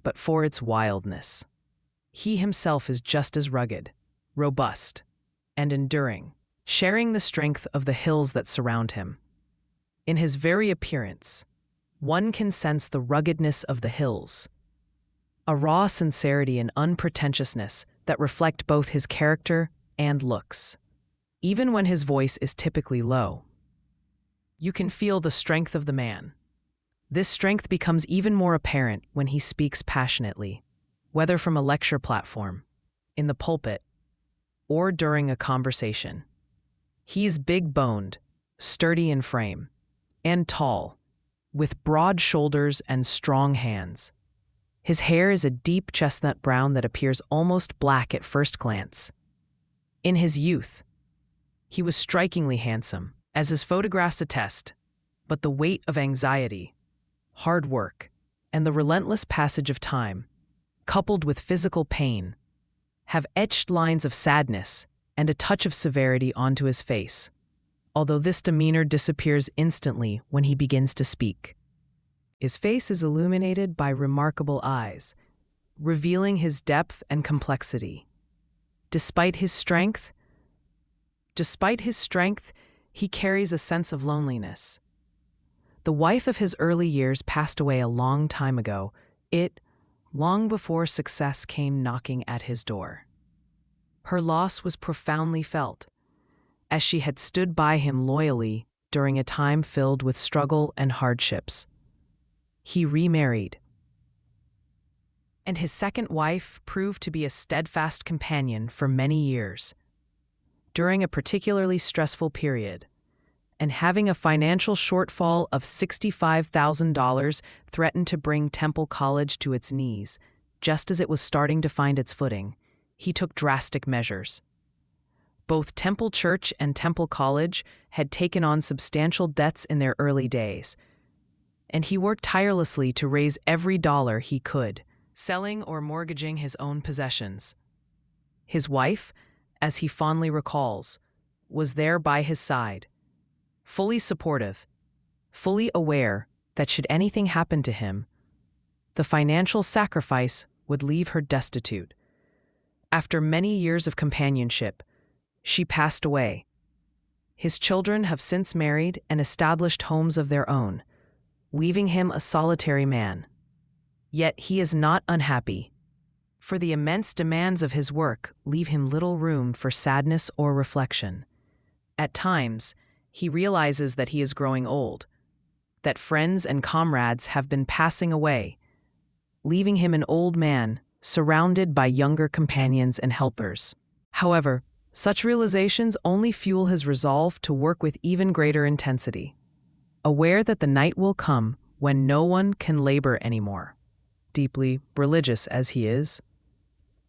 but for its wildness. He himself is just as rugged, robust, and enduring, sharing the strength of the hills that surround him. In his very appearance, one can sense the ruggedness of the hills, a raw sincerity and unpretentiousness that reflect both his character and looks. Even when his voice is typically low, you can feel the strength of the man. This strength becomes even more apparent when he speaks passionately, whether from a lecture platform, in the pulpit, or during a conversation. He's big-boned, sturdy in frame, and tall, with broad shoulders and strong hands. His hair is a deep chestnut brown that appears almost black at first glance. In his youth, he was strikingly handsome, as his photographs attest, but the weight of anxiety, hard work, and the relentless passage of time, coupled with physical pain, have etched lines of sadness and a touch of severity onto his face, although this demeanor disappears instantly when he begins to speak. His face is illuminated by remarkable eyes, revealing his depth and complexity. Despite his strength, he carries a sense of loneliness. The wife of his early years passed away a long time ago, long before success came knocking at his door. Her loss was profoundly felt, as she had stood by him loyally during a time filled with struggle and hardships. He remarried, and his second wife proved to be a steadfast companion for many years. During a particularly stressful period, and having a financial shortfall of $65,000 threatened to bring Temple College to its knees, just as it was starting to find its footing, he took drastic measures. Both Temple Church and Temple College had taken on substantial debts in their early days, and he worked tirelessly to raise every dollar he could, selling or mortgaging his own possessions. His wife, as he fondly recalls, was there by his side, fully supportive, fully aware that should anything happen to him, the financial sacrifice would leave her destitute. After many years of companionship, she passed away. His children have since married and established homes of their own, leaving him a solitary man. Yet he is not unhappy, for the immense demands of his work leave him little room for sadness or reflection. At times, he realizes that he is growing old, that friends and comrades have been passing away, leaving him an old man surrounded by younger companions and helpers. However, such realizations only fuel his resolve to work with even greater intensity, aware that the night will come when no one can labor anymore. Deeply religious as he is,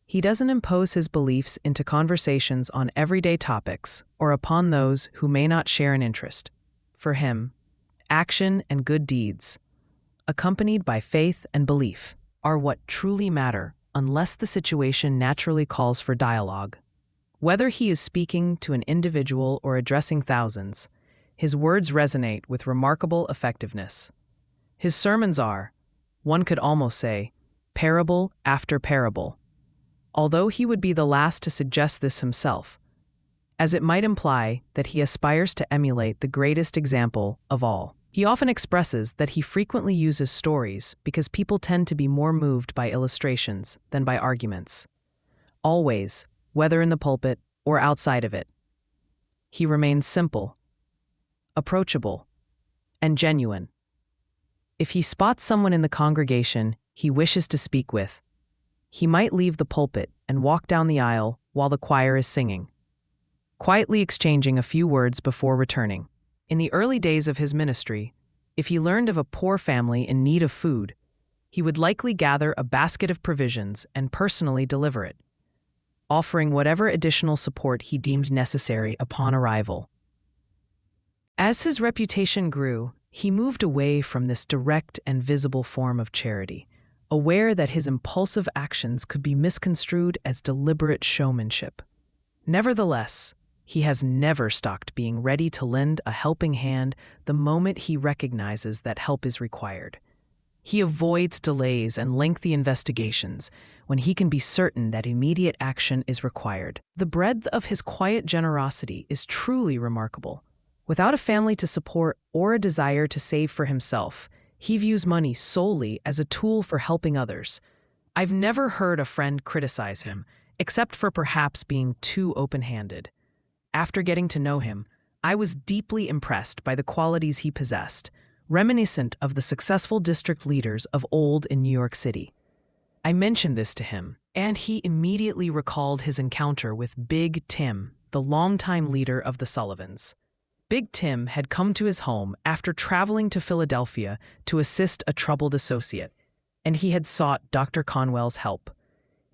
he doesn't impose his beliefs into conversations on everyday topics or upon those who may not share an interest. For him, Action and good deeds, accompanied by faith and belief, are what truly matter unless the situation naturally calls for dialogue. Whether he is speaking to an individual or addressing thousands, his words resonate with remarkable effectiveness. His sermons are, one could almost say, parable after parable, although he would be the last to suggest this himself, as it might imply that he aspires to emulate the greatest example of all. He often expresses that he frequently uses stories because people tend to be more moved by illustrations than by arguments. Always, whether in the pulpit or outside of it, he remains simple, approachable, and genuine. If he spots someone in the congregation he wishes to speak with, he might leave the pulpit and walk down the aisle while the choir is singing, quietly exchanging a few words before returning. In the early days of his ministry, if he learned of a poor family in need of food, he would likely gather a basket of provisions and personally deliver it, offering whatever additional support he deemed necessary upon arrival. As his reputation grew, he moved away from this direct and visible form of charity, aware that his impulsive actions could be misconstrued as deliberate showmanship. Nevertheless, he has never stopped being ready to lend a helping hand the moment he recognizes that help is required. He avoids delays and lengthy investigations when he can be certain that immediate action is required. The breadth of his quiet generosity is truly remarkable. Without a family to support or a desire to save for himself, he views money solely as a tool for helping others. I've never heard a friend criticize him, except for perhaps being too open-handed. After getting to know him, I was deeply impressed by the qualities he possessed, reminiscent of the successful district leaders of old in New York City. I mentioned this to him, and he immediately recalled his encounter with Big Tim, the longtime leader of the Sullivans. Big Tim had come to his home after traveling to Philadelphia to assist a troubled associate, and he had sought Dr. Conwell's help.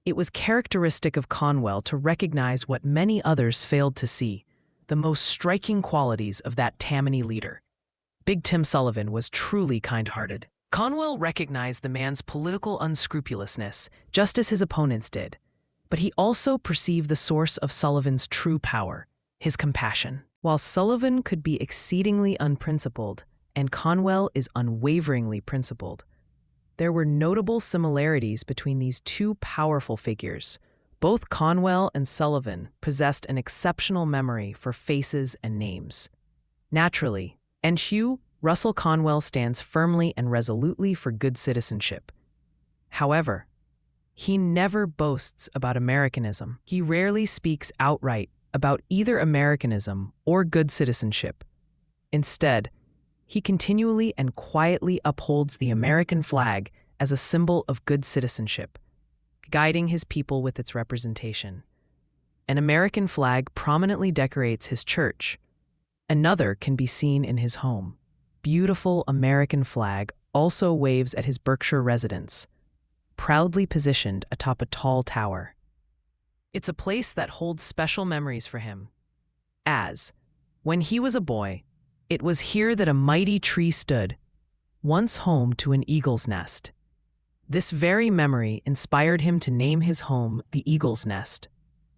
It was characteristic of Conwell to recognize what many others failed to see, the most striking qualities of that Tammany leader. Big Tim Sullivan was truly kind-hearted. Conwell recognized the man's political unscrupulousness, just as his opponents did, but he also perceived the source of Sullivan's true power, his compassion. While Sullivan could be exceedingly unprincipled, and Conwell is unwaveringly principled, there were notable similarities between these two powerful figures. Both Conwell and Sullivan possessed an exceptional memory for faces and names. Naturally, Russell Conwell stands firmly and resolutely for good citizenship. However, he never boasts about Americanism. He rarely speaks outright about either Americanism or good citizenship. Instead, he continually and quietly upholds the American flag as a symbol of good citizenship, guiding his people with its representation. An American flag prominently decorates his church. Another can be seen in his home. Beautiful American flag also waves at his Berkshire residence, proudly positioned atop a tall tower. It's a place that holds special memories for him, as, when he was a boy, it was here that a mighty tree stood, once home to an eagle's nest. This very memory inspired him to name his home the Eagle's Nest.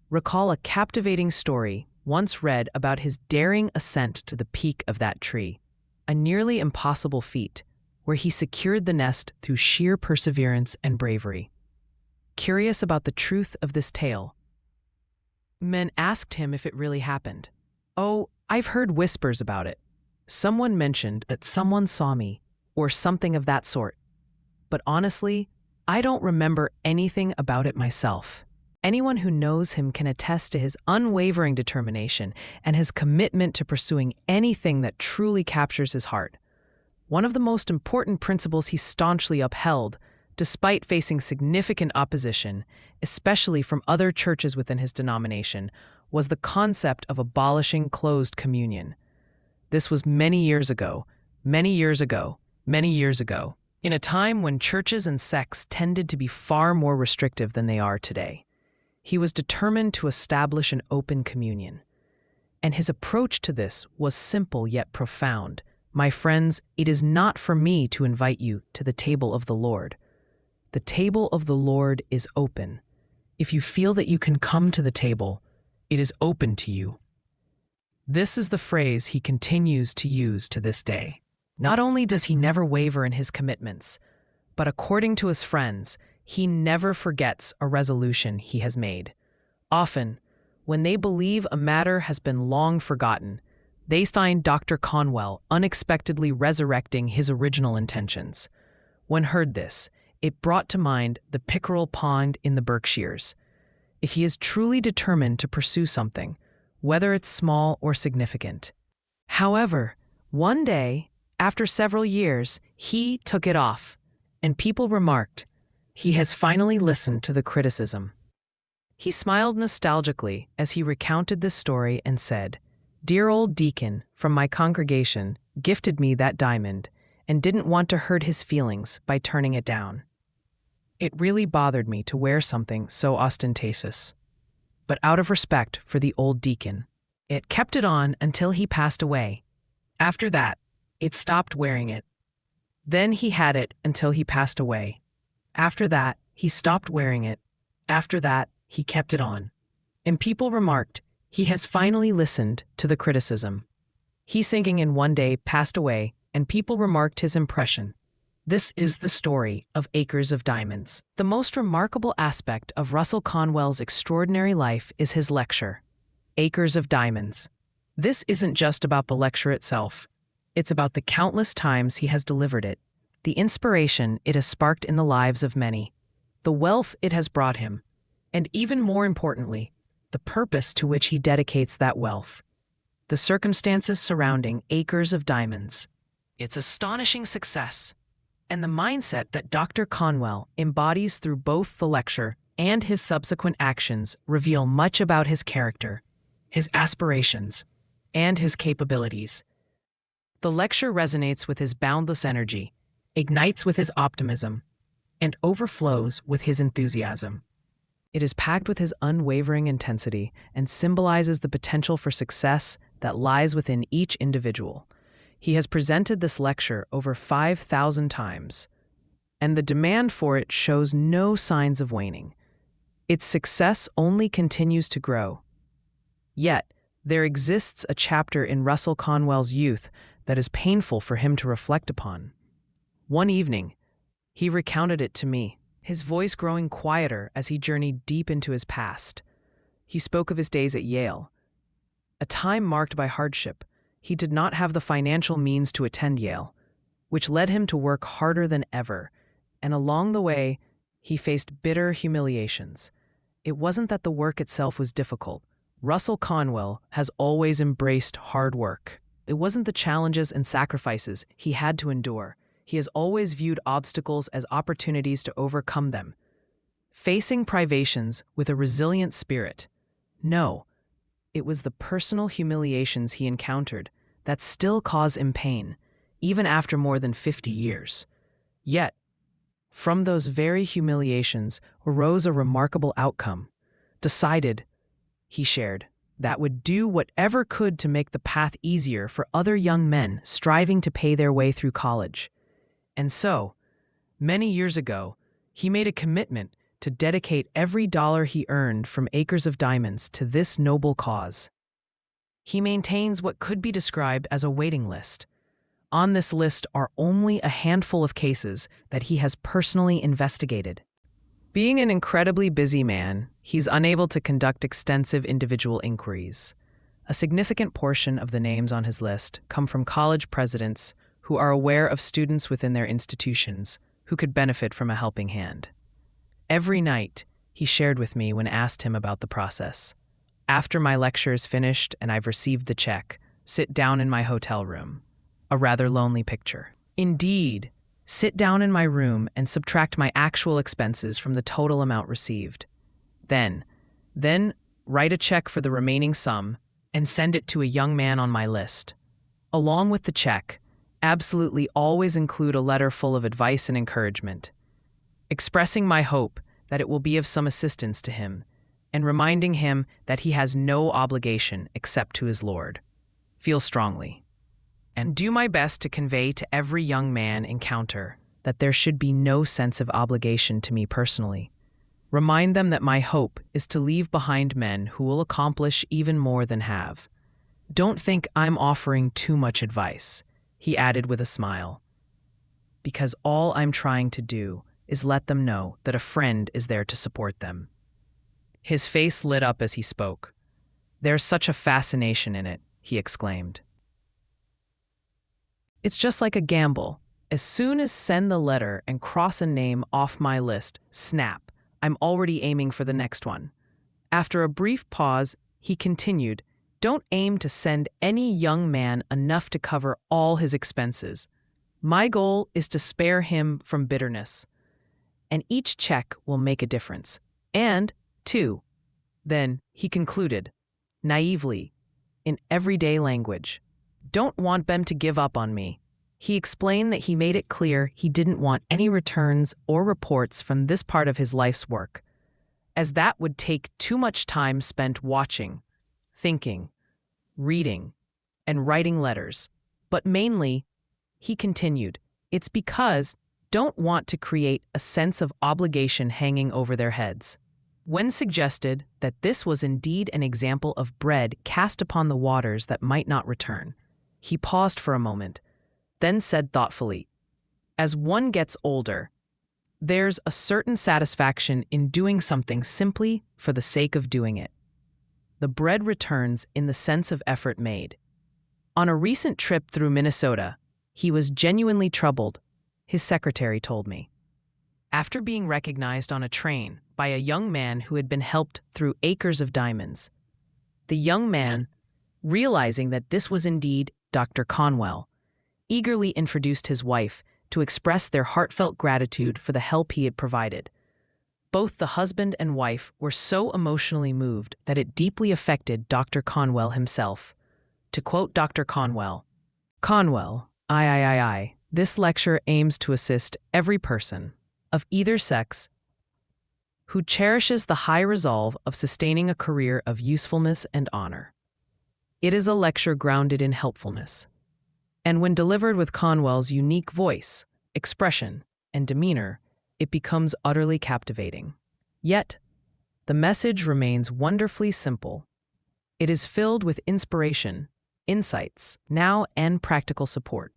Recall a captivating story once read about his daring ascent to the peak of that tree, a nearly impossible feat, where he secured the nest through sheer perseverance and bravery. Curious about the truth of this tale, men asked him if it really happened. "Oh, I've heard whispers about it. Someone mentioned that someone saw me, or something of that sort. But honestly, I don't remember anything about it myself." Anyone who knows him can attest to his unwavering determination and his commitment to pursuing anything that truly captures his heart. One of the most important principles he staunchly upheld, despite facing significant opposition, especially from other churches within his denomination, was the concept of abolishing closed communion. This was many years ago, in a time when churches and sects tended to be far more restrictive than they are today. He was determined to establish an open communion, and his approach to this was simple yet profound, My friends, it is not for me to invite you to the table of the Lord. The table of the Lord is open. If you feel that you can come to the table, it is open to you. This is the phrase he continues to use to this day. Not only does he never waver in his commitments, but according to his friends, he never forgets a resolution he has made. Often, when they believe a matter has been long forgotten, they find Dr. Conwell unexpectedly resurrecting his original intentions. When heard this, it brought to mind the pickerel pond in the Berkshires. If he is truly determined to pursue something, whether it's small or significant. However, one day, after several years, he took it off, and people remarked, he has finally listened to the criticism. He smiled nostalgically as he recounted this story and said, "Dear old deacon from my congregation gifted me that diamond and didn't want to hurt his feelings by turning it down. It really bothered me to wear something so ostentatious. But out of respect for the old deacon, it kept it on until he passed away. After that, it stopped wearing it. Then he had it until he passed away. After that, he stopped wearing it. After that, he kept it on. And people remarked, he has finally listened to the criticism. He singing in one day passed away, and people remarked his impression. This is the story of Acres of Diamonds. The most remarkable aspect of Russell Conwell's extraordinary life is his lecture, Acres of Diamonds. This isn't just about the lecture itself. It's about the countless times he has delivered it, the inspiration it has sparked in the lives of many, the wealth it has brought him, and even more importantly, the purpose to which he dedicates that wealth. The circumstances surrounding Acres of Diamonds. Its astonishing success, and the mindset that Dr. Conwell embodies through both the lecture and his subsequent actions reveal much about his character, his aspirations, and his capabilities. The lecture resonates with his boundless energy, ignites with his optimism, and overflows with his enthusiasm. It is packed with his unwavering intensity and symbolizes the potential for success that lies within each individual. He has presented this lecture over 5,000 times, and the demand for it shows no signs of waning. Its success only continues to grow. Yet, there exists a chapter in Russell Conwell's youth that is painful for him to reflect upon. One evening, he recounted it to me, his voice growing quieter as he journeyed deep into his past. He spoke of his days at Yale, a time marked by hardship. He did not have the financial means to attend Yale, which led him to work harder than ever, and along the way, he faced bitter humiliations. It wasn't that the work itself was difficult. Russell Conwell has always embraced hard work. It wasn't the challenges and sacrifices he had to endure. He has always viewed obstacles as opportunities to overcome them, facing privations with a resilient spirit. No, it was the personal humiliations he encountered that still cause him pain, even after more than 50 years. Yet, from those very humiliations arose a remarkable outcome. Decided, he shared, that would do whatever could to make the path easier for other young men striving to pay their way through college. And so, many years ago, he made a commitment to dedicate every dollar he earned from Acres of Diamonds to this noble cause. He maintains what could be described as a waiting list. On this list are only a handful of cases that he has personally investigated. Being an incredibly busy man, he's unable to conduct extensive individual inquiries. A significant portion of the names on his list come from college presidents who are aware of students within their institutions who could benefit from a helping hand. Every night, he shared with me when asked him about the process. After my lecture is finished and I've received the check, sit down in my hotel room. A rather lonely picture. Indeed, sit down in my room and subtract my actual expenses from the total amount received. Then write a check for the remaining sum and send it to a young man on my list. Along with the check, absolutely always include a letter full of advice and encouragement, expressing my hope that it will be of some assistance to him, and reminding him that he has no obligation except to his Lord. Feel strongly. and do my best to convey to every young man encounter that there should be no sense of obligation to me personally. Remind them that my hope is to leave behind men who will accomplish even more than have. Don't think I'm offering too much advice, he added with a smile, because all I'm trying to do is let them know that a friend is there to support them. His face lit up as he spoke. There's such a fascination in it, he exclaimed. It's just like a gamble. As soon as send the letter and cross a name off my list, snap, I'm already aiming for the next one. After a brief pause, he continued, don't aim to send any young man enough to cover all his expenses. My goal is to spare him from bitterness, and each check will make a difference. And, two, then, he concluded, naively, in everyday language, don't want them to give up on me. He explained that he made it clear he didn't want any returns or reports from this part of his life's work, as that would take too much time spent watching, thinking, reading, and writing letters. But mainly, he continued, it's because don't want to create a sense of obligation hanging over their heads. When suggested that this was indeed an example of bread cast upon the waters that might not return, he paused for a moment, then said thoughtfully, as one gets older, there's a certain satisfaction in doing something simply for the sake of doing it. The bread returns in the sense of effort made. On a recent trip through Minnesota, he was genuinely troubled, his secretary told me. After being recognized on a train by a young man who had been helped through acres of diamonds, the young man, realizing that this was indeed Dr. Conwell, eagerly introduced his wife to express their heartfelt gratitude for the help he had provided. Both the husband and wife were so emotionally moved that it deeply affected Dr. Conwell himself. To quote Dr. Conwell, Conwell, this lecture aims to assist every person, of either sex, who cherishes the high resolve of sustaining a career of usefulness and honor. It is a lecture grounded in helpfulness, and when delivered with Conwell's unique voice, expression, and demeanor, it becomes utterly captivating. Yet, the message remains wonderfully simple. It is filled with inspiration, insights, now and practical support.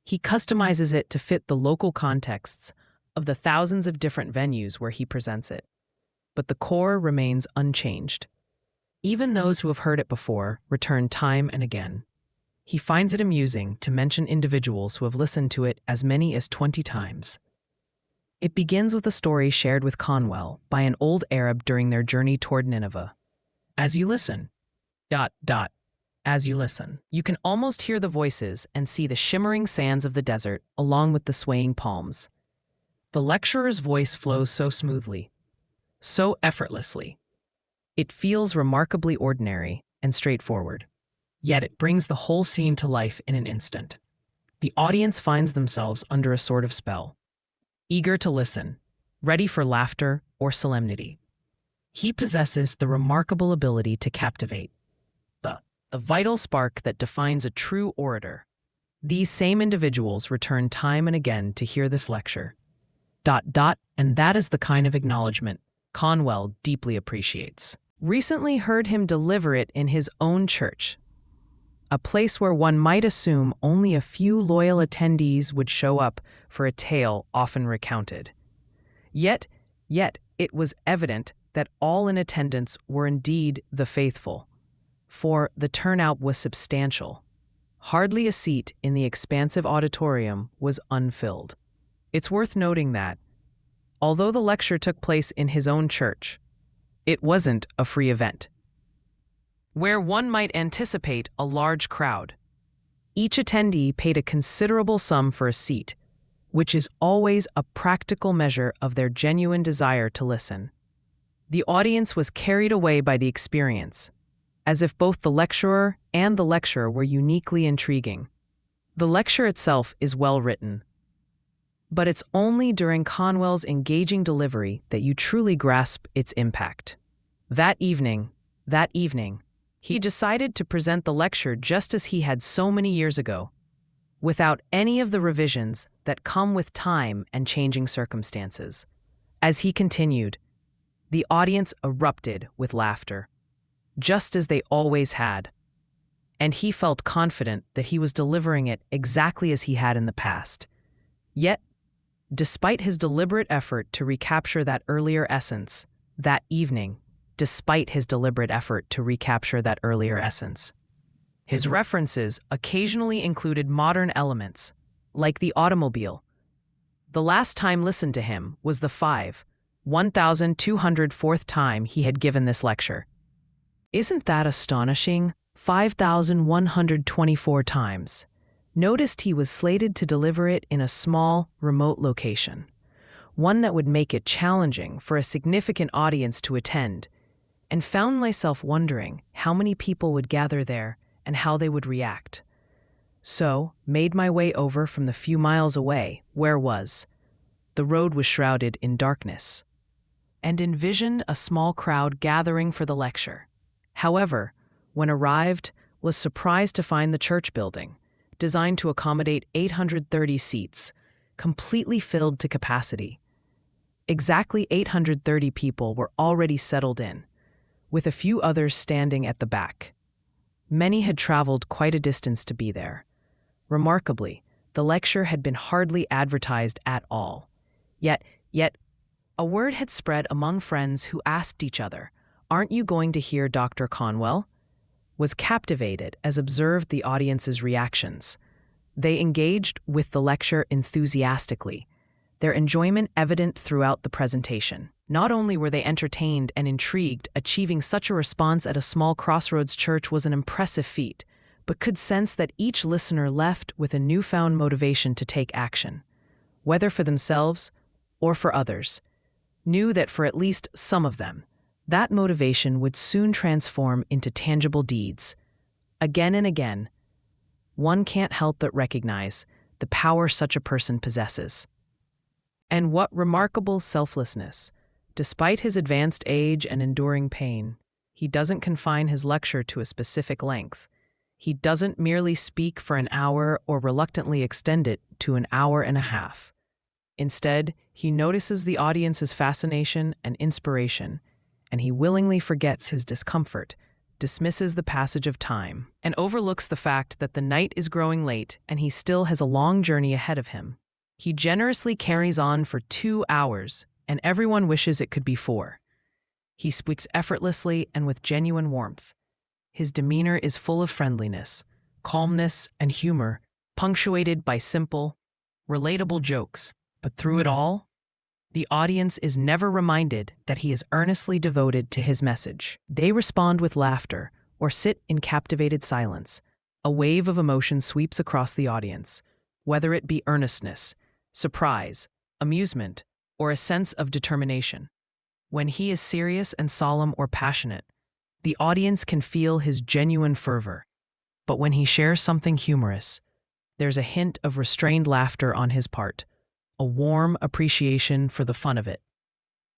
He customizes it to fit the local contexts of the thousands of different venues where he presents it. But the core remains unchanged. Even those who have heard it before return time and again. He finds it amusing to mention individuals who have listened to it as many as 20 times. It begins with a story shared with Conwell by an old Arab during their journey toward Nineveh. As you listen, as you listen, you can almost hear the voices and see the shimmering sands of the desert along with the swaying palms. The lecturer's voice flows so smoothly, so effortlessly. It feels remarkably ordinary and straightforward, yet it brings the whole scene to life in an instant. The audience finds themselves under a sort of spell, eager to listen, ready for laughter or solemnity. He possesses the remarkable ability to captivate, the vital spark that defines a true orator. These same individuals return time and again to hear this lecture. And that is the kind of acknowledgement Conwell deeply appreciates. Recently heard him deliver it in his own church, a place where one might assume only a few loyal attendees would show up for a tale often recounted. Yet it was evident that all in attendance were indeed the faithful, for the turnout was substantial. Hardly a seat in the expansive auditorium was unfilled. It's worth noting that, although the lecture took place in his own church, it wasn't a free event, where one might anticipate a large crowd. Each attendee paid a considerable sum for a seat, which is always a practical measure of their genuine desire to listen. The audience was carried away by the experience, as if both the lecturer and the lecture were uniquely intriguing. The lecture itself is well written, but it's only during Conwell's engaging delivery that you truly grasp its impact. That evening, he decided to present the lecture just as he had so many years ago, without any of the revisions that come with time and changing circumstances. As he continued, the audience erupted with laughter, just as they always had, and he felt confident that he was delivering it exactly as he had in the past. Yet, despite his deliberate effort to recapture that earlier essence, that evening, his references occasionally included modern elements, like the automobile. The last time listened to him was the 1,204th time he had given this lecture. Isn't that astonishing? 5,124 times. Noticed he was slated to deliver it in a small, remote location, one that would make it challenging for a significant audience to attend, and found myself wondering how many people would gather there and how they would react. So, made my way over from the few miles away, the road was shrouded in darkness, and envisioned a small crowd gathering for the lecture. However, when arrived, was surprised to find the church building, designed to accommodate 830 seats, completely filled to capacity. Exactly 830 people were already settled in, with a few others standing at the back. Many had traveled quite a distance to be there. Remarkably, the lecture had been hardly advertised at all. Yet, a word had spread among friends who asked each other, "Aren't you going to hear Dr. Conwell?" Was captivated as observed the audience's reactions. They engaged with the lecture enthusiastically, their enjoyment evident throughout the presentation. Not only were they entertained and intrigued, achieving such a response at a small crossroads church was an impressive feat, but could sense that each listener left with a newfound motivation to take action, whether for themselves or for others, knew that for at least some of them, that motivation would soon transform into tangible deeds. Again and again, one can't help but recognize the power such a person possesses. And what remarkable selflessness! Despite his advanced age and enduring pain, he doesn't confine his lecture to a specific length. He doesn't merely speak for an hour or reluctantly extend it to an hour and a half. Instead, he notices the audience's fascination and inspiration, and he willingly forgets his discomfort, dismisses the passage of time, and overlooks the fact that the night is growing late and he still has a long journey ahead of him. He generously carries on for 2 hours, and everyone wishes it could be 4. He speaks effortlessly and with genuine warmth. His demeanor is full of friendliness, calmness, and humor, punctuated by simple, relatable jokes. But through it all, the audience is never reminded that he is earnestly devoted to his message. They respond with laughter or sit in captivated silence. A wave of emotion sweeps across the audience, whether it be earnestness, surprise, amusement, or a sense of determination. When he is serious and solemn or passionate, the audience can feel his genuine fervor. But when he shares something humorous, there's a hint of restrained laughter on his part, a warm appreciation for the fun of it,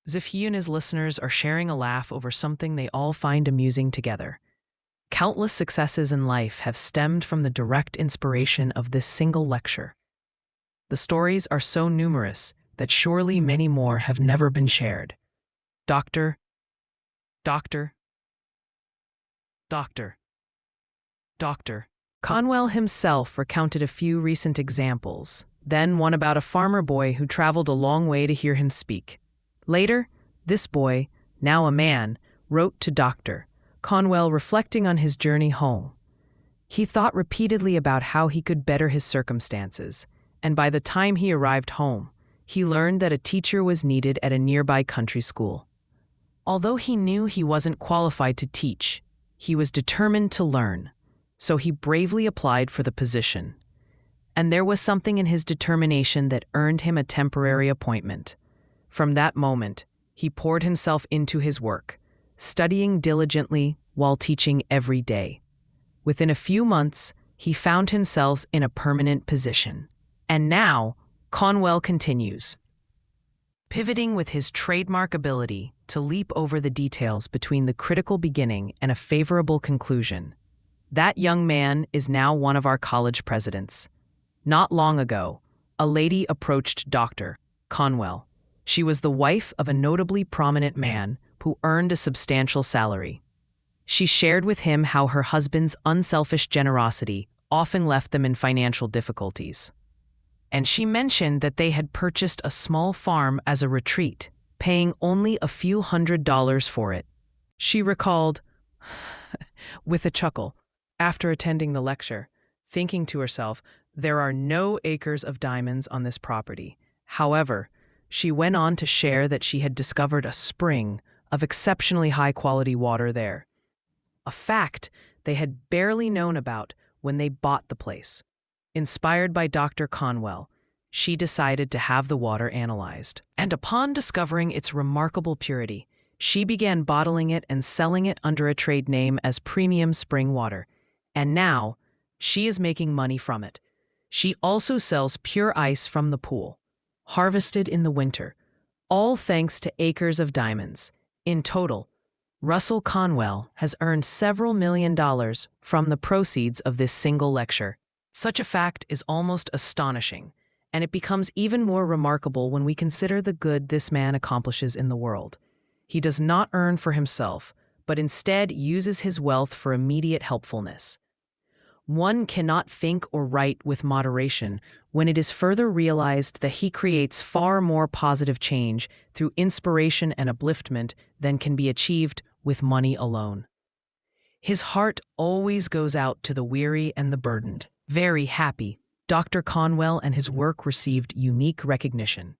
as if he and his listeners are sharing a laugh over something they all find amusing together. Countless successes in life have stemmed from the direct inspiration of this single lecture. The stories are so numerous that surely many more have never been shared. Doctor. Conwell himself recounted a few recent examples, then one about a farmer boy who traveled a long way to hear him speak. Later, this boy, now a man, wrote to Dr. Conwell reflecting on his journey home. He thought repeatedly about how he could better his circumstances, and by the time he arrived home, he learned that a teacher was needed at a nearby country school. Although he knew he wasn't qualified to teach, he was determined to learn, so he bravely applied for the position. And there was something in his determination that earned him a temporary appointment. From that moment, he poured himself into his work, studying diligently while teaching every day. Within a few months, he found himself in a permanent position. And now, Conwell continues, pivoting with his trademark ability to leap over the details between the critical beginning and a favorable conclusion. That young man is now one of our college presidents. Not long ago, a lady approached Dr. Conwell. She was the wife of a notably prominent man who earned a substantial salary. She shared with him how her husband's unselfish generosity often left them in financial difficulties. And she mentioned that they had purchased a small farm as a retreat, paying only a few $100s for it. She recalled, with a chuckle, after attending the lecture, thinking to herself, there are no acres of diamonds on this property. However, she went on to share that she had discovered a spring of exceptionally high-quality water there, a fact they had barely known about when they bought the place. Inspired by Dr. Conwell, she decided to have the water analyzed. And upon discovering its remarkable purity, she began bottling it and selling it under a trade name as premium spring water. And now, she is making money from it. She also sells pure ice from the pool, harvested in the winter, all thanks to acres of diamonds. In total, Russell Conwell has earned several $1,000,000 from the proceeds of this single lecture. Such a fact is almost astonishing, and it becomes even more remarkable when we consider the good this man accomplishes in the world. He does not earn for himself, but instead uses his wealth for immediate helpfulness. One cannot think or write with moderation when it is further realized that he creates far more positive change through inspiration and upliftment than can be achieved with money alone. His heart always goes out to the weary and the burdened. Very happy, Dr. Conwell and his work received unique recognition.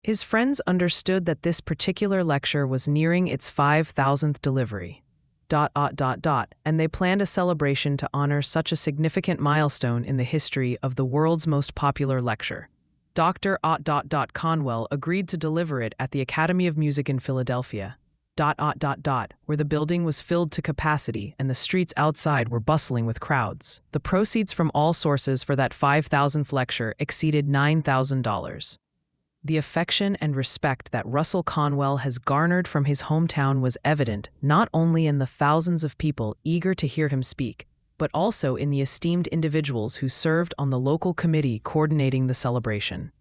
His friends understood that this particular lecture was nearing its 5,000th delivery. And they planned a celebration to honor such a significant milestone in the history of the world's most popular lecture. Dr. Conwell agreed to deliver it at the Academy of Music in Philadelphia, where the building was filled to capacity and the streets outside were bustling with crowds. The proceeds from all sources for that 5,000th lecture exceeded $9,000. The affection and respect that Russell Conwell has garnered from his hometown was evident not only in the thousands of people eager to hear him speak, but also in the esteemed individuals who served on the local committee coordinating the celebration.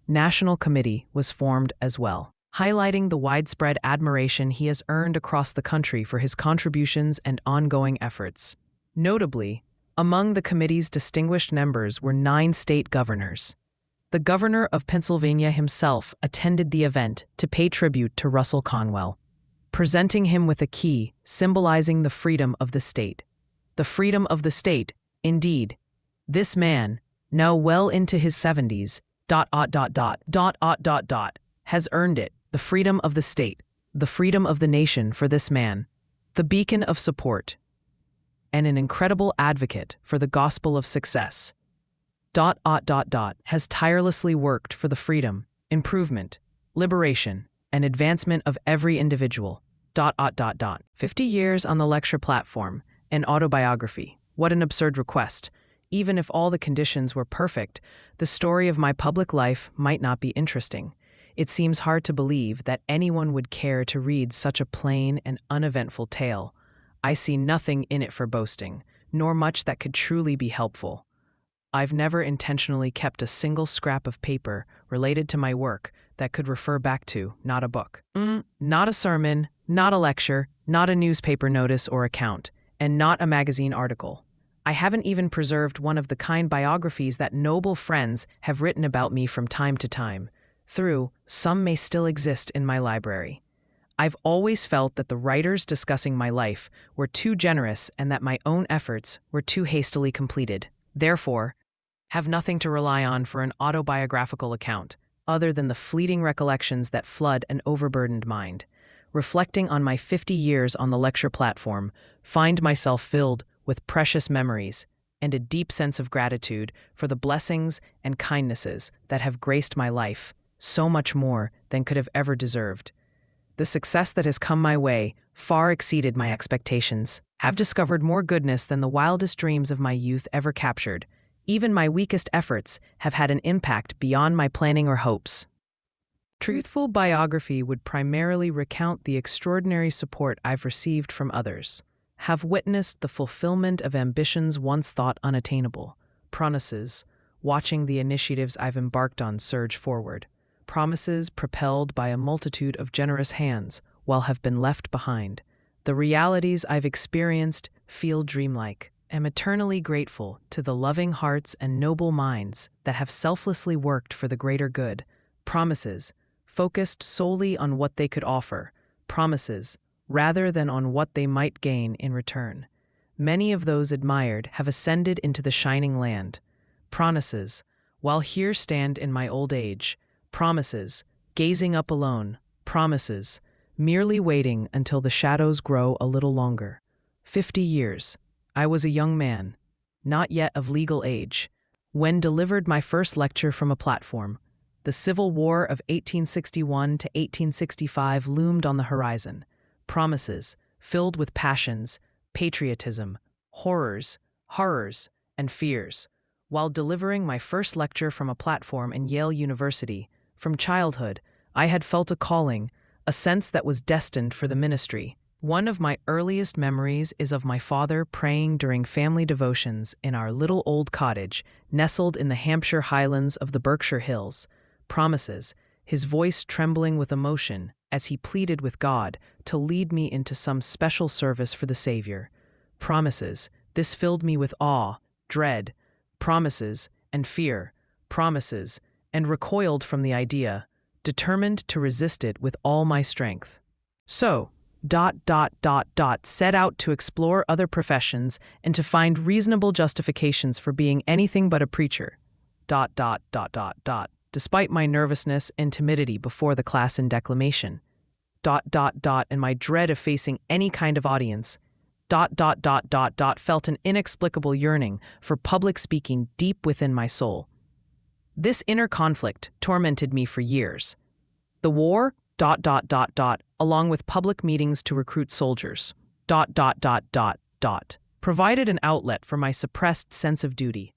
National committee was formed as well, highlighting the widespread admiration he has earned across the country for his contributions and ongoing efforts. Notably, among the committee's distinguished members were 9 state governors. The governor of Pennsylvania himself attended the event to pay tribute to Russell Conwell, presenting him with a key symbolizing the freedom of the state. The freedom of the state, indeed. This man, now well into his 70s, has earned it. The freedom of the state, the freedom of the nation for this man, the beacon of support, and an incredible advocate for the gospel of success. Has tirelessly worked for the freedom, improvement, liberation, and advancement of every individual. 50 years on the lecture platform, an autobiography. What an absurd request. Even if all the conditions were perfect, the story of my public life might not be interesting. It seems hard to believe that anyone would care to read such a plain and uneventful tale. I see nothing in it for boasting, nor much that could truly be helpful. I've never intentionally kept a single scrap of paper related to my work that could refer back to, not a book. Not a sermon, not a lecture, not a newspaper notice or account, and not a magazine article. I haven't even preserved one of the kind biographies that noble friends have written about me from time to time. Some may still exist in my library. I've always felt that the writers discussing my life were too generous and that my own efforts were too hastily completed. Therefore, have nothing to rely on for an autobiographical account, other than the fleeting recollections that flood an overburdened mind. Reflecting on my 50 years on the lecture platform, find myself filled with precious memories and a deep sense of gratitude for the blessings and kindnesses that have graced my life, so much more than could have ever deserved. The success that has come my way far exceeded my expectations. I've discovered more goodness than the wildest dreams of my youth ever captured. Even my weakest efforts have had an impact beyond my planning or hopes. Truthful biography would primarily recount the extraordinary support I've received from others, have witnessed the fulfillment of ambitions once thought unattainable, promises watching the initiatives I've embarked on surge forward. Promises propelled by a multitude of generous hands, while have been left behind. The realities I've experienced feel dreamlike. Am eternally grateful to the loving hearts and noble minds that have selflessly worked for the greater good. Promises, focused solely on what they could offer. Promises, rather than on what they might gain in return. Many of those admired have ascended into the shining land. Promises, while here stand in my old age. Promises, gazing up alone. Promises, merely waiting until the shadows grow a little longer. 50 years. I was a young man, not yet of legal age, when delivered my first lecture from a platform. The Civil War of 1861 to 1865 loomed on the horizon. Promises, filled with passions, patriotism, horrors, and fears. While delivering my first lecture from a platform in Yale University, from childhood, I had felt a calling, a sense that was destined for the ministry. One of my earliest memories is of my father praying during family devotions in our little old cottage, nestled in the Hampshire highlands of the Berkshire Hills. Promises, his voice trembling with emotion as he pleaded with God to lead me into some special service for the Savior. Promises, this filled me with awe, dread, promises, and fear. Promises, and recoiled from the idea, determined to resist it with all my strength. So, set out to explore other professions and to find reasonable justifications for being anything but a preacher. Despite my nervousness and timidity before the class in declamation. And my dread of facing any kind of audience. Felt an inexplicable yearning for public speaking deep within my soul. This inner conflict tormented me for years. The war, along with public meetings to recruit soldiers, provided an outlet for my suppressed sense of duty.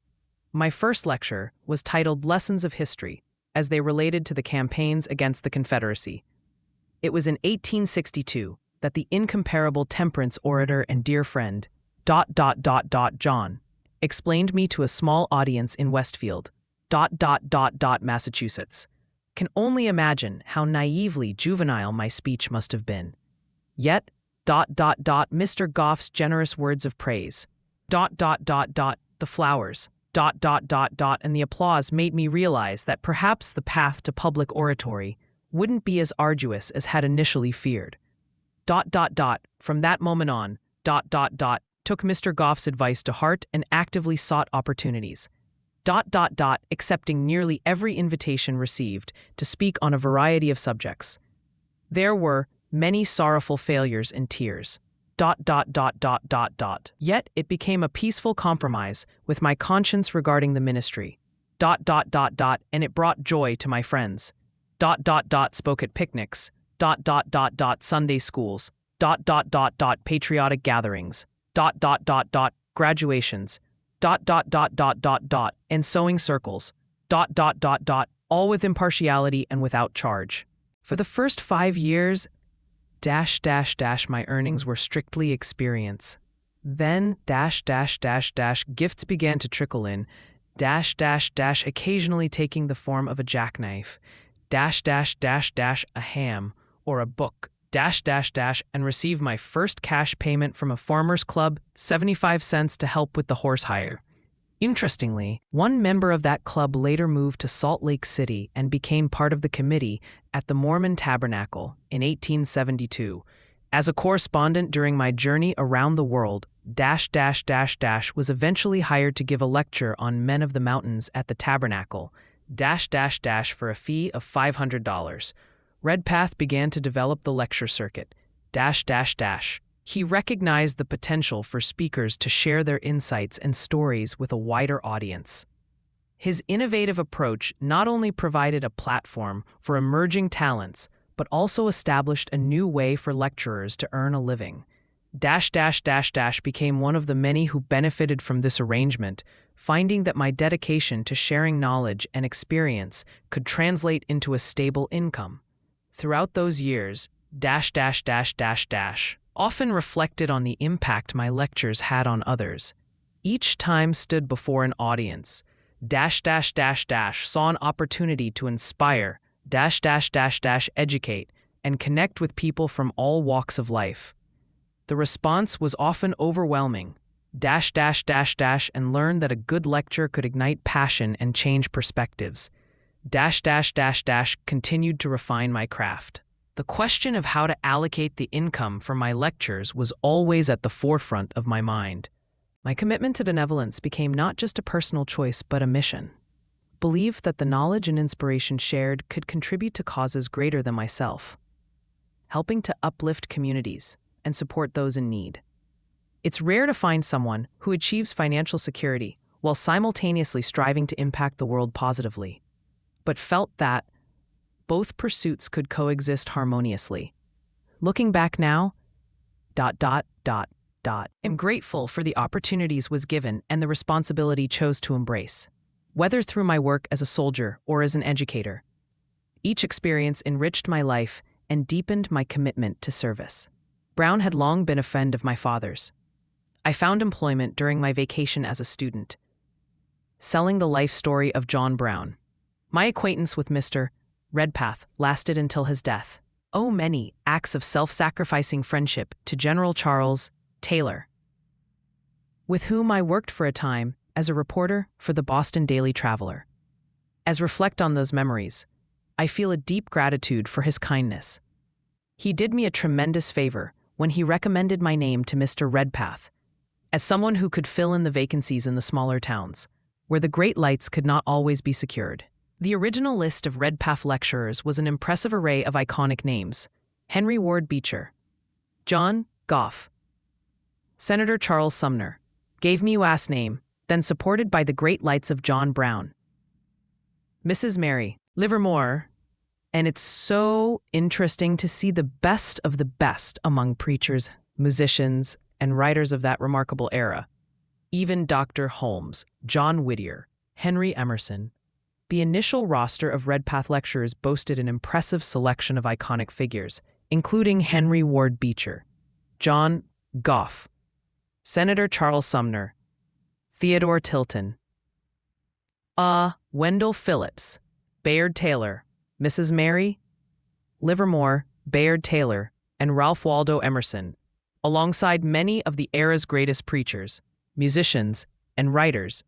My first lecture was titled Lessons of History, as they related to the campaigns against the Confederacy. It was in 1862 that the incomparable temperance orator and dear friend, John, explained me to a small audience in Westfield, Massachusetts. Can only imagine how naively juvenile my speech must have been. Yet, Mr. Goff's generous words of praise, the flowers, and the applause made me realize that perhaps the path to public oratory wouldn't be as arduous as had initially feared. From that moment on, took Mr. Goff's advice to heart and actively sought opportunities. Accepting nearly every invitation received to speak on a variety of subjects. There were many sorrowful failures and tears. Yet it became a peaceful compromise with my conscience regarding the ministry. And it brought joy to my friends. Spoke at picnics. Sunday schools. Patriotic gatherings. Graduations. And sewing circles, all with impartiality and without charge. For the first 5 years, my earnings were strictly experience. Then, gifts began to trickle in, occasionally taking the form of a jackknife, a ham, or a book, and receive my first cash payment from a farmer's club, 75 cents to help with the horse hire. Interestingly, one member of that club later moved to Salt Lake City and became part of the committee at the Mormon Tabernacle in 1872. As a correspondent during my journey around the world, was eventually hired to give a lecture on Men of the Mountains at the Tabernacle, for a fee of $500. Redpath began to develop the lecture circuit, He recognized the potential for speakers to share their insights and stories with a wider audience. His innovative approach not only provided a platform for emerging talents, but also established a new way for lecturers to earn a living. Became one of the many who benefited from this arrangement, finding that my dedication to sharing knowledge and experience could translate into a stable income. Throughout those years, often reflected on the impact my lectures had on others. Each time stood before an audience, saw an opportunity to inspire, educate, and connect with people from all walks of life. The response was often overwhelming, and learned that a good lecture could ignite passion and change perspectives. Continued to refine my craft. The question of how to allocate the income from my lectures was always at the forefront of my mind. My commitment to benevolence became not just a personal choice, but a mission. Believed that the knowledge and inspiration shared could contribute to causes greater than myself, helping to uplift communities and support those in need. It's rare to find someone who achieves financial security while simultaneously striving to impact the world positively, but felt that both pursuits could coexist harmoniously. Looking back now, am grateful for the opportunities was given and the responsibility chose to embrace. Whether through my work as a soldier or as an educator, each experience enriched my life and deepened my commitment to service. Brown had long been a friend of my father's. I found employment during my vacation as a student, selling the life story of John Brown. My acquaintance with Mr. Redpath lasted until his death. Oh, many acts of self-sacrificing friendship to General Charles Taylor, with whom I worked for a time as a reporter for the Boston Daily Traveler. As reflect on those memories, I feel a deep gratitude for his kindness. He did me a tremendous favor when he recommended my name to Mr. Redpath as someone who could fill in the vacancies in the smaller towns, where the great lights could not always be secured. The original list of Redpath lecturers was an impressive array of iconic names: Henry Ward Beecher, John Goff, Senator Charles Sumner, gave me last name, then supported by the great lights of John Brown, Mrs. Mary Livermore, and it's so interesting to see the best of the best among preachers, musicians, and writers of that remarkable era. Even Dr. Holmes, John Whittier, Henry Emerson. The initial roster of Redpath lecturers boasted an impressive selection of iconic figures, including Henry Ward Beecher, John Goff, Senator Charles Sumner, Theodore Tilton, Wendell Phillips, Bayard Taylor, Mrs. Mary Livermore, Bayard Taylor, and Ralph Waldo Emerson, alongside many of the era's greatest preachers, musicians, and writers.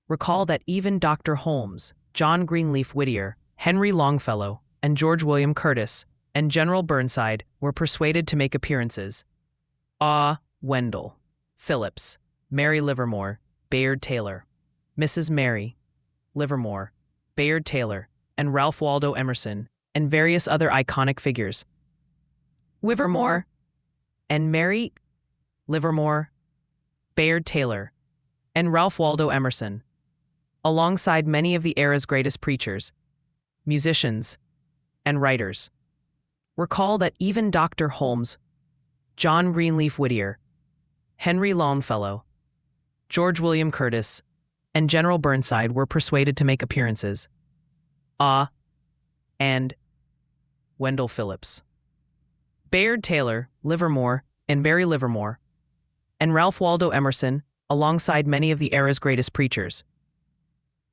Recall that even Dr. Holmes, John Greenleaf Whittier, Henry Longfellow, and George William Curtis, and General Burnside were persuaded to make appearances. Wendell Phillips, Mary Livermore, Bayard Taylor, Mrs. Mary Livermore, Bayard Taylor, and Ralph Waldo Emerson, and various other iconic figures. Livermore and Mary Livermore, Bayard Taylor, and Ralph Waldo Emerson, alongside many of the era's greatest preachers, musicians, and writers. Recall that even Dr. Holmes, John Greenleaf Whittier, Henry Longfellow, George William Curtis, and General Burnside were persuaded to make appearances. And Wendell Phillips, Bayard Taylor, Livermore, and Mary Livermore, and Ralph Waldo Emerson, alongside many of the era's greatest preachers.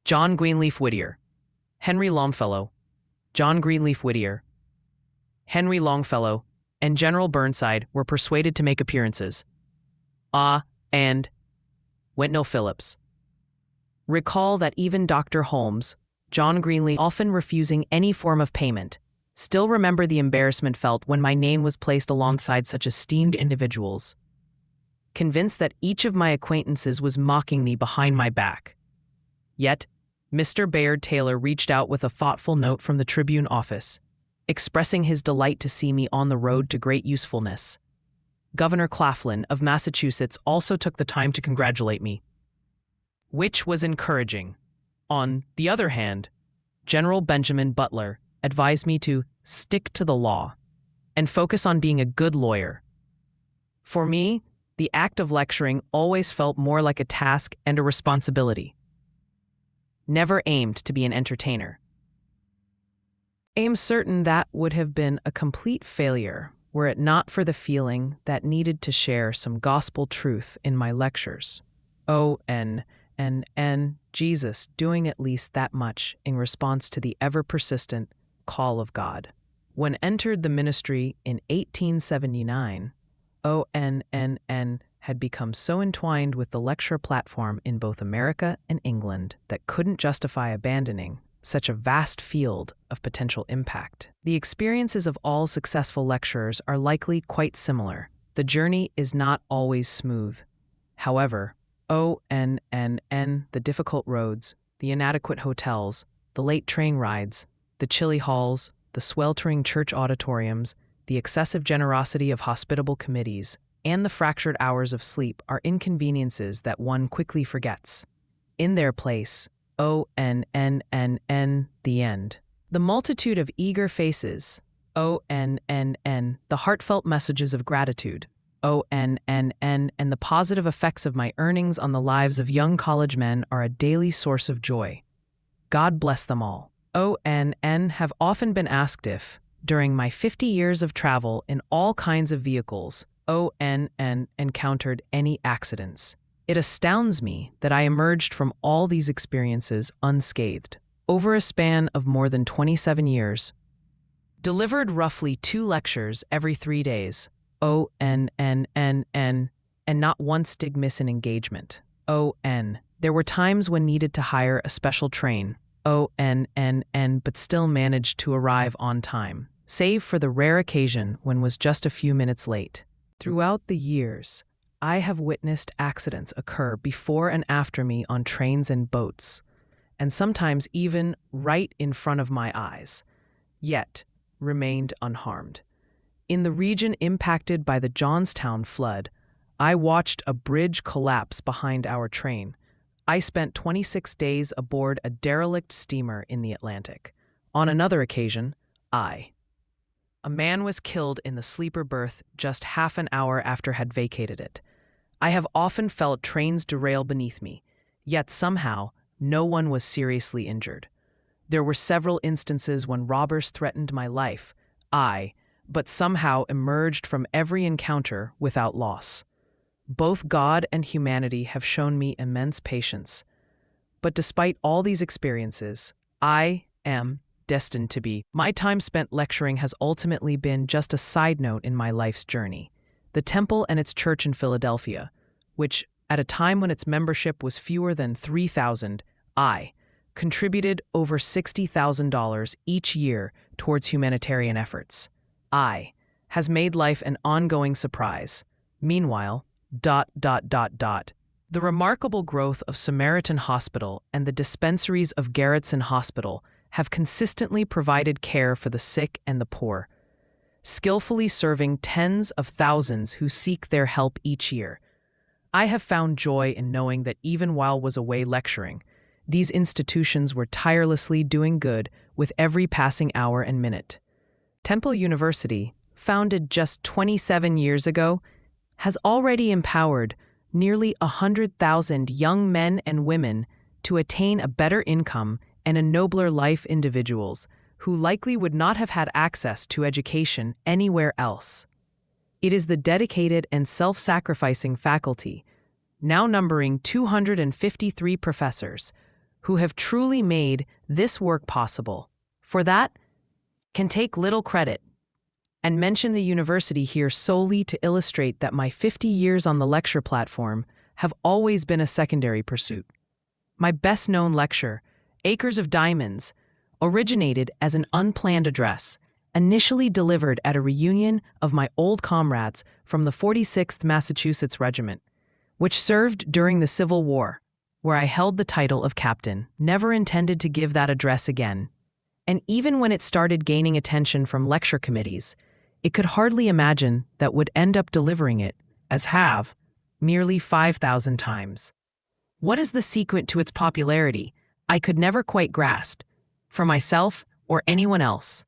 John Greenleaf Whittier, Henry Longfellow, John Greenleaf Whittier, Henry Longfellow, and General Burnside were persuaded to make appearances. And Wendell Phillips. Recall that even Dr. Holmes, John Greenleaf, often refusing any form of payment, still remember the embarrassment felt when my name was placed alongside such esteemed individuals. Convinced that each of my acquaintances was mocking me behind my back. Yet, Mr. Bayard Taylor reached out with a thoughtful note from the Tribune office, expressing his delight to see me on the road to great usefulness. Governor Claflin of Massachusetts also took the time to congratulate me, which was encouraging. On the other hand, General Benjamin Butler advised me to stick to the law and focus on being a good lawyer. For me, the act of lecturing always felt more like a task and a responsibility. Never aimed to be an entertainer. I am certain that would have been a complete failure were it not for the feeling that needed to share some gospel truth in my lectures. Jesus doing at least that much in response to the ever-persistent call of God. When entered the ministry in 1879, ONNN had become so entwined with the lecture platform in both America and England that couldn't justify abandoning such a vast field of potential impact. The experiences of all successful lecturers are likely quite similar. The journey is not always smooth. However, the difficult roads, the inadequate hotels, the late train rides, the chilly halls, the sweltering church auditoriums, the excessive generosity of hospitable committees, and the fractured hours of sleep are inconveniences that one quickly forgets. In their place, the end. The multitude of eager faces, the heartfelt messages of gratitude, and the positive effects of my earnings on the lives of young college men are a daily source of joy. God bless them all. Have often been asked if, during my 50 years of travel in all kinds of vehicles, encountered any accidents. It astounds me that I emerged from all these experiences unscathed. Over a span of more than 27 years, delivered roughly 2 lectures every 3 days, and not once did miss an engagement. There were times when needed to hire a special train, but still managed to arrive on time, save for the rare occasion when was just a few minutes late. Throughout the years, I have witnessed accidents occur before and after me on trains and boats, and sometimes even right in front of my eyes, yet remained unharmed. In the region impacted by the Johnstown flood, I watched a bridge collapse behind our train. I spent 26 days aboard a derelict steamer in the Atlantic. On another occasion, a man was killed in the sleeper berth just half an hour after had vacated it. I have often felt trains derail beneath me, yet somehow no one was seriously injured. There were several instances when robbers threatened my life, but somehow emerged from every encounter without loss. Both God and humanity have shown me immense patience. But despite all these experiences, I am destined to be. My time spent lecturing has ultimately been just a side note in my life's journey. The temple and its church in Philadelphia, which, at a time when its membership was fewer than 3,000, contributed over $60,000 each year towards humanitarian efforts. Has made life an ongoing surprise. Meanwhile, the remarkable growth of Samaritan Hospital and the dispensaries of Garretson Hospital have consistently provided care for the sick and the poor, skillfully serving tens of thousands who seek their help each year. I have found joy in knowing that even while was away lecturing, these institutions were tirelessly doing good with every passing hour and minute. Temple University, founded just 27 years ago, has already empowered nearly 100,000 young men and women to attain a better income and a nobler life, individuals who likely would not have had access to education anywhere else. It is the dedicated and self-sacrificing faculty, now numbering 253 professors, who have truly made this work possible. For that, can take little credit, and mention the university here solely to illustrate that my 50 years on the lecture platform have always been a secondary pursuit. My best-known lecture, Acres of Diamonds, originated as an unplanned address, initially delivered at a reunion of my old comrades from the 46th Massachusetts Regiment, which served during the Civil War, where I held the title of captain. Never intended to give that address again. And even when it started gaining attention from lecture committees, it could hardly imagine that would end up delivering it, as have, nearly 5,000 times. What is the secret to its popularity? I could never quite grasp, for myself or anyone else.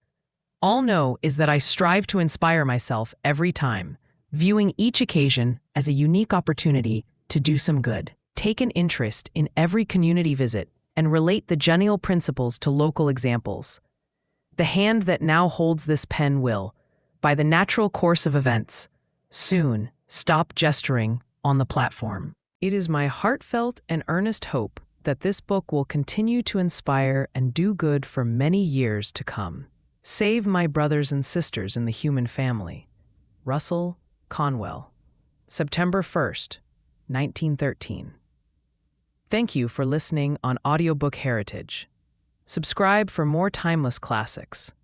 All know is that I strive to inspire myself every time, viewing each occasion as a unique opportunity to do some good. Take an interest in every community visit and relate the genial principles to local examples. The hand that now holds this pen will, by the natural course of events, soon stop gesturing on the platform. It is my heartfelt and earnest hope that this book will continue to inspire and do good for many years to come. Save my brothers and sisters in the human family. Russell Conwell. September 1st, 1913. Thank you for listening on Audiobook Heritage. Subscribe for more timeless classics.